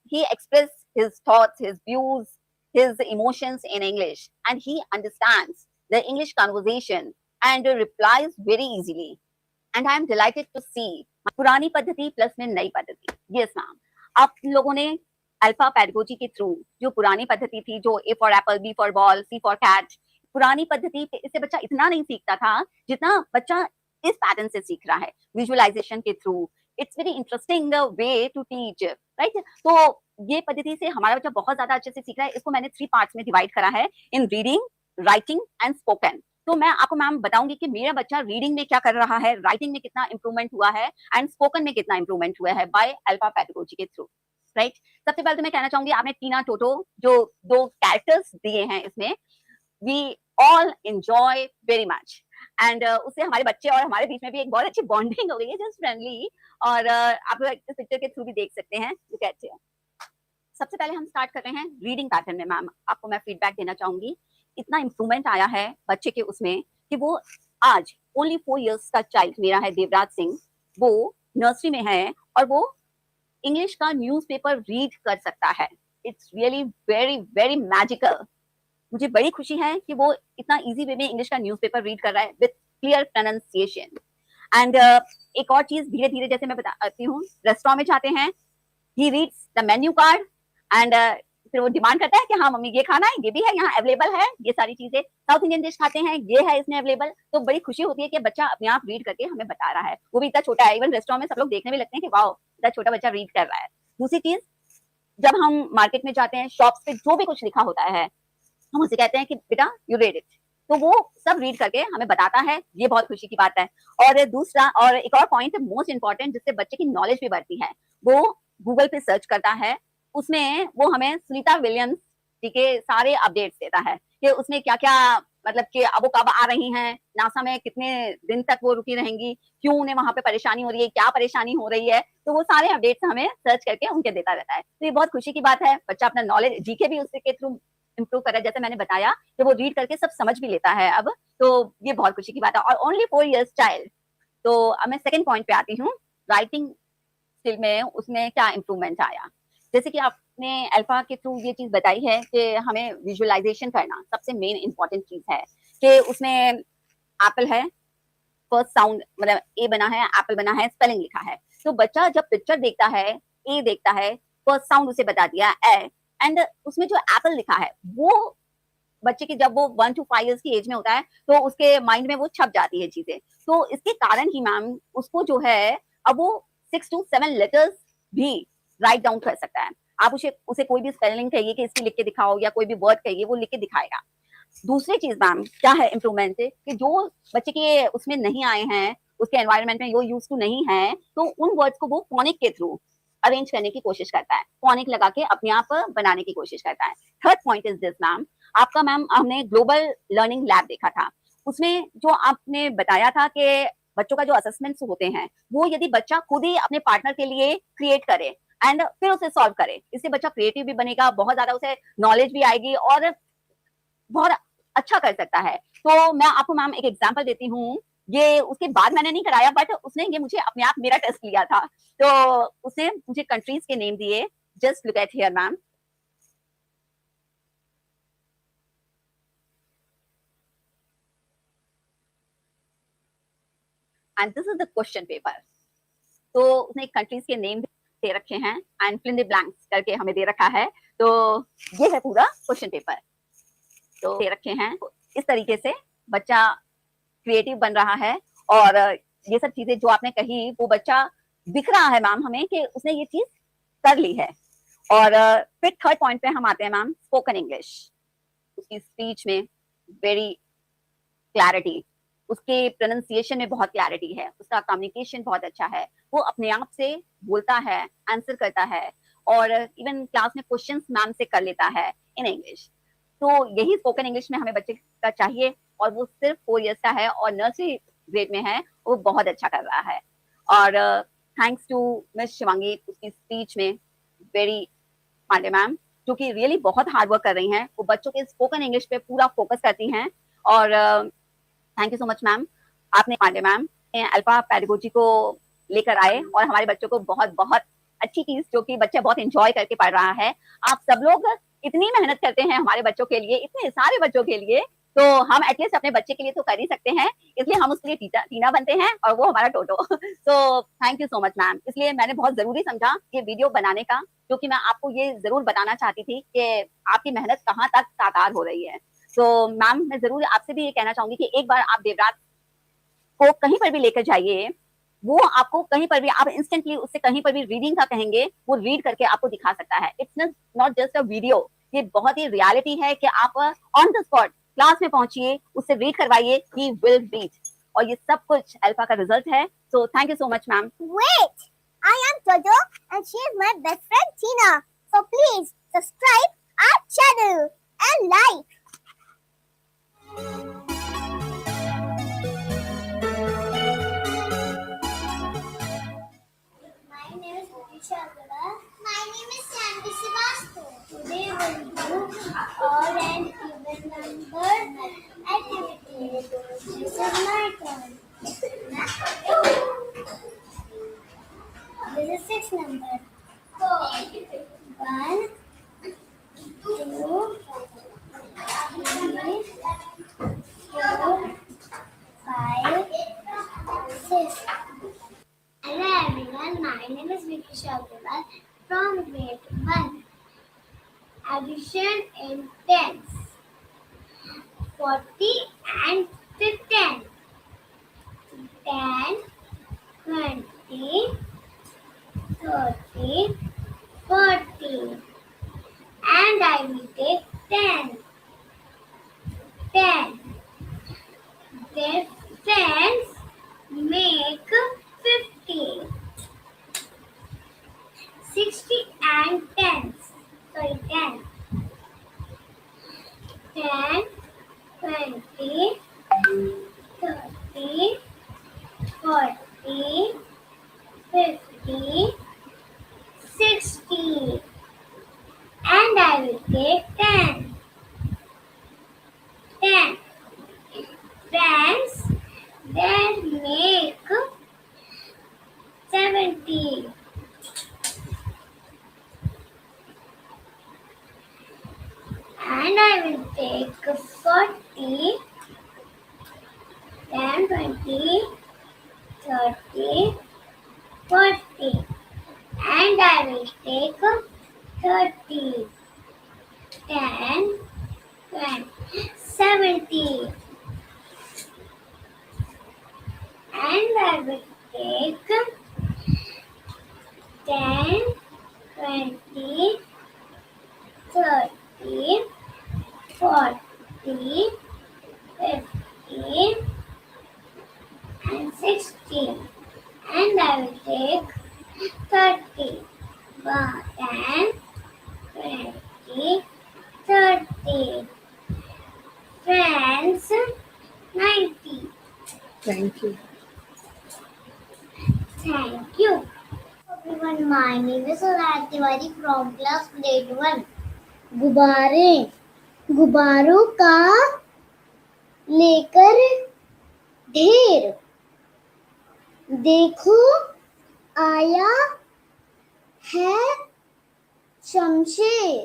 he expressed his thoughts, his views, his emotions in English, and he understands the English conversation and replies very easily. And I am delighted to see पुरानी पद्धति plus में नई पद्धति. Yes, ma'am. आप लोगों ने alpha pedagogy के through जो पुरानी पद्धति थी, जो A for apple, B for ball, C for cat, पुरानी पद्धति इससे बच्चा इतना नहीं सीखता था जितना बच्चा इस पैटर्न से सीख रहा है, विजुअलाइजेशन के through. It's very interesting way to teach, right? तो ये पद्धति से हमारा बच्चा बहुत ज्यादा अच्छे से सीख रहा है. इसको मैंने 3 पार्ट्स में डिवाइड करा है, इन रीडिंग, राइटिंग एंड स्पोकन. तो मैं आपको मैम बताऊंगी कि मेरा बच्चा रीडिंग में क्या कर रहा है, राइटिंग में कितना इंप्रूवमेंट हुआ है एंड स्पोकन में कितना इंप्रूवमेंट हुआ है बाय अल्फा पेडागोजी के थ्रू, राइट? सबसे पहले तो मैं कहना चाहूंगी, आपने टीना टोटो जो 2 कैरेक्टर्स दिए हैं इसमें, we all enjoy very much and उससे हमारे बच्चे और हमारे बीच में भी एक बहुत अच्छी बॉन्डिंग हो गई है, जस्ट फ्रेंडली. और आप इस पिक्चर के थ्रू भी देख सकते हैं. सबसे पहले हम स्टार्ट कर रहे हैं रीडिंग पैटर्न में. मैम आपको मैं फीडबैक देना चाहूंगी, इतना इंप्रूवमेंट आया है बच्चे के उसमें कि वो आज ओनली 4 इयर्स का चाइल्ड मेरा है देवराज सिंह, वो नर्सरी में है और वो इंग्लिश का न्यूज़पेपर रीड कर सकता है. It's really very very magical. मुझे बड़ी खुशी है कि वो इतना इजी वे में इंग्लिश का न्यूज़पेपर रीड कर रहा है विद क्लियर प्रोनाउंसिएशन. एंड एक और चीज धीरे धीरे जैसे मैं बताती हूँ, रेस्टोरेंट में जाते हैं, he reads the menu card and फिर वो डिमांड करता है कि हाँ मम्मी ये खाना है, ये भी है यहाँ अवेलेबल है, ये सारी चीजें. साउथ इंडियन डिश खाते हैं, ये है इसमें अवेलेबल. तो बड़ी खुशी होती है कि बच्चा अपने आप रीड करके हमें बता रहा है, वो भी इतना छोटा है. इवन रेस्टोरेंट में सब लोग देखने में लगते हैं कि वाओ इतना छोटा बच्चा रीड कर रहा है. दूसरी चीज, जब हम मार्केट में जाते हैं, शॉप्स पे जो भी कुछ लिखा होता है, हम उसे कहते हैं कि बेटा यू रीड इट, तो वो सब रीड करके हमें बताता है. ये बहुत खुशी की बात है. और दूसरा और एक और पॉइंट मोस्ट इंपॉर्टेंट जिससे बच्चे की नॉलेज भी बढ़ती है, वो गूगल पे सर्च करता है. उसमें वो हमें सुनीता विलियम्स जी के सारे अपडेट्स देता है कि उसमें क्या क्या, मतलब कि अब वो कब आ रही हैं, नासा में कितने दिन तक वो रुकी रहेंगी, क्यों उन्हें वहां पे परेशानी हो रही है, क्या परेशानी हो रही है. तो वो सारे अपडेट्स हमें सर्च करके उनके देता रहता है. तो ये बहुत खुशी की बात है. बच्चा अपना नॉलेज जीके भी उसके थ्रू इंप्रूव कर रहा है. जैसे मैंने बताया कि वो रीड करके सब समझ भी लेता है अब, तो ये बहुत खुशी की बात है. और ओनली 4 इयर्स चाइल्ड. तो अब मैं सेकंड पॉइंट पे आती हूँ, राइटिंग स्किल में उसमें क्या इंप्रूवमेंट आया. जैसे कि आपने अल्फा के थ्रू ये चीज बताई है कि हमें विजुअलाइजेशन करना सबसे मेन इंपॉर्टेंट चीज है. कि उसमें एप्पल है, फर्स्ट साउंड मतलब ए बना है, एप्पल बना है, स्पेलिंग लिखा है. तो बच्चा जब पिक्चर देखता है, ए देखता है, फर्स्ट साउंड उसे बता दिया ए, एंड उसमें जो एप्पल लिखा है वो बच्चे की जब वो 1 to 5 इयर्स की एज में होता है तो उसके माइंड में वो छप जाती है चीजें. तो इसके कारण ही मैम उसको जो है अब वो 6 to 7 लेटर्स भी राइट डाउन कर सकता है. आप उसे कोई भी स्पेलिंग कहिए कि इसकी लिख के दिखाओ या कोई भी वर्ड कहिए, वो लिख के दिखाएगा. दूसरी चीज मैम क्या है इम्प्रूवमेंट, कि जो बच्चे के उसमें नहीं आए हैं उसके एनवायरनमेंट में वो यूज टू नहीं है, तो उन वर्ड्स को वो फोनिक के थ्रू अरेंज करने की कोशिश करता है, फोनिक लगा के अपने आप बनाने की कोशिश करता है। Third point is this ma'am, आपका मैम हमने ग्लोबल लर्निंग लैब देखा था, उसमें जो आपने बताया था कि बच्चों का जो असेसमेंट्स होते हैं वो यदि बच्चा खुद ही अपने पार्टनर के लिए क्रिएट करे एंड फिर उसे सॉल्व करे, इससे बच्चा क्रिएटिव भी बनेगा, बहुत ज्यादा उसे नॉलेज भी आएगी और बहुत अच्छा कर सकता है। तो मैं आपको मैम एक एग्जांपल देती हूँ, ये उसके बाद मैंने नहीं कराया बट उसने ये मुझे अपने आप मेरा टेस्ट लिया था, तो उसने मुझे कंट्रीज के नेम दिए, just look at here ma'am. And this is the question paper. तो उसने कंट्रीज के नेम दे रखे हैं and fill in the blanks करके हमें दे रखा है, तो ये है पूरा क्वेश्चन पेपर, तो दे रखे हैं। इस तरीके से बच्चा क्रिएटिव बन रहा है और ये सब चीजें जो आपने कही वो बच्चा दिख रहा है मैम हमें कि उसने ये चीज कर ली है। और फिर थर्ड पॉइंट पे हम आते हैं मैम, स्पोकन इंग्लिश। उसकी स्पीच में वेरी क्लैरिटी, उसके प्रोनाउंसिएशन में बहुत क्लैरिटी है, उसका कम्युनिकेशन बहुत अच्छा है, वो अपने आप से बोलता है, आंसर करता है और इवन क्लास में क्वेश्चंस मैम से कर लेता है इन इंग्लिश। तो यही स्पोकन इंग्लिश में हमें बच्चे का चाहिए और वो सिर्फ 4 इयर्स का है और नर्सरी ग्रेड में है, वो बहुत अच्छा कर रहा है। और थैंक्स टू मिस शिवांगी, उसकी स्पीच में वेरी पांडे मैम जो कि रियली बहुत हार्ड वर्क कर रही हैं, वो बच्चों के स्पोकन इंग्लिश पे पूरा फोकस करती हैं। और thank you so much ma'am, आपने पांडे मैम अल्फा पैडागोजी को लेकर आए और हमारे बच्चों को बहुत बहुत अच्छी चीज जो कि बच्चा बहुत एंजॉय करके पढ़ रहा है। आप सब लोग इतनी मेहनत करते हैं हमारे बच्चों के लिए, इतने सारे बच्चों के लिए, तो हम एटलीस्ट अपने बच्चे के लिए तो कर ही सकते हैं, इसलिए हम उसके लिए टीना बनते हैं और वो हमारा टोटो। So thank you so much ma'am. इसलिए मैंने बहुत जरूरी समझा ये वीडियो बनाने का, क्योंकि मैं आपको ये जरूर बताना चाहती थी कि आपकी मेहनत कहाँ तक साकार हो रही है। तो मैम मैं जरूर आपसे भी ये कहना चाहूंगी कि एक बार आप देवराज को कहीं पर भी लेकर जाइए, वो आपको कहीं पर भी आप इंस्टेंटली उससे कहीं पर भी रीडिंग का कहेंगे, वो रीड करके आपको दिखा सकता है। It's not just a video, ये बहुत ही रियलिटी है कि आप ऑन द स्पॉट क्लास में पहुंचिए, उससे रीड करवाइए, ही विल रीड, और ये सब कुछ अल्फा का रिजल्ट है। सो thank you so much ma'am. Wait, I am Jojo and she is my best friend Tina. So please subscribe our channel and like. My name is Monisha Agarwal. My name is Sandy Srivastav. Today we will do odd and even number activity. This is my turn. This is 6 number. 1, 2, 3, 4, 5, 6. Hello everyone, my name is Vicky Agarwal from grade 1. Addition in tens. 40 and 10. 10, 20, 30, 40. And I will take 10. 10. Their friends make 50. 60 and 10. Sorry, 10. 10, 20, 30, 40, 50, 60. And I will take 10. 10. Friends, they make 70. And I will take 40, 10, 20, 30, 40. And I will take 30, 10, 20, 70. And I will take 10, 20, 30, 40, 50, and 60. take 30. 10, 20, 30. Friends, 90. Thank you. Thank you. Everyone, my name is Sonaal Tiwari from class grade 1. गुब्बारे गुब्बारों का लेकर ढेर देखो आया है शमशेर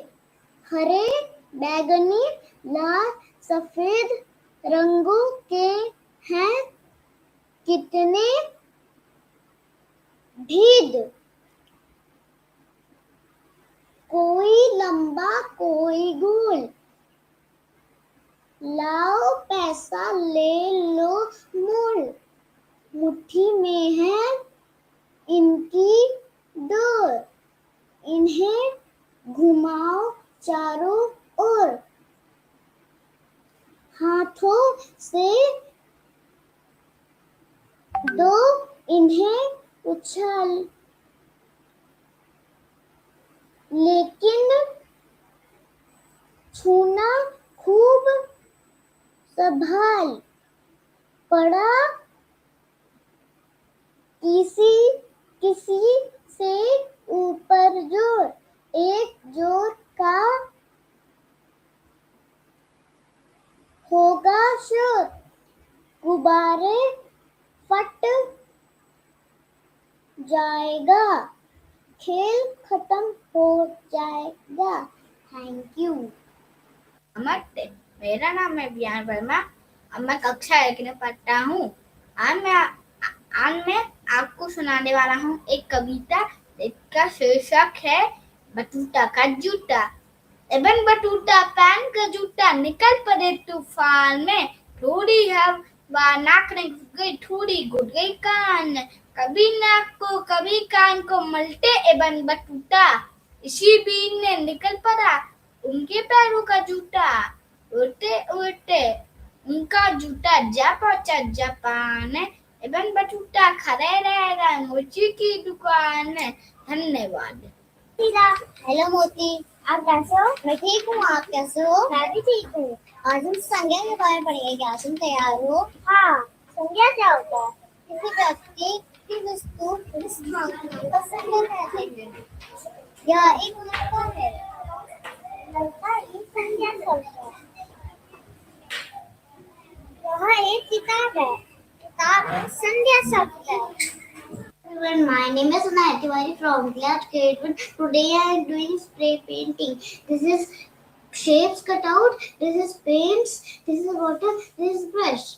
हरे बैगनी लाल सफेद रंगों के हैं कितने भेद कोई लंबा कोई गोल लाओ पैसा ले लो मोल मुट्ठी में है इनकी डोर इन्हें घुमाओ चारों ओर हाथों से दो इन्हें उछाल लेकिन छूना खूब संभाल पड़ा किसी से ऊपर जोर एक जोर का होगा शोर गुब्बारे फट जाएगा खेल खत्म हो जाएगा थैंक यू नमस्ते मेरा नाम है बियान वर्मा अब मैं कक्षा 1 में पढ़ता हूँ आज मैं आपको सुनाने वाला हूँ एक कविता जिसका शीर्षक है बटूटा का जूता एबन बटूटा पहन का जूता निकल पड़े तूफान में थोड़ी हवा नाक ने गई थोड़ी गुड गई कान कभी नाक को कभी कान को मलटे एबन बटूटा इसी बीच ने निकल पड़ा उनके पैरों का जूता उड़ते उड़ते उनका जूता जा पहुंचा जापान एबन बटूटा खड़े रहेगा मोची की दुकान धन्यवाद हेलो मोती आप कैसे हो मैं ठीक हूँ आप कैसे हो मैं भी ठीक हूँ आज हम संज्ञा के बारे में पढ़ेंगे क्या तुम तैयार हो हाँ संज्ञा क्या होता है किसी व्यक्ति की वस्तु स्थान का संज्ञा कहते हैं यह एक लड़का है लड़का एक संज्ञा शब्द है यह एक किताब है किताब एक संज्ञा शब्द है Everyone, my name is Sonaal Tiwari from class grade 1. Today I am doing spray painting. This is shapes cut out. This is paints. This is water. This is brush.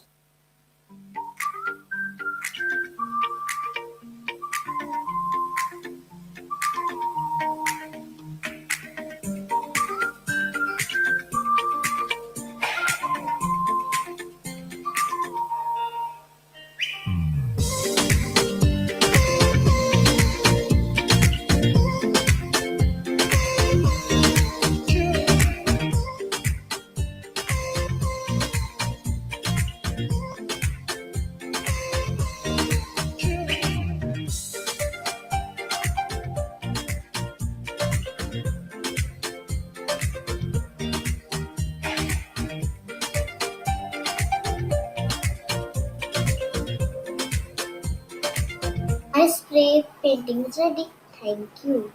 My spray painting is ready. Thank you.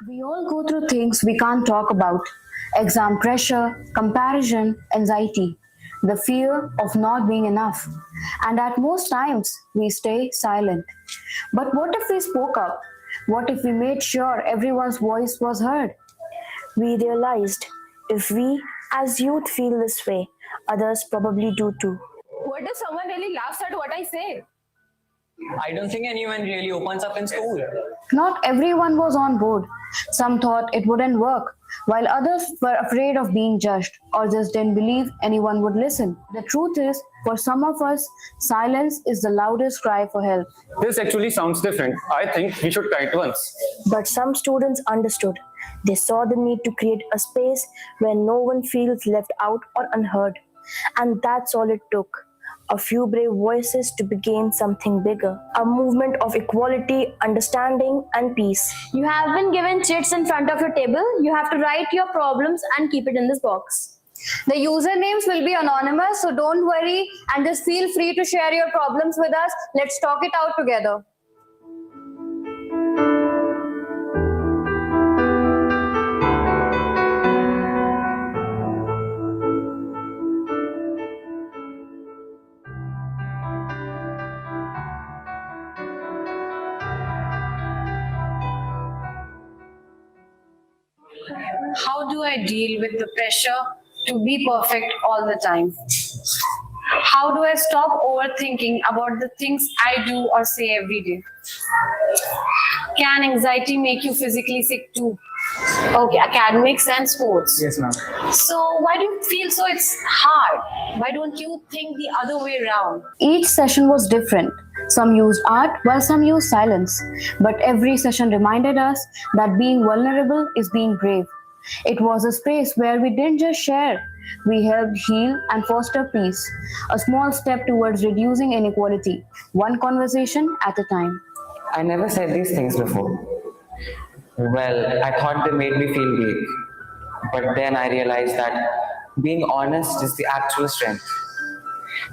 We all go through things we can't talk about: exam pressure, comparison, anxiety, the fear of not being enough. And at most times, we stay silent. But what if we spoke up? What if we made sure everyone's voice was heard? We realized if we as youth feel this way, others probably do too. What if someone really laughs at what I say? I don't think anyone really opens up in school. Not everyone was on board. Some thought it wouldn't work, while others were afraid of being judged or just didn't believe anyone would listen. The truth is, for some of us, silence is the loudest cry for help. This actually sounds different. I think we should try it once. But some students understood. They saw the need to create a space where no one feels left out or unheard. And that's all it took. A few brave voices to begin something bigger. A movement of equality, understanding, and peace. You have been given chits in front of your table. You have to write your problems and keep it in this box. The usernames will be anonymous, so don't worry and just feel free to share your problems with us. Let's talk it out together. How do I deal with the pressure to be perfect all the time? How do I stop overthinking about the things I do or say every day? Can anxiety make you physically sick too? Okay, academics and sports. Yes, ma'am. So why do you feel so it's hard? Why don't you think the other way around? Each session was different. Some used art while some used silence. But every session reminded us that being vulnerable is being brave. It was a space where we didn't just share, We help heal and foster peace, a small step towards reducing inequality, one conversation at a time. I never said these things before. Well, I thought they made me feel weak. But then I realized that being honest is the actual strength.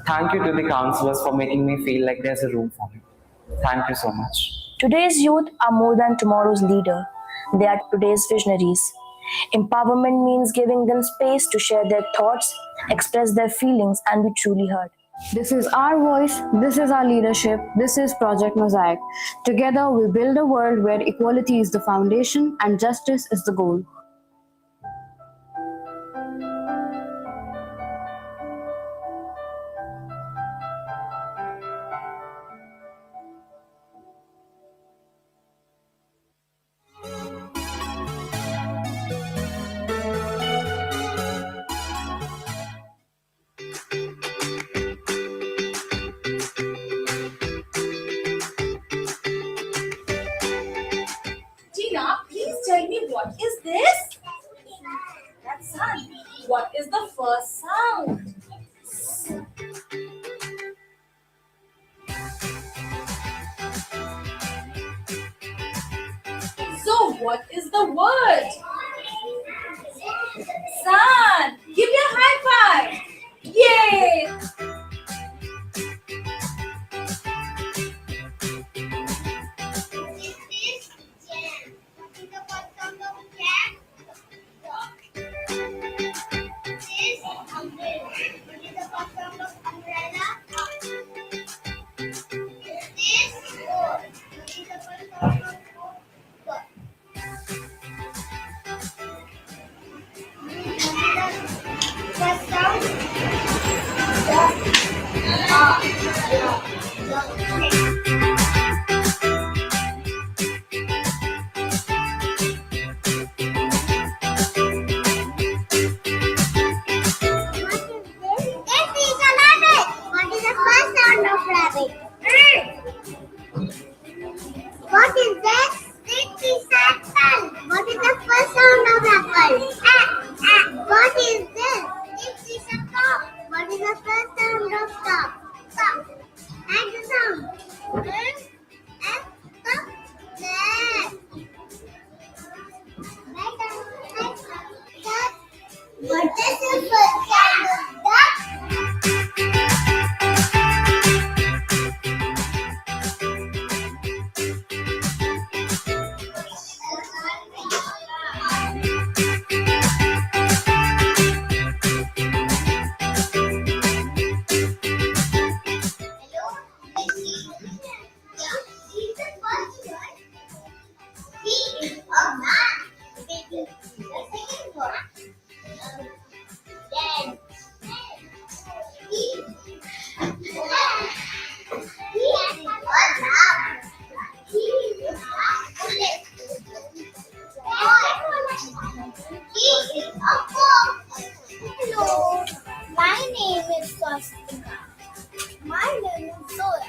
Thank you to the counselors for making me feel like there's a room for me. Thank you so much. Today's youth are more than tomorrow's leader. They are today's visionaries. Empowerment means giving them space to share their thoughts, express their feelings, and be truly heard. This is our voice, this is our leadership, this is Project Mosaic. Together we build a world where equality is the foundation and justice is the goal. Tina, please tell me what is this? That's sun. What is the first sound? So, what is the word? Sun. Give me a high five. Yay! What is that? It is apple. What is the first sound of apple? What is this? It is a top. What is the first sound of top? Top. And the sound. Top. There. What is the first sound of duck? Hello, my name is Swastika. My name is Zora.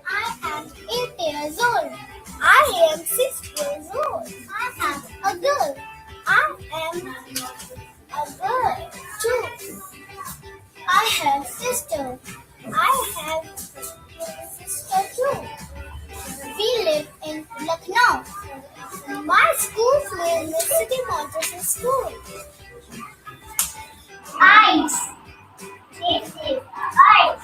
I am 8 years old. I am 6 years old. I have a girl. I am a girl too. I have sister. I have a sister too. We live in Lucknow. My school's name is City Montessori School. Eyes. This is eyes.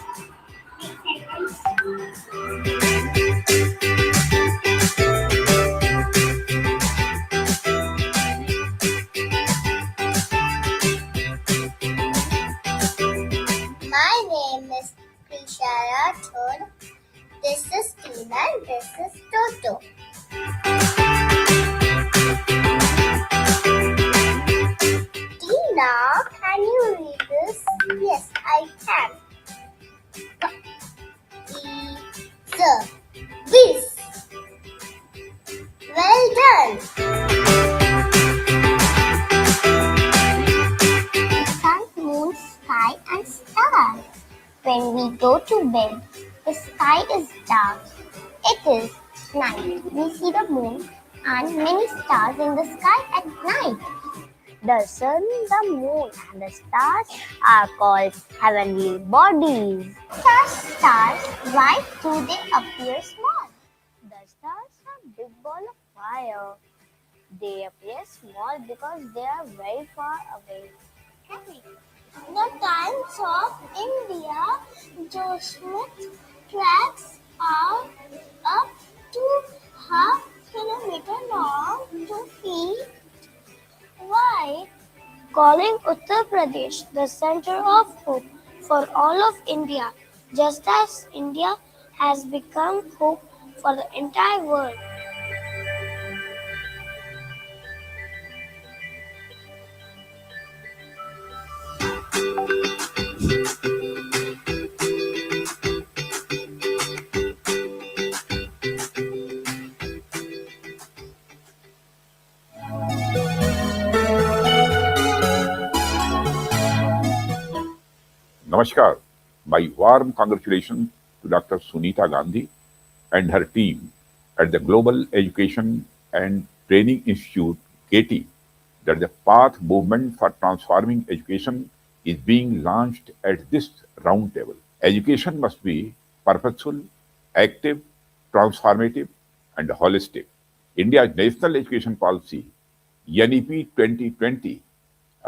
My name is Prisha Rathod. This is Tina and this is Toto. Tina, can you read this? Yes, I can. This. Well done. Sun, moon, sky and stars. When we go to bed, the sky is dark. It is night. We see the moon and many stars in the sky at night. The sun, the moon, and the stars are called heavenly bodies. Stars start, why do they appear small? The stars are big ball of fire. They appear small because they are very far away. The times of India, Josmith tracks are up to half-kilometer long, 2 feet wide, calling Uttar Pradesh the center of hope for all of India, just as India has become hope for the entire world. Namaskar. My warm congratulations to Dr. Sunita Gandhi and her team at the Global Education and Training Institute, GATI, that the Path Movement for Transforming Education is being launched at this roundtable. Education must be purposeful, active, transformative, and holistic. India's National Education Policy, NEP 2020,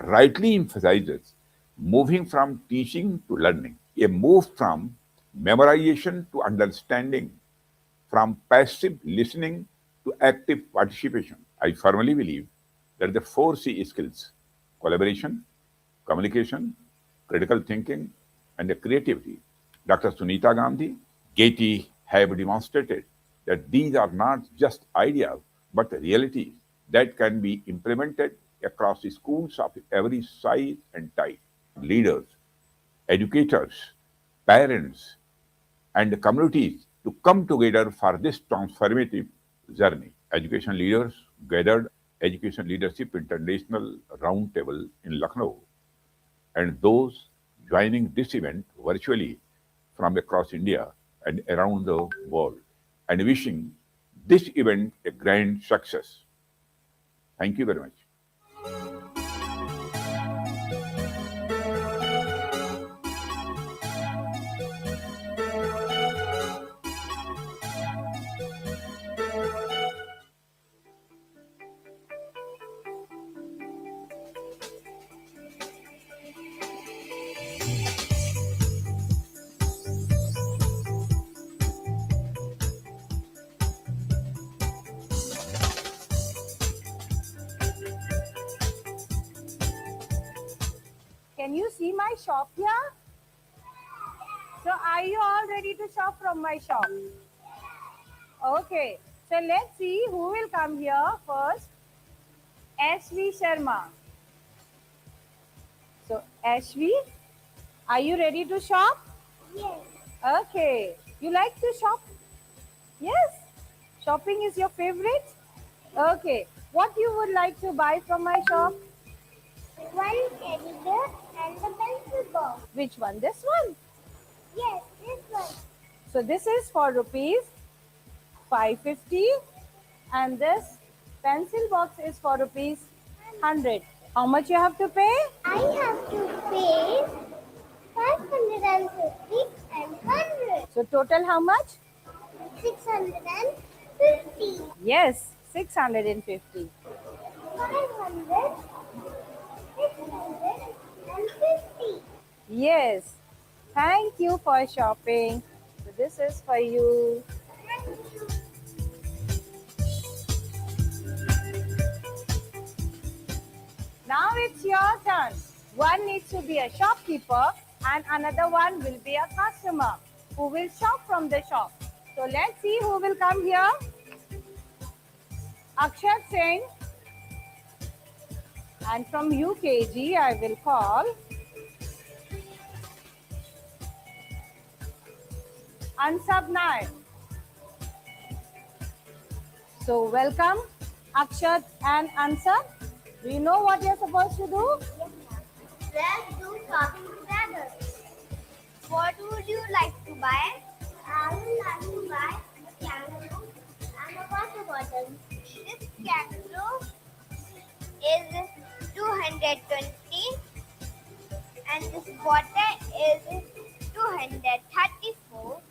rightly emphasizes moving from teaching to learning, a move from memorization to understanding, from passive listening to active participation. I firmly believe that the 4C skills collaboration, communication, critical thinking, and creativity. Dr. Sunita Gandhi, Gati have demonstrated that these are not just ideas but realities that can be implemented across schools of every size and type. Leaders, educators, parents, and communities to come together for this transformative journey. Education leaders gathered Education Leadership International Roundtable in Lucknow, and those joining this event virtually from across India and around the world, and wishing this event a grand success. Thank you very much. Can you see my shop here? So are you all ready to shop from my shop? Okay. So let's see who will come here first. Ashvi Sharma. So Ashvi, are you ready to shop? Yes. Okay. You like to shop? Yes. Shopping is your favorite? Okay. What you would like to buy from my shop? One teddy bear and the pencil box. Which one? This one? Yes, this one. So this is for rupees 550 and this pencil box is for rupees 100. How much you have to pay? I have to pay 550 and 100. So total how much? 650. Yes, 650. 500. 650. Yes. Thank you for shopping. So this is for you. Now it's your turn. One needs to be a shopkeeper and another one will be a customer who will shop from the shop. So let's see who will come here. Akshat Singh. And from UKG, I will call Ansab Nair. So welcome, Akshat and Ansab. Do you know what you're supposed to do? Let's do shopping together. What would you like to buy? I would like to buy a kangaroo and a water bottle. This kangaroo is 200 220 and this water is 234.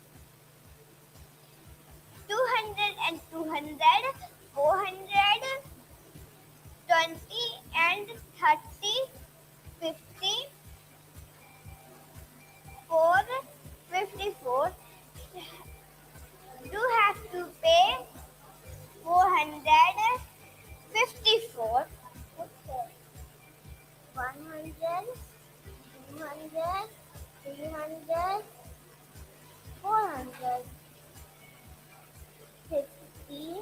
200 and 200, 420 and 30, 50, 454. You have to pay 454. 100, 200, 300, 400, 50,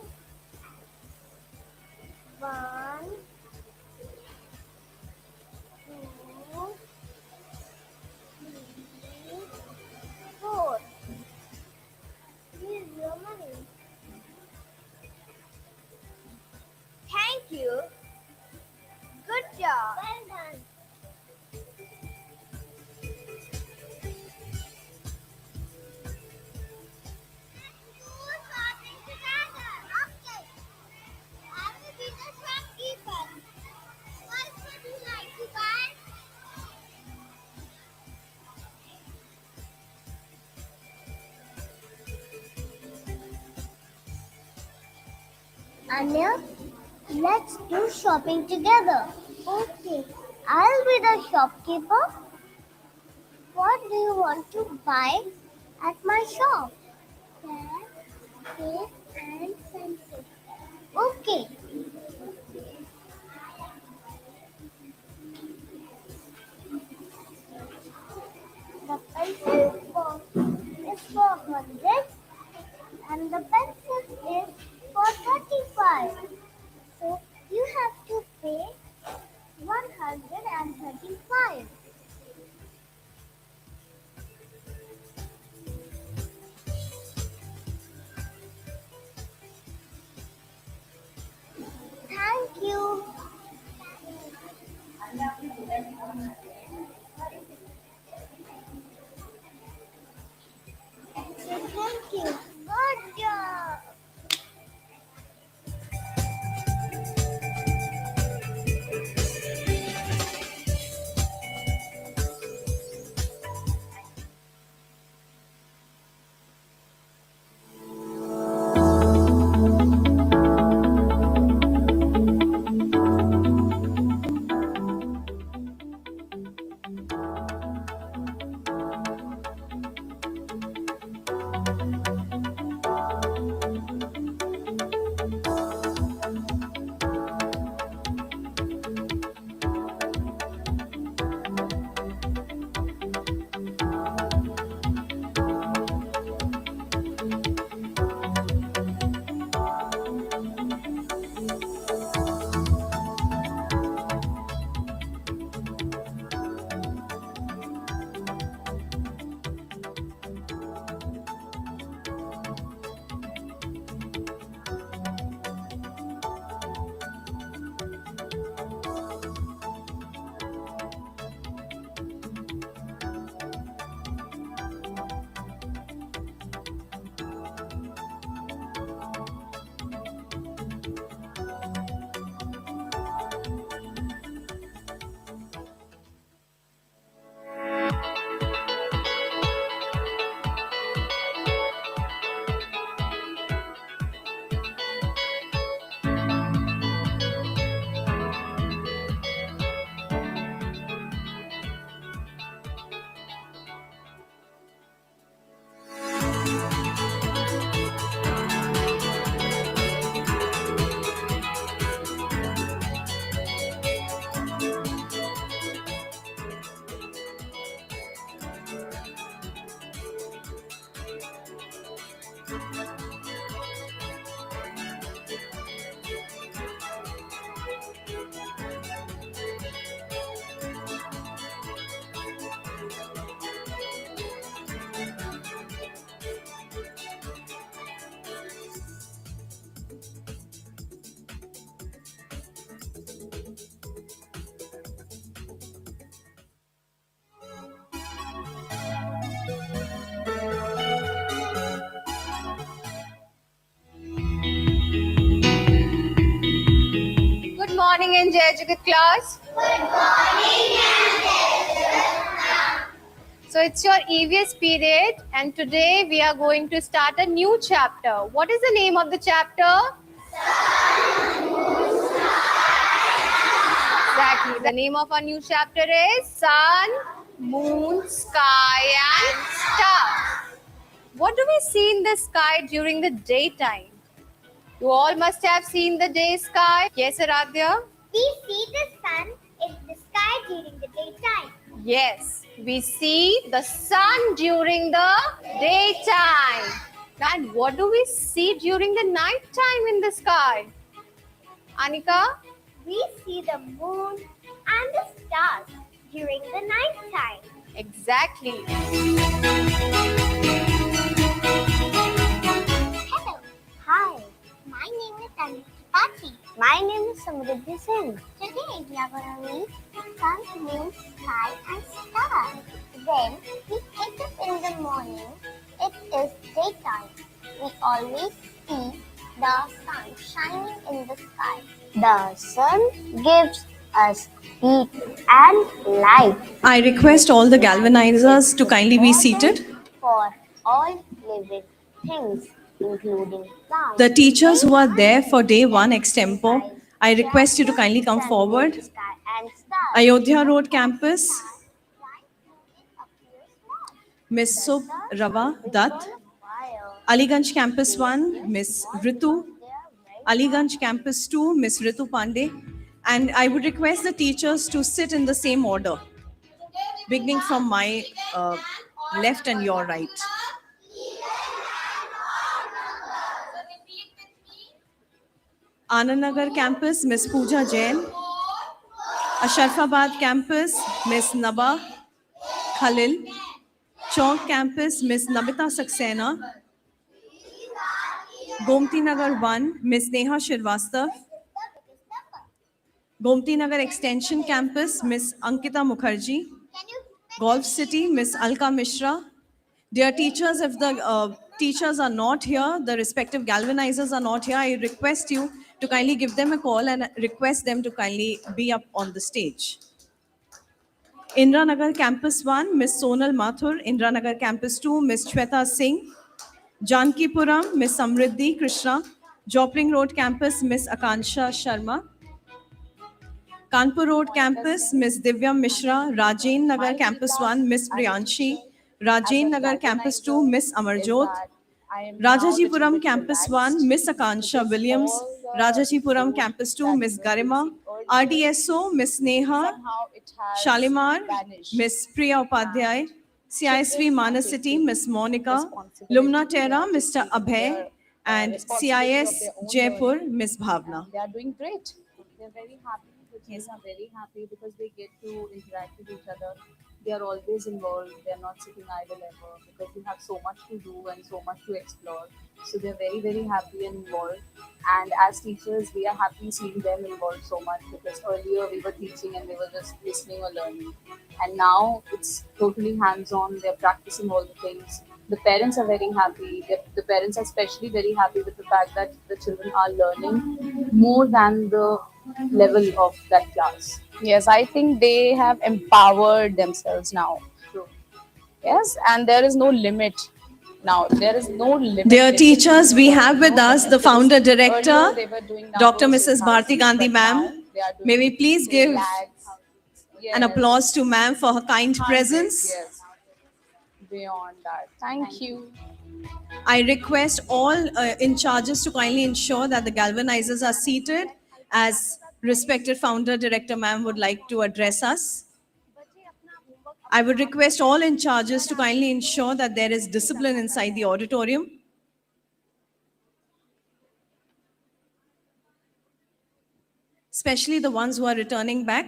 1, 2, 3, 4. Here's your money. Thank you. Good job. Well done. Anya, let's do shopping together. Okay, I'll be the shopkeeper. What do you want to buy at my shop? Pen, tape, and pencil. Okay. The pencil is for 100 and the pencil is for 35. So you have to pay 135. Thank you. Thank you. Good job. morning in Jai Jagat class. So it's your EVS period and today we are going to start a new chapter. What is the name of the chapter? Exactly. The name of our new chapter is Sun, Moon, Sky and Stars. What do we see in the sky during the daytime? You all must have seen the day sky. Yes, Aradhya? We see the sun in the sky during the daytime. Yes, we see the sun during the daytime. And what do we see during the night time in the sky? Anika? We see the moon and the stars during the night time. Exactly. Hello. Hi. My name is Anupati. My name is Samriddhi Singh. Today we are going to meet sun, moon, sky and stars. When we get up in the morning, it is daytime. We always see the sun shining in the sky. The sun gives us heat and light. I request all the galvanizers to kindly be seated. For all living things, including plants. The teachers who are there for day 1 extempo, I request you to kindly come forward. Ayodhya Road campus, Miss Sub Rava Dutt. Aliganj campus 1, Miss Ritu. Aliganj campus 2, Miss Ritu Pandey. And I would request the teachers to sit in the same order, beginning from my left and your right. Anandnagar campus, Miss Pooja Jain. Asharfabad campus, Miss Naba Khalil. Chowk campus, Miss Nabita Saxena. Gomti Nagar 1, Miss Neha Shirvastav. Gomti Nagar Extension campus, Miss Ankita Mukherjee. Golf City, Miss Alka Mishra. Dear teachers, if the teachers are not here, the respective galvanizers are not here, I request you to kindly give them a call and request them to kindly be up on the stage. Indranagar Campus 1, Miss Sonal Mathur. Indranagar Campus 2, Miss Shweta Singh. Jankipuram, Miss Samriddhi Krishna. Jopling Road Campus, Miss Akansha Sharma. Kanpur Road Campus, Miss Divya Mishra. Rajen Nagar Campus 1, Miss Priyanshi. Rajen Nagar Campus 2, Miss Amarjot. Rajajipuram Campus 1, Miss Akansha Williams. Rajajipuram Campus 2, Miss Garima. RDSO, Miss Neha Shalimar, Miss Priya Upadhyay. CISV Manasity, Miss Monica. Lumna Terra, Mr. Abhay. And CIS Jaipur, Miss Bhavna. They are doing great. They're very happy. The kids are very happy because they get to interact with each other. They are always involved. They are not sitting idle ever because we have so much to do and so much to explore. So they're very, very happy and involved. And as teachers, we are happy seeing them involved so much because earlier we were teaching and they were just listening or learning. And now it's totally hands-on. They're practicing all the things. The parents are very happy. The parents are especially very happy with the fact that the children are learning more than the level of that class. Yes, I think they have empowered themselves now. True. Yes, and there is no limit now. There is no limit. Dear teachers, we have with us the founder director, Dr. Mrs. Bharti Gandhi ma'am. May we please give an applause to ma'am for her kind presence. Yes. Beyond that. Thank you. I request all in charges to kindly ensure that the galvanizers are seated as respected founder director ma'am would like to address us. I would request all in charges to kindly ensure that there is discipline inside the auditorium. Especially the ones who are returning back.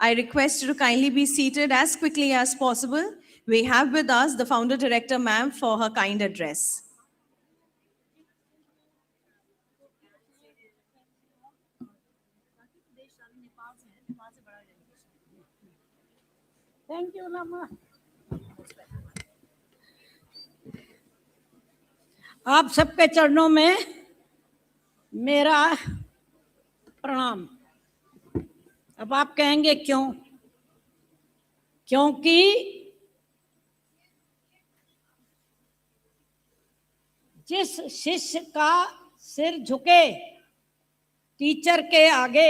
I request you to kindly be seated as quickly as possible. We have with us the founder director ma'am for her kind address. Thank you, Lama. आप सबके चरणों में मेरा प्रणाम। अब आप कहेंगे क्यों? क्योंकि जिस शिष्य का सिर झुके टीचर के आगे,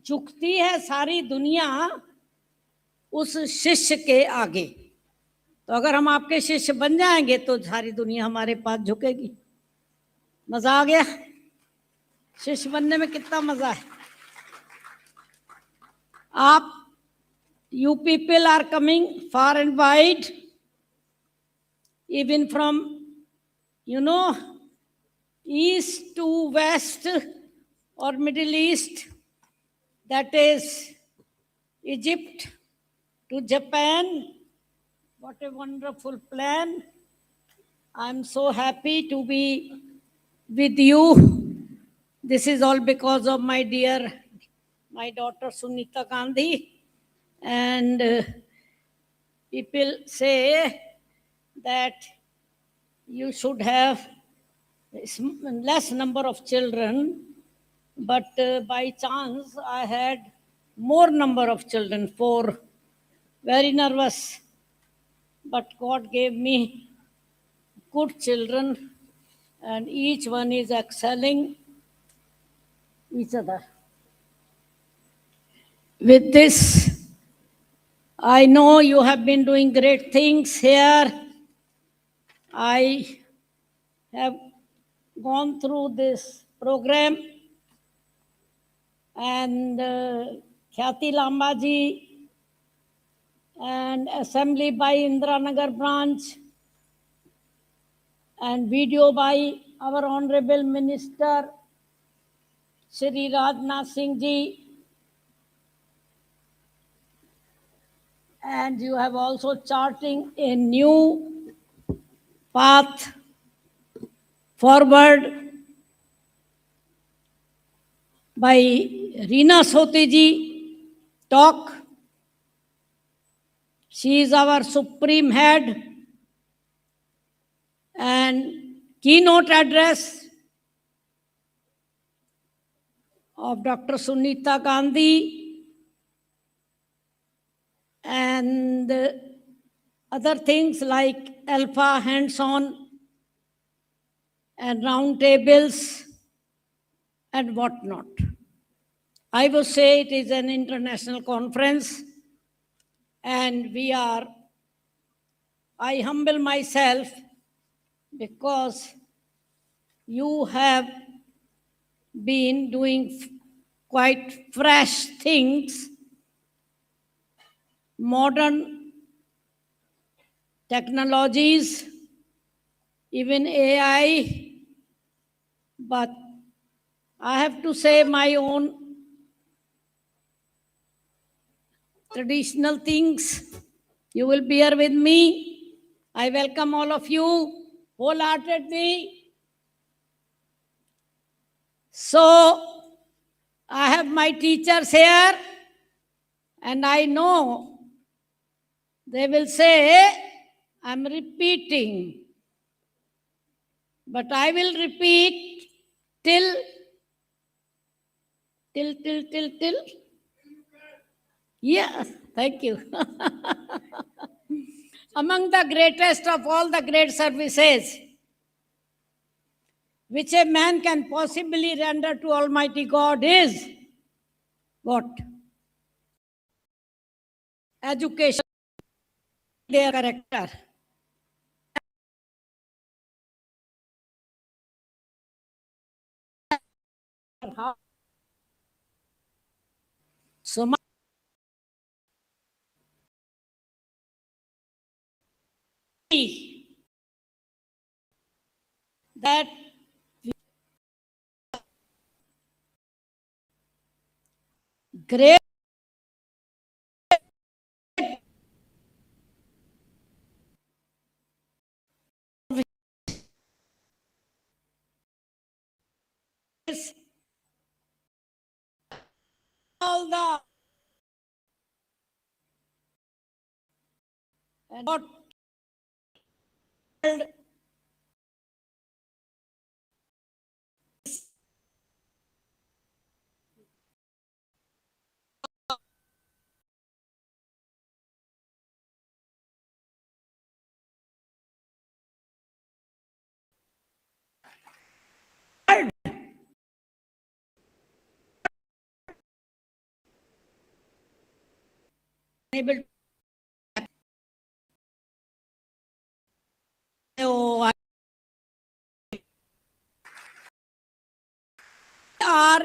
झुकती है सारी दुनिया उस शिष्य के आगे। तो अगर हम आपके शिष्य बन जाएंगे तो सारी दुनिया हमारे पास झुकेगी। मजा आ गया? शिष्य बनने में कितना मजा है। आप you people are coming far and wide, even from east to west or Middle East, that is Egypt to Japan. What a wonderful plan. I'm so happy to be with you. This is all because of my daughter Sunita Gandhi. And people say that you should have less number of children, but by chance I had more number of children, 4. Very nervous, but God gave me good children, and each one is excelling each other. With this, I know you have been doing great things here. I have gone through this program, and Khyati Lambaji and assembly by Indranagar branch and video by our Honorable Minister Shri Rajnath Singh Ji. And you have also charting a new path forward by Reena Soti Ji talk. She is our supreme head. And keynote address of Dr. Sunita Gandhi and other things like alpha hands-on and roundtables and whatnot. I would say it is an international conference, and I humble myself because you have been doing quite fresh things, modern technologies, even AI, but I have to say my own traditional things. You will bear with me. I welcome all of you wholeheartedly. So I have my teachers here, and I know they will say I'm repeating, but I will repeat till. Yeah, thank you. Among the greatest of all the great services which a man can possibly render to Almighty God is what? Education, their character. So that great all the and what able are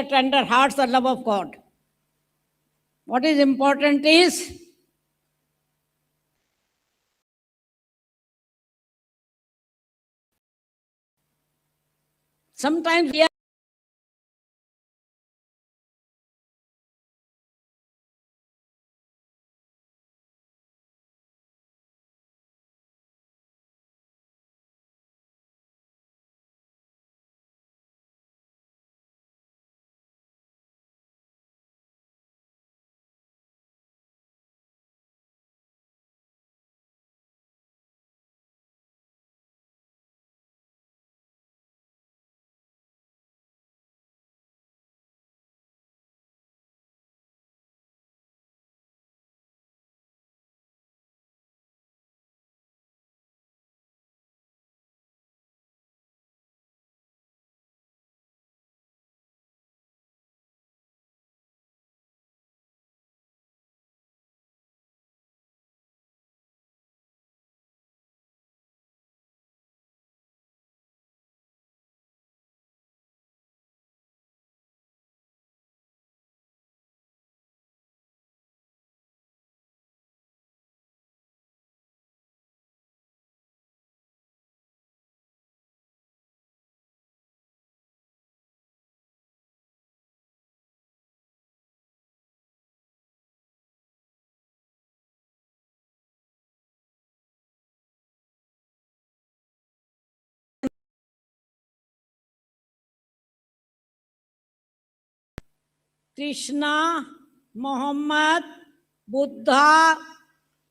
tender hearts, the love of God. What is important is sometimes we are Krishna, Muhammad, Buddha,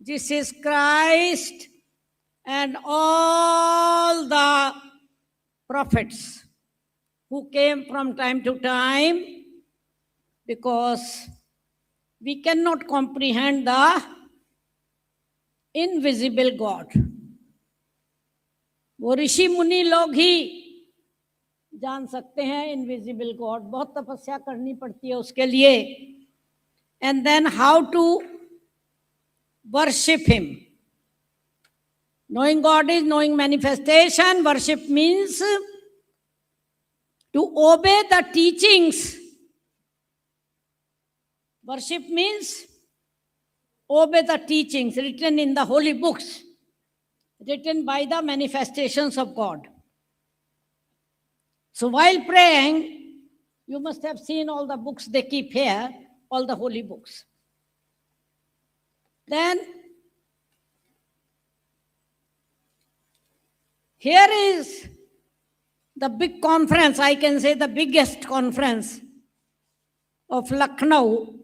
Jesus Christ, and all the prophets who came from time to time, because we cannot comprehend the invisible God. वो ऋषि मुनि लोग ही जान सकते हैं invisible God. बहुत तपस्या करनी पड़ती है उसके लिए. And then how to worship him. Knowing God is knowing manifestation. Worship means to obey the teachings. Worship means obey the teachings written in the holy books, written by the manifestations of God. So while praying, you must have seen all the books they keep here, all the holy books. Then here is the big conference, I can say the biggest conference of Lucknow,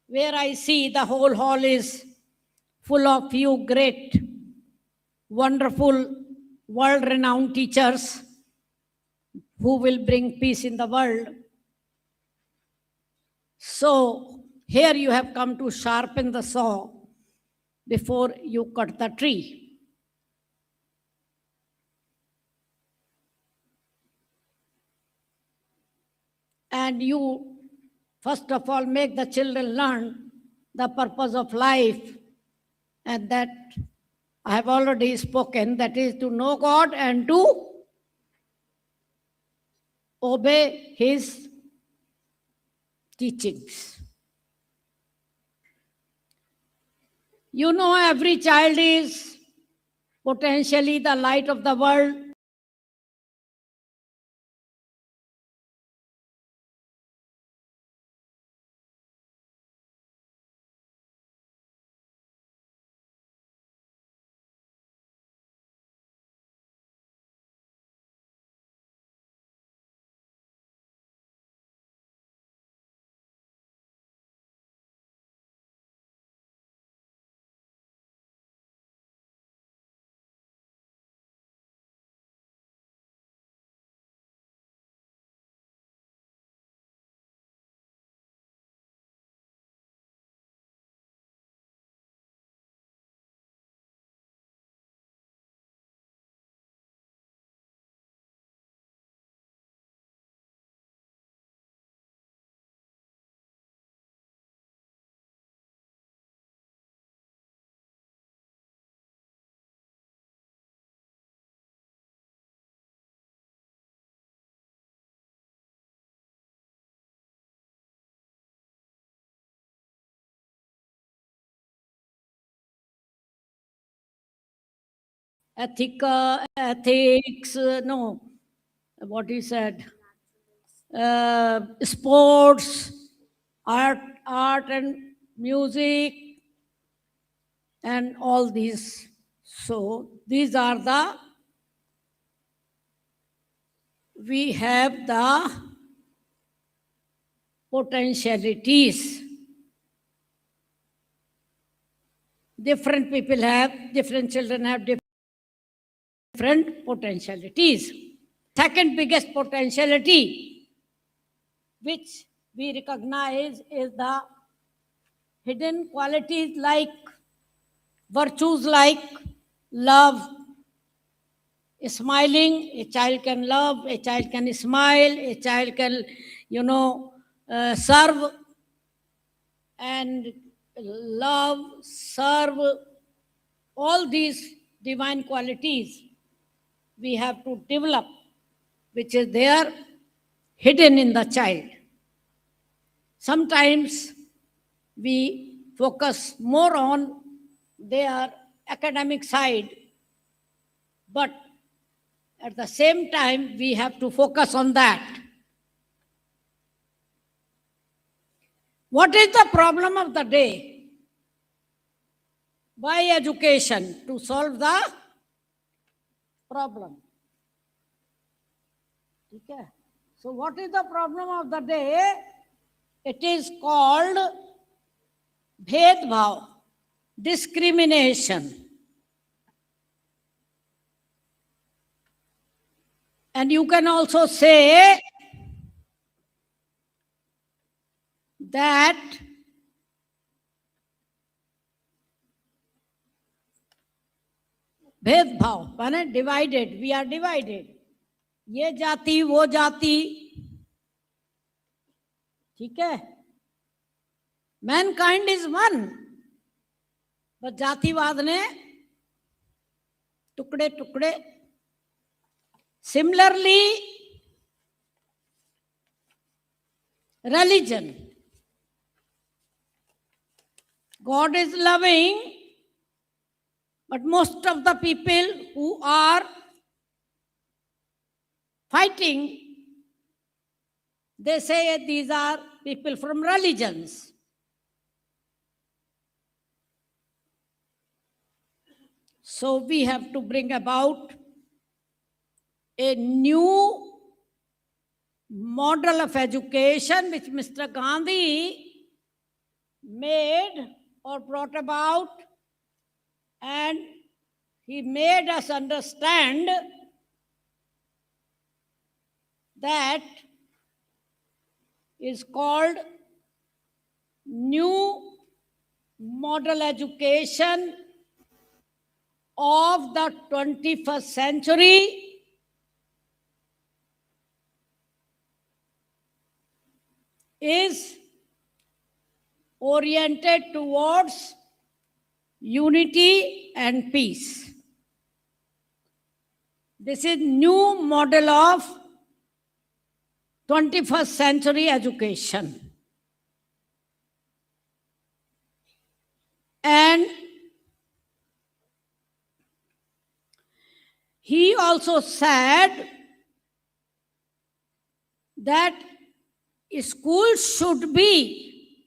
where I see the whole hall is full of you great, wonderful, world-renowned teachers who will bring peace in the world. So here you have come to sharpen the saw before you cut the tree. And you, first of all, make the children learn the purpose of life, and that I have already spoken, that is to know God and to obey His teachings. You know, every child is potentially the light of the world. Ethics, no, what he said, sports, art and music, and all these. So these are we have the potentialities. Different people have, different children have different potentialities. Second biggest potentiality which we recognize is the hidden qualities like virtues like love, smiling. A child can love, a child can smile, a child can, serve, and love, serve, all these divine qualities we have to develop, which is there hidden in the child. Sometimes we focus more on their academic side, but at the same time, we have to focus on that. What is the problem of the day? By education to solve the problem. Okay. So what is the problem of the day? It is called bhedbhav, discrimination. And you can also say that भेदभाव माने divided, we are divided. ये जाति वो जाति, ठीक है? Mankind is one, but जातिवाद ने टुकड़े टुकड़े. Similarly, religion. God is loving, but most of the people who are fighting, they say these are people from religions. So we have to bring about a new model of education which Mr. Gandhi made or brought about, and he made us understand that is called new model education of the 21st century, is oriented towards unity and peace. This is new model of 21st century education. And he also said that school should be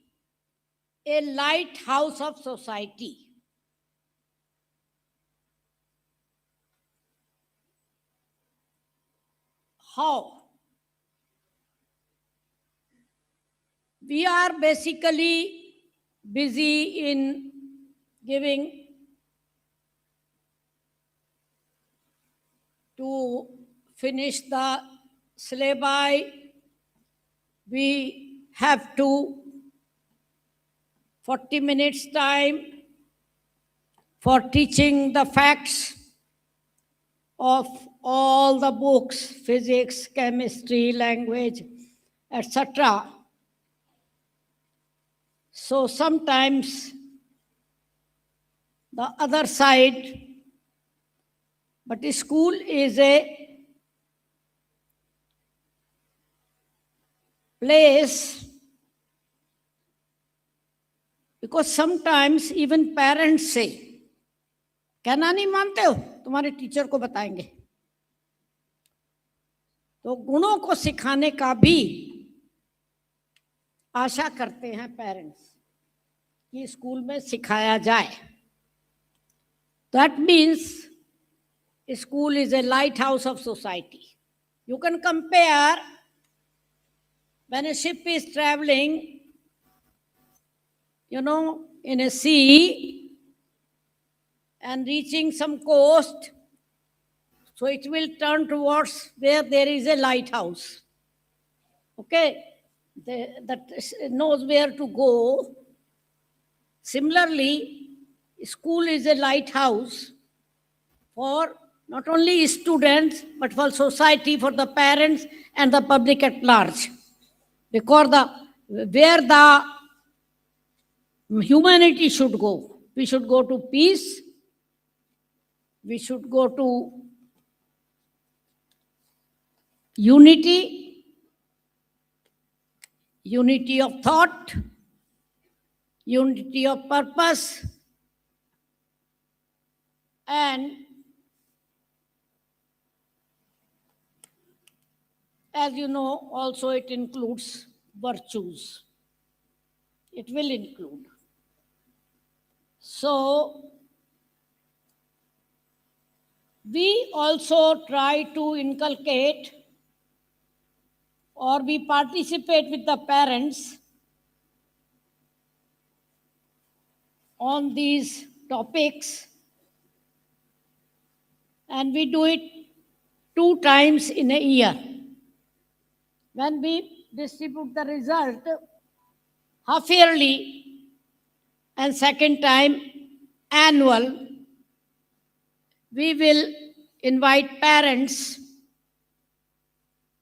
a lighthouse of society. How? We are basically busy in giving to finish the syllabi. We have to 40 minutes time for teaching the facts of all the books, physics, chemistry, language, etc. So sometimes the other side, but school is a place, because sometimes even parents say, कहना नहीं मानते हो, तुम्हारे teacher को बताएंगे. तो गुणों को सिखाने का भी आशा करते हैं पेरेंट्स कि स्कूल में सिखाया जाए. That means school is a lighthouse of society. You can compare when a ship is traveling, in a sea and reaching some coast, so it will turn towards where there is a lighthouse. Okay, that knows where to go. Similarly, school is a lighthouse for not only students, but for society, for the parents and the public at large. Because where the humanity should go, we should go to peace, we should go to unity, unity of thought, unity of purpose, and as you know, also it includes virtues. It will include. So, we also try to inculcate or we participate with the parents on these topics, and we do it 2 times in a year. When we distribute the result half yearly and second time annual, we will invite parents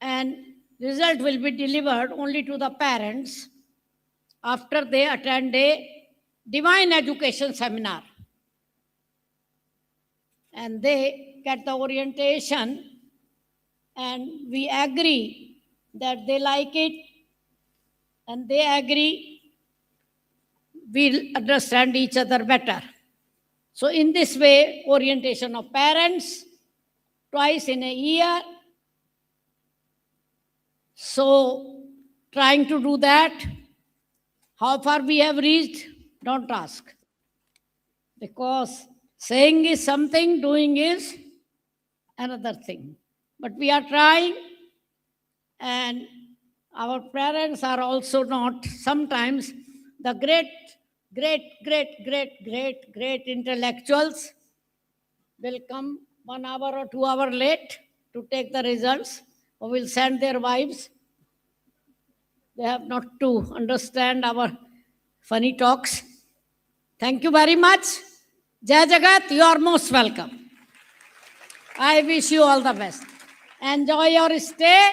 and result will be delivered only to the parents after they attend a divine education seminar. And they get the orientation and we agree that they like it and they agree we'll understand each other better. So in this way, orientation of parents twice in a year. So trying to do that, how far we have reached, don't ask. Because Saying is something, doing is another thing. But we are trying, and our parents are also not sometimes the great intellectuals will come 1 hour or 2 hours late to take the results, or will send their wives. They have not to understand our funny talks. Thank you very much. Jai Jagat, you are most welcome. I wish you all the best. Enjoy your stay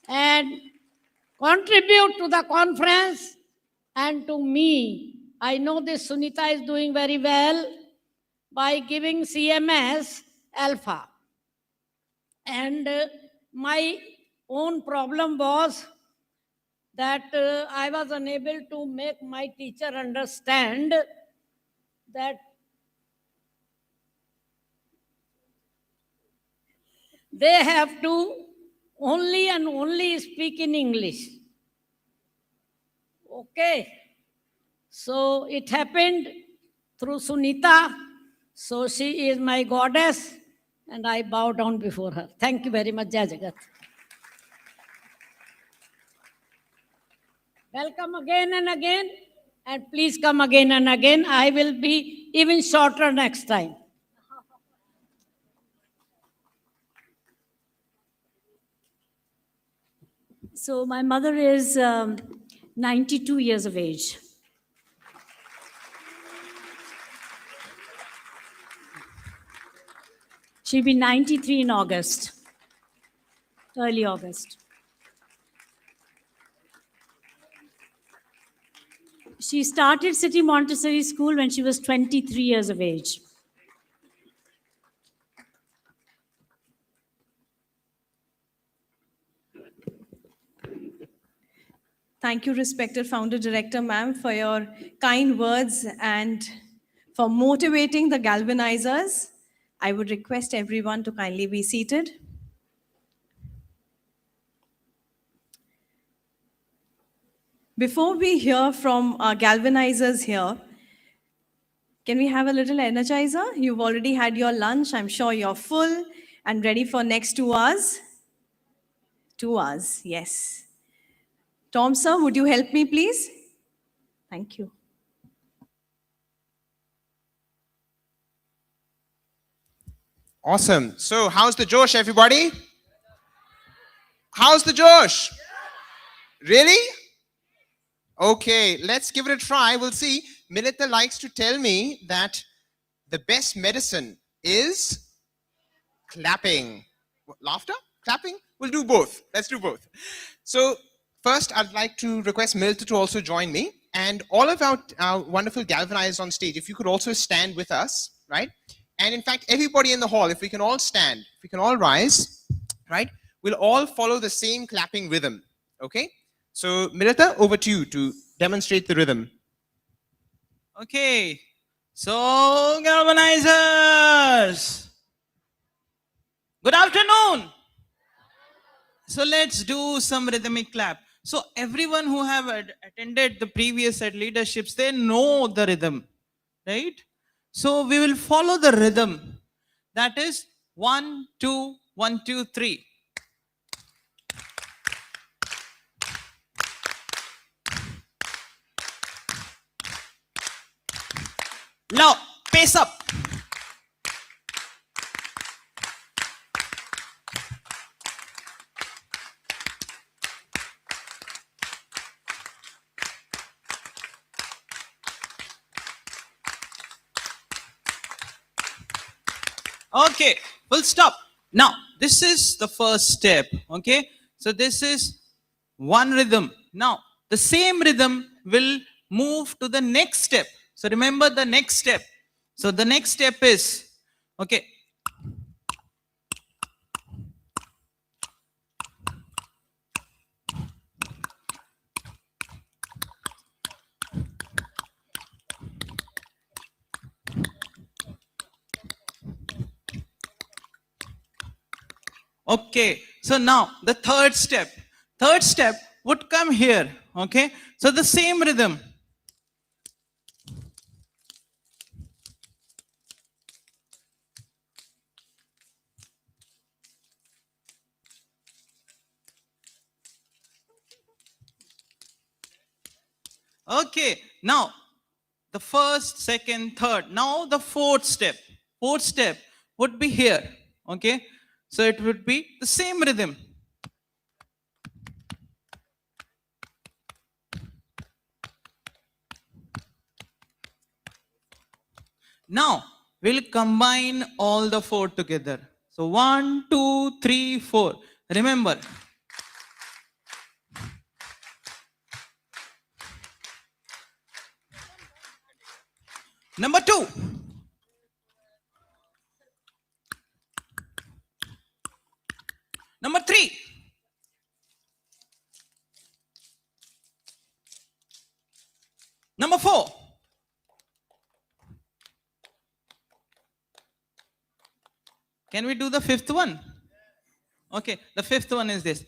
and contribute to the conference and to me. I know this Sunita is doing very well by giving CMS alpha. And my own problem was that I was unable to make my teacher understand that they have to only and only speak in English. Okay. So it happened through Sunita. So she is my goddess, and I bow down before her. Thank you very much, Jai Jagat. Welcome again and again, and please come again and again. I will be even shorter next time. So my mother is 92 years of age. She'll be 93 in August, early August. She started City Montessori School when she was 23 years of age. Thank you, respected founder director, ma'am, for your kind words and for motivating the galvanizers. I would request everyone to kindly be seated. Before we hear from our galvanizers here, can we have a little energizer? You've already had your lunch. I'm sure you're full and ready for next 2 hours. 2 hours, yes. Tom, sir, would you help me, please? Thank you. Awesome. So how's the Josh, everybody? How's the Josh? Really? Okay, let's give it a try. We'll see. Milita likes to tell me that the best medicine is clapping. What, laughter? Clapping? We'll do both. Let's do both. So first, I'd like to request Milita to also join me. And all of our wonderful galvanizers on stage, if you could also stand with us, right? And in fact, everybody in the hall, if we can all stand, if we can all rise, right? We'll all follow the same clapping rhythm, okay? So Milita, over to you to demonstrate the rhythm. Okay, so galvanizers, good afternoon. So let's do some rhythmic clap. So everyone who have attended the previous set leaderships, they know the rhythm, right? So we will follow the rhythm. That is 1, 2, 1, 2, 3. Now, pace up. Okay, full stop. Now, this is the first step, okay? So this is one rhythm. Now, the same rhythm will move to the next step. So remember the next step. So the next step is, okay. Okay, so now the third step would come here, okay? So the same rhythm. Okay, now the first, second, third. Now the fourth step. Fourth step would be here. Okay, so it would be the same rhythm. Now we'll combine all the four together. So 1, 2, 3, 4. Remember, number 2. Number 3. Number 4. Can we do the fifth one? Okay, the fifth one is this.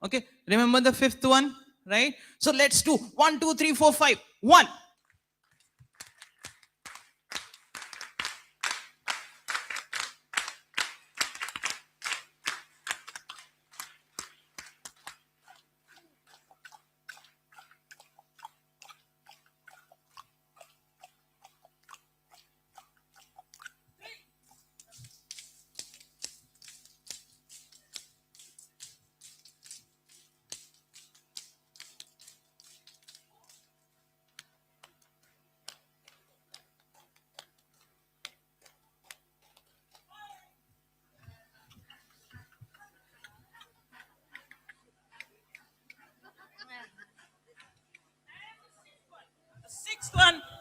Okay, remember the fifth one, right? So let's do 1, 2, 3, 4, 5. 1.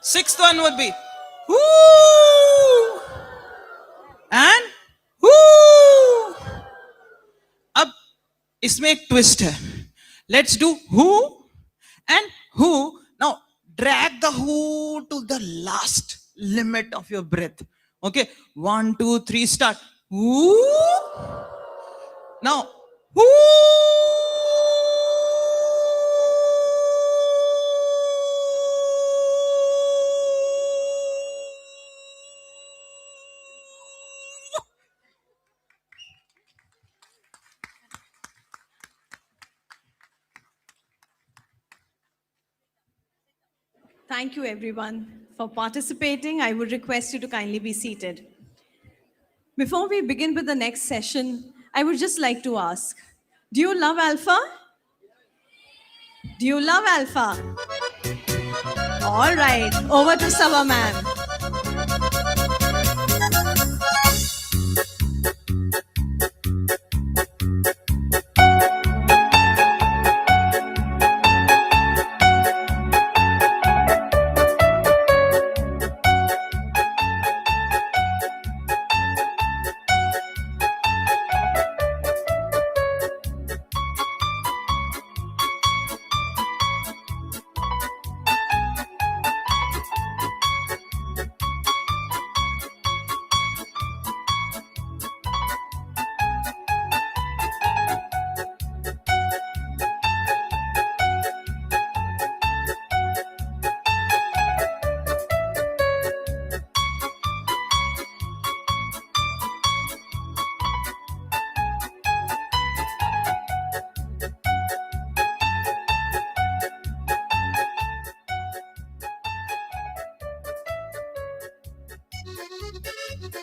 Sixth one would be whoo and whoo. Up, इसमें एक twist है. Let's do who and who. Now drag the who to the last limit of your breath. Okay, 1, 2, 3, start. Whoo. Now whoo. Thank you, everyone, for participating. I would request you to kindly be seated. Before we begin with the next session, I would just like to ask, do you love Alpha? Do you love Alpha? All right, over to Sava ma'am.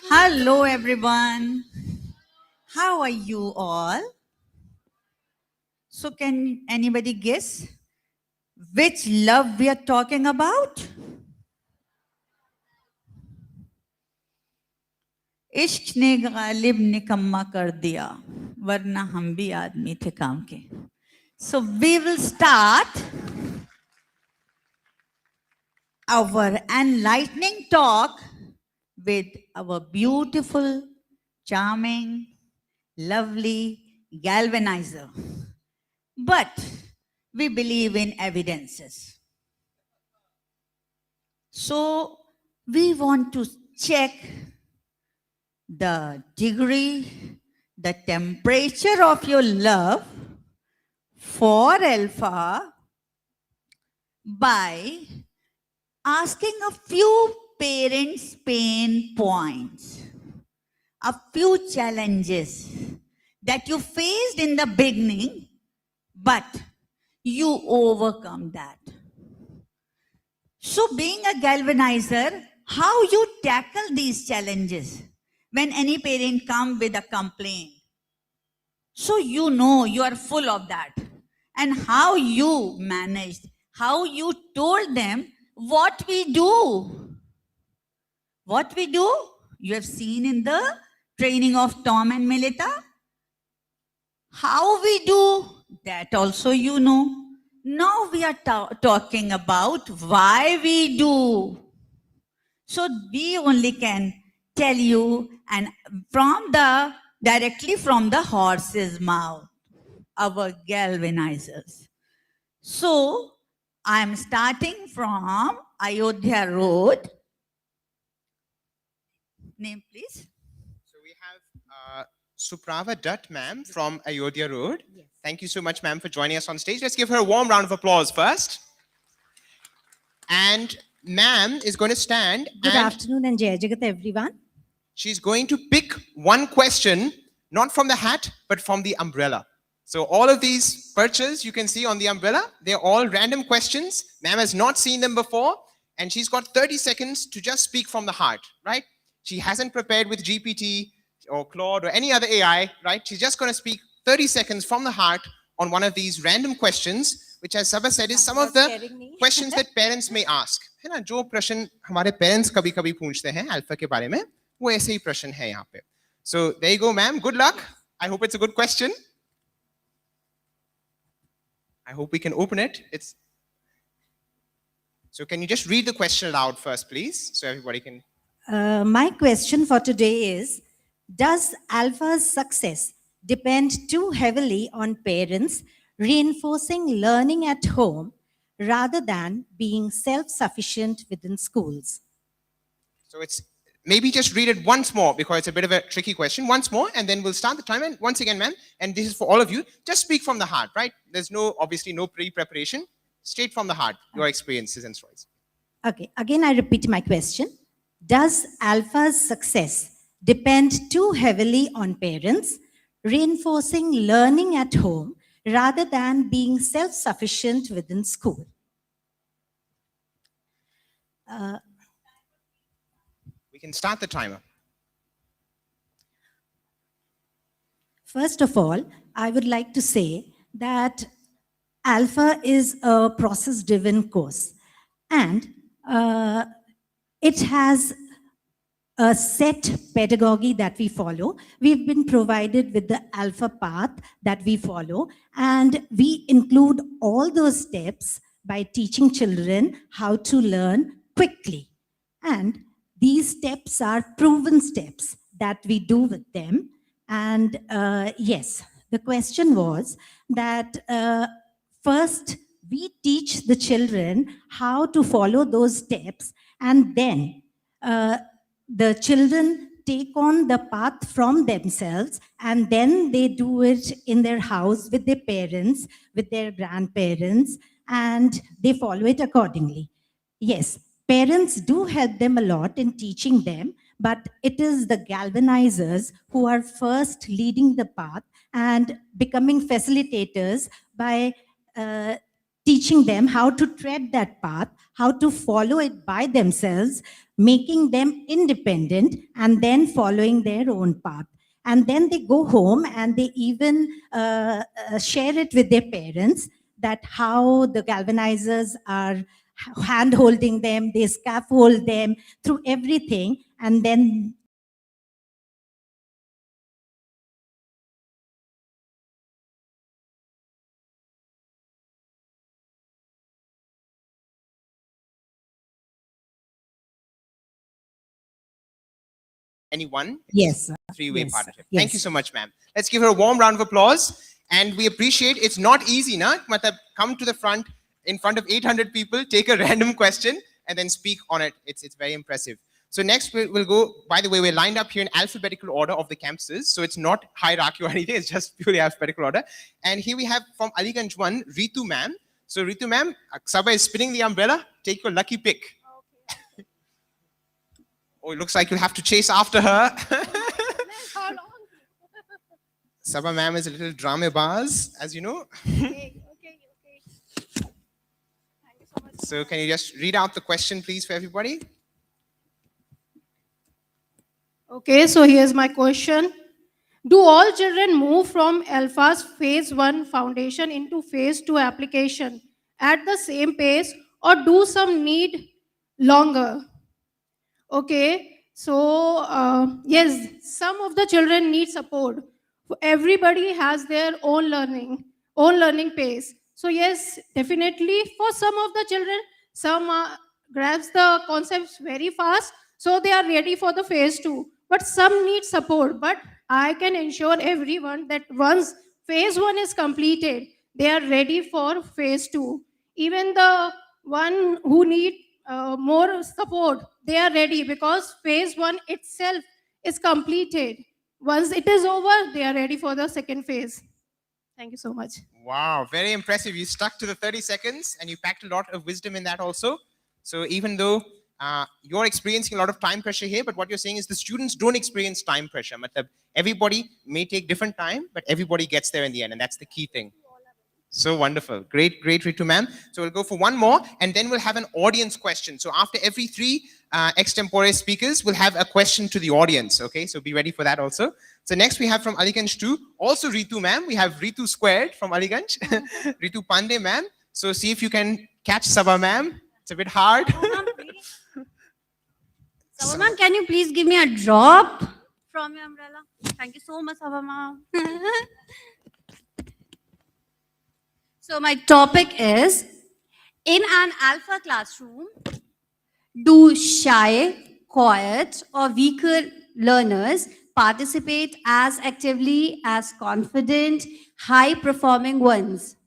Hello, everyone. How are you all? So, can anybody guess which love we are talking about? इश्क ने गालिब निकम्मा कर दिया, वरना हम भी आदमी थे काम के. So, we will start our enlightening talk with our beautiful, charming, lovely galvanizer. But we believe in evidences. So we want to check the degree, the temperature of your love for Alpha by asking a few parents' pain points, a few challenges that you faced in the beginning, but you overcome that. So being a galvanizer, how you tackle these challenges when any parent come with a complaint. So you know you are full of that. And how you managed, how you told them what we do. What we do, you have seen in the training of Tom and Melita. How we do, that also you know. Now we are talking about why we do. So we only can tell you, and directly from the horse's mouth, our galvanizers. So I am starting from Ayodhya Road. Name please. So we have Suprava Dutt, ma'am, from Ayodhya Road. Yes. Thank you so much, ma'am, for joining us on stage. Let's give her a warm round of applause first. And ma'am is going to stand. Good afternoon and Jai Jagat, everyone. She's going to pick one question, not from the hat, but from the umbrella. So all of these perches you can see on the umbrella, they're all random questions. Ma'am has not seen them before, and she's got 30 seconds to just speak from the heart, right? She hasn't prepared with GPT or Claude or any other AI, right? She's just going to speak 30 seconds from the heart on one of these random questions, which, as Sabha said, is some of the questions that parents may ask. है ना, जो प्रश्न हमारे parents कभी-कभी पूछते हैं alpha के बारे में, वो ऐसे ही प्रश्न है यहाँ पे. So there you go, ma'am. Good luck. I hope it's a good question. I hope we can open it. So can you just read the question aloud first, please, so everybody can. My question for today is, does alpha's success depend too heavily on parents reinforcing learning at home rather than being self-sufficient within schools? So it's maybe just read it once more because it's a bit of a tricky question. Once more, and then we'll start the time. And once again, ma'am, and this is for all of you, just speak from the heart, right? There's obviously no pre-preparation. Straight from the heart, your experiences and stories. Okay, again, I repeat my question. Does alpha's success depend too heavily on parents reinforcing learning at home rather than being self-sufficient within school? We can start the timer. First of all, I would like to say that Alpha is a process-driven course, and it has a set pedagogy that we follow. We've been provided with the Alpha path that we follow, and we include all those steps by teaching children how to learn quickly. And these steps are proven steps that we do with them. And yes, the question was that first, we teach the children how to follow those steps, and then the children take on the path from themselves, and then they do it in their house with their parents, with their grandparents, and they follow it accordingly. Yes, parents do help them a lot in teaching them, but it is the galvanizers who are first leading the path and becoming facilitators by teaching them how to tread that path, how to follow it by themselves, making them independent, and then following their own path. And then they go home and they even share it with their parents, that how the galvanizers are hand-holding them, they scaffold them through everything, and then Anyone? Yes. Three-way Yes. partnership. Yes. Thank you so much, ma'am. Let's give her a warm round of applause. And we appreciate it's not easy, na? Matlab, come to the front in front of 800 people, take a random question, and then speak on it. It's very impressive. So next we'll go, by the way, we're lined up here in alphabetical order of the campuses. So it's not hierarchy or anything, it's just purely alphabetical order. And here we have from Aliganj 1, Ritu ma'am. So Ritu ma'am, Sabha is spinning the umbrella. Take your lucky pick. Oh, it looks like you'll have to chase after her. Sabha ma'am is a little dramebaz, as you know. So can you just read out the question, please, for everybody? Okay, so here's my question. Do all children move from Alpha's phase 1 foundation into phase 2 application at the same pace, or do some need longer? Okay, so yes, some of the children need support. Everybody has their own learning pace. So yes, definitely for some of the children, some grasp the concepts very fast, so they are ready for the phase 2. But some need support. But I can ensure everyone that once phase 1 is completed, they are ready for phase 2. Even the one who need more support, they are ready because phase 1 itself is completed. Once it is over, they are ready for the second phase. Thank you so much. Wow, very impressive. You stuck to the 30 seconds and you packed a lot of wisdom in that also. So even though you're experiencing a lot of time pressure here, but what you're saying is the students don't experience time pressure. Matlab, everybody may take different time, but everybody gets there in the end, and that's the key thing. So wonderful. Great, great, Ritu ma'am. So we'll go for one more, and then we'll have an audience question. So after every three extempore speakers, we'll have a question to the audience. Okay, so be ready for that also. So next we have from Aliganj 2, also Ritu ma'am. We have Ritu squared from Aliganj, Ritu Pandey ma'am. So see if you can catch Sabha ma'am. It's a bit hard. Sabha ma'am, can you please give me a drop from your umbrella? Thank you so much, Sabha ma'am. So my topic is, in an alpha classroom, do shy, quiet, or weaker learners participate as actively as confident, high-performing ones?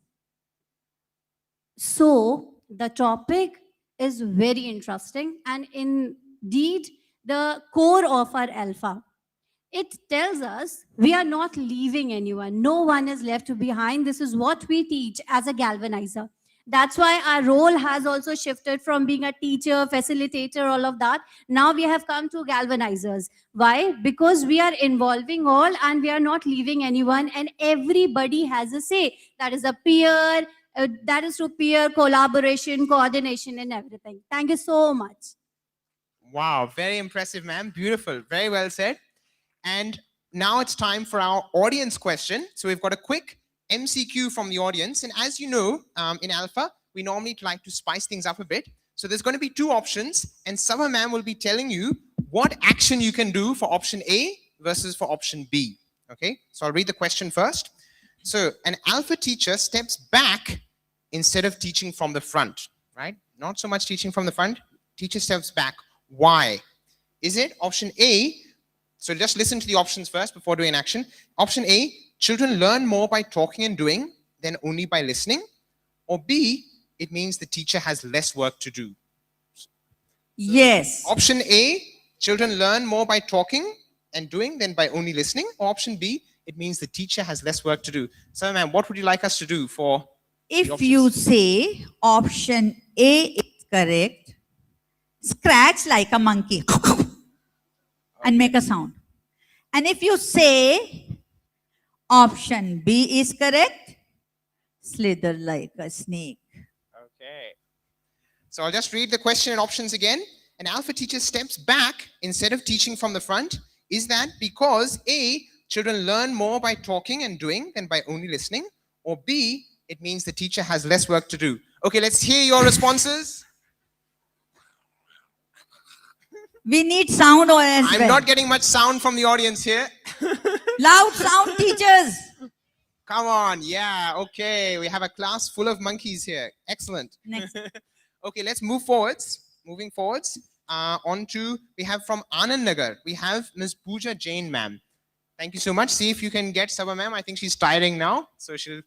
So the topic is very interesting, and indeed the core of our alpha. It tells us we are not leaving anyone. No one is left behind. This is what we teach as a galvanizer. That's why our role has also shifted from being a teacher, facilitator, all of that. Now we have come to galvanizers. Why? Because we are involving all and we are not leaving anyone, and everybody has a say. That is a peer, that is to peer collaboration, coordination, and everything. Thank you so much. Wow, very impressive, ma'am. Beautiful. Very well said. And now it's time for our audience question. So we've got a quick MCQ from the audience. And as you know, in Alpha, we normally like to spice things up a bit. So there's going to be two options, and Sabha ma'am will be telling you what action you can do for option A versus for option B. Okay, so I'll read the question first. So an Alpha teacher steps back instead of teaching from the front, right? Not so much teaching from the front, teacher steps back. Why? Is it option A? So just listen to the options first before doing action. Option A, children learn more by talking and doing than only by listening. Or B, it means the teacher has less work to do. Yes. Option A, children learn more by talking and doing than by only listening. Or option B, it means the teacher has less work to do. So ma'am, what would you like us to do for If you say option A is correct, scratch like a monkey and make a sound. And if you say option B is correct, slither like a snake. Okay. So I'll just read the question and options again. An Alpha teacher steps back instead of teaching from the front. Is that because A, children learn more by talking and doing than by only listening? Or B, it means the teacher has less work to do? Okay, let's hear your responses. We need sound or as I'm well. not getting much sound from the audience here. Loud sound, teachers. Come on, yeah, okay. We have a class full of monkeys here. Excellent. Next. Okay, let's move forwards. Moving forwards, we have from Anand Nagar, we have Ms. Pooja Jain, ma'am. Thank you so much. See if you can get Sabha ma'am. I think she's tiring now, so she'll.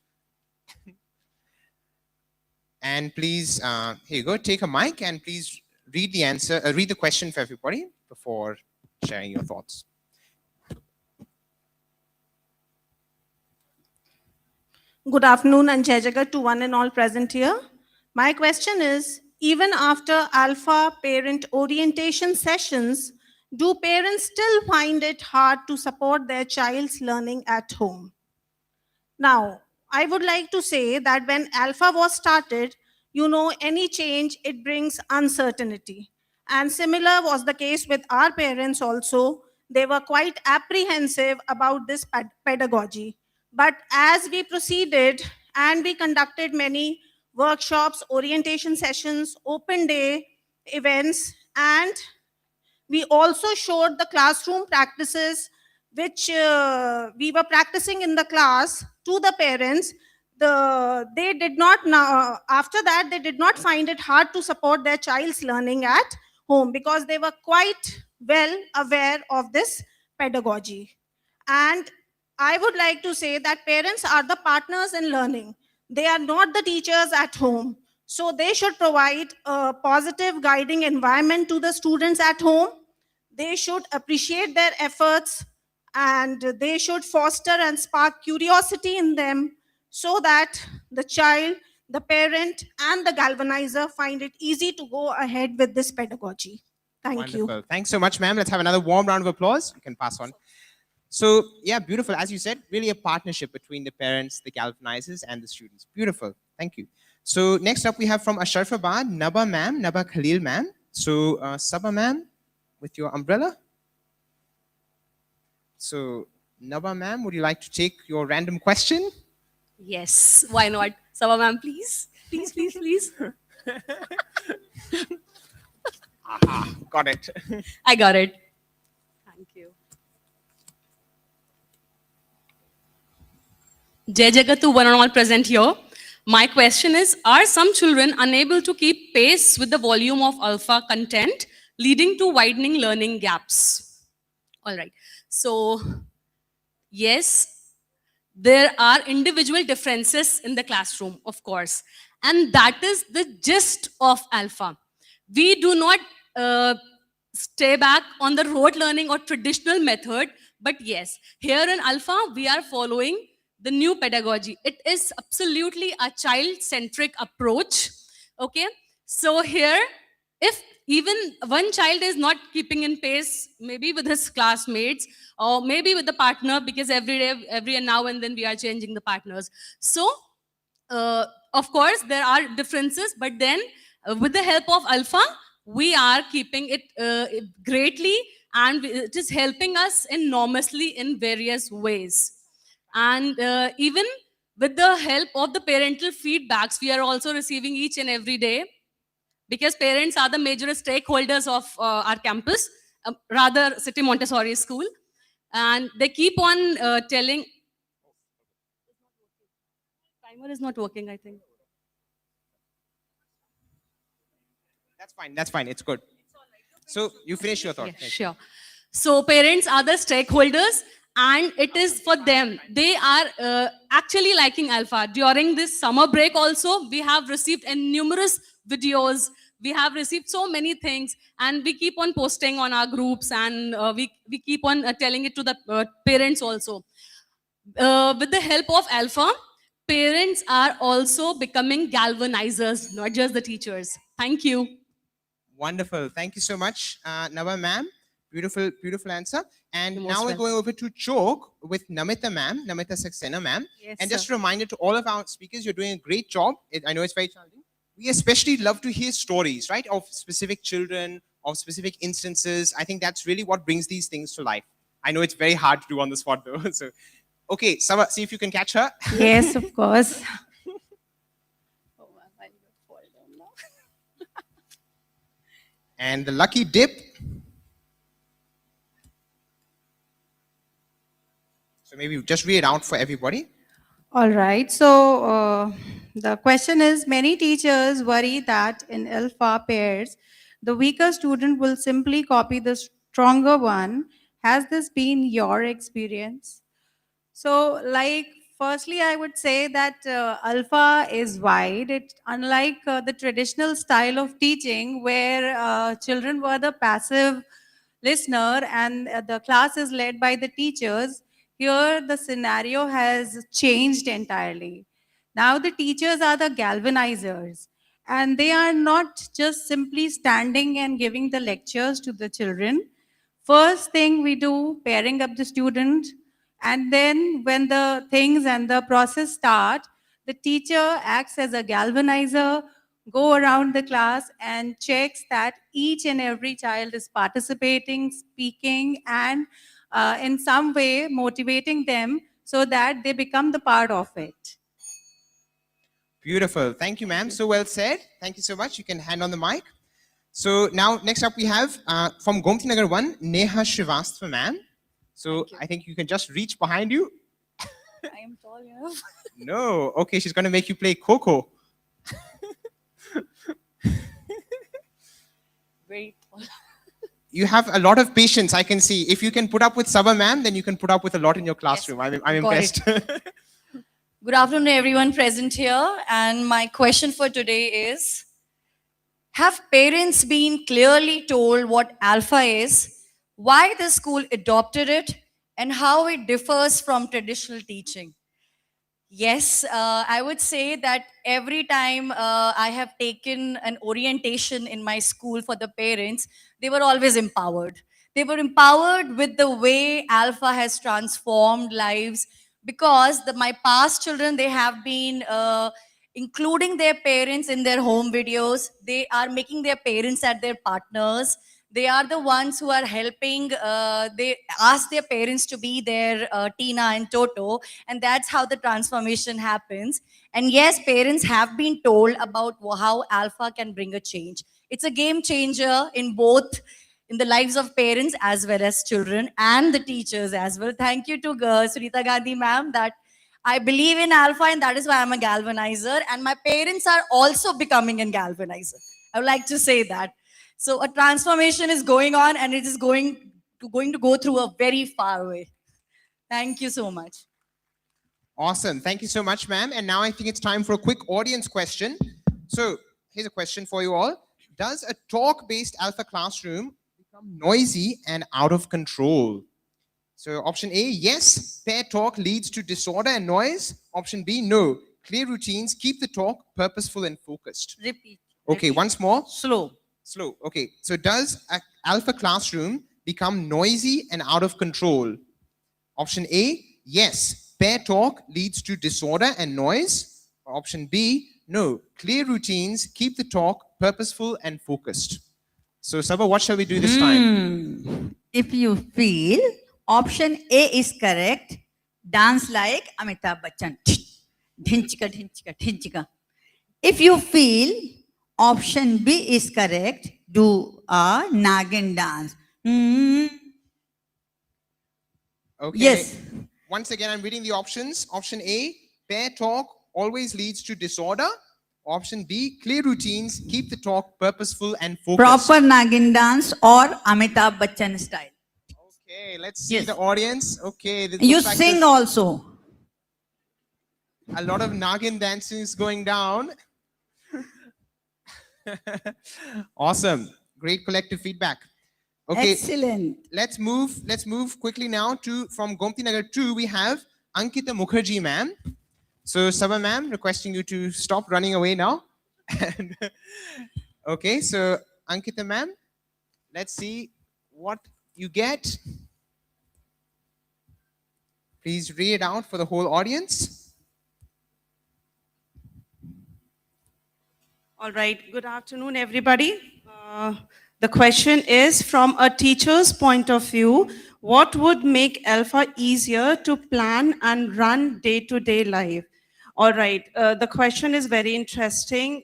And please, here you go. Take a mic and please read the answer. Read the question for everybody before sharing your thoughts. Good afternoon and Jai Jagat to one and all present here. My question is, even after Alpha parent orientation sessions, do parents still find it hard to support their child's learning at home? Now, I would like to say that when Alpha was started, any change, it brings uncertainty. And similar was the case with our parents also. They were quite apprehensive about this pedagogy. But as we proceeded and we conducted many workshops, orientation sessions, open day events, and we also showed the classroom practices which we were practicing in the class to the parents. They did not now, after that, they did not find it hard to support their child's learning at home because they were quite well aware of this pedagogy. And I would like to say that parents are the partners in learning. They are not the teachers at home. So they should provide a positive guiding environment to the students at home. They should appreciate their efforts and they should foster and spark curiosity in them so that the child, the parent, and the galvanizer find it easy to go ahead with this pedagogy. Thank you. Wonderful. Thanks so much, ma'am. Let's have another warm round of applause. You can pass on. So, yeah, beautiful. As you said, really a partnership between the parents, the galvanizers, and the students. Beautiful. Thank you. So, next up, we have from Asharfabad, Naba ma'am, Naba Khalil ma'am. So, Saba ma'am, with your umbrella. So, Naba ma'am, would you like to take your random question? Yes, why not? Saba ma'am, please. Please, please, please. Aha, got it. I got it. Thank you. Jai Jagatu, one and all present here. My question is, are some children unable to keep pace with the volume of alpha content, leading to widening learning gaps? All right. So, yes, there are individual differences in the classroom, of course. And that is the gist of alpha. We do not stay back on the rote learning or traditional method, but yes, here in alpha, we are following the new pedagogy. It is absolutely a child-centric approach. Okay, so here, if even one child is not keeping in pace, maybe with his classmates or maybe with the partner, because every now and then we are changing the partners. So, of course, there are differences, but then with the help of alpha, we are keeping it greatly, and it is helping us enormously in various ways. And even with the help of the parental feedbacks, we are also receiving each and every day, because parents are the major stakeholders of our campus, rather City Montessori School. And they keep on telling, timer is not working, I think. That's fine. That's fine. It's good. So you finish your thought. Yeah, sure. So parents are the stakeholders, and it is for them. They are actually liking alpha. During this summer break also, we have received numerous videos. We have received so many things, and we keep on posting on our groups, and we keep on telling it to the parents also. With the help of alpha, parents are also becoming galvanizers, not just the teachers. Thank you. Wonderful. Thank you so much, Nava ma'am. Beautiful, beautiful answer. And You're now most we're going over to Chok with Namita ma'am, Namita Saxena ma'am. Yes, and sir. just a reminder to all of our speakers, you're doing a great job. I know it's very challenging. We especially love to hear stories, right, of specific children, of specific instances. I think that's really what brings these things to life. I know it's very hard to do on the spot though. So, okay, Sava, see if you can catch her. Yes, of course. And the lucky dip. So maybe just read it out for everybody. All right. So the question is, many teachers worry that in alpha pairs, the weaker student will simply copy the stronger one. Has this been your experience? So, like, firstly, I would say that alpha is wide. It, unlike the traditional style of teaching, where children were the passive listener and the class is led by the teachers, here the scenario has changed entirely. Now the teachers are the galvanizers, and they are not just simply standing and giving the lectures to the children. First thing we do, pairing up the student, And then when the things and the process start, the teacher acts as a galvanizer, go around the class and checks that each and every child is participating, speaking, and in some way motivating them so that they become the part of it. Beautiful. Thank you, ma'am. So well said. Thank you so much. You can hand on the mic. So now, next up we have from Gomti Nagar 1, Neha Srivastava, ma'am. So I think you can just reach behind you. I am tall enough. No. Okay, she's going to make you play Coco. Very tall. You have a lot of patience, I can see. If you can put up with Saba, ma'am, then you can put up with a lot in your classroom. I'm Got impressed. Good afternoon, everyone present here. And my question for today is, have parents been clearly told what alpha is, why the school adopted it, and how it differs from traditional teaching? Yes, I would say that every time I have taken an orientation in my school for the parents, they were always empowered. They were empowered with the way Alpha has transformed lives, because my past children, they have been including their parents in their home videos. They are making their parents as their partners. They are the ones who are helping. They ask their parents to be their Tina and Toto, and that's how the transformation happens. And yes, parents have been told about how Alpha can bring a change. It's a game changer in both, in the lives of parents as well as children and the teachers as well. Thank you to Sunita Gandhi ma'am, that I believe in Alpha, and that is why I'm a galvanizer, and my parents are also becoming a galvanizer. I would like to say that. So a transformation is going on, and it is going to go through a very far way. Thank you so much. Awesome. Thank you so much, ma'am. And now I think it's time for a quick audience question. So here's a question for you all. Does a talk-based alpha classroom become noisy and out of control? So option A, yes, pair talk leads to disorder and noise. Option B, no. Clear routines keep the talk purposeful and focused. Repeat. Okay, once more. Slow. Slow. Okay. So does an alpha classroom become noisy and out of control? Option A, yes. Pair talk leads to disorder and noise. Or option B, no. Clear routines keep the talk purposeful and focused. So Saba, what shall we do this time? If you feel option A is correct, dance like Amitabh Bachchan. Dhinchika, dhinchika, dhinchika. If you feel option B is correct, do a Nagin dance. Okay. Yes. Once again, I'm reading the options. Option A, pair talk always leads to disorder. Option B, clear routines keep the talk purposeful and focused. Proper Nagin dance or Amitabh Bachchan style. Okay, let's see the audience. Okay. this You looks like sing there's also. a lot of Nagin dancing is going down. Awesome. Great collective feedback. Okay. Excellent. Let's move quickly now to from Gomti Nagar 2, we have Ankita Mukherjee, ma'am. So Saba ma'am, requesting you to stop running away now. And, okay, so Ankita ma'am, let's see what you get. Please read it out for the whole audience. All right, good afternoon, everybody. The question is, from a teacher's point of view, what would make Alpha easier to plan and run day-to-day life? All right, the question is very interesting.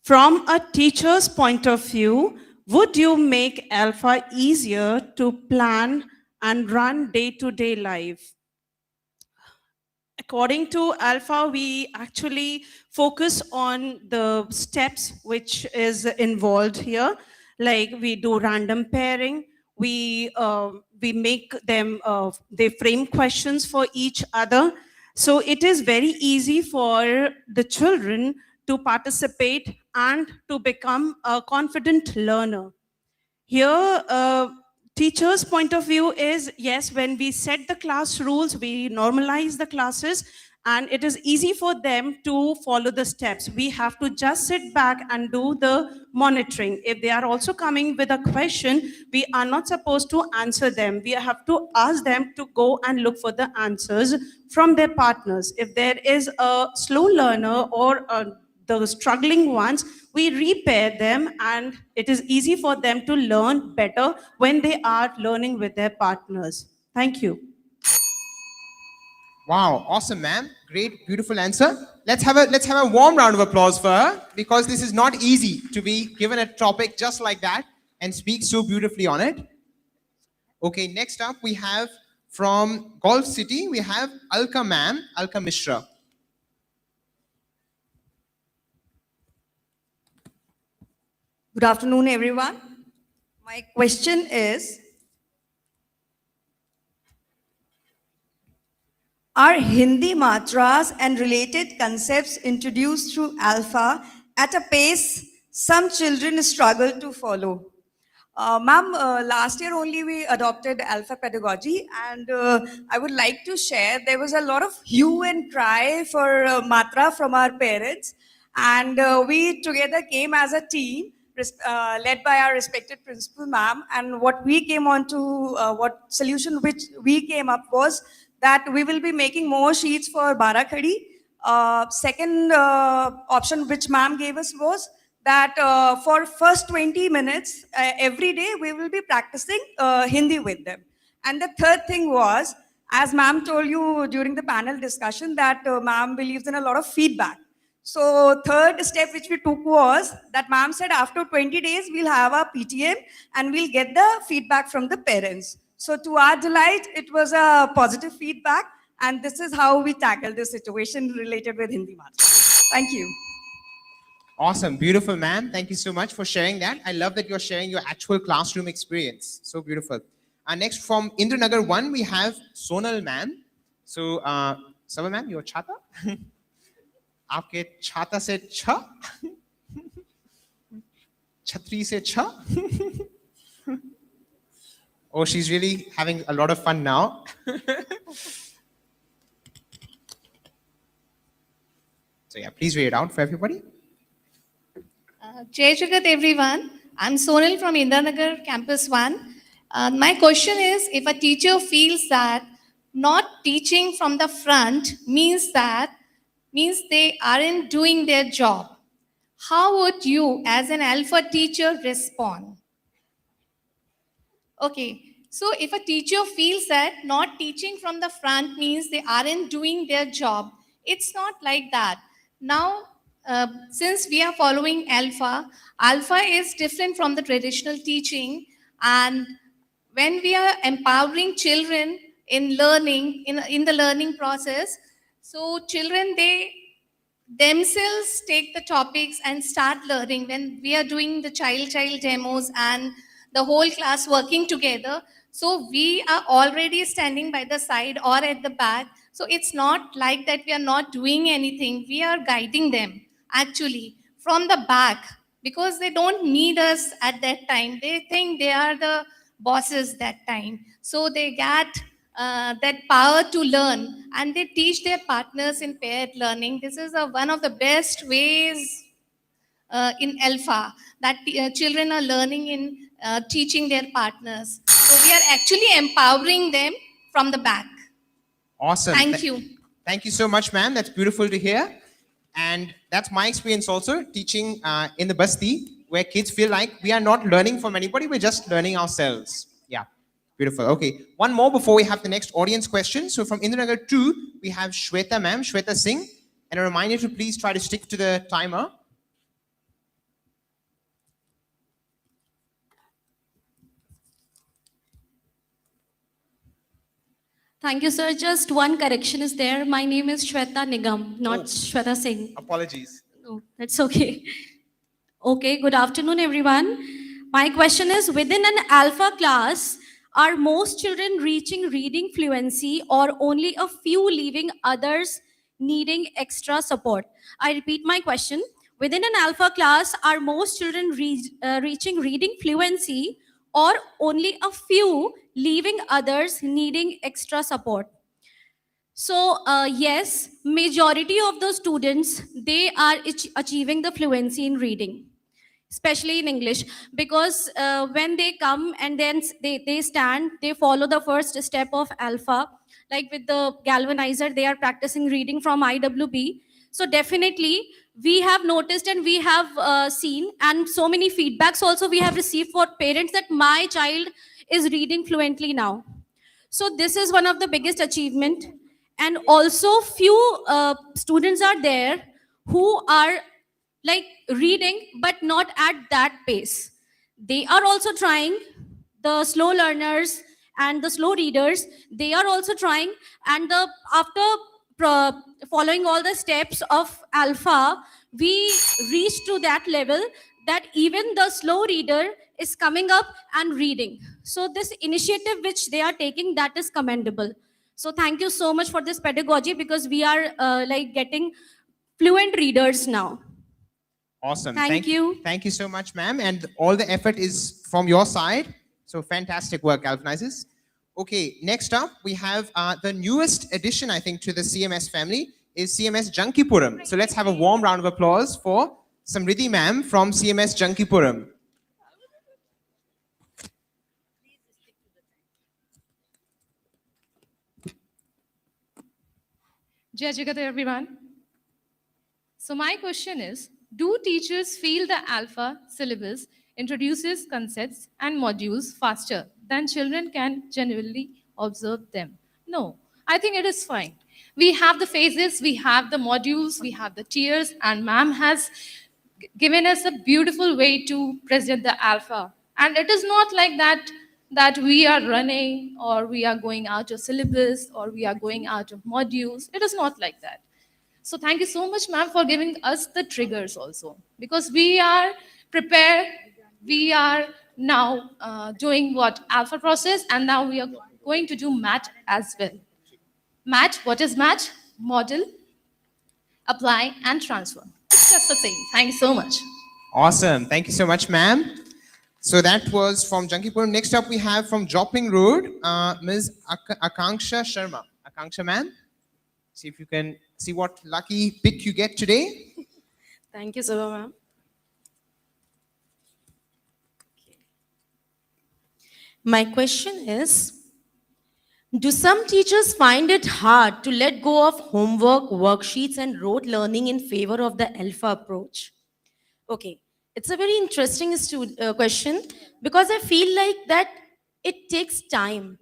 From a teacher's point of view, would you make Alpha easier to plan and run day-to-day life? According to Alpha, we actually focus on the steps which is involved here. Like we do random pairing, we make them, they frame questions for each other. So it is very easy for the children to participate and to become a confident learner. Here, teacher's point of view is, yes, when we set the class rules, we normalize the classes, and it is easy for them to follow the steps. We have to just sit back and do the monitoring. If they are also coming with a question, we are not supposed to answer them. We have to ask them to go and look for the answers from their partners. If there is a slow learner or the struggling ones, we repair them, and it is easy for them to learn better when they are learning with their partners. Thank you. Wow, awesome, ma'am. Great, beautiful answer. Let's have a warm round of applause for her, because this is not easy to be given a topic just like that and speak so beautifully on it. Okay, next up we have from Golf City, we have Alka ma'am, Alka Mishra. Good afternoon, everyone. My question is, are Hindi matras and related concepts introduced through Alpha at a pace some children struggle to follow? Ma'am, last year only we adopted Alpha pedagogy, and I would like to share there was a lot of hue and cry for matra from our parents, and we together came as a team led by our respected principal ma'am, and what we came on to, what solution which we came up was that we will be making more sheets for Barakhadi. Second option which ma'am gave us was that for first 20 minutes every day we will be practicing Hindi with them. And the third thing was, as ma'am told you during the panel discussion, that ma'am believes in a lot of feedback. So third step which we took was that ma'am said after 20 days we'll have a PTM and we'll get the feedback from the parents. So to our delight, it was a positive feedback, and this is how we tackled this situation related with Hindi Matra. Thank you. Awesome, beautiful, ma'am. Thank you so much for sharing that. I love that you're sharing your actual classroom experience. So beautiful. Next from Indranagar 1, we have Sonal ma'am. So, Sabha ma'am, your chata? Aapke chata se cha? Chhatri se cha? Oh, she's really having a lot of fun now. So yeah, please read it out for everybody. Jai Jagat everyone. I'm Sonal from Indranagar Campus 1. My question is, if a teacher feels that not teaching from the front means they aren't doing their job, how would you as an alpha teacher respond? Okay, so if a teacher feels that not teaching from the front means they aren't doing their job, it's not like that. Now, since we are following Alpha, Alpha is different from the traditional teaching, and when we are empowering children in learning, in the learning process, so children, they themselves take the topics and start learning. When we are doing the child demos and the whole class working together, so we are already standing by the side or at the back. So it's not like that we are not doing anything. We are guiding them actually from the back, because they don't need us at that time. They think they are the bosses that time. So they get that power to learn, and they teach their partners in paired learning. This is one of the best ways in Alpha that children are learning in teaching their partners. So we are actually empowering them from the back. Awesome. Thank you. Thank you so much, ma'am. That's beautiful to hear. And that's my experience also, teaching in the Basti, where kids feel like we are not learning from anybody, we're just learning ourselves. Yeah, beautiful. Okay, one more before we have the next audience question. So from Indranagar 2, we have Shweta ma'am, Shweta Singh. And a reminder to please try to stick to the timer. Thank you, sir. Just one correction is there. My name is Shweta Nigam, not Shweta Singh. Apologies. No, that's okay. Okay, good afternoon, everyone. My question is, within an alpha class, are most children reaching reading fluency or only a few leaving others needing extra support? I repeat my question. Within an alpha class, are most children reaching reading fluency or only a few leaving others needing extra support? So yes, majority of the students, they are achieving the fluency in reading, especially in English, because when they come and then they stand, they follow the first step of alpha, like with the galvanizer, they are practicing reading from IWB. So definitely we have noticed and we have seen, and so many feedbacks also we have received for parents that my child is reading fluently now. So this is one of the biggest achievement. And also few students are there who are like reading but not at that pace. They are also trying, the slow learners and the slow readers, they are also trying. And the after pro- following all the steps of alpha, we reach to that level that even the slow reader is coming up and reading. So this initiative which they are taking, that is commendable. So thank you so much for this pedagogy, because we are like getting fluent readers now. Awesome. Thank you. Thank you so much, ma'am. And all the effort is from your side. So fantastic work, galvanizers. Okay, next up, we have the newest addition, I think, to the CMS family is CMS Jankipuram. So let's have a warm round of applause for Samriddhi ma'am from CMS Jankipuram. Jai Jagat, everyone. So my question is, do teachers feel the alpha syllabus introduces concepts and modules faster than children can genuinely observe them? No, I think it is fine. We have the phases, we have the modules, we have the tiers, and ma'am has given us a beautiful way to present the alpha. And it is not like that we are running or we are going out of syllabus or we are going out of modules. It is not like that. So thank you so much, ma'am, for giving us the triggers also, because we are prepared. We are now doing what alpha process, and now we are going to do match as well. Match, what is match? Model, apply, and transfer. It's just the same. Thank you so much. Awesome. Thank you so much, ma'am. So that was from Jankipuram. Next up, we have from Jopping Road, Ms. Akanksha Sharma. Akanksha, ma'am. See if you can see what lucky pick you get today. Thank you, Subha ma'am. My question is, do some teachers find it hard to let go of homework, worksheets, and rote learning in favor of the alpha approach? Okay, it's a very interesting question, because I feel like that it takes time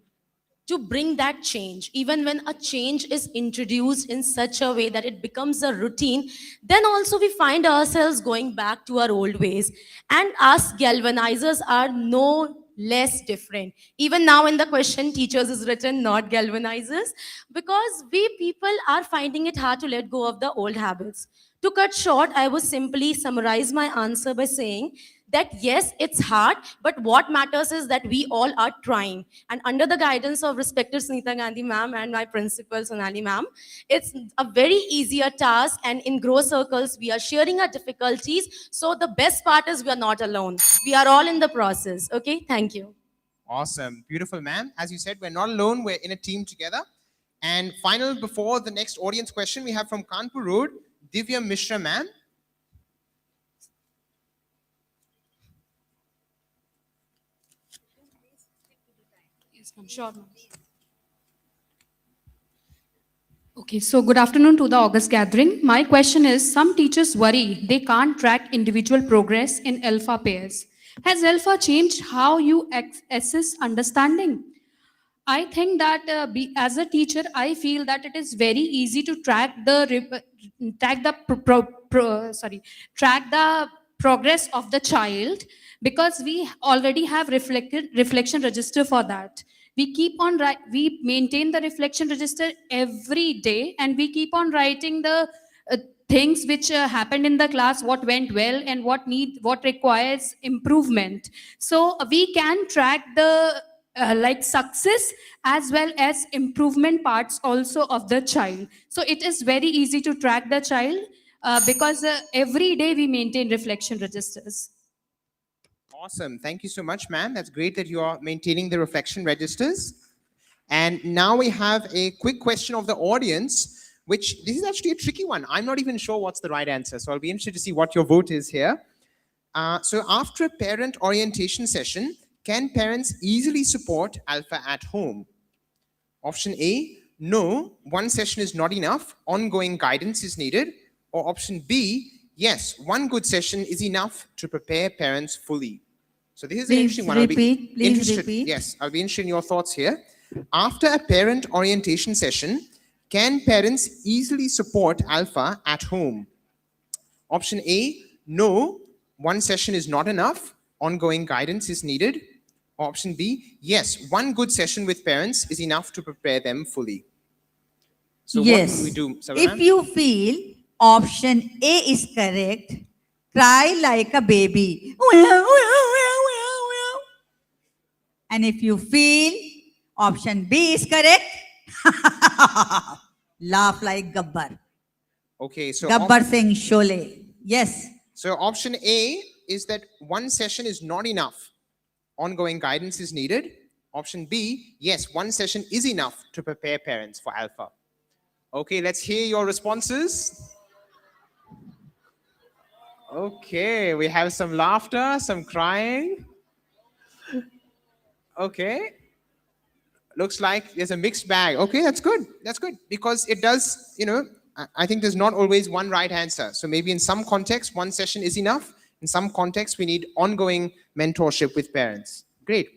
to bring that change. Even when a change is introduced in such a way that it becomes a routine, then also we find ourselves going back to our old ways. And us galvanizers are no less different. Even now in the question, teachers is written, not galvanizers, because we people are finding it hard to let go of the old habits. To cut short, I would simply summarize my answer by saying that yes, it's hard, but what matters is that we all are trying. And under the guidance of respected Sunita Gandhi ma'am and my principal Sonali ma'am, it's a very easier task, and in Grow Circles, we are sharing our difficulties. So the best part is we are not alone. We are all in the process. Okay, thank you. Awesome. Beautiful, ma'am. As you said, we're not alone. We're in a team together. And final, before the next audience question, we have from Kanpur Road, Divya Mishra, ma'am. Yes, ma'am. Sure, ma'am. Okay, so good afternoon to the August gathering. My question is, some teachers worry they can't track individual progress in alpha pairs. Has alpha changed how you assess understanding? I think that as a teacher, I feel that it is very easy to track track the progress of the child, because we already have reflection register for that. We keep on we maintain the reflection register every day, and we keep on writing the things which happened in the class, what went well and what requires improvement. So we can track the like success as well as improvement parts also of the child. So it is very easy to track the child because every day we maintain reflection registers. Awesome. Thank you so much, ma'am. That's great that you are maintaining the reflection registers. And now we have a quick question of the audience, which this is actually a tricky one. I'm not even sure what's the right answer. So I'll be interested to see what your vote is here. So after a parent orientation session, can parents easily support alpha at home? Option A, no, one session is not enough, ongoing guidance is needed. Or option B, yes, one good session is enough to prepare parents fully. So this is an interesting one. Please repeat. Yes, I'll be interested in your thoughts here. After a parent orientation session, can parents easily support alpha at home? Option A, no, one session is not enough, ongoing guidance is needed. Option B, yes, one good session with parents is enough to prepare them fully. So Yes. what do we do, If Savannah? you feel option A is correct, cry like a baby. And if you feel option B is correct, laugh like Gabbar. Okay, so Gabbar Singh Sholay. Yes. So option A is that one session is not enough. Ongoing guidance is needed. Option B, yes, one session is enough to prepare parents for alpha. Okay, let's hear your responses. Okay, we have some laughter, some crying. Okay. Looks like there's a mixed bag. Okay, that's good. That's good. Because it does, I think there's not always one right answer. So maybe in some context, one session is enough. In some context, we need ongoing mentorship with parents. Great.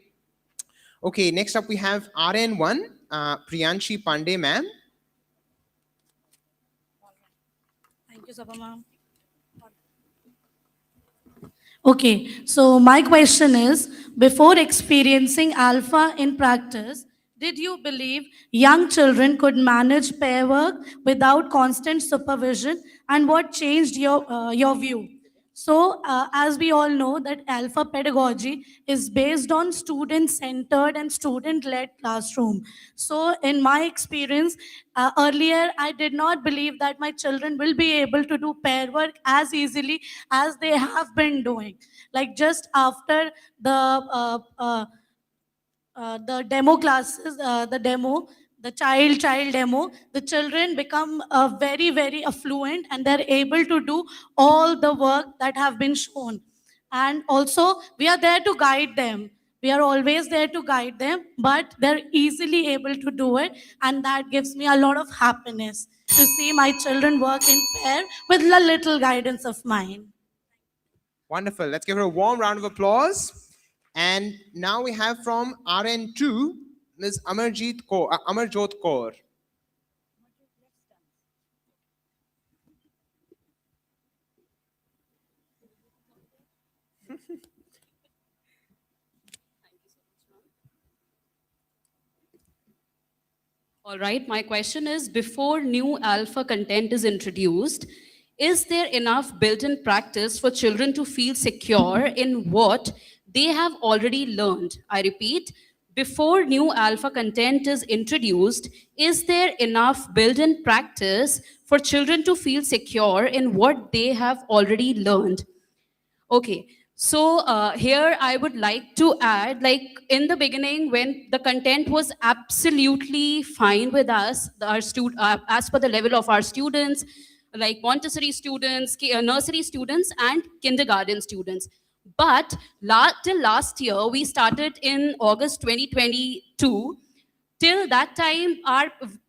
Okay, next up we have RN1, Priyanshi Pandey, ma'am. Thank you, Sabha ma'am. Okay, so my question is, before experiencing alpha in practice, did you believe young children could manage pair work without constant supervision, and what changed your view? So, as we all know that alpha pedagogy is based on student-centered and student-led classroom. So, in my experience, earlier I did not believe that my children will be able to do pair work as easily as they have been doing. Like just after the demo classes, the child demo, the children become very affluent, and they're able to do all the work that have been shown. And also we are there to guide them. We are always there to guide them, but they're easily able to do it, and that gives me a lot of happiness to see my children work in pair with a little guidance of mine. Wonderful. Let's give her a warm round of applause. And now we have from RN2, Ms. Amarjot Kaur. All right, my question is, before new alpha content is introduced, is there enough built-in practice for children to feel secure in what they have already learned? I repeat, before new alpha content is introduced, is there enough built-in practice for children to feel secure in what they have already learned? Okay, so here I would like to add, like in the beginning when the content was absolutely fine with us, as per the level of our students, like Montessori students, nursery students and kindergarten students. But till last year, we started in August 2022, till that time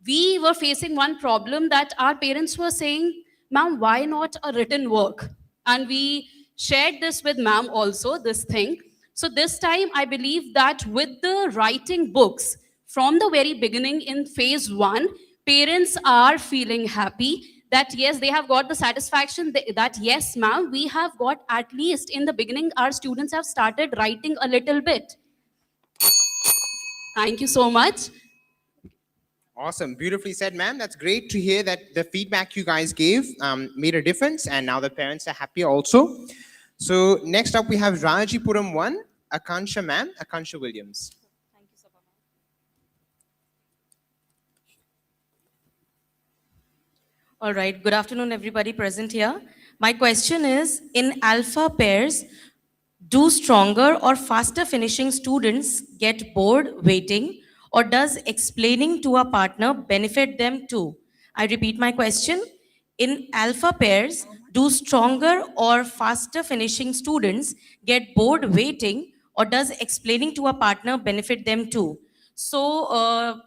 we were facing one problem that our parents were saying, ma'am, why not a written work? And we shared this with ma'am also, this thing. So this time I believe that with the writing books from the very beginning in phase 1, parents are feeling happy that yes, they have got the satisfaction that yes, ma'am, we have got, at least in the beginning, our students have started writing a little bit. Thank you so much. Awesome. Beautifully said, ma'am. That's great to hear that the feedback you guys gave made a difference, and now the parents are happier also. So next up, we have Rajajipuram 1, Akansha ma'am, Akansha Williams. All right, good afternoon, everybody present here. My question is, in alpha pairs, do stronger or faster finishing students get bored waiting, or does explaining to a partner benefit them too? I repeat my question. In alpha pairs, do stronger or faster finishing students get bored waiting, or does explaining to a partner benefit them too? So,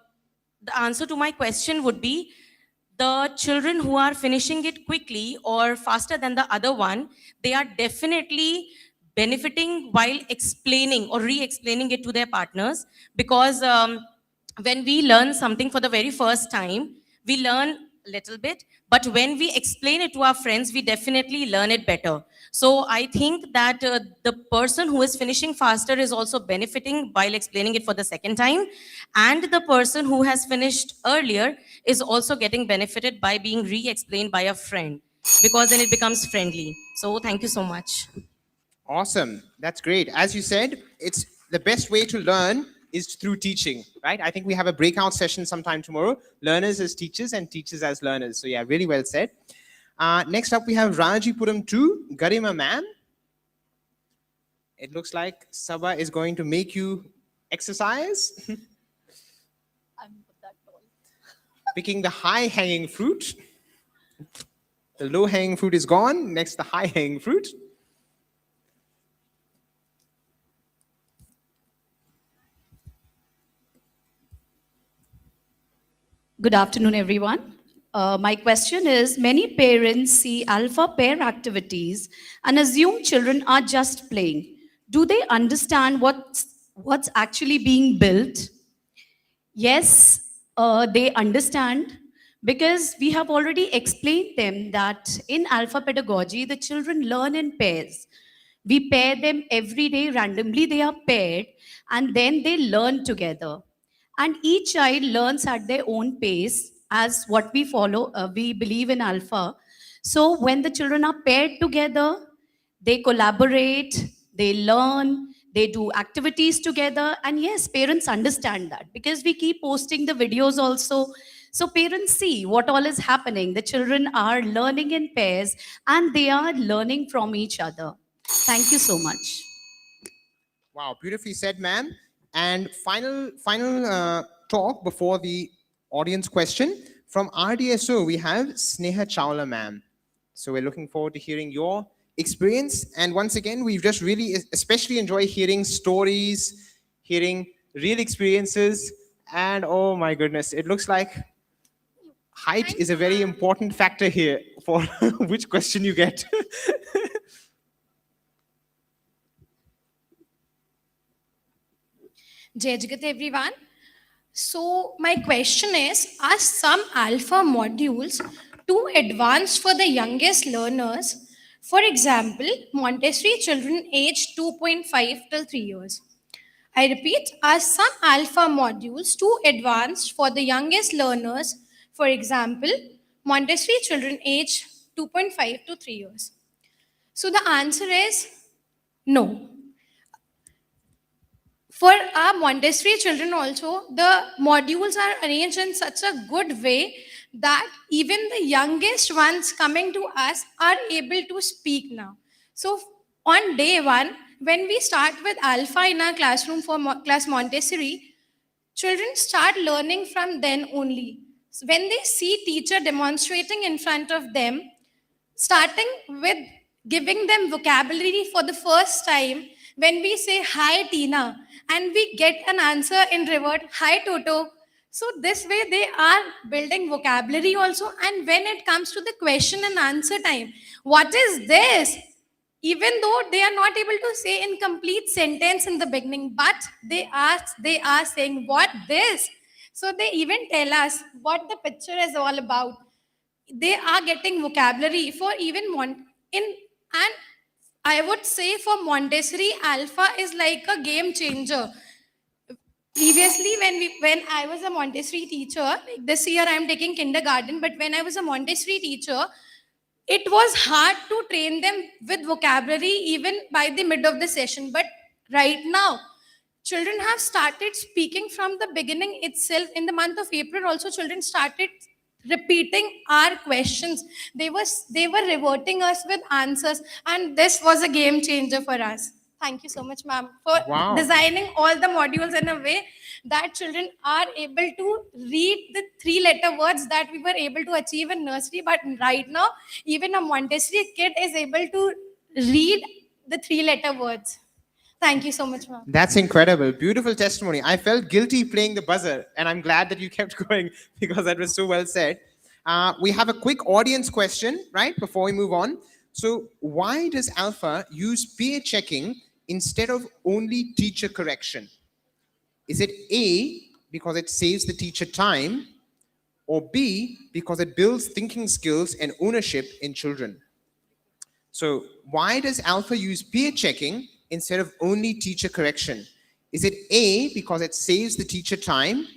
the answer to my question would be the children who are finishing it quickly or faster than the other one, they are definitely benefiting while explaining or re-explaining it to their partners, because when we learn something for the very first time, we learn a little bit, but when we explain it to our friends, we definitely learn it better. So I think that the person who is finishing faster is also benefiting while explaining it for the second time, and the person who has finished earlier is also getting benefited by being re-explained by a friend, because then it becomes friendly. So thank you so much. Awesome. That's great. As you said, it's the best way to learn is through teaching, right? I think we have a breakout session sometime tomorrow. Learners as teachers and teachers as learners. So yeah, really well said. Next up, we have Rajipuram 2, Garima ma'am. It looks like Sabha is going to make you exercise. Picking the high-hanging fruit. The low-hanging fruit is gone. Next, the high-hanging fruit. Good afternoon, everyone. My question is, many parents see alpha pair activities and assume children are just playing. Do they understand what's actually being built? Yes, they understand, because we have already explained them that in alpha pedagogy, the children learn in pairs. We pair them every day randomly, they are paired, and then they learn together. And each child learns at their own pace, as what we follow, we believe in alpha. So when the children are paired together, they collaborate, they learn, they do activities together. And yes, parents understand that, because we keep posting the videos also. So parents see what all is happening. The children are learning in pairs and they are learning from each other. Thank you so much. Wow, beautifully said, ma'am. And final talk before the audience question. From RDSO, we have Sneha Chawla, ma'am. So we're looking forward to hearing your experience. And once again, we've just really especially enjoyed hearing stories, hearing real experiences. And oh my goodness, it looks like height is a very important factor here for which question you get. Jai Jagat, everyone. So my question is, are some alpha modules too advanced for the youngest learners? For example, Montessori children aged 2.5 till 3 years. I repeat, are some alpha modules too advanced for the youngest learners? For example, Montessori children aged 2.5 to 3 years. So the answer is no. For our Montessori children also, the modules are arranged in such a good way that even the youngest ones coming to us are able to speak now. So on day one, when we start with alpha in our classroom for class Montessori, children start learning from then only. So when they see teacher demonstrating in front of them, starting with giving them vocabulary for the first time, when we say hi Tina and we get an answer in revert hi Toto. So this way they are building vocabulary also, and when it comes to the question and answer time, what is this, even though they are not able to say in complete sentence in the beginning, but they are saying what this. So they even tell us what the picture is all about. They are getting vocabulary for even in. And I would say for Montessori, alpha is like a game changer. Previously, when I was a Montessori teacher, like this year I am taking kindergarten, but when I was a Montessori teacher, it was hard to train them with vocabulary even by the mid of the session. But right now, children have started speaking from the beginning itself. In the month of April also, children started repeating our questions. They were reverting us with answers, and this was a game changer for us. Thank you so much, ma'am, for Wow. designing all the modules in a way that children are able to read the three-letter words that we were able to achieve in nursery. But right now, even a Montessori kid is able to read the three-letter words. Thank you so much, ma'am. That's incredible. Beautiful testimony. I felt guilty playing the buzzer, and I'm glad that you kept going because that was so well said. We have a quick audience question, right, before we move on. So, why does Alpha use peer checking instead of only teacher correction? Is it A, because it saves the teacher time, or B, because it builds thinking skills and ownership in children? So why does Alpha use peer checking instead of only teacher correction? Is it A, because it saves the teacher time,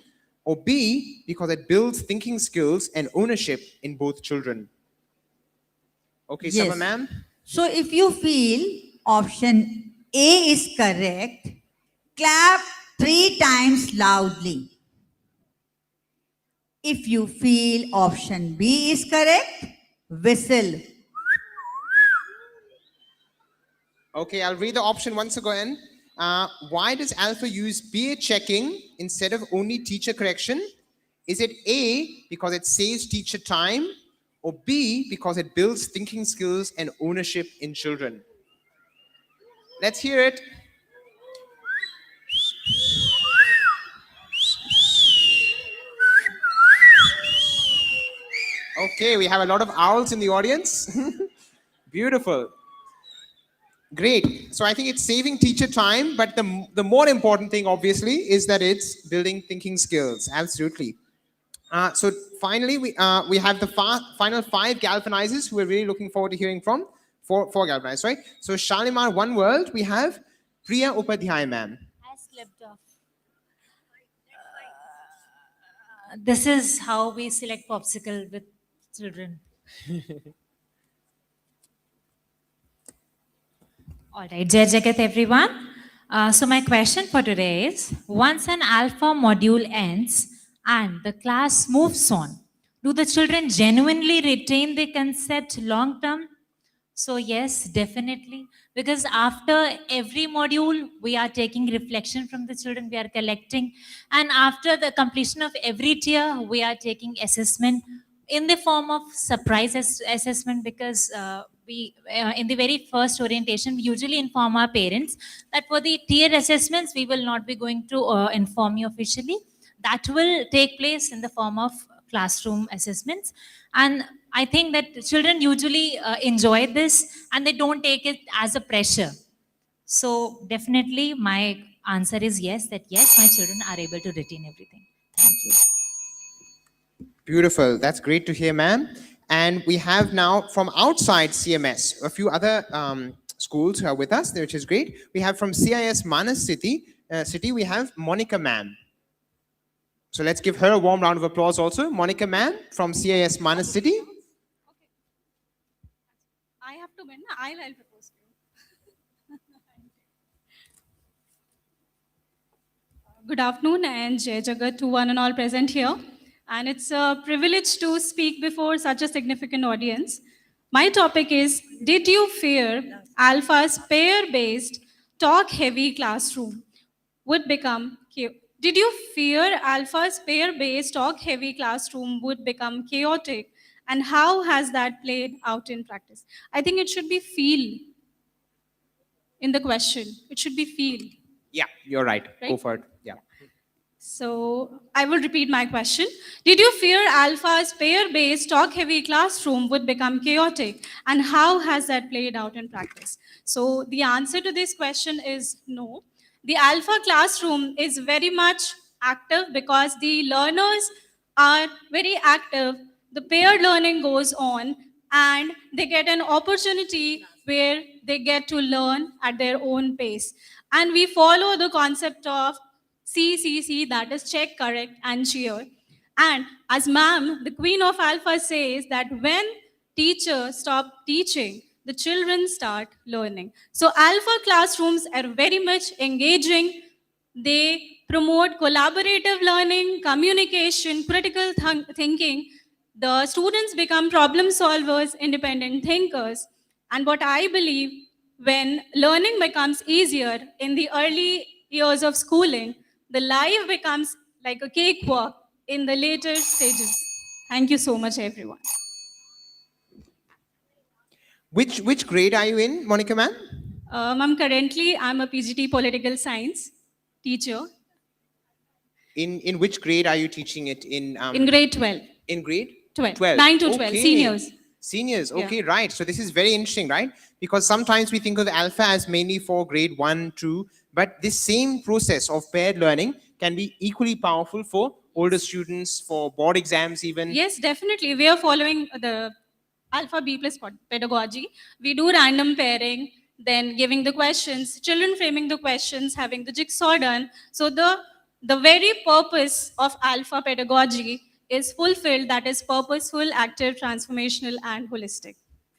or B, because it builds thinking skills and ownership in both children? Okay, Yes. Saba ma'am. So if you feel option A is correct, clap 3 times loudly. If you feel option B is correct, whistle. Okay, I'll read the option once again. Why does Alpha use peer checking instead of only teacher correction? Is it A, because it saves teacher time, or B, because it builds thinking skills and ownership in children? Let's hear it. Okay, we have a lot of owls in the audience. Beautiful. Great. So I think it's saving teacher time, but the more important thing, obviously, is that it's building thinking skills. Absolutely. So finally, we have the final 5 galvanizers who we're really looking forward to hearing from. Four galvanizers, right? So Shalimar, One World, we have Priya Upadhyay, ma'am. I slipped off. This is how we select popsicle with children. All right, Jai Jagat everyone. So my question for today is, once an alpha module ends and the class moves on, do the children genuinely retain the concept long term? So yes, definitely. Because after every module, we are taking reflection from the children, we are collecting. And after the completion of every tier, we are taking assessment in the form of surprise assessment, because we in the very first orientation, we usually inform our parents that for the tier assessments, we will not be going to inform you officially. That will take place in the form of classroom assessments. And I think that children usually enjoy this and they don't take it as a pressure. So definitely my answer is yes, that yes, my children are able to retain everything. Thank you. Beautiful. That's great to hear, ma'am. And we have now from outside CMS, a few other schools who are with us, which is great. We have from CIS Manas City, we have Monica, ma'am. So let's give her a warm round of applause also. Monica, ma'am, from CIS Manas City. I have to win. I'll propose to you. Good afternoon and Jai Jagat to one and all present here. And it's a privilege to speak before such a significant audience. My topic is, did you fear Alpha's pair-based talk-heavy classroom would become Did you fear Alpha's pair-based talk-heavy classroom would become chaotic? And how has that played out in practice? I think it should be feel in the question. It should be feel. Yeah, you're right. Go for it. Yeah. So I will repeat my question. Did you fear Alpha's pair-based talk-heavy classroom would become chaotic? And how has that played out in practice? So the answer to this question is no. The Alpha classroom is very much active because the learners are very active. The paired learning goes on and they get an opportunity where they get to learn at their own pace. And we follow the concept of CCC, that is check, correct, and cheer. And as ma'am, the queen of Alpha says that when teachers stop teaching, the children start learning. So Alpha classrooms are very much engaging. They promote collaborative learning, communication, critical thinking. The students become problem solvers, independent thinkers. And what I believe, When learning becomes easier in the early years of schooling, the life becomes like a cakewalk in the later stages. Thank you so much, everyone. Which grade are you in, Monica ma'am? I'm a PGT political science teacher In which grade are you teaching it in? in grade 12. In grade 12. 9 to 12, seniors. Seniors, Yeah. okay, right. So this is very interesting, right? Because sometimes we think of alpha as mainly for grade 1, 2, but this same process of paired learning can be equally powerful for older students, for board exams even. Yes, definitely. We are following the Alpha B plus pedagogy. We do random pairing, then giving the questions, children framing the questions, having the jigsaw done. So the very purpose of Alpha pedagogy is fulfilled, that is purposeful, active, transformational, and holistic.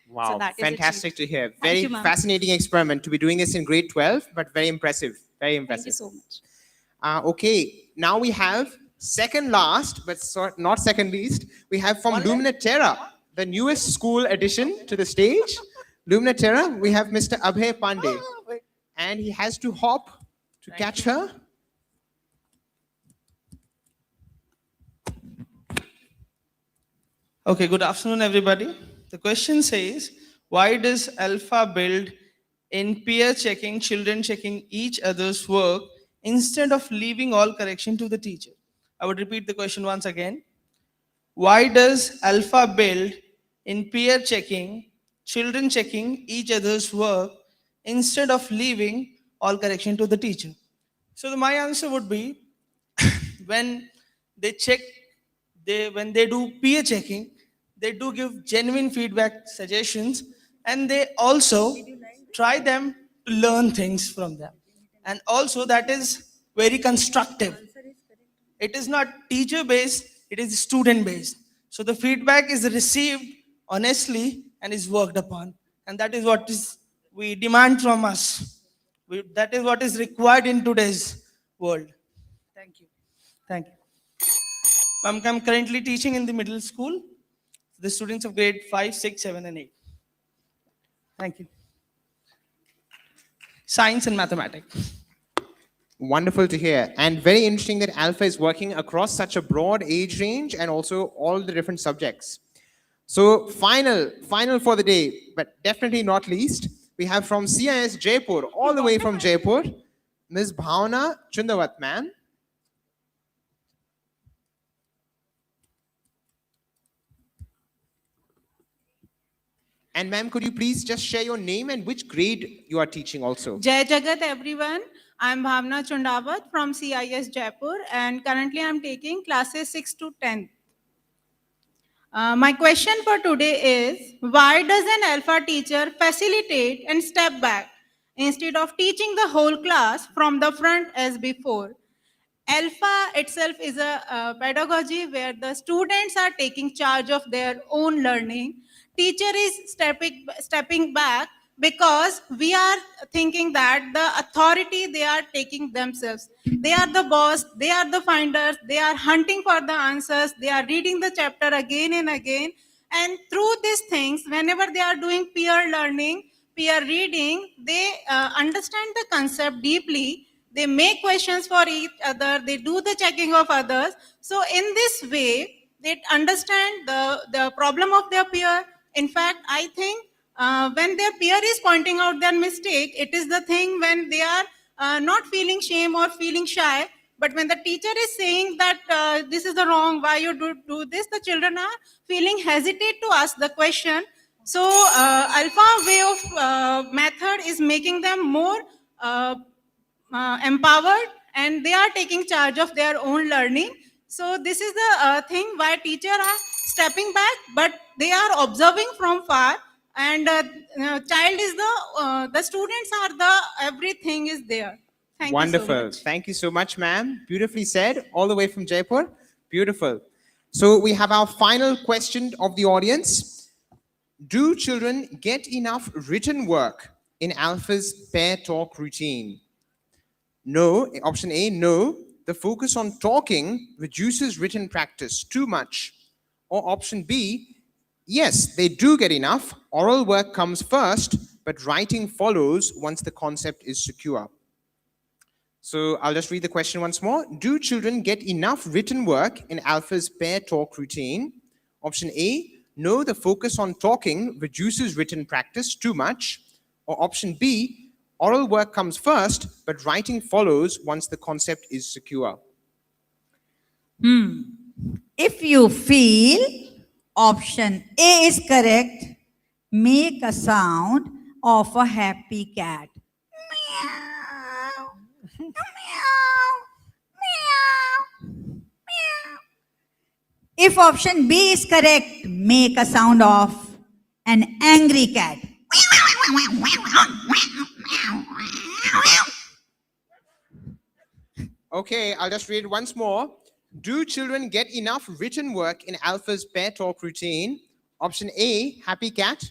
Wow, that is fantastic achieved. to hear. Thank Very you, ma'am. fascinating experiment to be doing this in grade 12, but very impressive. Very impressive. Thank you so much. Okay, now we have second last, but not second least, we have from Lumina Terra, the newest school addition to the stage. Lumina Terra, we have Mr. Abhay Pandey, and he has to hop to catch her. Okay, good afternoon, everybody. The question says, why does Alpha build in peer checking, children checking each other's work instead of leaving all correction to the teacher? I would repeat the question once again. Why does Alpha build in peer checking, children checking each other's work instead of leaving all correction to the teacher? So my answer would be, when they check, when they do peer checking, they do give genuine feedback, suggestions, and they also try them to learn things from them. And also that is very constructive. It is not teacher based, it is student based. So the feedback is received honestly and is worked upon. And that is what is we demand from us. That is what is required in today's world. Thank you. Thank you. I'm currently teaching in the middle school, the students of grade 5, 6, 7, and 8. Thank you. Science and mathematics. Wonderful to hear, and very interesting that Alpha is working across such a broad age range and also all the different subjects. So final for the day, but definitely not least, we have from CIS Jaipur, all the way from Jaipur, Ms. Bhavna Chundawat, ma'am. And ma'am, could you please just share your name and which grade you are teaching also? Jai Jagat, everyone. I'm Bhavna Chundawat from CIS Jaipur, and currently I'm taking classes 6 to 10. My question for today is, why does an alpha teacher facilitate and step back instead of teaching the whole class from the front as before? Alpha itself is a pedagogy where the students are taking charge of their own learning. Teacher is stepping back because we are thinking that the authority they are taking themselves. They are the boss, they are the finders, they are hunting for the answers, they are reading the chapter again and again. And through these things, whenever they are doing peer learning, peer reading, they understand the concept deeply. They make questions for each other, they do the checking of others. So in this way, they understand the problem of their peer. In fact, I think when their peer is pointing out their mistake, it is the thing when they are not feeling shame or feeling shy. But when the teacher is saying that this is the wrong, why you do this, the children are feeling hesitate to ask the question. So alpha way of method is making them more empowered, and they are taking charge of their own learning. So this is the thing why teachers are stepping back, but they are observing from far, and child is the students are the everything is there. Thank Wonderful. you so much. Thank you so much, ma'am. Beautifully said, all the way from Jaipur. Beautiful. So we have our final question of the audience. Do children get enough written work in Alpha's pair talk routine? No. Option A, no. The focus on talking reduces written practice too much. Or option B, yes, they do get enough. Oral work comes first, but writing follows once the concept is secure. So I'll just read the question once more. Do children get enough written work in Alpha's pair talk routine? Option A, no, the focus on talking reduces written practice too much. Or option B, oral work comes first, but writing follows once the concept is secure. If you feel option A is correct, make a sound of a happy cat. If option B is correct, make a sound of an angry cat. Okay, I'll just read it once more. Do children get enough written work in Alpha's pair talk routine? Option A, happy cat.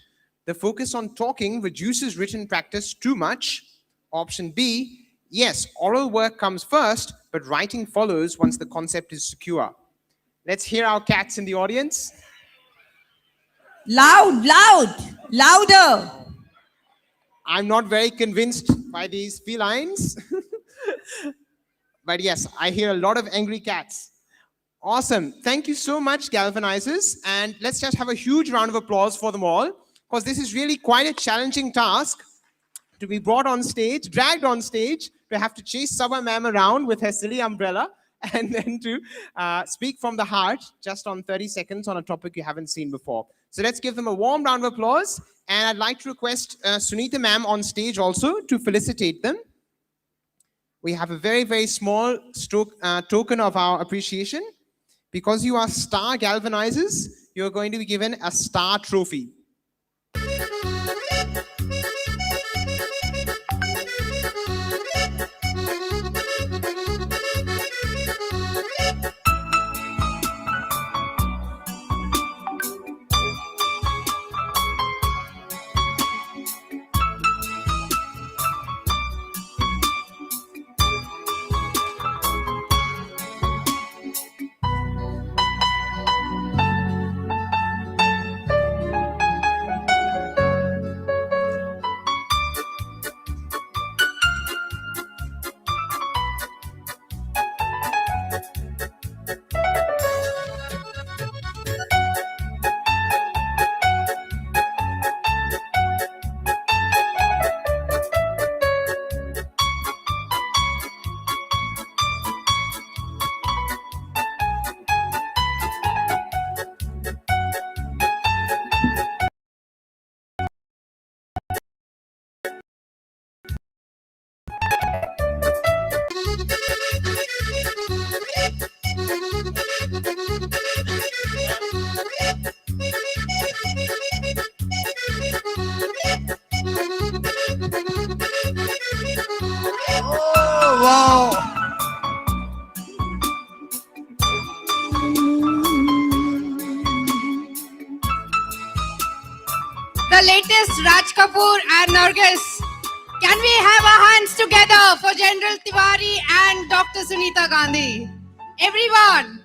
The focus on talking reduces written practice too much. Option B, yes, oral work comes first, but writing follows once the concept is secure. Let's hear our cats in the audience. Loud, louder. I'm not very convinced by these felines. But yes, I hear a lot of angry cats. Awesome. Thank you so much, Galvanizers. And let's just have a huge round of applause for them all, because this is really quite a challenging task to be brought on stage, dragged on stage, to have to chase Saba ma'am around with her silly umbrella, and then to speak from the heart just on 30 seconds on a topic you haven't seen before. So let's give them a warm round of applause. And I'd like to request Sunita ma'am on stage also to felicitate them. We have a very, very small token of our appreciation. Because you are star galvanizers, you're going to be given a star trophy. Wow. The latest Raj Kapoor and Nargis. Can we have our hands together for General Tiwari and Dr. Sunita Gandhi? Everyone.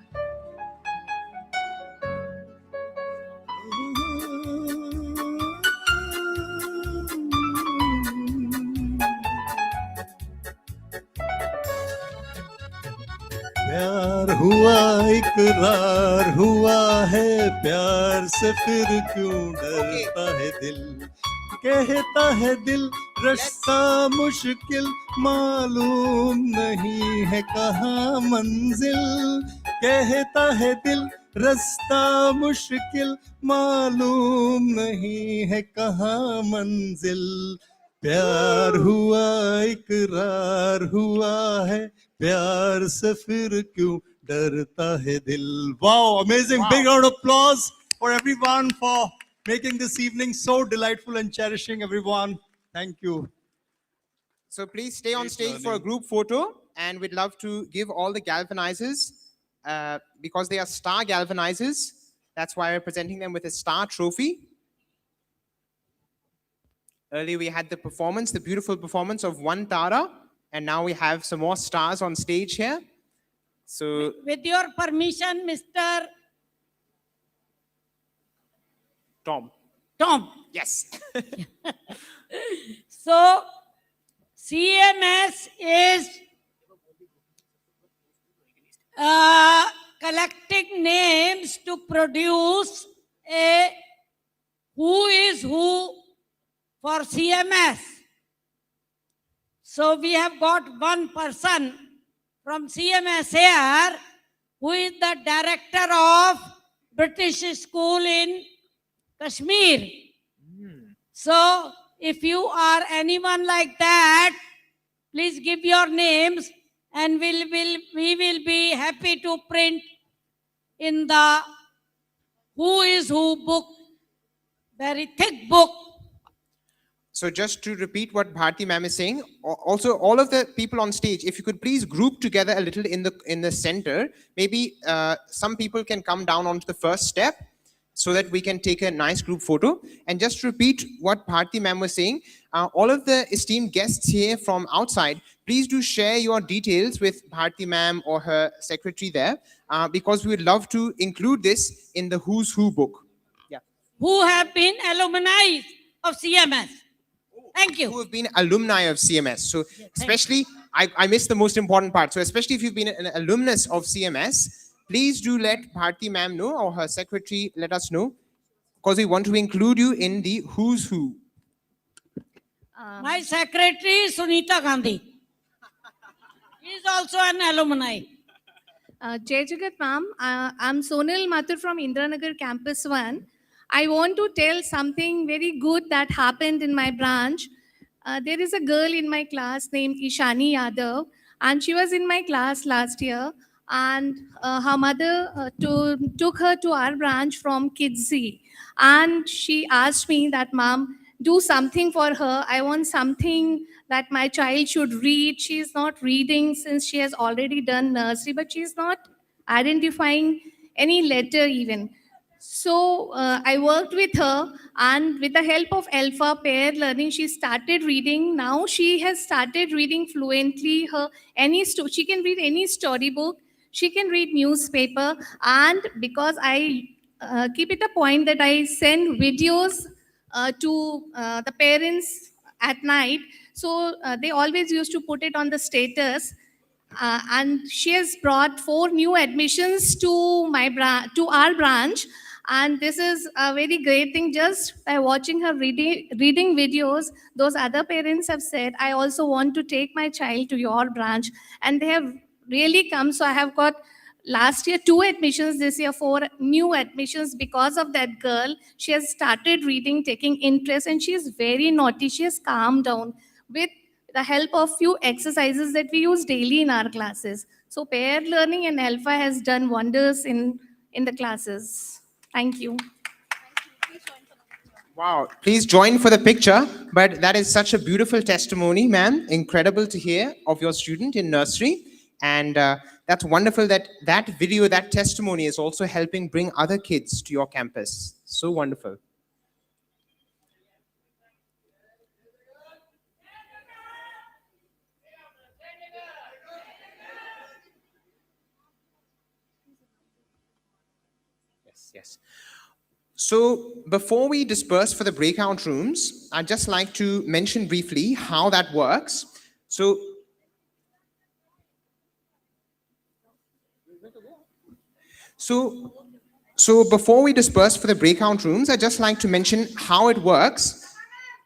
प्यार हुआ इकरार हुआ है प्यार से फिर क्यों डरता है दिल कहता है दिल रास्ता मुश्किल मालूम नहीं है कहाँ मंजिल कहता है दिल रास्ता मुश्किल मालूम नहीं है कहाँ मंजिल प्यार हुआ इकरार हुआ है प्यार से फिर क्यों डरता है दिल. Wow, amazing. Wow. Big round of applause for everyone for making this evening so delightful and cherishing, everyone. Thank you. So please stay on stage for a group photo, and we'd love to give all the galvanizers, because they are star galvanizers, that's why we're presenting them with a star trophy. Earlier we had the performance, the beautiful performance of one Tara, and now we have some more stars on stage here. So, with your permission, Mr. Tom. Yes. So, CMS is collecting names to produce a who is who for CMS. So we have got one person from CMS here who is the director of British school in Kashmir. So if you are anyone like that, please give your names and we will be happy to print in the Who is Who book, very thick book. So just to repeat what Bharti ma'am is saying, also all of the people on stage, if you could please group together a little in the center, maybe some people can come down onto the first step so that we can take a nice group photo. And just to repeat what Bharti ma'am was saying, all of the esteemed guests here from outside, please do share your details with Bharti ma'am or her secretary there, because we would love to include this in the Who's Who book. Yeah. Who have been alumni of CMS. Thank you. Who have been alumni of CMS. So especially, I missed the most important part. So especially if you've been an alumnus of CMS, please do let Bharti ma'am know or her secretary let us know, because we want to include you in the Who's Who. My secretary is Sunita Gandhi. He is also an alumni. Jai Jagat ma'am, I'm Sonal Mathur from Indranagar Campus 1. I want to tell something very good that happened in my branch. There is a girl in my class named Ishani Yadav, and she was in my class last year. And her mother took her to our branch from Kidsy. And she asked me that, ma'am, do something for her. I want something that my child should read. She is not reading since she has already done nursery, but she is not identifying any letter even. So I worked with her, and with the help of Alpha Pair Learning, she started reading. Now she has started reading fluently. She can read any storybook. She can read newspaper, and because I keep it a point that I send videos to the parents at night, so they always used to put it on the status. And she has brought 4 new admissions to to our branch, and this is a very great thing. Just by watching her reading videos, those other parents have said, I also want to take my child to your branch, and they have really come. So I have got last year 2 admissions, this year 4 new admissions because of that girl. She has started reading, taking interest, and she is very naughty. She has calmed down with the help of few exercises that we use daily in our classes. So pair learning and Alpha has done wonders in the classes. Thank you. Wow, please join for the picture. But that is such a beautiful testimony, ma'am. Incredible to hear of your student in nursery. And that's wonderful that that video, that testimony is also helping bring other kids to your campus. So wonderful. Yes. So before we disperse for the breakout rooms, I'd just like to mention briefly how that works. So before we disperse for the breakout rooms, I'd just like to mention how it works.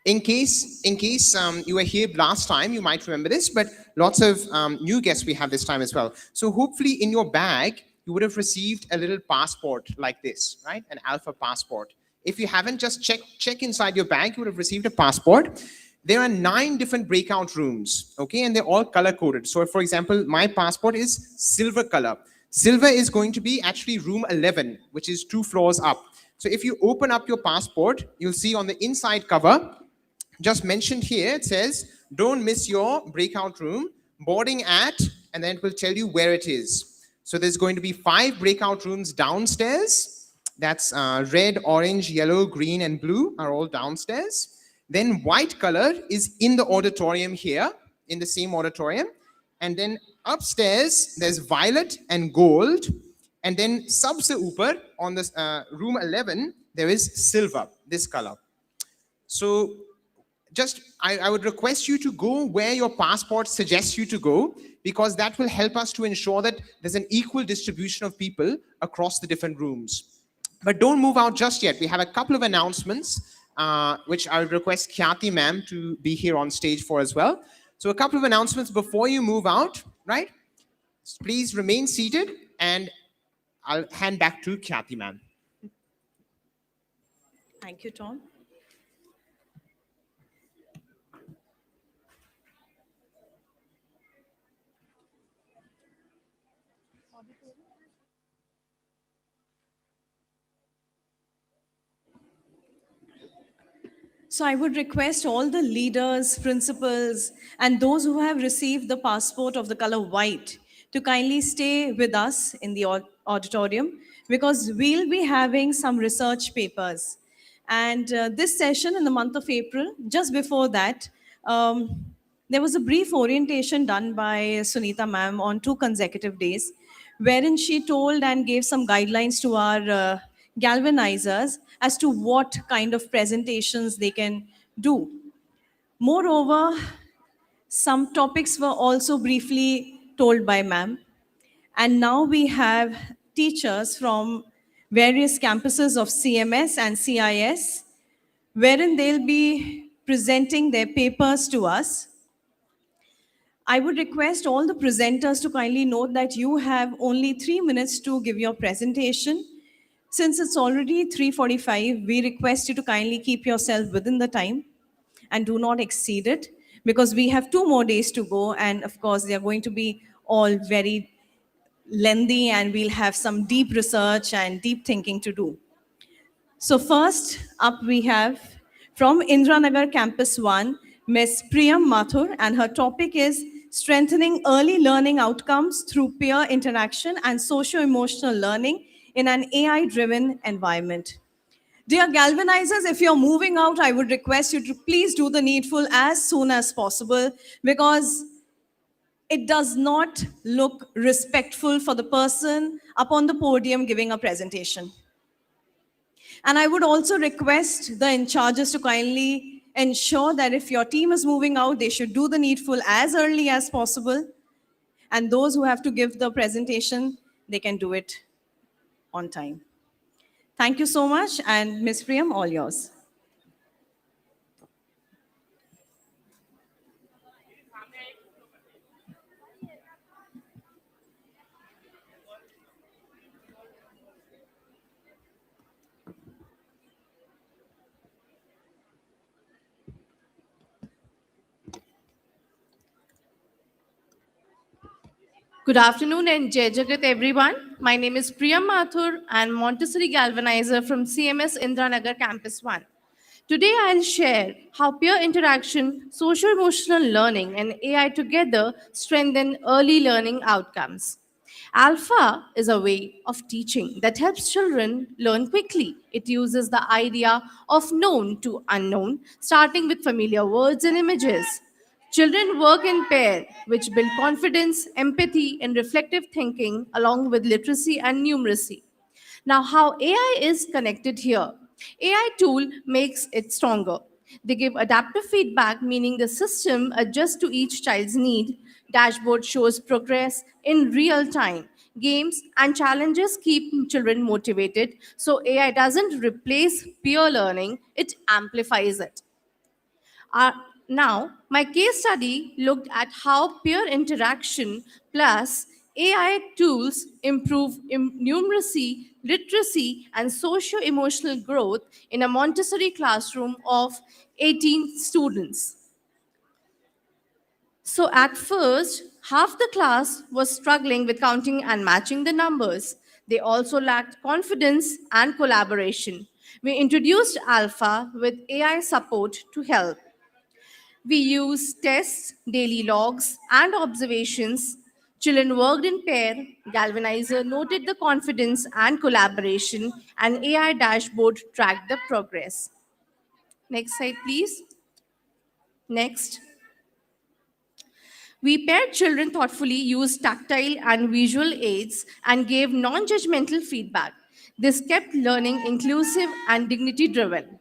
In case you were here last time, you might remember this, but lots of new guests we have this time as well. So hopefully in your bag, you would have received a little passport like this, right? An Alpha passport. If you haven't, just check inside your bag, you would have received a passport. There are 9 different breakout rooms, okay? And they're all color-coded. So for example, my passport is silver color. Silver is going to be actually room 11, which is 2 floors up. So if you open up your passport, you'll see on the inside cover, just mentioned here, it says, don't miss your breakout room, boarding at, and then it will tell you where it is. So there's going to be 5 breakout rooms downstairs. That's red, orange, yellow, green, and blue are all downstairs. Then white color is in the auditorium here, in the same auditorium. And then upstairs, there's violet and gold. And then sabse upar, on this room 11, there is silver, this color. So I would request you to go where your passport suggests you to go, because that will help us to ensure that there's an equal distribution of people across the different rooms. But don't move out just yet. We have a couple of announcements, which I would request Khyati ma'am to be here on stage for as well. So a couple of announcements before you move out, right? Please remain seated, and I'll hand back to Khyati ma'am. Thank you, Tom. So I would request all the leaders, principals, and those who have received the passport of the color white to kindly stay with us in the auditorium, because we'll be having some research papers. And this session in the month of April, just before that, there was a brief orientation done by Sunita ma'am on 2 consecutive days, wherein she told and gave some guidelines to our galvanizers as to what kind of presentations they can do. Moreover, some topics were also briefly told by ma'am. And now we have teachers from various campuses of CMS and CIS, wherein they'll be presenting their papers to us. I would request all the presenters to kindly note that you have only 3 minutes to give your presentation. Since it's already 3:45, we request you to kindly keep yourself within the time and do not exceed it, because we have 2 more days to go, and of course they are going to be all very lengthy, and we'll have some deep research and deep thinking to do. So first up we have from Indranagar Campus 1, Ms. Priyam Mathur, and her topic is strengthening early learning outcomes through peer interaction and socio-emotional learning in an AI-driven environment. Dear galvanizers, if you're moving out, I would request you to please do the needful as soon as possible, because it does not look respectful for the person up on the podium giving a presentation. And I would also request the in charges to kindly ensure that if your team is moving out, they should do the needful as early as possible. And those who have to give the presentation, they can do it on time. Thank you so much, and Ms. Priyam, all yours. Good afternoon and Jai Jagat everyone. My name is Priyam Mathur and Montessori Galvanizer from CMS Indranagar Campus 1. Today I'll share how peer interaction, social-emotional learning and AI together strengthen early learning outcomes. Alpha is a way of teaching that helps children learn quickly. It uses the idea of known to unknown, starting with familiar words and images. Children work in pair, which build confidence, empathy, and reflective thinking, along with literacy and numeracy. Now, how AI is connected here? AI tool makes it stronger. They give adaptive feedback, meaning the system adjusts to each child's need. Dashboard shows progress in real time. Games and challenges keep children motivated. So AI doesn't replace peer learning, it amplifies it. Uh, Now, my case study looked at how peer interaction plus AI tools improve numeracy, literacy, and socio-emotional growth in a Montessori classroom of 18 students. So at first, half the class was struggling with counting and matching the numbers. They also lacked confidence and collaboration. We introduced Alpha with AI support to help. We used tests, daily logs, and observations. Children worked in pair. Galvanizer noted the confidence and collaboration, and AI dashboard tracked the progress. Next slide, please. Next. We paired children thoughtfully, used tactile and visual aids, and gave non judgmental feedback. This kept learning inclusive and dignity driven.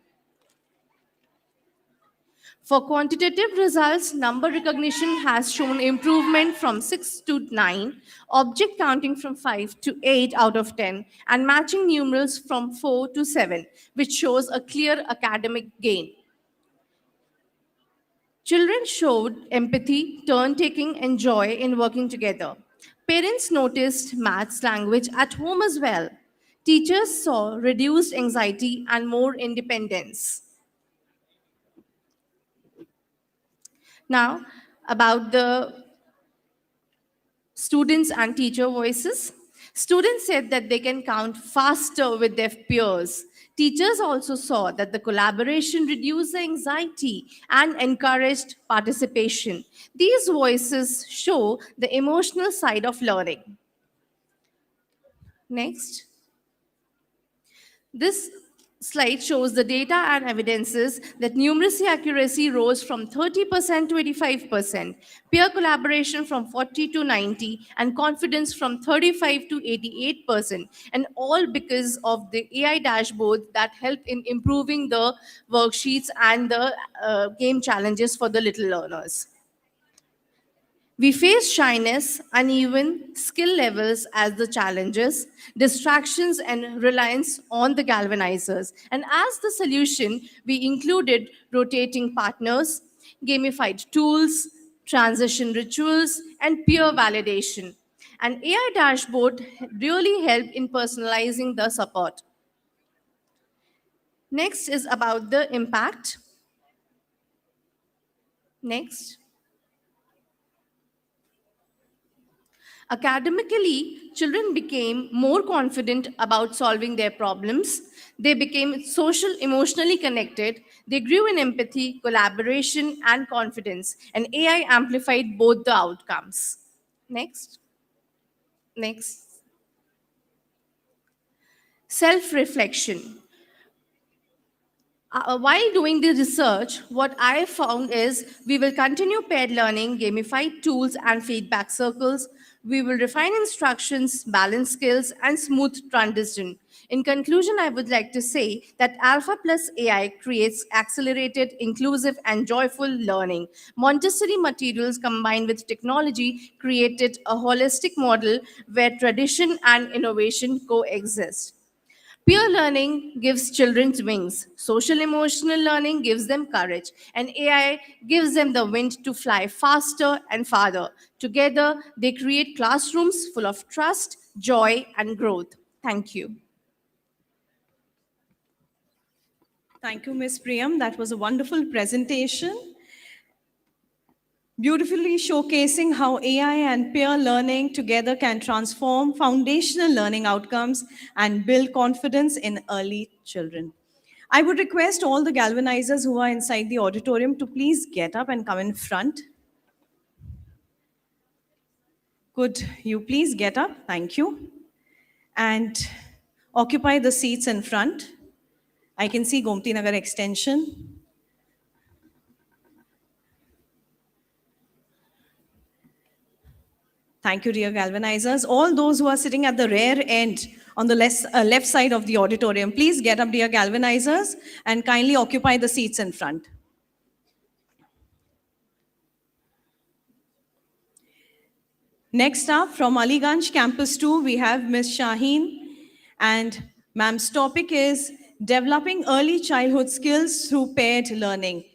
For quantitative results, number recognition has shown improvement from 6 to 9, object counting from 5 to 8 out of 10, and matching numerals from 4 to 7, which shows a clear academic gain. Children showed empathy, turn taking, and joy in working together. Parents noticed maths language at home as well. Teachers saw reduced anxiety and more independence. Now, about the students and teacher voices. Students said that they can count faster with their peers. Teachers also saw that the collaboration reduced the anxiety and encouraged participation. These voices show the emotional side of learning. Next. This slide shows the data and evidences that numeracy accuracy rose from 30% to 85%, peer collaboration from 40 to 90, and confidence from 35 to 88%, and all because of the AI dashboard that help in improving the worksheets and the game challenges for the little learners. We face shyness, uneven skill levels as the challenges, distractions, and reliance on the galvanizers. And as the solution, we included rotating partners, gamified tools, transition rituals, and peer validation. And AI dashboard really helped in personalizing the support. Next is about the impact. Next. Academically, children became more confident about solving their problems. They became social, emotionally connected. They grew in empathy, collaboration, and confidence. And AI amplified both the outcomes. Next. Next. Self reflection. While doing the research, what I found is we will continue paired learning, gamified tools, and feedback circles. We will refine instructions, balance skills, and smooth transition. In conclusion, I would like to say that Alpha Plus AI creates accelerated, inclusive, and joyful learning. Montessori materials combined with technology created a holistic model where tradition and innovation coexist. Peer learning gives children wings. Social emotional learning gives them courage. And AI gives them the wind to fly faster and farther. Together, they create classrooms full of trust, joy, and growth. Thank you. Thank you, Ms. Priyam. That was a wonderful presentation, beautifully showcasing how AI and peer learning together can transform foundational learning outcomes and build confidence in early children. I would request all the galvanizers who are inside the auditorium to please get up and come in front. Could you please get up? Thank you. And occupy the seats in front. I can see Gomti Nagar Extension. Thank you, dear galvanizers. All those who are sitting at the rear end on the left side of the auditorium, please get up, dear galvanizers, and kindly occupy the seats in front. Next up, from Aliganj Campus 2, we have Ms. Shaheen, and ma'am's topic is developing early childhood skills through paired learning.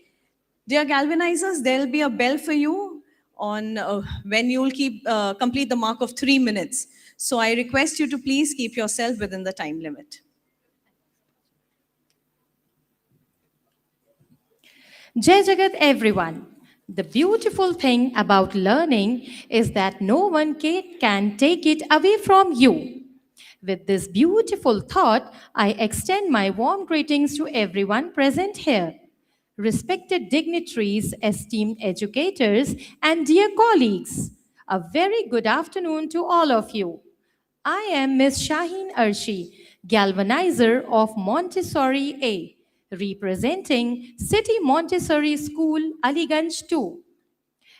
Dear galvanizers, there'll be a bell for you on when you'll complete the mark of 3 minutes. So I request you to please keep yourself within the time limit. Jai Jagat everyone. The beautiful thing about learning is that no one can take it away from you. With this beautiful thought, I extend my warm greetings to everyone present here. Respected dignitaries, esteemed educators, and dear colleagues, a very good afternoon to all of you. I am Ms. Shaheen Arshi, galvanizer of Montessori A, representing City Montessori School, Aliganj 2.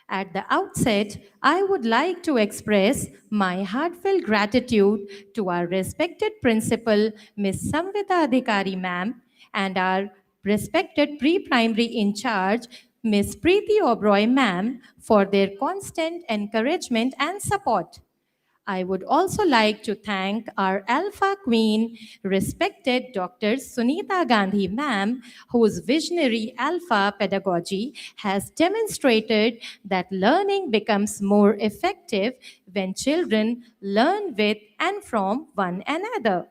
At the outset, I would like to express my heartfelt gratitude to our respected principal, Ms. Samvita Adhikari ma'am, and our respected pre-primary in charge, Miss Preeti Oberoi ma'am for their constant encouragement and support. I would also like to thank our Alpha Queen, respected Dr. Sunita Gandhi ma'am, whose visionary Alpha pedagogy has demonstrated that learning becomes more effective when children learn with and from one another.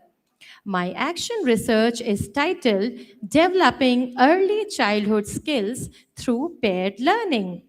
My action research is titled Developing Early Childhood Skills Through Paired Learning.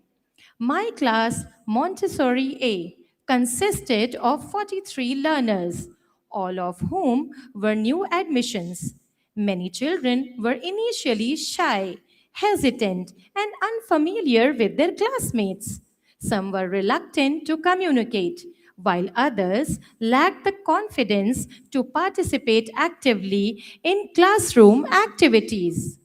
My class, Montessori A, consisted of 43 learners, all of whom were new admissions. Many children were initially shy, hesitant, and unfamiliar with their classmates. Some were reluctant to communicate, while others lacked the confidence to participate actively in classroom activities.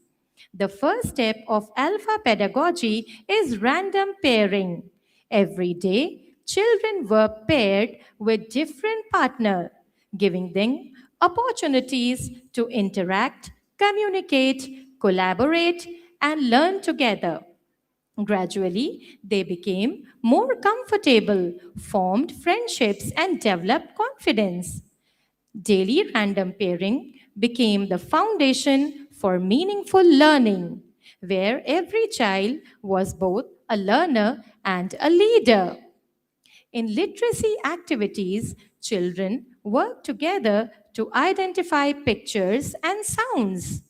The first step of alpha pedagogy is random pairing. Every day, children were paired with different partners, giving them opportunities to interact, communicate, collaborate, and learn together. Gradually, they became more comfortable, formed friendships, and developed confidence. Daily random pairing became the foundation for meaningful learning, where every child was both a learner and a leader. In literacy activities, children work together to identify pictures and sounds,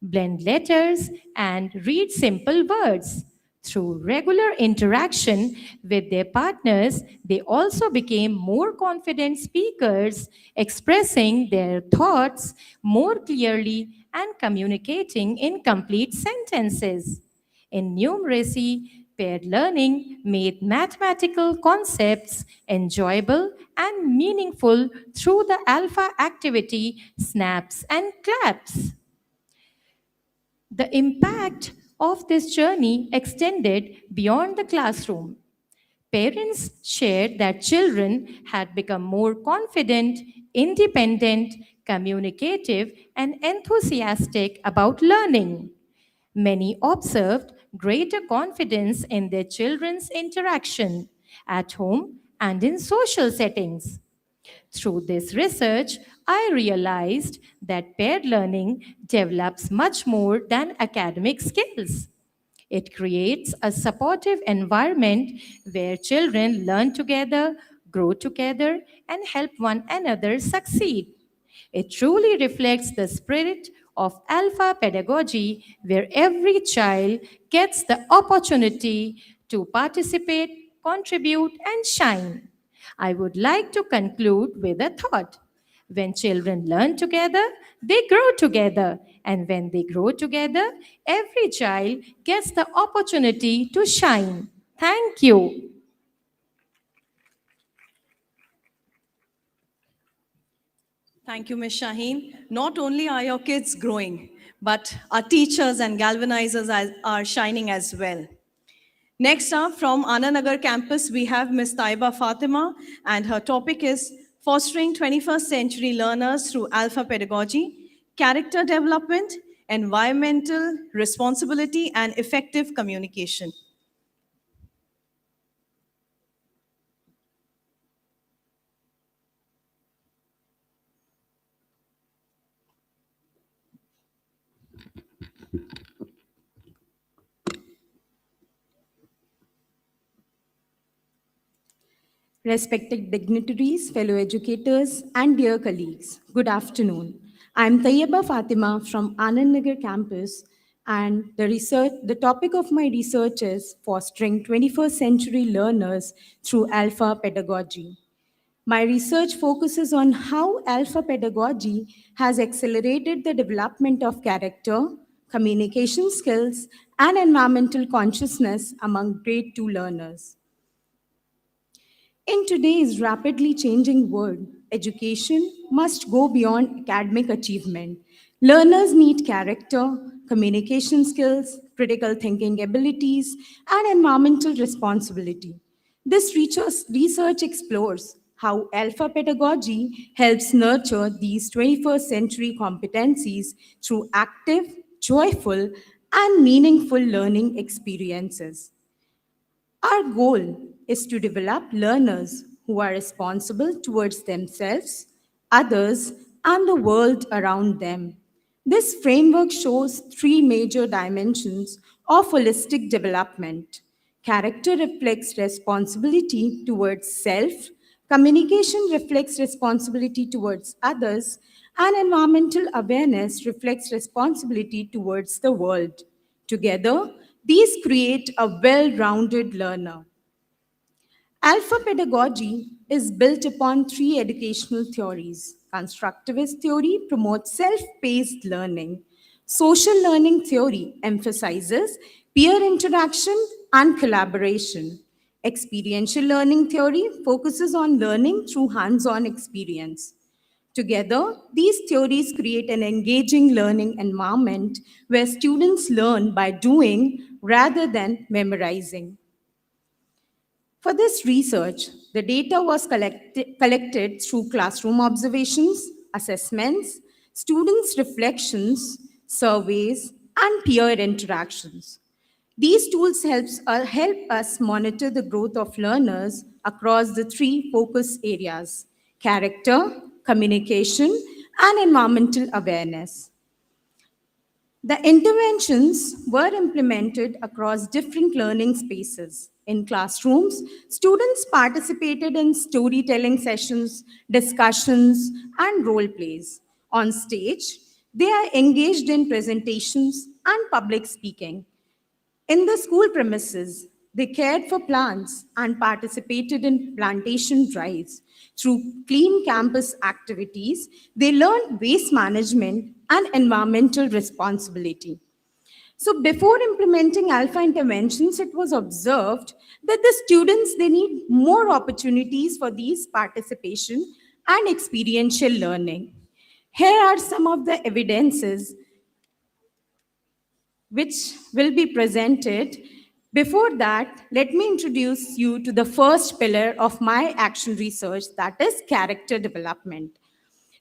blend letters, and read simple words. Through regular interaction with their partners, they also became more confident speakers, expressing their thoughts more clearly and communicating in complete sentences. In numeracy, paired learning made mathematical concepts enjoyable and meaningful through the alpha activity snaps and claps. The impact of this journey extended beyond the classroom. Parents shared that children had become more confident, independent, communicative, and enthusiastic about learning. Many observed greater confidence in their children's interaction at home and in social settings. Through this research, I realized that paired learning develops much more than academic skills. It creates a supportive environment where children learn together, grow together, and help one another succeed. It truly reflects the spirit of alpha pedagogy, where every child gets the opportunity to participate, contribute, and shine. I would like to conclude with a thought. When children learn together, they grow together. And when they grow together, every child gets the opportunity to shine. Thank you. Thank you, Ms. Shaheen. Not only are your kids growing, but our teachers and galvanizers are shining as well. Next up, from Ananagar campus, we have Ms. Taiba Fatima, and her topic is Fostering 21st Century Learners Through Alpha Pedagogy, Character Development, Environmental Responsibility, and Effective Communication. Respected dignitaries, fellow educators, and dear colleagues, good afternoon. I'm Tayyaba Fatima from Anand Nagar campus, and the topic of my research is fostering 21st century learners through alpha pedagogy. My research focuses on how alpha pedagogy has accelerated the development of character, communication skills, and environmental consciousness among grade 2 learners. In today's rapidly changing world, education must go beyond academic achievement. Learners need character, communication skills, critical thinking abilities, and environmental responsibility. This research explores how alpha pedagogy helps nurture these 21st century competencies through active, joyful, and meaningful learning experiences. Our goal is to develop learners who are responsible towards themselves, others, and the world around them. This framework shows three major dimensions of holistic development. Character reflects responsibility towards self, communication reflects responsibility towards others, and environmental awareness reflects responsibility towards the world. Together, these create a well rounded learner. Alpha pedagogy is built upon three educational theories. Constructivist theory promotes self paced learning. Social learning theory emphasizes peer interaction and collaboration. Experiential learning theory focuses on learning through hands on experience. Together, these theories create an engaging learning environment where students learn by doing rather than memorizing. For this research, the data was collected through classroom observations, assessments, students' reflections, surveys, and peer interactions. These tools help us monitor the growth of learners across the three focus areas: character, communication, and environmental awareness. The interventions were implemented across different learning spaces. In classrooms, students participated in storytelling sessions, discussions, and role plays. On stage, they are engaged in presentations and public speaking. In the school premises, they cared for plants and participated in plantation drives. Through clean campus activities, they learned waste management and environmental responsibility. So before implementing alpha interventions, it was observed that the students they need more opportunities for these participation and experiential learning. Here are some of the evidences which will be presented. Before that, let me introduce you to the first pillar of my action research, that is character development.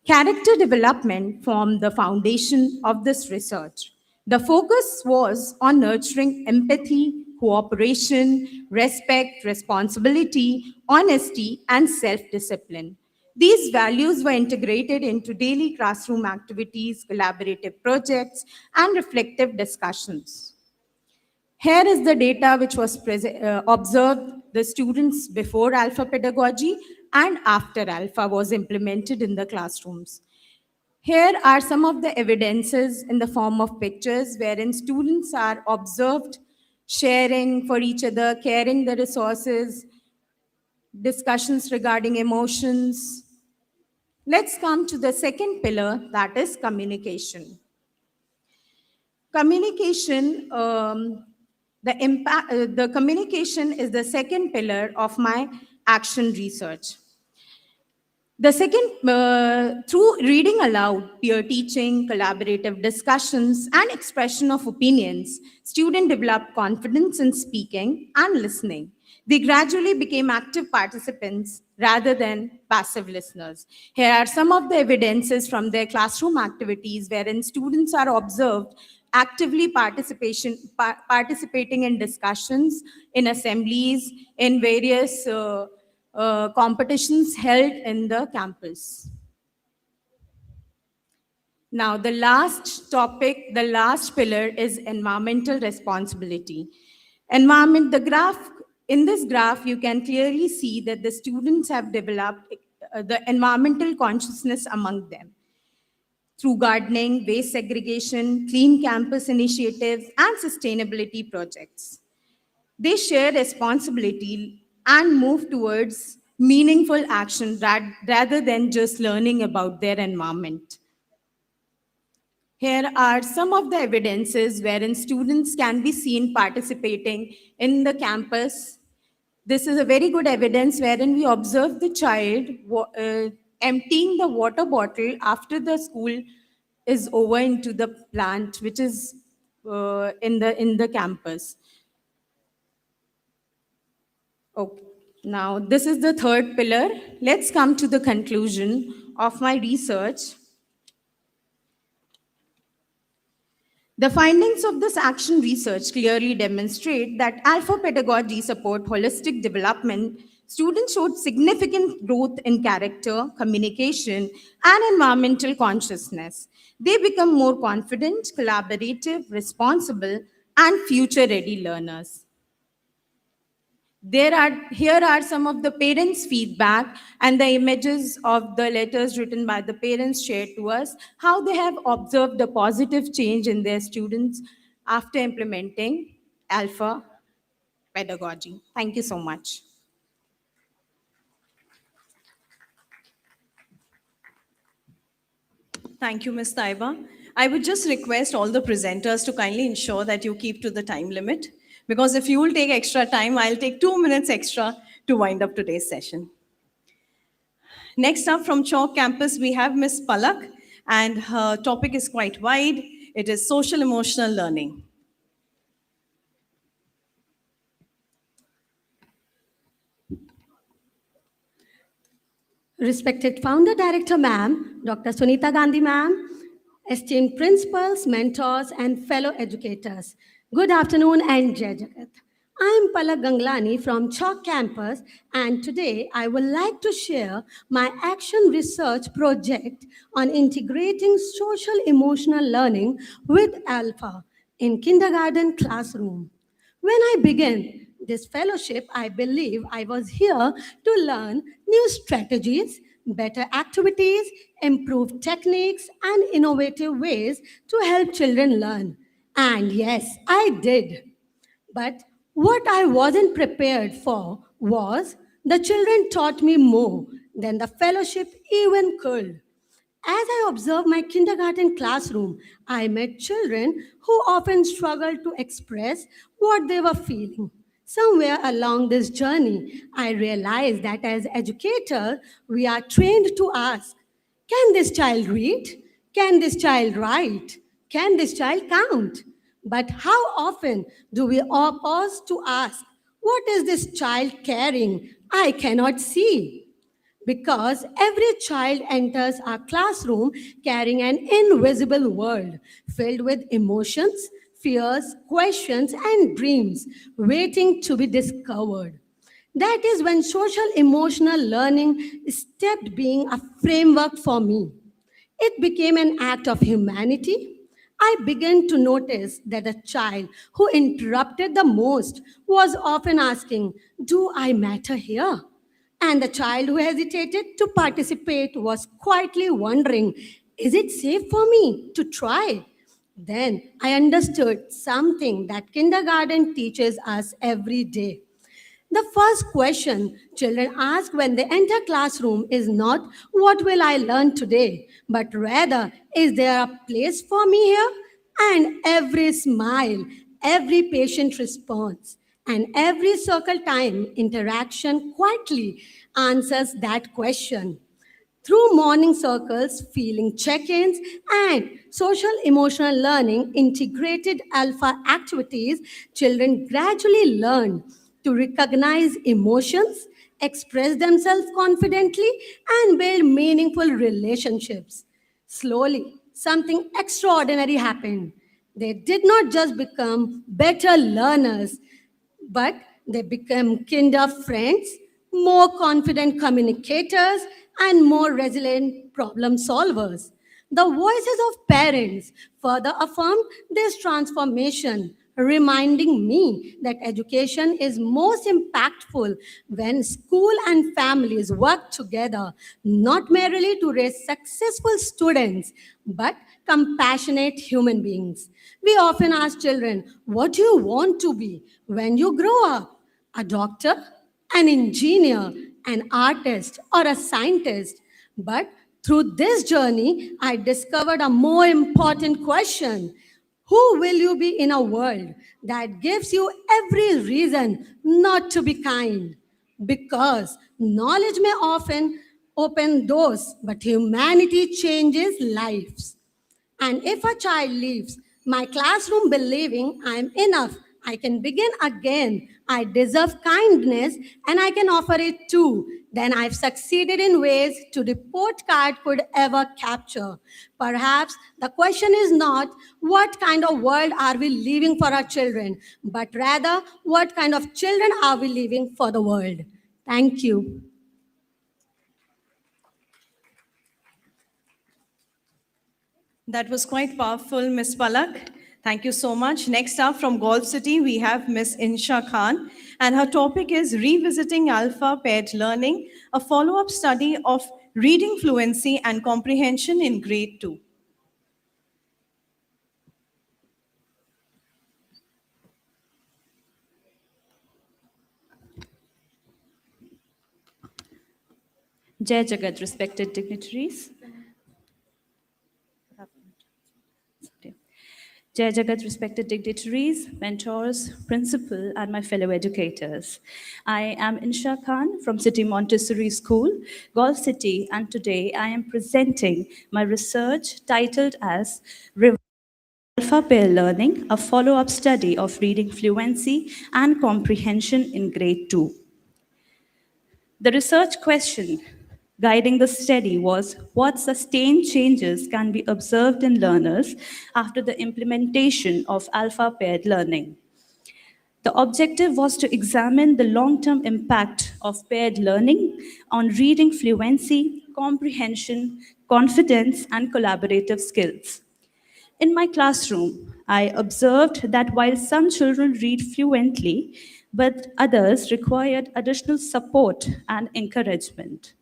Character development formed the foundation of this research. The focus was on nurturing empathy, cooperation, respect, responsibility, honesty, and self discipline. These values were integrated into daily classroom activities, collaborative projects, and reflective discussions. Here is the data which was observed the students before alpha pedagogy and after alpha was implemented in the classrooms. Here are some of the evidences in the form of pictures wherein students are observed sharing for each other, caring the resources, discussions regarding emotions. Let's come to the second pillar, that is communication. Communication, the communication is the second pillar of my action research. The second, through reading aloud, peer teaching, collaborative discussions, and expression of opinions, students developed confidence in speaking and listening. They gradually became active participants rather than passive listeners. Here are some of the evidences from their classroom activities wherein students are observed actively participating in discussions, in assemblies, in various competitions held in the campus. Now, the last topic, the last pillar is environmental responsibility. In this graph, you can clearly see that the students have developed the environmental consciousness among them through gardening, waste segregation, clean campus initiatives, and sustainability projects. They share responsibility and move towards meaningful action rather than just learning about their environment. Here are some of the evidences wherein students can be seen participating in the campus. This is a very good evidence wherein we observe the child emptying the water bottle after the school is over into the plant, which is in the campus. Okay. Now, this is the third pillar. Let's come to the conclusion of my research. The findings of this action research clearly demonstrate that alpha pedagogy support holistic development. Students showed significant growth in character, communication, and environmental consciousness. They become more confident, collaborative, responsible, and future-ready learners. Here are some of the parents' feedback and the images of the letters written by the parents shared to us, how they have observed a positive change in their students after implementing alpha pedagogy. Thank you so much. Thank you, Ms. Taiba. I would just request all the presenters to kindly ensure that you keep to the time limit, because if you will take extra time, I'll take 2 minutes extra to wind up today's session. Next up from Chalk campus, we have Ms. Palak, and her topic is quite wide. It is social emotional learning. Respected Founder Director Ma'am, Dr. Sunita Gandhi Ma'am, esteemed principals, mentors, and fellow educators, good afternoon and Jai Jagat. I am Palak Ganglani from Chalk campus, and today I would like to share my action research project on integrating social emotional learning with Alpha in kindergarten classroom. When I began this fellowship, I believe I was here to learn new strategies, better activities, improved techniques, and innovative ways to help children learn. And yes, I did. But what I wasn't prepared for was the children taught me more than the fellowship even could. As I observed my kindergarten classroom, I met children who often struggled to express what they were feeling. Somewhere along this journey, I realized that as educators, we are trained to ask, can this child read? Can this child write? Can this child count? But how often do we all pause to ask, what is this child carrying? I cannot see. Because every child enters our classroom carrying an invisible world filled with emotions, fears, questions, and dreams waiting to be discovered. That is when social emotional learning stepped being a framework for me. It became an act of humanity. I began to notice that the child who interrupted the most was often asking, do I matter here? And the child who hesitated to participate was quietly wondering, is it safe for me to try? Then I understood something that kindergarten teaches us every day. The first question children ask when they enter classroom is not what will I learn today, but rather is there a place for me here? And every smile, every patient response, and every circle time interaction quietly answers that question. Through morning circles, feeling check ins, and social emotional learning integrated alpha activities, children gradually learn to recognize emotions, express themselves confidently, and build meaningful relationships. Slowly, something extraordinary happened. They did not just become better learners, but they become kinder friends, more confident communicators, and more resilient problem solvers. The voices of parents further affirmed this transformation, reminding me that education is most impactful when school and families work together, not merely to raise successful students, but compassionate human beings. We often ask children, what do you want to be when you grow up? A doctor, an engineer, an artist, or a scientist. But through this journey, I discovered a more important question. Who will you be in a world that gives you every reason not to be kind? Because knowledge may often open doors, but humanity changes lives. And if a child leaves my classroom believing I'm enough, I can begin again. I deserve kindness and I can offer it too. Then I've succeeded in ways to report card could ever capture. Perhaps the question is not what kind of world are we leaving for our children, but rather what kind of children are we leaving for the world. Thank you. That was quite powerful, Miss Palak. Thank you so much. Next up from Golf City, we have Miss Insha Khan, and her topic is Revisiting Alpha Paired Learning, a follow-up study of reading fluency and comprehension in grade 2. Jai Jagat, respected dignitaries. Jai Jagat, respected dignitaries, mentors, principal, and my fellow educators. I am Insha Khan from City Montessori School, Golf City, and today I am presenting my research titled as Alpha Pair Learning, a follow-up study of reading fluency and comprehension in grade 2. The research question guiding the study was what sustained changes can be observed in learners after the implementation of alpha paired learning. The objective was to examine the long-term impact of paired learning on reading fluency, comprehension, confidence, and collaborative skills. In my classroom, I observed that while some children read fluently, but others required additional support and encouragement.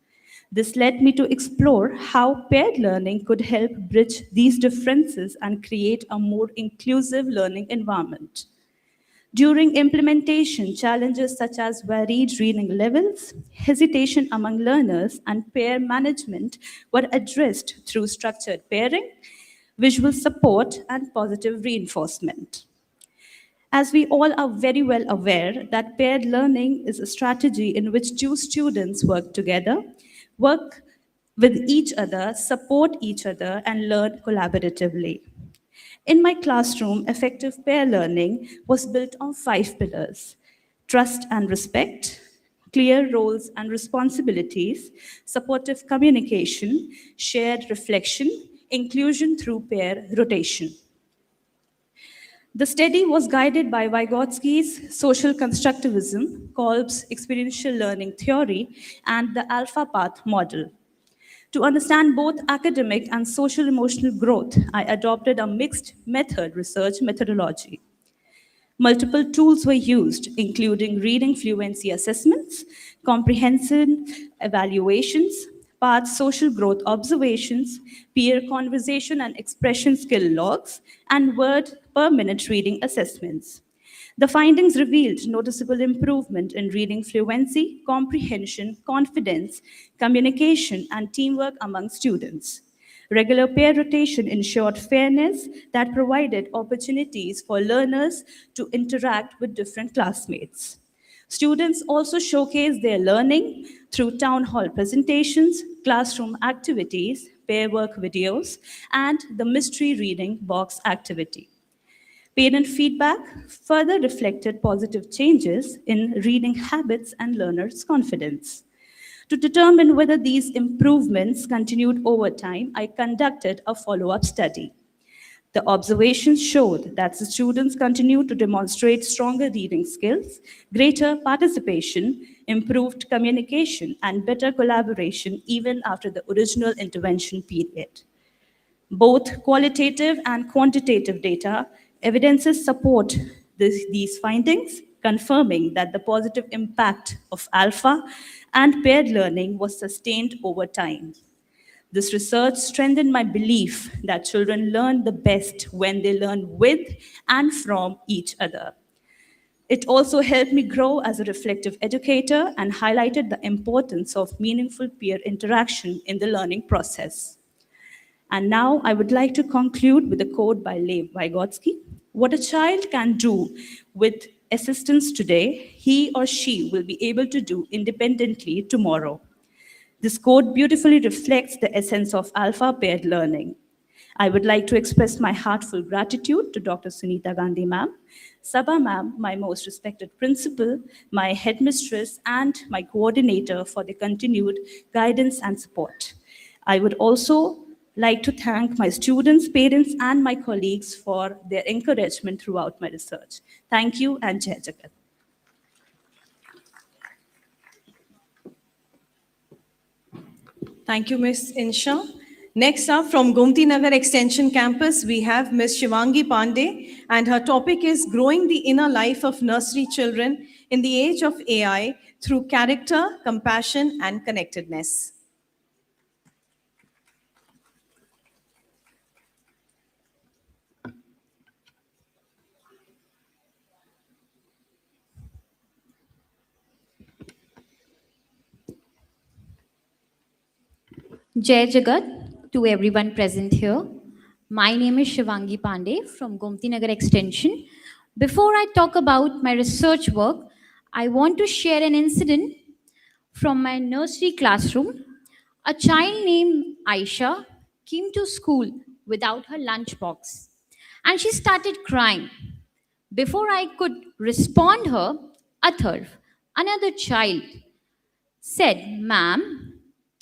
This led me to explore how paired learning could help bridge these differences and create a more inclusive learning environment. During implementation, challenges such as varied reading levels, hesitation among learners, and peer management were addressed through structured pairing, visual support, and positive reinforcement. As we all are very well aware that paired learning is a strategy in which two students work together, work with each other, support each other, and learn collaboratively. In my classroom, effective pair learning was built on 5 pillars: trust and respect, clear roles and responsibilities, supportive communication, shared reflection, inclusion through pair rotation. The study was guided by Vygotsky's social constructivism, Kolb's experiential learning theory, and the Alpha Path model. To understand both academic and social emotional growth, I adopted a mixed method research methodology. Multiple tools were used, including reading fluency assessments, comprehensive evaluations, path social growth observations, peer conversation and expression skill logs, and word per minute reading assessments. The findings revealed noticeable improvement in reading fluency, comprehension, confidence, communication, and teamwork among students. Regular pair rotation ensured fairness that provided opportunities for learners to interact with different classmates. Students also showcased their learning through town hall presentations, classroom activities, pair work videos, and the mystery reading box activity. Parent feedback further reflected positive changes in reading habits and learners' confidence. To determine whether these improvements continued over time, I conducted a follow-up study. The observations showed that the students continued to demonstrate stronger reading skills, greater participation, improved communication, and better collaboration even after the original intervention period. Both qualitative and quantitative data evidences support these findings, confirming that the positive impact of alpha and paired learning was sustained over time. This research strengthened my belief that children learn the best when they learn with and from each other. It also helped me grow as a reflective educator and highlighted the importance of meaningful peer interaction in the learning process. And now I would like to conclude with a quote by Lev Vygotsky. What a child can do with assistance today, he or she will be able to do independently tomorrow. This quote beautifully reflects the essence of alpha paired learning. I would like to express my heartfelt gratitude to Dr. Sunita Gandhi ma'am, Sabha ma'am, my most respected principal, my headmistress, and my coordinator for their continued guidance and support. I would also like to thank my students, parents, and my colleagues for their encouragement throughout my research. Thank you and Jai Jagat. Thank you, Ms. Insha. Next up, from Gomti Nagar Extension Campus, we have Ms. Shivangi Pandey, and her topic is Growing the Inner Life of Nursery Children in the Age of AI Through Character, Compassion, and Connectedness. Jai Jagat to everyone present here. My name is Shivangi Pandey from Gomti Nagar Extension. Before I talk about my research work, I want to share an incident from my nursery classroom. A child named Aisha came to school without her lunchbox and she started crying. Before I could respond her, Atharv, another child, said, "Ma'am,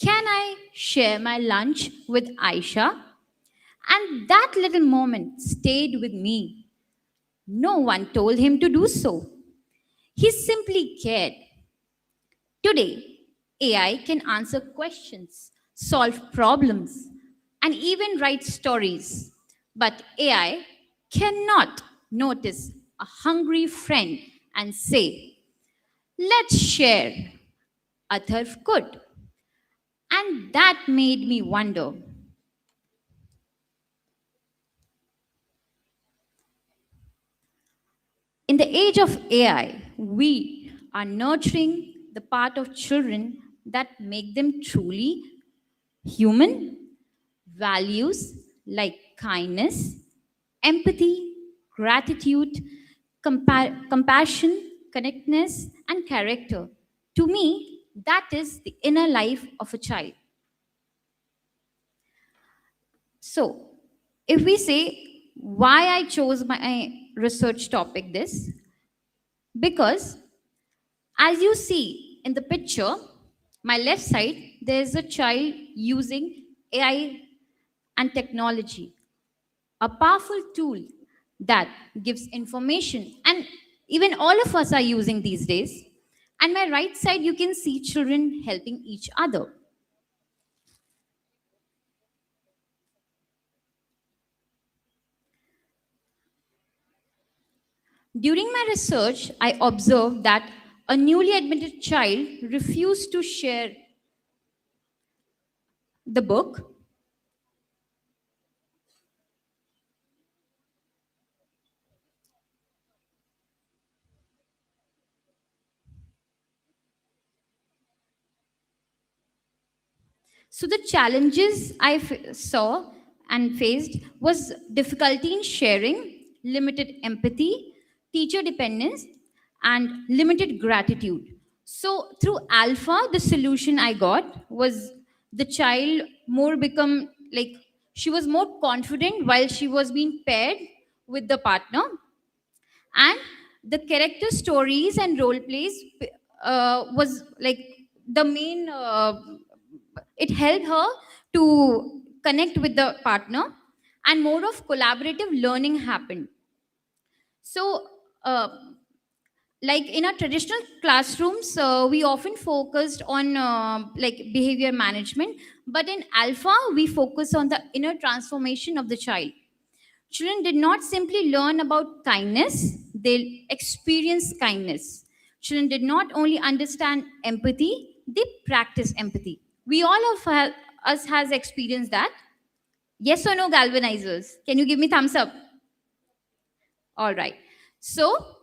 can I share my lunch with Aisha?" And that little moment stayed with me. No one told him to do so. He simply cared. Today, AI can answer questions, solve problems, and even write stories. But AI cannot notice a hungry friend and say, "Let's share." Atharv could. And that made me wonder, in the age of AI, we are nurturing the part of children that make them truly human. Values like kindness, empathy, gratitude, compassion, connectedness, and character. To me, that is the inner life of a child. So, if we say why I chose my research topic this, because as you see in the picture, my left side, there's a child using AI and technology, a powerful tool that gives information, and even all of us are using these days. And my right side, you can see children helping each other. During my research, I observed that a newly admitted child refused to share the book. So the challenges I saw and faced was difficulty in sharing, limited empathy, teacher dependence, and limited gratitude. So through Alpha, the solution I got was the child more become like she was more confident while she was being paired with the partner, and the character stories and role plays was like the main it helped her to connect with the partner, and more of collaborative learning happened. So like in our traditional classrooms, we often focused on like behavior management, but in Alpha we focus on the inner transformation of the child. Children did not simply learn about kindness, they experience kindness. Children did not only understand empathy, they practice empathy. We all of us has experienced that. Yes or no, galvanizers? Can you give me thumbs up? All right. So,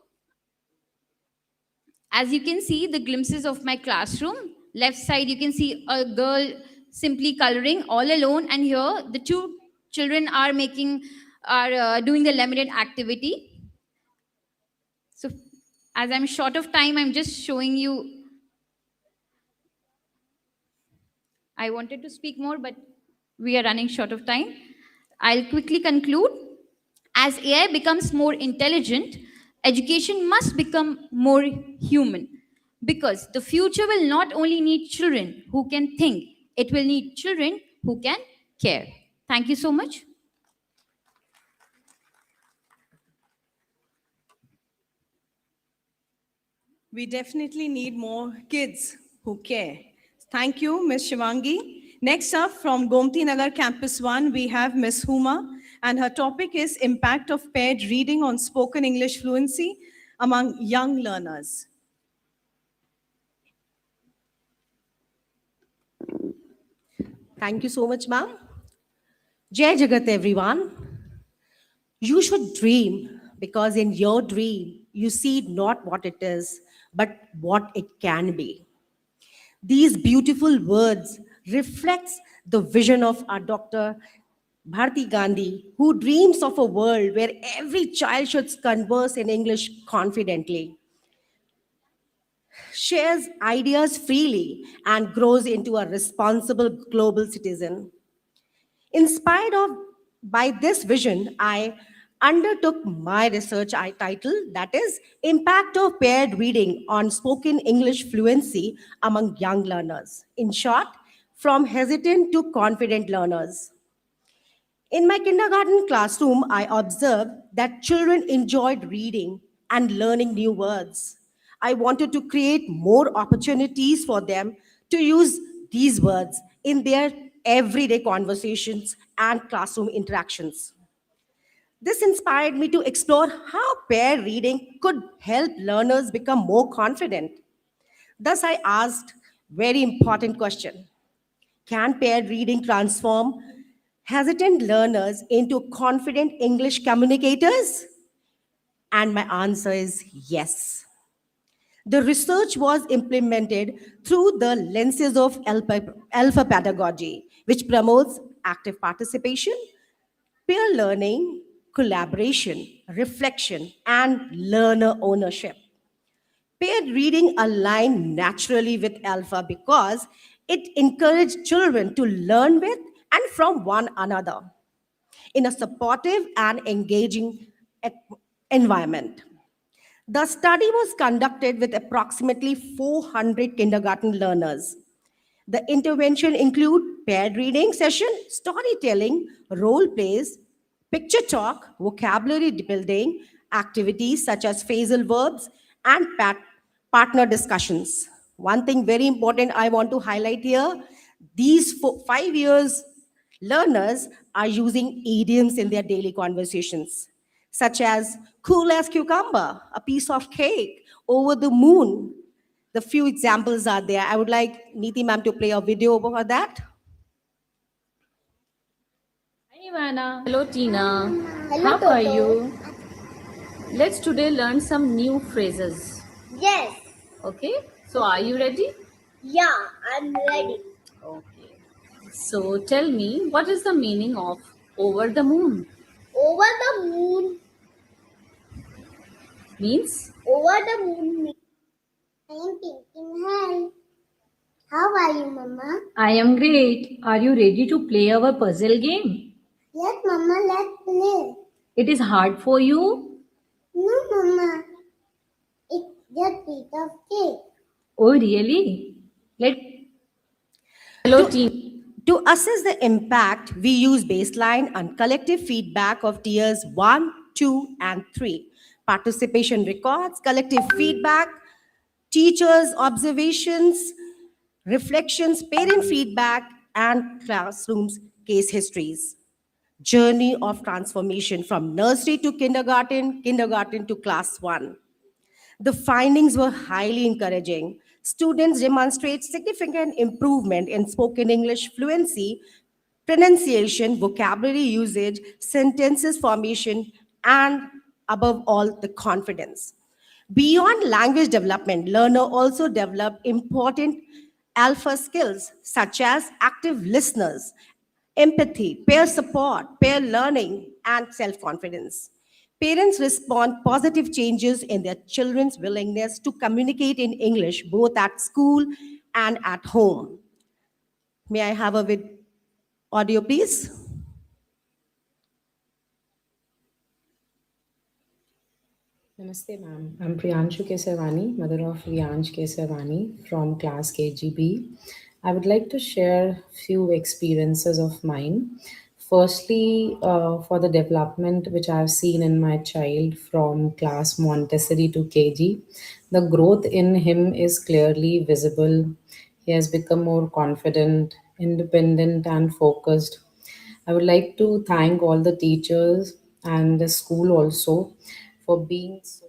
as you can see, the glimpses of my classroom. Left side, you can see a girl simply coloring all alone, and here the two children are doing the lemonade activity. So, as I'm short of time, I'm just showing you. I wanted to speak more, but we are running short of time. I'll quickly conclude. As AI becomes more intelligent, education must become more human because the future will not only need children who can think, it will need children who can care. Thank you so much. We definitely need more kids who care. Thank you, Ms. Shivangi. Next up, from Gomti Nagar Campus 1, we have Ms. Huma, and her topic is Impact of Paired Reading on Spoken English Fluency among Young Learners. Thank you so much, ma'am. Jai Jagat, everyone. You should dream because in your dream, you see not what it is, but what it can be. These beautiful words reflects the vision of our Dr. Bharati Gandhi, who dreams of a world where every child should converse in English confidently, shares ideas freely, and grows into a responsible global citizen. Inspired by this vision, I undertook my research title, that is Impact of Paired Reading on Spoken English Fluency Among Young Learners. In short, from hesitant to confident learners. In my kindergarten classroom, I observed that children enjoyed reading and learning new words. I wanted to create more opportunities for them to use these words in their everyday conversations and classroom interactions. This inspired me to explore how pair reading could help learners become more confident. Thus, I asked very important question. Can paired reading transform hesitant learners into confident English communicators? And my answer is yes. The research was implemented through the lenses of alpha pedagogy, which promotes active participation, peer learning, collaboration, reflection, and learner ownership. Paired reading aligned naturally with alpha because it encouraged children to learn with and from one another in a supportive and engaging e- environment. The study was conducted with approximately 400 kindergarten learners. The intervention include paired reading session, storytelling, role plays, picture talk, vocabulary building, activities such as phrasal verbs, and partner discussions. One thing very important I want to highlight here, these 5 years learners are using idioms in their daily conversations, such as cool as cucumber, a piece of cake, over the moon. The few examples are there. I would like Neeti ma'am to play a video over that. Hi Ivana. Hello Tina. Hello, how are you? Let's today learn some new phrases. Yes. Okay? So are you ready? Yeah, I'm ready. Okay. So tell me, what is the meaning of over the moon? Over the moon. Means? Over the moon means I am thinking hi. How are you, Mama? I am great. Are you ready to play our puzzle game? Yes, Mama, let's play. It is hard for you? No, Mama. It's just piece of cake. Oh, really? Let Hello, team. To assess the impact, we use baseline and collective feedback of tiers 1, 2, and 3. Participation records, collective feedback, teachers' observations, reflections, parent feedback, and classrooms case histories. Journey of transformation from nursery to kindergarten, kindergarten to class 1. The findings were highly encouraging. Students demonstrate significant improvement in spoken English fluency, pronunciation, vocabulary usage, sentences formation, and above all, the confidence. Beyond language development, learner also developed important alpha skills such as active listeners, empathy, peer support, peer learning, and self-confidence. Parents respond positive changes in their children's willingness to communicate in English both at school and at home. May I have a audio, please? Namaste, ma'am. I'm Priyanshu Kesavani, mother of Vyansh Kesavani from class KGB. I would like to share few experiences of mine. Firstly, for the development which I've seen in my child from class Montessori to KG, the growth in him is clearly visible. He has become more confident, independent, and focused. I would like to thank all the teachers and the school also for being so.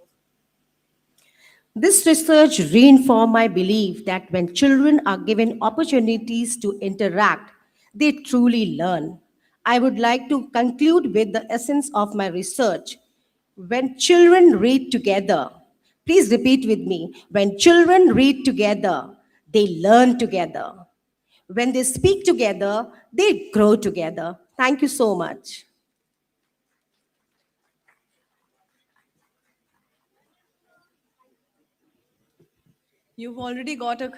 This research reinformed my belief that when children are given opportunities to interact, they truly learn. I would like to conclude with the essence of my research. When children read together, please repeat with me. When children read together, they learn together. When they speak together, they grow together. Thank you so much. You've already got a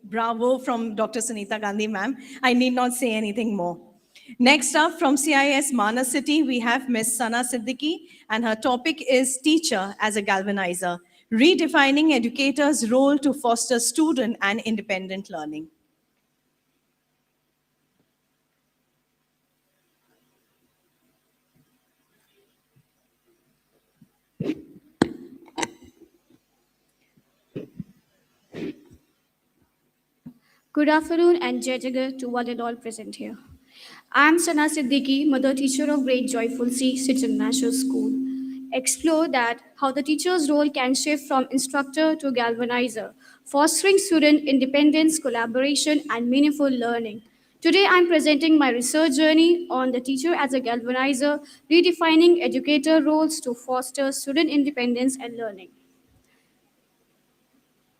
bravo from Dr. Sunita Gandhi, ma'am. I need not say anything more. Next up, from CIS Mana City, we have Ms. Sana Siddiqui, and her topic is Teacher as a Galvanizer, redefining educators' role to foster student and independent learning. Good afternoon and Jai Jagat to one and all present here. I am Sana Siddiqui, mother teacher of Great Joyful Sea City International School. Explore that how the teacher's role can shift from instructor to galvanizer, fostering student independence, collaboration, and meaningful learning. Today, I'm presenting my research journey on the teacher as a galvanizer, redefining educator roles to foster student independence and learning.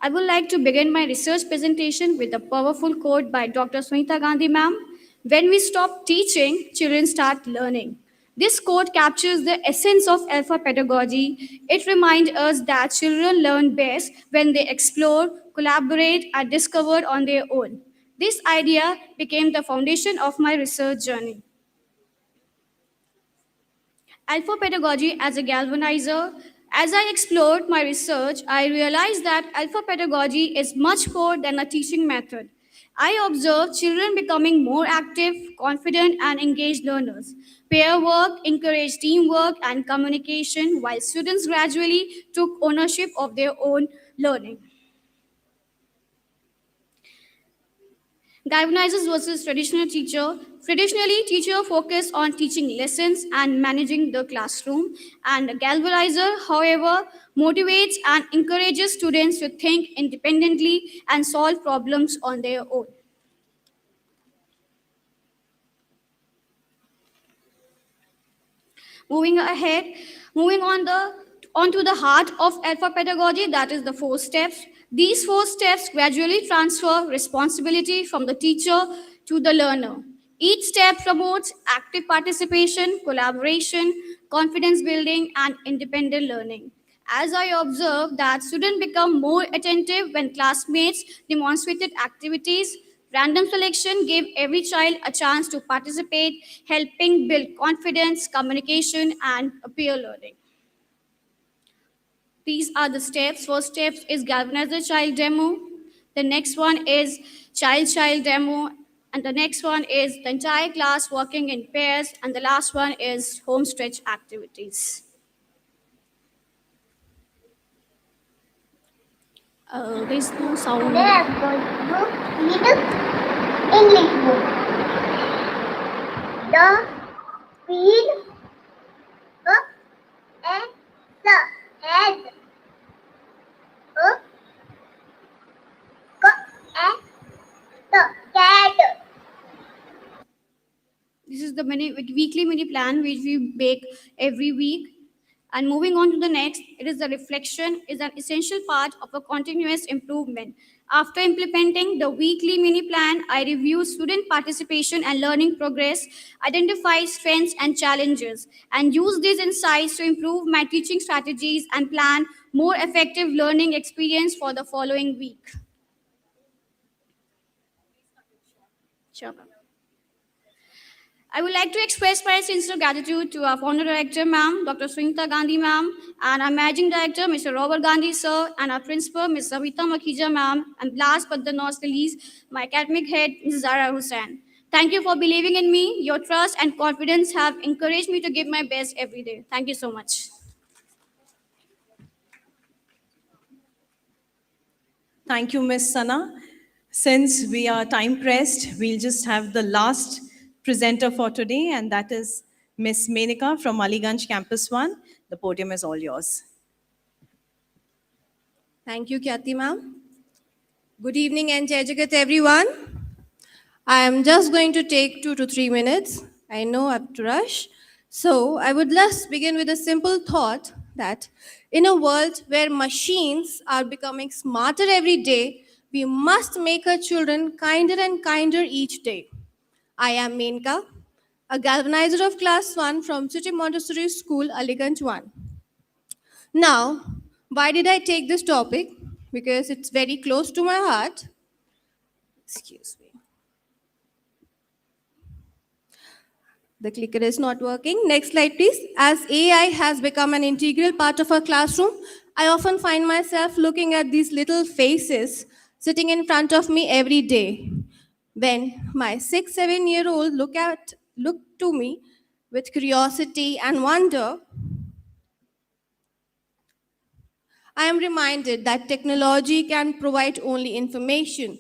I would like to begin my research presentation with a powerful quote by Dr. Sunita Gandhi ma'am. When we stop teaching, children start learning. This quote captures the essence of alpha pedagogy. It reminds us that children learn best when they explore, collaborate, and discover on their own. This idea became the foundation of my research journey. Alpha pedagogy as a galvanizer. As I explored my research, I realized that alpha pedagogy is much more than a teaching method. I observed children becoming more active, confident, and engaged learners. Pair work encouraged teamwork and communication, while students gradually took ownership of their own learning. Galvanizers versus traditional teacher. Traditionally, teacher focus on teaching lessons and managing the classroom, and a galvanizer, however, motivates and encourages students to think independently and solve problems on their own. Moving ahead, moving on to the heart of alpha pedagogy, that is the 4 steps. These 4 steps gradually transfer responsibility from the teacher to the learner. Each step promotes active participation, collaboration, confidence building, and independent learning. As I observed that students become more attentive when classmates demonstrated activities, random selection gave every child a chance to participate, helping build confidence, communication, and peer learning. These are the steps. First step is galvanizer child demo. The next one is child demo. And the next one is the entire class working in pairs. And the last one is home stretch activities. There's no sound. Today I'm going to read English book. The speed and the head and the cat. This is the weekly mini plan which we make every week. And moving on to the next, it is the reflection is an essential part of a continuous improvement. After implementing the weekly mini plan, I review student participation and learning progress, identify strengths and challenges, and use these insights to improve my teaching strategies and plan more effective learning experience for the following week. Sure. I would like to express my sincere gratitude to our founder director, ma'am, Dr. Sunita Gandhi, ma'am, and our managing director, Mr. Robert Gandhi, sir, and our principal, Ms. Savita Makhija, ma'am, and last but not the least, my academic head, Ms. Zara Hussain. Thank you for believing in me. Your trust and confidence have encouraged me to give my best every day. Thank you so much. Thank you, Ms. Sana. Since we are time pressed, we'll just have the last presenter for today, and that is Ms. Menika from Aliganj Campus 1. The podium is all yours. Thank you, Kyati ma'am. Good evening and Jai Jagat everyone. I am just going to take 2 to 3 minutes. I know I have to rush. So I would just begin with a simple thought that in a world where machines are becoming smarter every day, we must make our children kinder and kinder each day. I am Menka, a galvanizer of class 1 from City Montessori School, Aliganj 1. Now, why did I take this topic? Because it's very close to my heart. Excuse me. The clicker is not working. Next slide, please. As AI has become an integral part of our classroom, I often find myself looking at these little faces sitting in front of me every day. When my 6-7-year-old look to me with curiosity and wonder, I am reminded that technology can provide only information.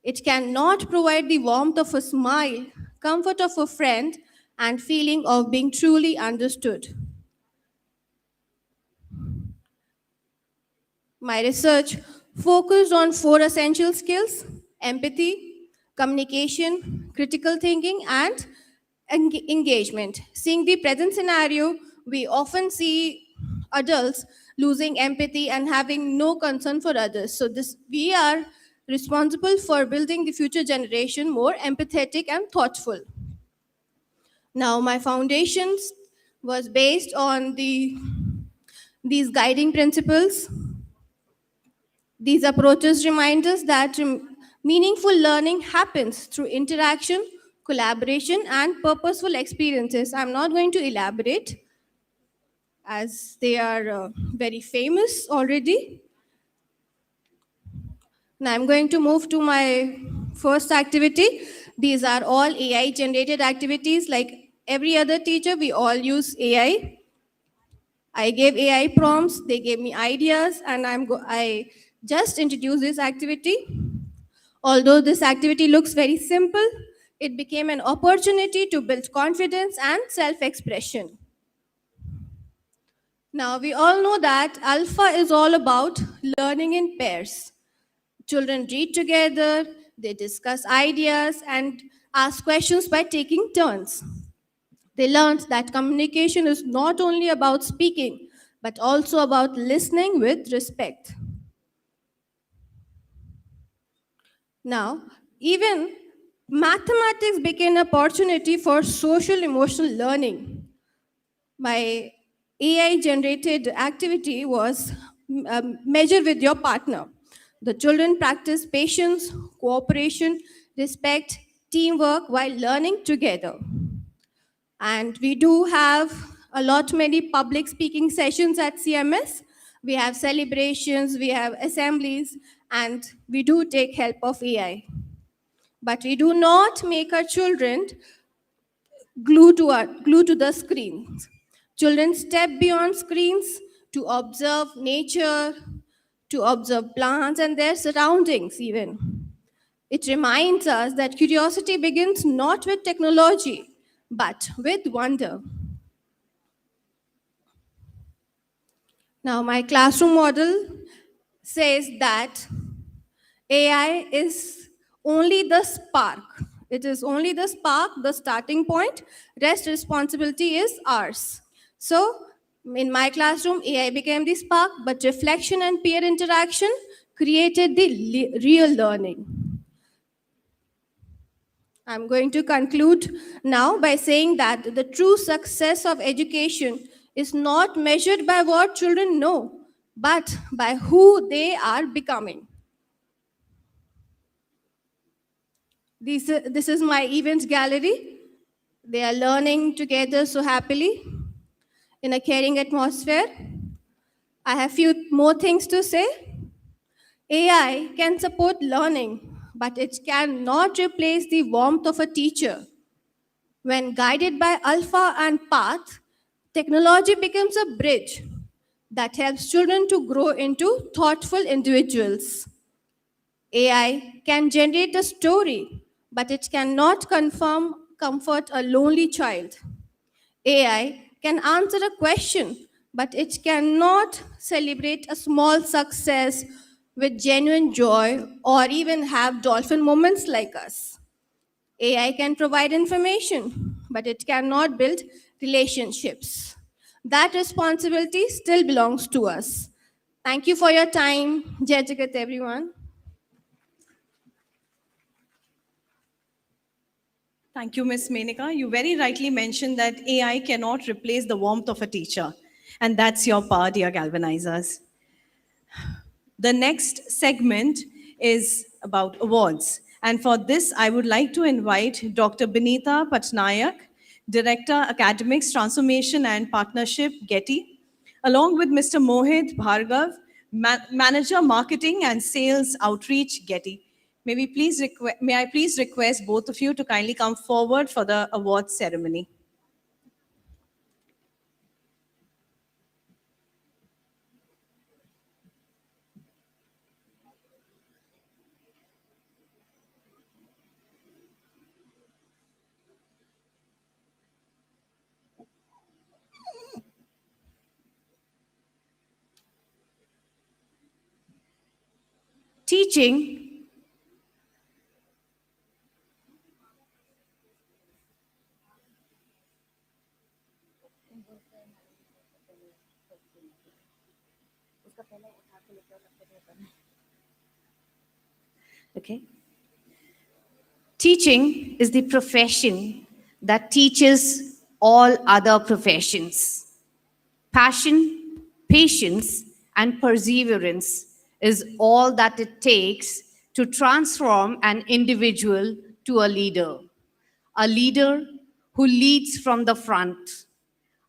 It cannot provide the warmth of a smile, comfort of a friend, and feeling of being truly understood. My research focused on 4 essential skills: empathy, communication, critical thinking, and engagement. Seeing the present scenario, we often see adults losing empathy and having no concern for others. So we are responsible for building the future generation more empathetic and thoughtful. Now, my foundations was based on these guiding principles. These approaches remind us that meaningful learning happens through interaction, collaboration, and purposeful experiences. I'm not going to elaborate as they are very famous already. Now I'm going to move to my first activity. These are all AI generated activities. Like every other teacher, we all use AI. I gave AI prompts, they gave me ideas, and I just introduced this activity. Although this activity looks very simple, it became an opportunity to build confidence and self-expression. Now, we all know that Alpha is all about learning in pairs. Children read together, they discuss ideas, and ask questions by taking turns. They learned that communication is not only about speaking, but also about listening with respect. Now, even mathematics became an opportunity for social emotional learning. My AI generated activity was measure with your partner. The children practice patience, cooperation, respect, teamwork while learning together. And we do have a lot many public speaking sessions at CMS. We have celebrations, we have assemblies, and we do take help of AI. But we do not make our children glued to the screens. Children step beyond screens to observe nature, to observe plants and their surroundings even. It reminds us that curiosity begins not with technology, but with wonder. Now, my classroom model says that AI is only the spark. It is only the spark, the starting point. Rest responsibility is ours. So, in my classroom, AI became the spark, but reflection and peer interaction created the real learning. I'm going to conclude now by saying that the true success of education is not measured by what children know, but by who they are becoming. This is my events gallery. They are learning together so happily in a caring atmosphere. I have few more things to say. AI can support learning, but it cannot replace the warmth of a teacher. When guided by Alpha and Path, technology becomes a bridge that helps children to grow into thoughtful individuals. AI can generate a story, but it cannot comfort a lonely child. AI can answer a question, but it cannot celebrate a small success with genuine joy or even have dolphin moments like us. AI can provide information, but it cannot build relationships. That responsibility still belongs to us. Thank you for your time. Jai Jagat, everyone. Thank you, Ms. Menika. You very rightly mentioned that AI cannot replace the warmth of a teacher. And that's your power, dear galvanizers. The next segment is about awards. And for this, I would like to invite Dr. Binita Patnaik, Director, Academics, Transformation and Partnership, Getty, along with Mr. Mohit Bhargav, Manager, Marketing and Sales Outreach, Getty. May I please request both of you to kindly come forward for the awards ceremony. Teaching Okay. Teaching is the profession that teaches all other professions. Passion, patience, and perseverance is all that it takes to transform an individual to a leader who leads from the front,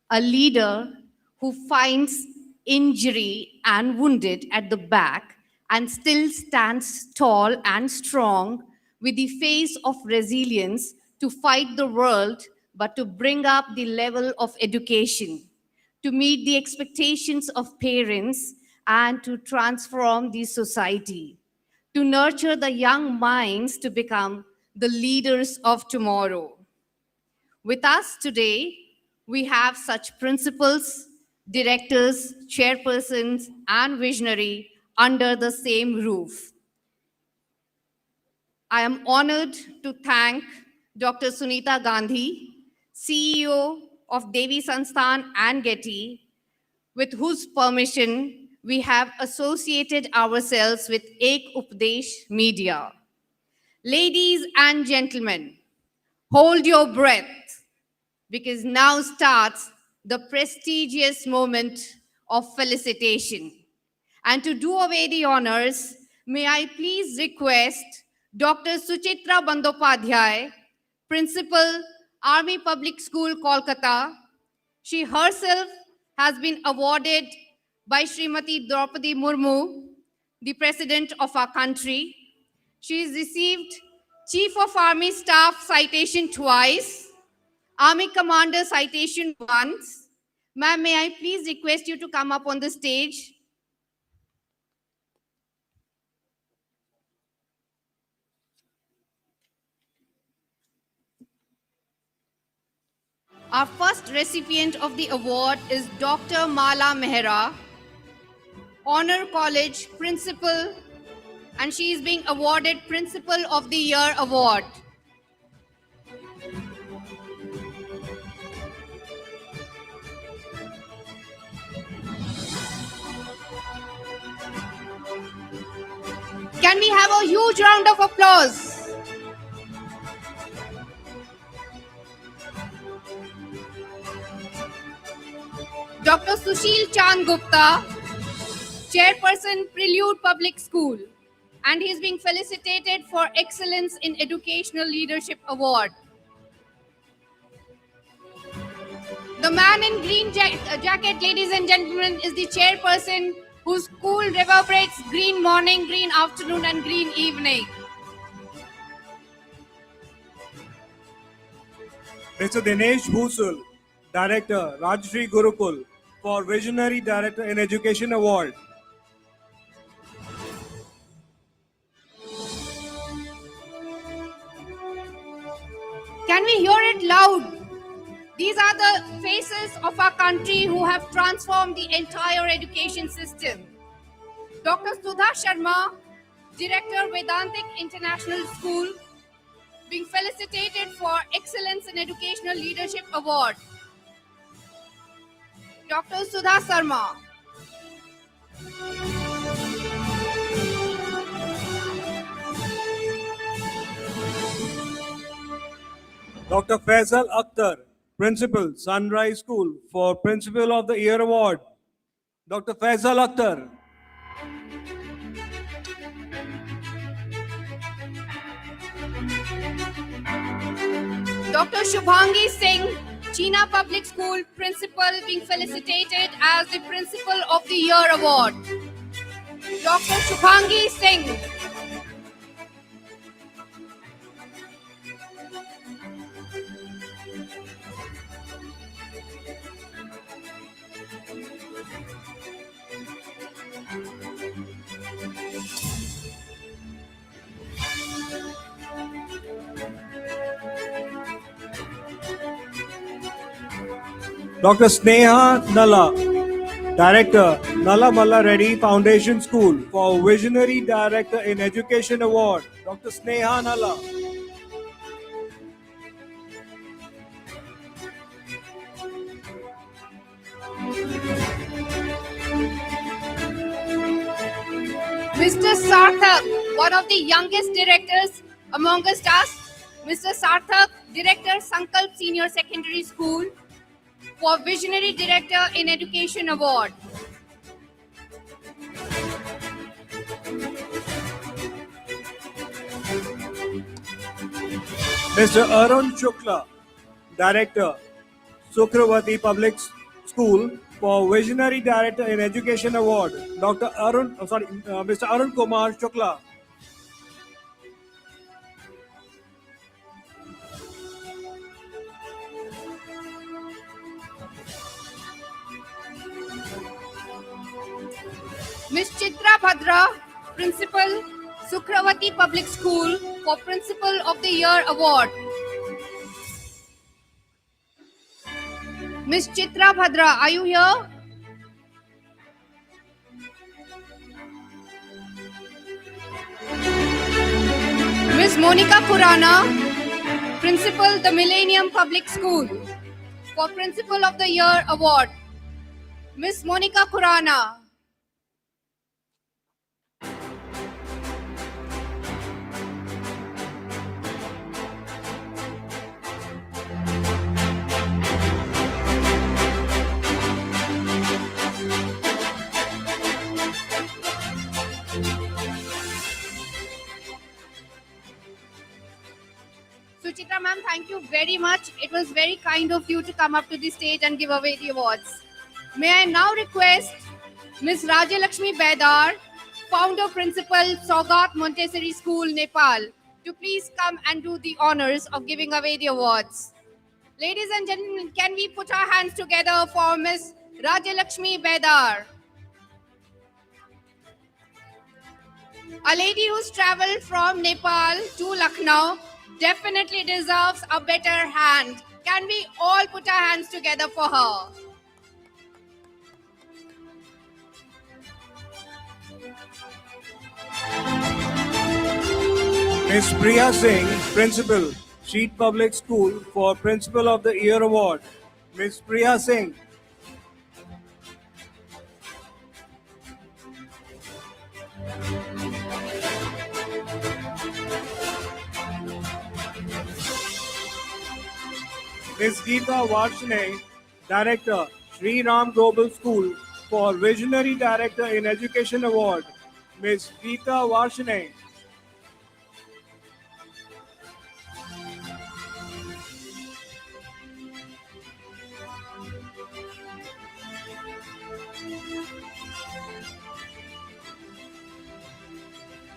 a leader who finds injury and wounded at the back and still stands tall and strong with the face of resilience to fight the world, but to bring up the level of education, to meet the expectations of parents, and to transform the society, to nurture the young minds to become the leaders of tomorrow. With us today, we have such principals, directors, chairpersons, and visionary under the same roof. I am honored to thank Dr. Sunita Gandhi, CEO of Devi Sansthan and Getty, with whose permission we have associated ourselves with Ek Updesh Media. Ladies and gentlemen, hold your breath, because now starts the prestigious moment of felicitation. And to do away the honors, may I please request Dr. Suchitra Bandopadhyay, Principal, Army Public School, Kolkata. She herself has been awarded by Srimati Draupadi Murmu, the President of our country. She has received Chief of Army Staff citation twice, Army Commander citation once. Ma'am, may I please request you to come up on the stage? Our first recipient of the award is Dr. Mala Mehra, Honor College Principal, and she is being awarded Principal of the Year Award. Can we have a huge round of applause? Dr. Sushil Chand Gupta, Chairperson, Prelude Public School, and he is being felicitated for Excellence in Educational Leadership Award. The man in green jacket, ladies and gentlemen, is the chairperson whose school reverberates green morning, green afternoon, and green evening. Mr. Dinesh Bhusul, Director, Rajshri Gurukul, for Visionary Director in Education Award. Can we hear it loud? These are the faces of our country who have transformed the entire education system. Dr. Sudha Sharma, Director, Vedantic International School, being felicitated for Excellence in Educational Leadership Award. Dr. Sudha Sharma. Dr. Faisal Akhtar, Principal, Sunrise School, for Principal of the Year Award. Dr. Faisal Akhtar. Dr. Shubhangi Singh, China Public School Principal, being felicitated as the Principal of the Year Award. Dr. Shubhangi Singh. Dr. Sneha Nalla, Director, Nalla Malla Reddy Foundation School, for Visionary Director in Education Award. Dr. Sneha Nalla. Mr. Sarthak, one of the youngest directors amongst us, Mr. Sarthak, Director, Sankalp Senior Secondary School, for Visionary Director in Education Award. Mr. Arun Shukla, Director, Sukravati Public School, for Visionary Director in Education Award. Mr. Arun Kumar Shukla. Ms. Chitra Bhadra, Principal, Sukravati Public School, for Principal of the Year Award. Ms. Chitra Bhadra, are you here? Ms. Monica Khurana, Principal, the Millennium Public School, for Principal of the Year Award. Ms. Monica Khurana. Suchitra ma'am, thank you very much. It was very kind of you to come up to the stage and give away the awards. May I now request Ms. Rajalakshmi Bedar, Founder Principal, Sogat Montessori School, Nepal, to please come and do the honors of giving away the awards. Ladies and gentlemen, can we put our hands together for Ms. Rajalakshmi Bedar? A lady who's traveled from Nepal to Lucknow definitely deserves a better hand. Can we all put our hands together for her? Ms. Priya Singh, Principal, Sheet Public School, for Principal of the Year Award. Ms. Priya Singh. Ms. Geeta Varshne, Director, Sri Ram Global School, for Visionary Director in Education Award. Ms. Geeta Varshne.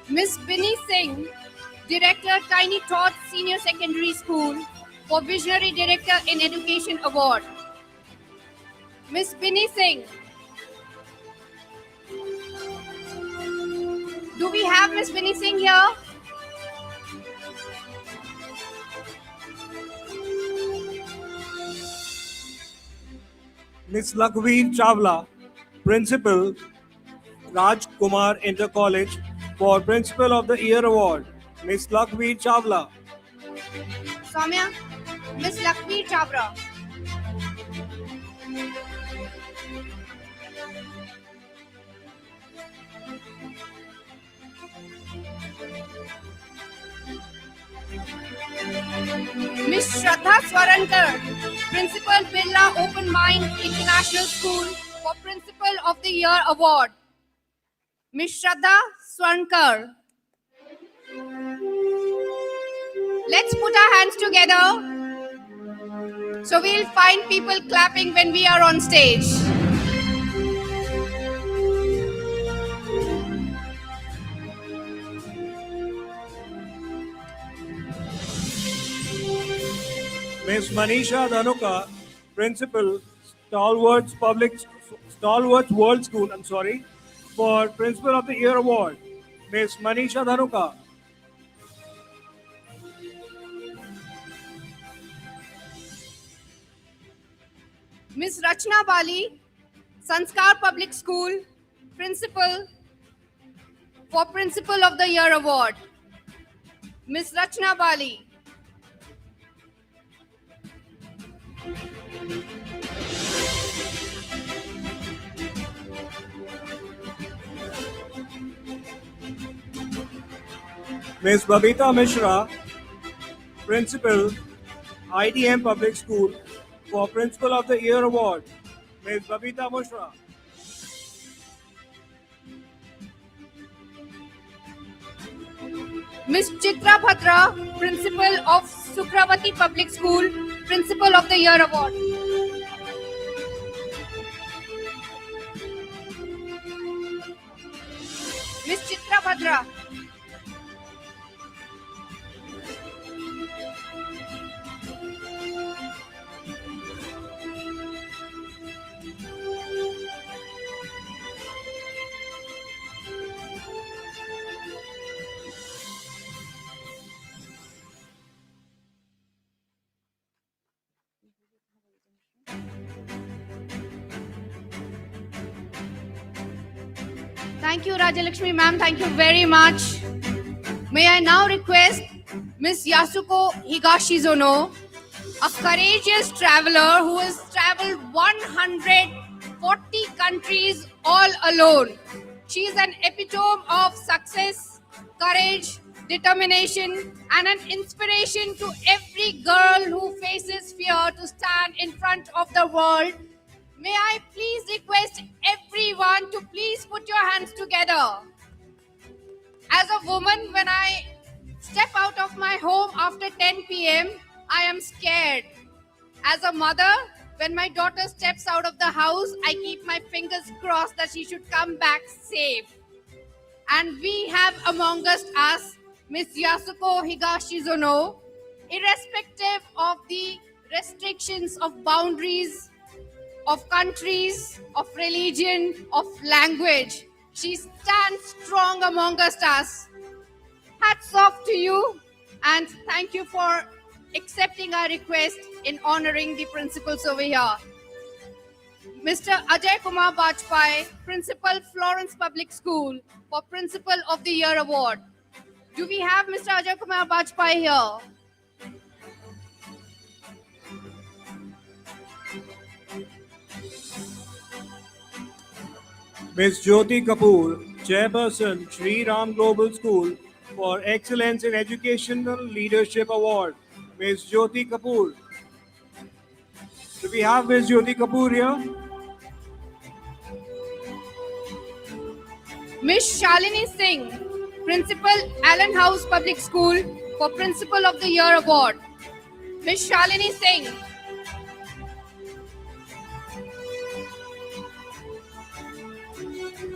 Miss Binny Singh, Director, Tiny Tots Senior Secondary School, for Visionary Director in Education Award. Miss Binny Singh. Do we have Miss Binny Singh here? Miss Lakhveer Chawla, Principal, Raj Kumar Inter College, for Principal of the Year Award. Miss Lakhveer Chawla. Soumya, Miss Lakshmi Chabra. Miss Shraddha Swarankar, Principal Birla Open Mind International School, for Principal of the Year Award. Miss Shraddha Swarankar. Let's put our hands together so we'll find people clapping when we are on stage. Miss Manisha Dhanuka, Principal, Stalwarts World School, for Principal of the Year Award. Miss Manisha Dhanuka. Miss Rachna Bali, Sanskar Public School, Principal, for Principal of the Year Award. Miss Rachna Bali. Miss Babita Mishra, Principal, IDM Public School, for Principal of the Year Award. Miss Babita Mishra. Miss Chitra Bhadra, Principal of Sukravati Public School, Principal of the Year Award. Miss Chitra Bhadra. Thank you, Rajalakshmi ma'am. Thank you very much. May I now request Miss Yasuko Higashizono, a courageous traveler who has traveled 140 countries all alone. She is an epitome of success, courage, determination, and an inspiration to every girl who faces fear to stand in front of the world. May I please request everyone to please put your hands together. As a woman, when I step out of my home after 10 p.m., I am scared. As a mother, when my daughter steps out of the house, I keep my fingers crossed that she should come back safe. And we have among us Miss Yasuko Higashizono, irrespective of the restrictions of boundaries, of countries, of religion, of language. She stands strong among us. Hats off to you, and thank you for accepting our request in honoring the principals over here. Mr. Ajay Kumar Bajpai, Principal, Florence Public School, for Principal of the Year Award. Do we have Mr. Ajay Kumar Bajpai here? Miss Jyoti Kapoor, Chairperson, Sri Ram Global School, for Excellence in Educational Leadership Award. Miss Jyoti Kapoor. Do we have Miss Jyoti Kapoor here? Miss Shalini Singh, Principal, Allen House Public School, for Principal of the Year Award. Miss Shalini Singh.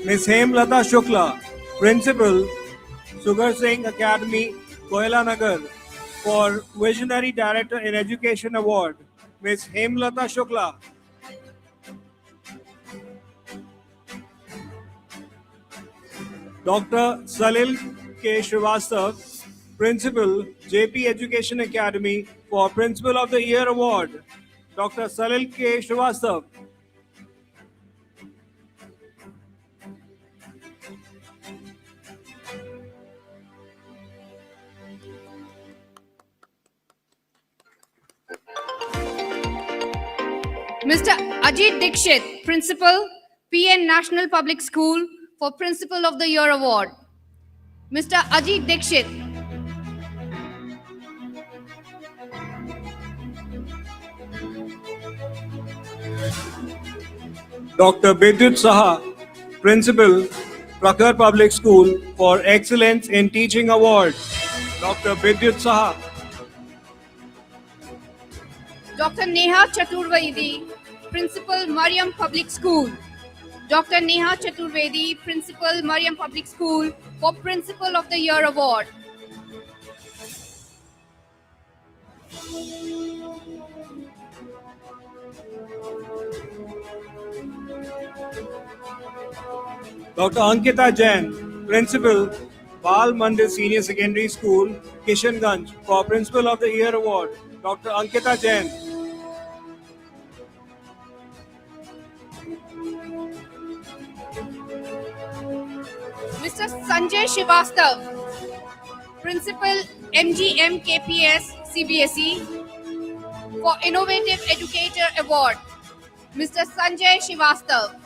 Miss Hemlata Shukla, Principal, Sugar Singh Academy, Koila Nagar, for Visionary Director in Education Award, Ms. Hemlata Shukla. Dr. Salil K. Srivastav, Principal, JP Education Academy, for Principal of the Year Award, Dr. Salil K. Srivastav. Mr. Ajit Dikshit, Principal, PN National Public School, for Principal of the Year Award. Mr. Ajit Dikshit. Dr. Bidyut Saha, Principal, Prakhar Public School, for Excellence in Teaching Award, Dr. Bidyut Saha. Dr. Neha Chaturvedi, Principal, Mariam Public School. Dr. Neha Chaturvedi, Principal, Mariam Public School, for Principal of the Year Award. Dr. Ankita Jain, Principal, Bal Mandir Senior Secondary School, Kishanganj, for Principal of the Year Award, Dr. Ankita Jain. Mr. Sanjay Shivastav, Principal, MGM KPS CBSE, for Innovative Educator Award. Mr. Sanjay Shivastav.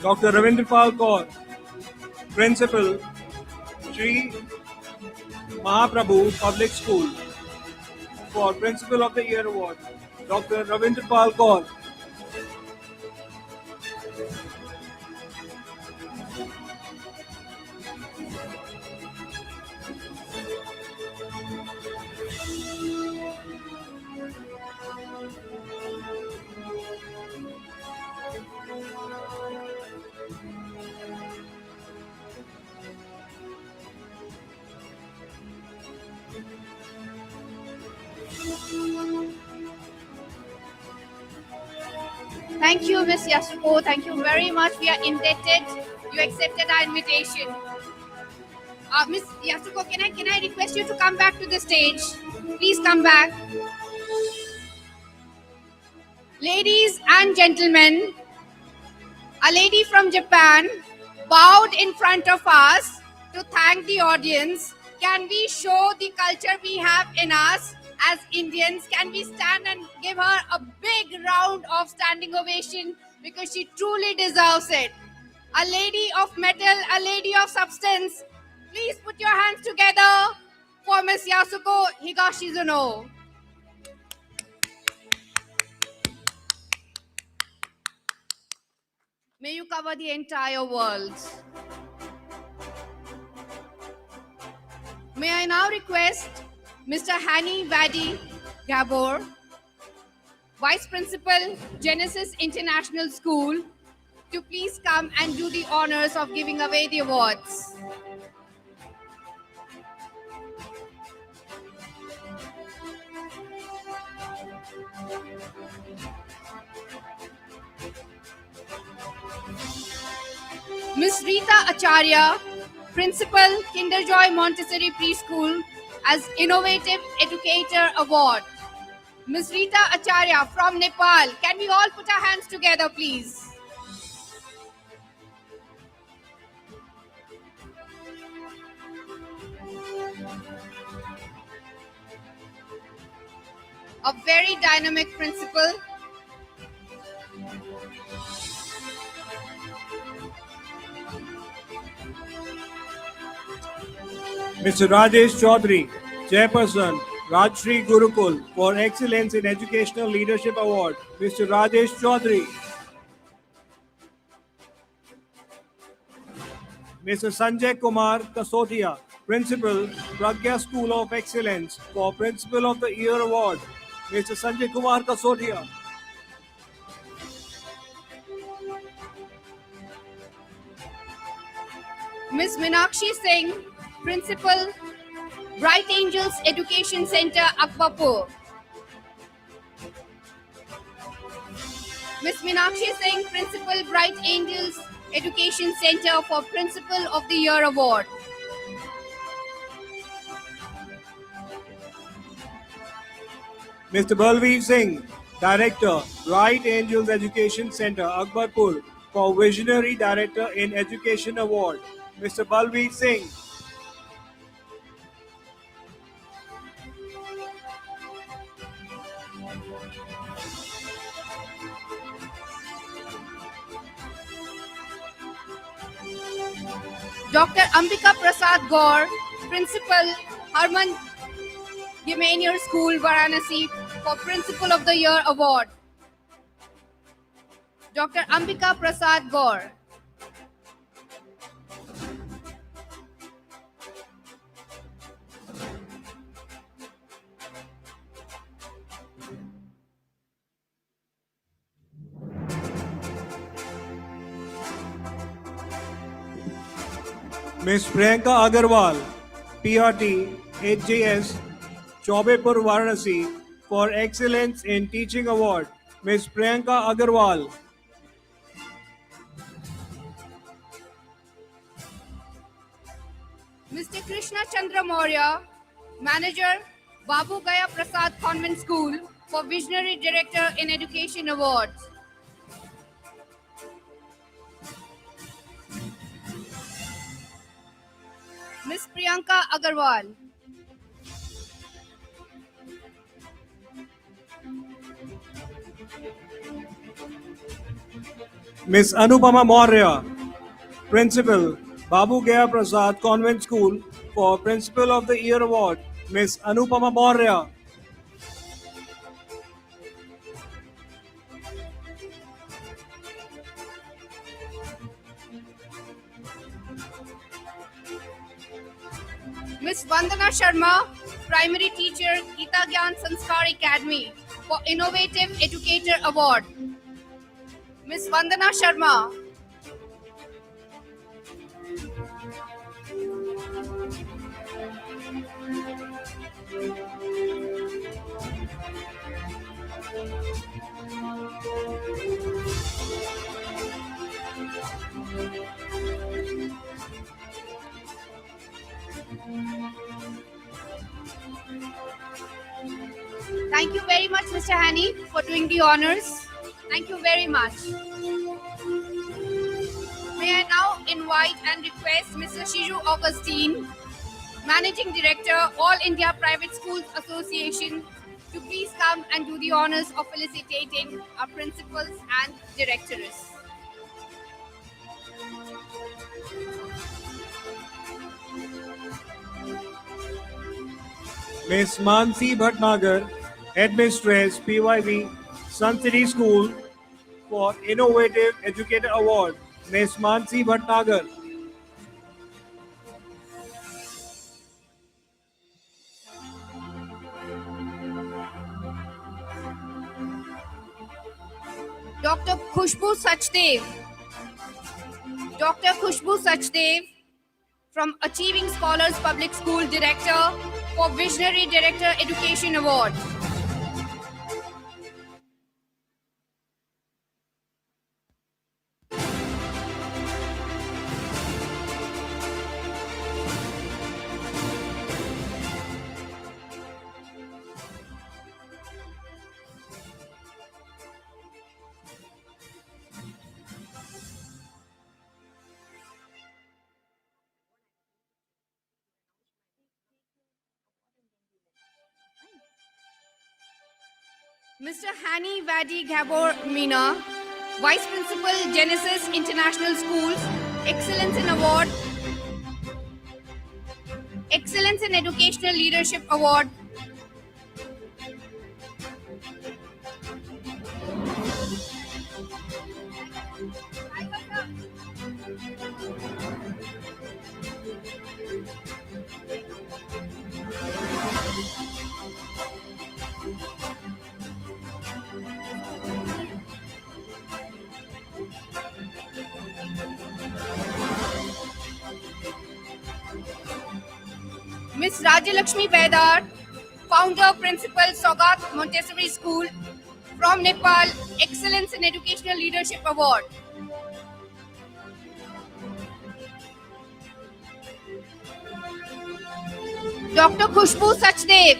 Dr. Ravindra Kaur, Principal, Sri Mahaprabhu Public School, for Principal of the Year Award, Dr. Ravindra Kaur. Thank you, Ms. Yasuko. Thank you very much. We are indebted. You accepted our invitation. Ms. Yasuko, can I request you to come back to the stage? Please come back. Ladies and gentlemen, a lady from Japan bowed in front of us to thank the audience. Can we show the culture we have in us as Indians? Can we stand and give her a big round of standing ovation, because she truly deserves it. A lady of metal, a lady of substance. Please put your hands together for Ms. Yasuko Higashizuno. May you cover the entire world. May I now request Mr. Hani Vadi Gabor, Vice Principal, Genesis International School, to please come and do the honors of giving away the awards. Ms. Rita Acharya, Principal, Kinderjoy Montessori Preschool, as Innovative Educator Award. Ms. Rita Acharya from Nepal. Can we all put our hands together, please? A very dynamic principal. Mr. Rajesh Chaudhary, Chairperson, Rajshri Gurukul, for Excellence in Educational Leadership Award, Mr. Rajesh Chaudhary. Mr. Sanjay Kumar Kasodia, Principal, Pragya School of Excellence, for Principal of the Year Award, Mr. Sanjay Kumar Kasodia. Ms. Minakshi Singh, Principal, Bright Angels Education Center, Akbapur. Ms. Minakshi Singh, Principal, Bright Angels Education Center for Principal of the Year Award. Mr. Balveer Singh, Director, Bright Angels Education Center, Akbarpur, for Visionary Director in Education Award. Mr. Balveer Singh. Dr. Ambika Prasad Gaur, Principal, Harman Gimanier School, Varanasi, for Principal of the Year Award. Dr. Ambika Prasad Gaur. Ms. Priyanka Agarwal, PRT, HJS, Chaubepur, Varanasi, for Excellence in Teaching Award. Ms. Priyanka Agarwal. Mr. Krishna Chandra Maurya, Manager, Babu Gaya Prasad Convent School, for Visionary Director in Education Awards. Ms. Priyanka Agarwal. Ms. Anupama Maurya, Principal, Babu Gaya Prasad Convent School, for Principal of the Year Award. Ms. Anupama Maurya. Ms. Vandana Sharma, Primary Teacher, Gita Gyan Sanskar Academy, for Innovative Educator Award. Ms. Vandana Sharma. Thank you very much, Mr. Hani, for doing the honors. Thank you very much. May I now invite and request Mr. Shiju Augustine, Managing Director, All India Private Schools Association, to please come and do the honors of felicitating our principals and directors. Ms. Mansi Bhatnagar, Headmistress, PYV, Sun City School, for Innovative Educator Award. Ms. Mansi Bhatnagar. Dr. Khushbu Sachdev. Dr. Khushbu Sachdev, from Achieving Scholars Public School Director, for Visionary Director Education Award. Mr. Hani Vadi Gabor Mina, Vice Principal, Genesis International Schools, Excellence in Award, Excellence in Educational Leadership Award. Ms. Rajalakshmi Bedar, founder, principal, Sogat Montessori School from Nepal, Excellence in Educational Leadership Award. Dr. Khushbu Sachdev,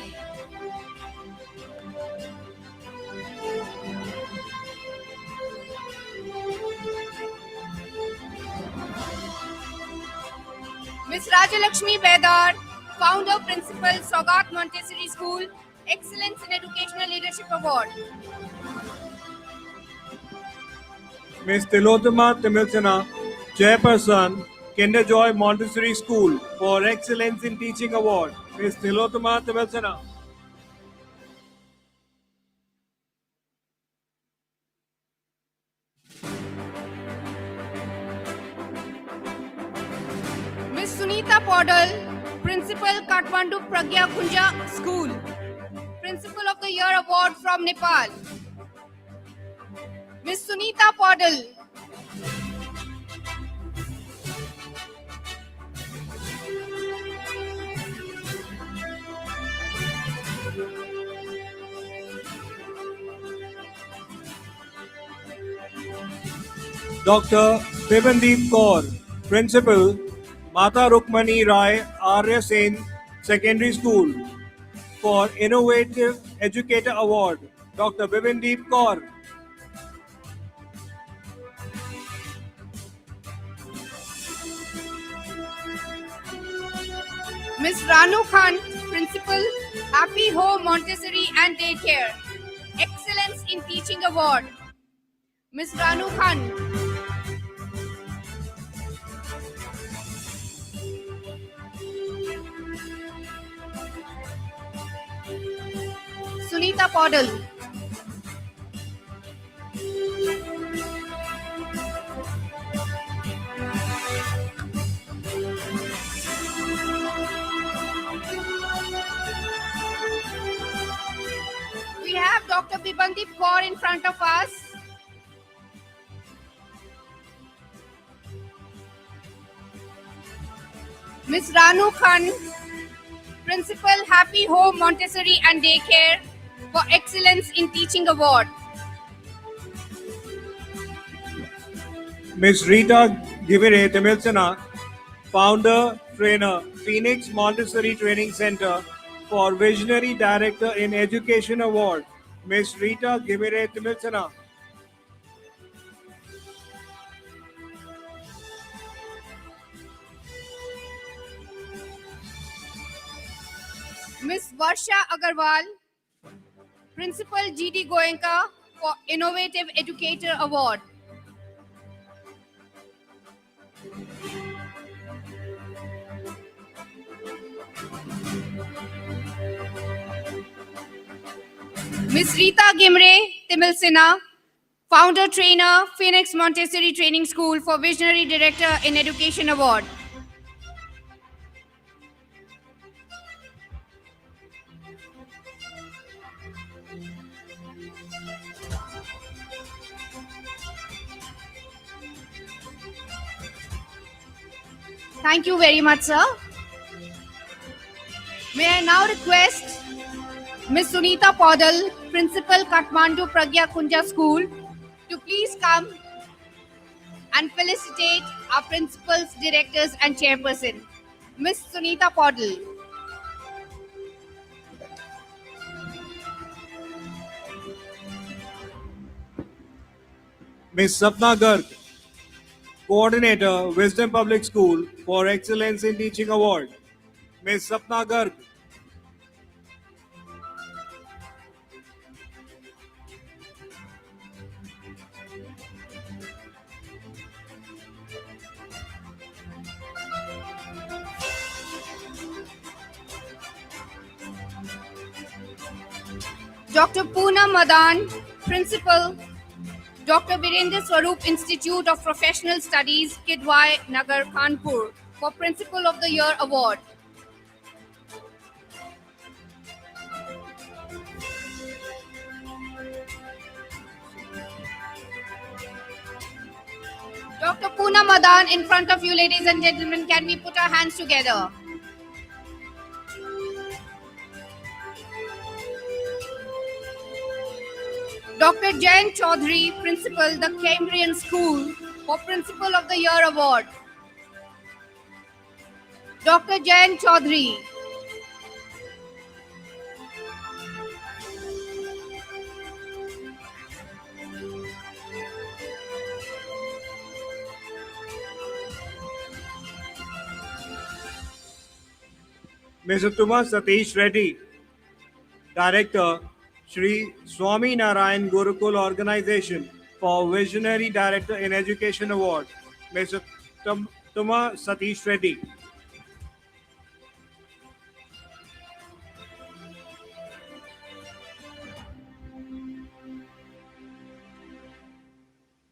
Ms. Rajalakshmi Bedar, founder, principal, Sogat Montessori School, Excellence in Educational Leadership Award. Ms. Tilotama Timilsana, Chairperson, Kinder Joy Montessori School for Excellence in Teaching Award. Ms. Tilotama Timilsana. Ms. Sunita Podal, Principal, Kathmandu Pragya Kunja School, Principal of the Year Award from Nepal. Ms. Sunita Podal, Dr. Bibandeep Kaur, Principal, Mata Rukmani Rai Arya Sen Secondary School for Innovative Educator Award. Dr. Bibandeep Kaur. Ms. Ranu Khan, Principal, Happy Home Montessori and Daycare, Excellence in Teaching Award. Ms. Ranu Khan, Sunita Podal, we have Dr. Bibandeep Kaur in front of us. Ms. Ranu Khan, Principal, Happy Home Montessori and Daycare for Excellence in Teaching Award. Ms. Rita Givire Timilsana, Founder, Trainer, Phoenix Montessori Training Center for Visionary Director in Education Award. Ms. Rita Givire Timilsana. Ms. Varsha Agarwal, Principal, GD Goenka for Innovative Educator Award. Ms. Rita Gimre Timilsina, Founder, Trainer, Phoenix Montessori Training School for Visionary Director in Education Award. Thank you very much, sir. May I now request Ms. Sunita Podal, Principal, Kathmandu Pragya Kunja School, to please come and felicitate our principals, directors, and chairperson. Ms. Sunita Podal. Ms. Sapna Garg, Coordinator, Wisdom Public School for Excellence in Teaching Award. Ms. Sapna Garg. Dr. Poonam Madan, Principal, Dr. Virendra Swaroop Institute of Professional Studies, Kidwai Nagar, Kanpur, for Principal of the Year Award. Dr. Poonam Madan, in front of you, ladies and gentlemen, can we put our hands together? Dr. Jain Chaudhary, Principal, the Cambrian School, for Principal of the Year Award. Dr. Jain Chaudhary. Mr. Tuma Satish Reddy, Director, Shri Swami Narayan Gurukul Organization for Visionary Director in Education Award, Mr. Tuma Satish Reddy.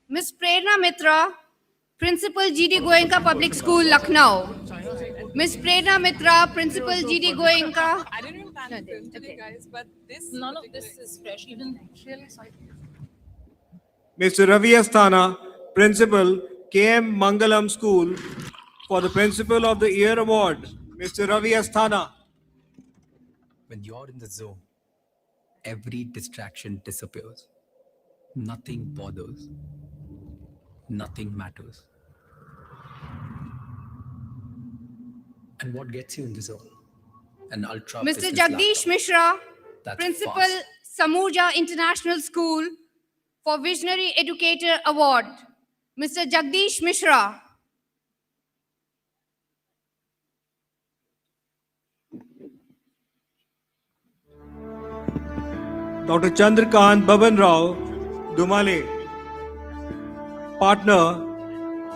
Ms. Prerna Mitra, Principal GD Goenka Public School, Lucknow. Ms. Prerna Mitra, Principal GD Goenka. I didn't even plan it today, guys, but none of this is fresh. Even really sorry. Mr. Ravi Asthana, Principal, KM Mangalam School, for the Principal of the Year Award, Mr. Ravi Asthana. When you're in the zone, every distraction disappears. Nothing bothers. Nothing matters. And what gets you in the zone? An ultra Mr. business Jagdish laptop Mishra, that's Principal, fast. Samurja International School, for Visionary Educator Award. Mr. Jagdish Mishra. Dr. Chandrakant Baban Rao, Dumale. Partner,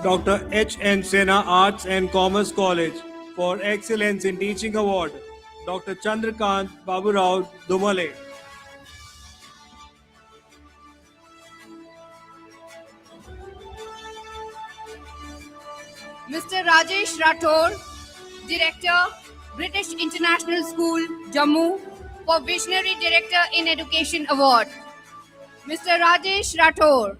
Dr. H.N. Sena Arts and Commerce College for Excellence in Teaching Award, Dr. Chandrakant Babu Rao, Dumale. Mr. Rajesh Rathore, Director, British International School, Jammu, for Visionary Director in Education Award. Mr. Rajesh Rathore.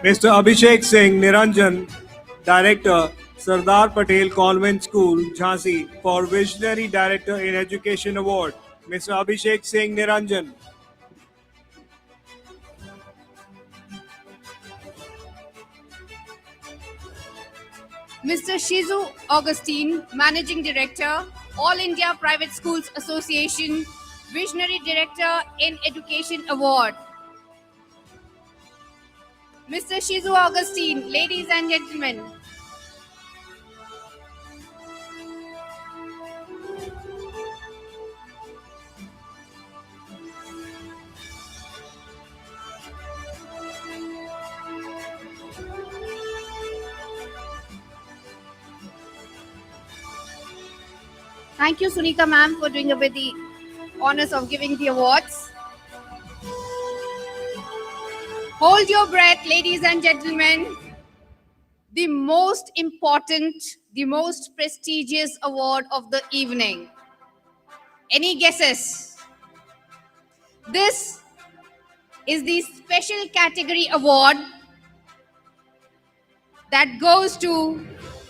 Mr. Abhishek Singh Niranjan, Director, Sardar Patel Convent School, Jhansi, for Visionary Director in Education Award, Mr. Abhishek Singh Niranjan. Mr. Shizu Augustine, Managing Director, All India Private Schools Association, Visionary Director in Education Award. Mr. Shizu Augustine, ladies and gentlemen. Thank you, Sunita ma'am, for doing away the honors of giving the awards. Hold your breath, ladies and gentlemen. The most important, the most prestigious award of the evening. Any guesses? This is the special category award that goes to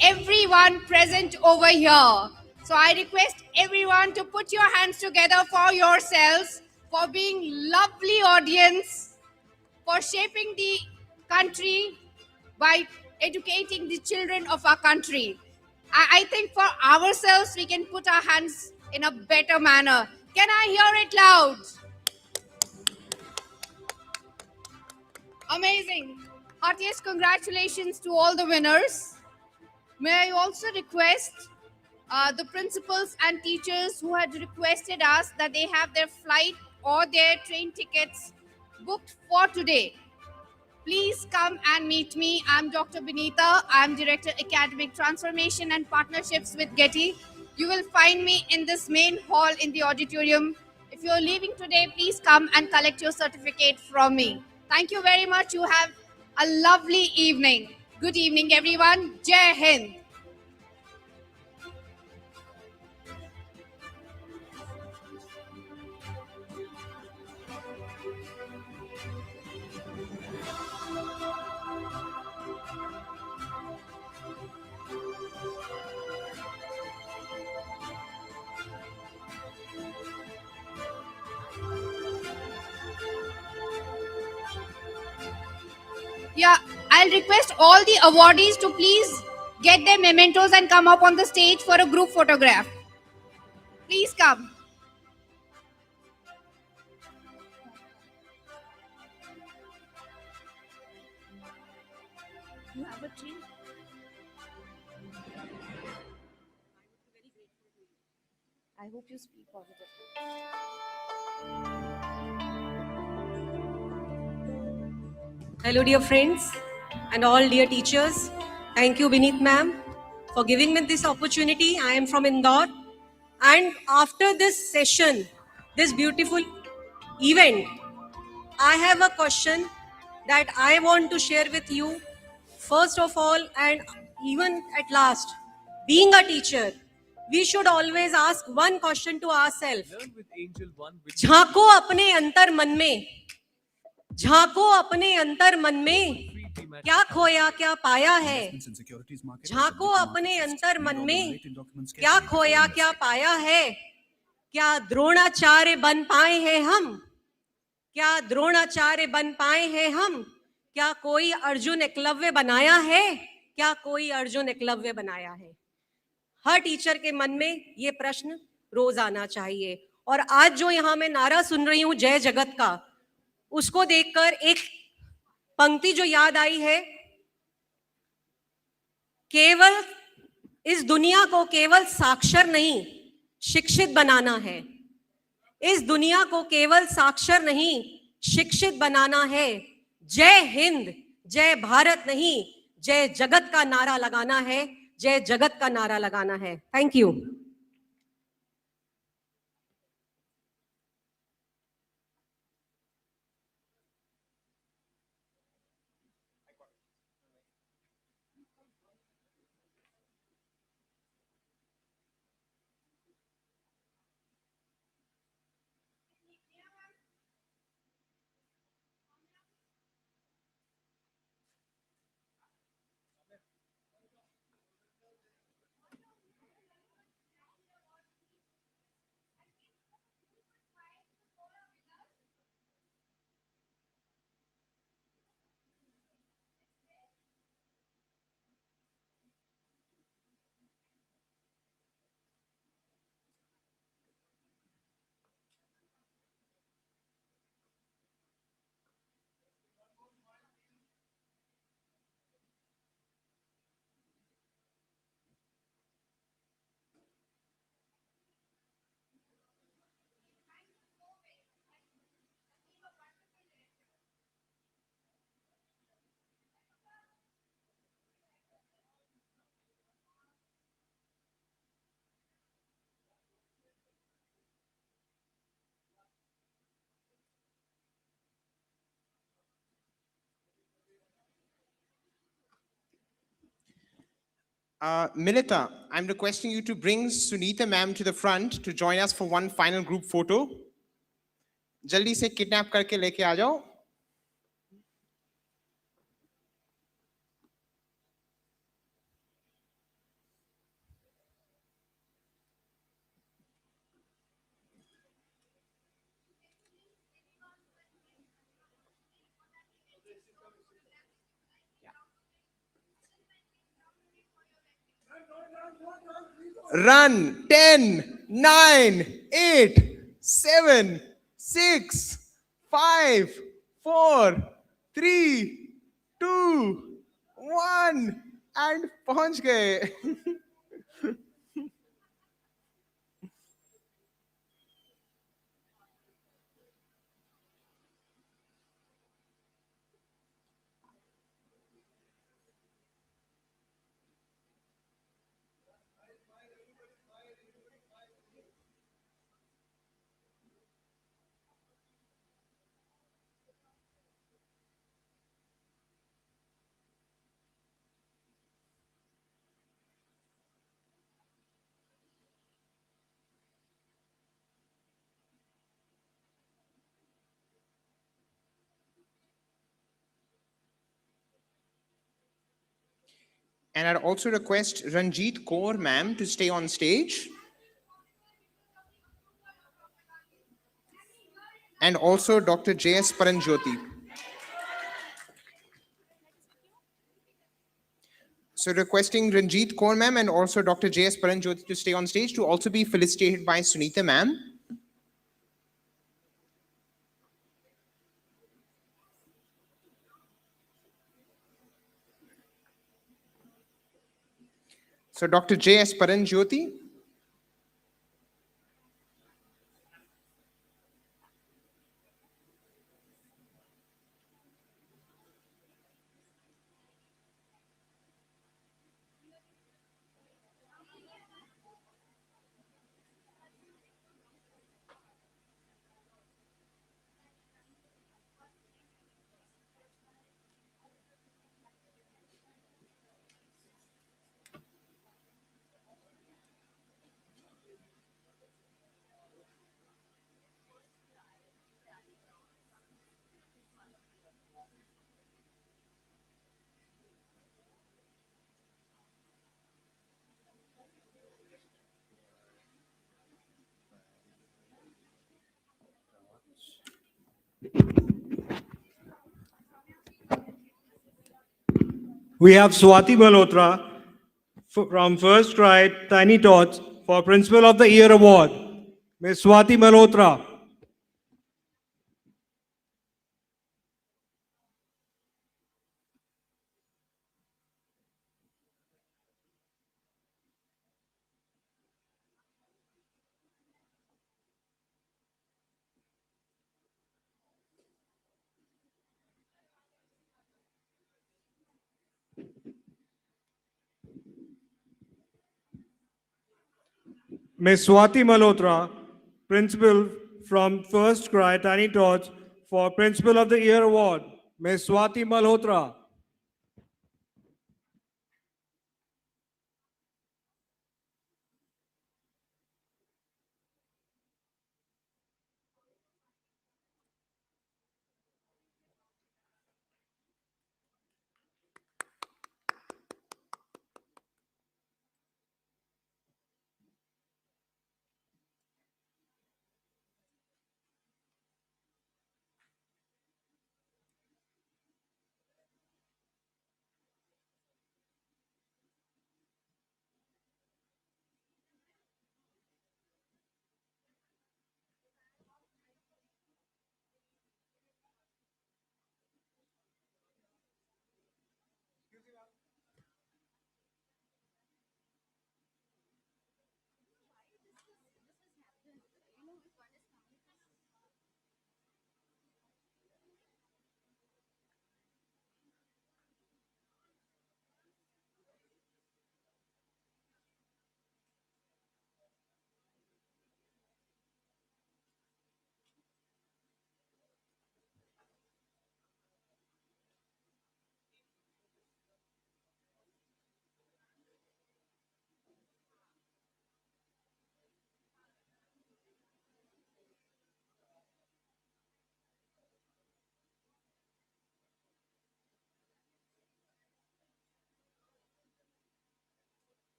everyone present over here. So I request everyone to put your hands together for yourselves, for being lovely audience, for shaping the country by educating the children of our country. I think for ourselves, we can put our hands in a better manner. Can I hear it loud? Amazing. Heartiest congratulations to all the winners. May I also request the principals and teachers who had requested us that they have their flight or their train tickets booked for today. Please come and meet me. I'm Dr. Benita. I'm Director Academic Transformation and Partnerships with Getty. You will find me in this main hall in the auditorium. If you're leaving today, please come and collect your certificate from me. Thank you very much. You have a lovely evening. Good evening, everyone. Jai Hind. Yeah, I'll request all the awardees to please get their mementos and come up on the stage for a group photograph. Please come. You have a dream? I hope you speak positive. Hello, dear friends and all dear teachers. Thank you, Vineet ma'am, for giving me this opportunity. I am from Indore. And after this session, this beautiful event, I have a question that I want to share with you. First of all, and even at last, being a teacher, we should always ask one question to ourselves. झांको अपने अंतर मन में, झांको अपने अंतर मन में, क्या खोया क्या पाया है, झांको अपने अंतर मन में, क्या खोया क्या पाया है, क्या द्रोणाचार्य बन पाए हैं हम, क्या द्रोणाचार्य बन पाए हैं हम, क्या कोई अर्जुन एकलव्य बनाया है, क्या कोई अर्जुन एकलव्य बनाया है. हर टीचर के मन में ये प्रश्न रोज आना चाहिए. और आज जो यहां मैं नारा सुन रही हूं जय जगत का, उसको देखकर एक पंक्ति जो याद आई है, केवल इस दुनिया को केवल साक्षर नहीं शिक्षित बनाना है. इस दुनिया को केवल साक्षर नहीं शिक्षित बनाना है. जय हिंद जय भारत नहीं, जय जगत का नारा लगाना है, जय जगत का नारा लगाना है. Thank you. Milita, I'm requesting you to bring Sunita ma'am to the front to join us for one final group photo. जल्दी से किडनैप करके लेके आ जाओ. Run. 10, 9, 8, 7, 6, 5, 4, 3, 2, 1 and पहुंच गए. And I'd also request Ranjit Kaur ma'am to stay on stage. And also Dr. J.S. Paranjyoti. So requesting Ranjit Kaur ma'am and also Dr. J.S. Paranjyoti to stay on stage to also be felicitated by Sunita ma'am. So Dr. J.S. Paranjyoti. We have Swati Malhotra from First Try Tiny Tots for Principal of the Year Award. Ms. Swati Malhotra. Ms. Swati Malhotra, Principal from First Cry Tiny Tots for Principal of the Year Award. Ms. Swati Malhotra.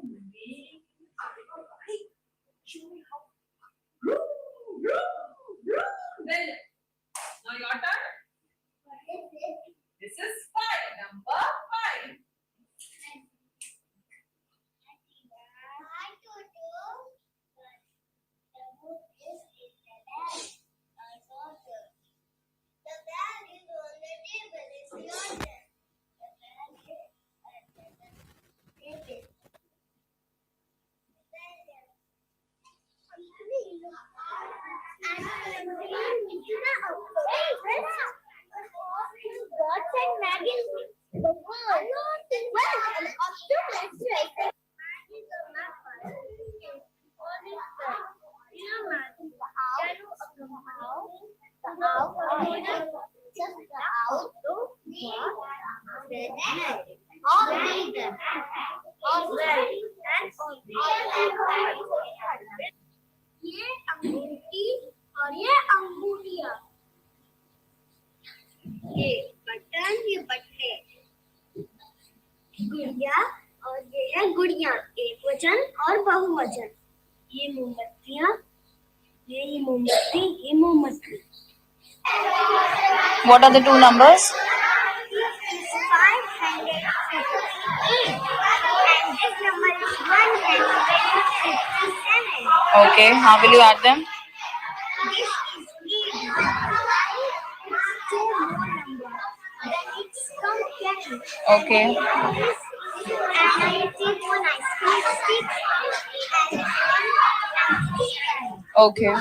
Now your turn. This is 5. Number 5. ये अंगूठी और ये अंगूठिया, ये button ये बट्टे, गुड़िया और ये है गुड़िया, एक वचन और बहुवचन। ये मोमबत्तियाँ, ये मोमबत्ती, ये मोमबत्ती। What are the two numbers? 558 and this number is 157. Okay, how will you add them? This is 8. Two more numbers. Then it's come 10. Okay. And I take one ice cream stick and one stick. Okay.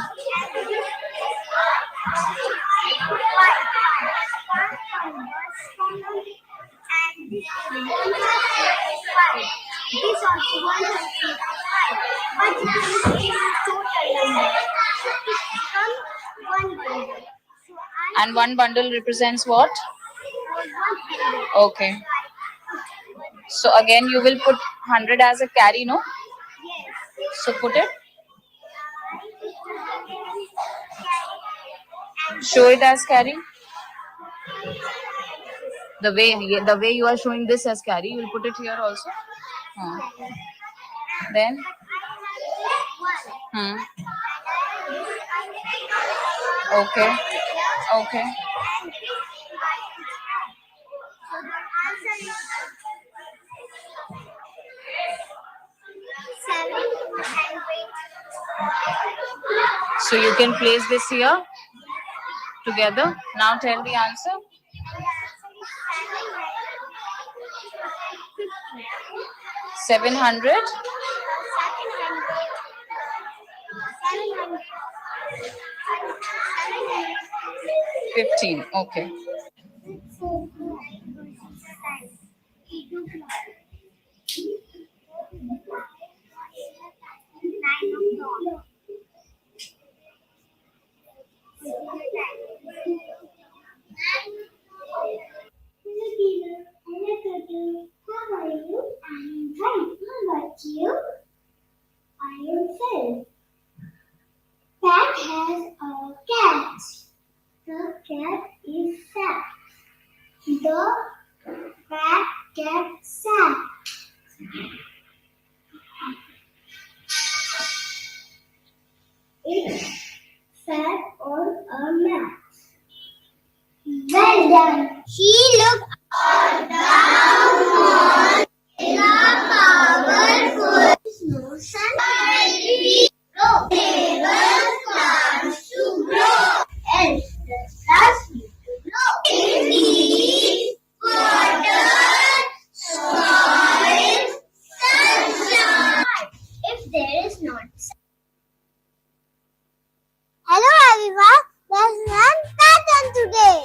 This also 125. But this is total number. It becomes one bundle. And one bundle represents what? 100. Okay. So again you will put 100 as a carry, no? Yes. So put it. Show it as carry. The way you are showing this as carry, you will put it here also. Then. Okay. Okay. So you can place this here together. Now tell the answer. 700. 15. Okay. How are you? I'm fine. How about you? I am fine. Pat has a cat. The cat is fat. The fat cat sat. It's sat on a mat. Well done. He looked up down in a powerful no sun. Table starts to grow. Else the starts need to grow. Trees, water, soil, sunshine. If there is not sun. Hello everyone, let's learn pattern today.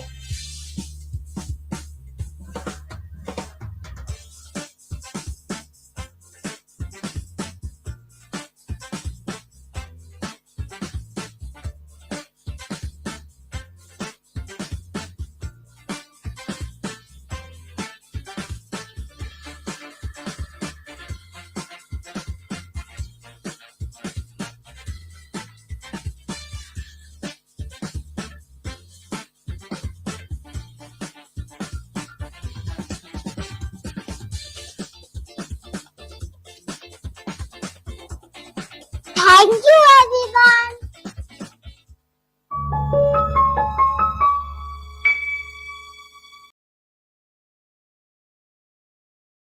Thank you very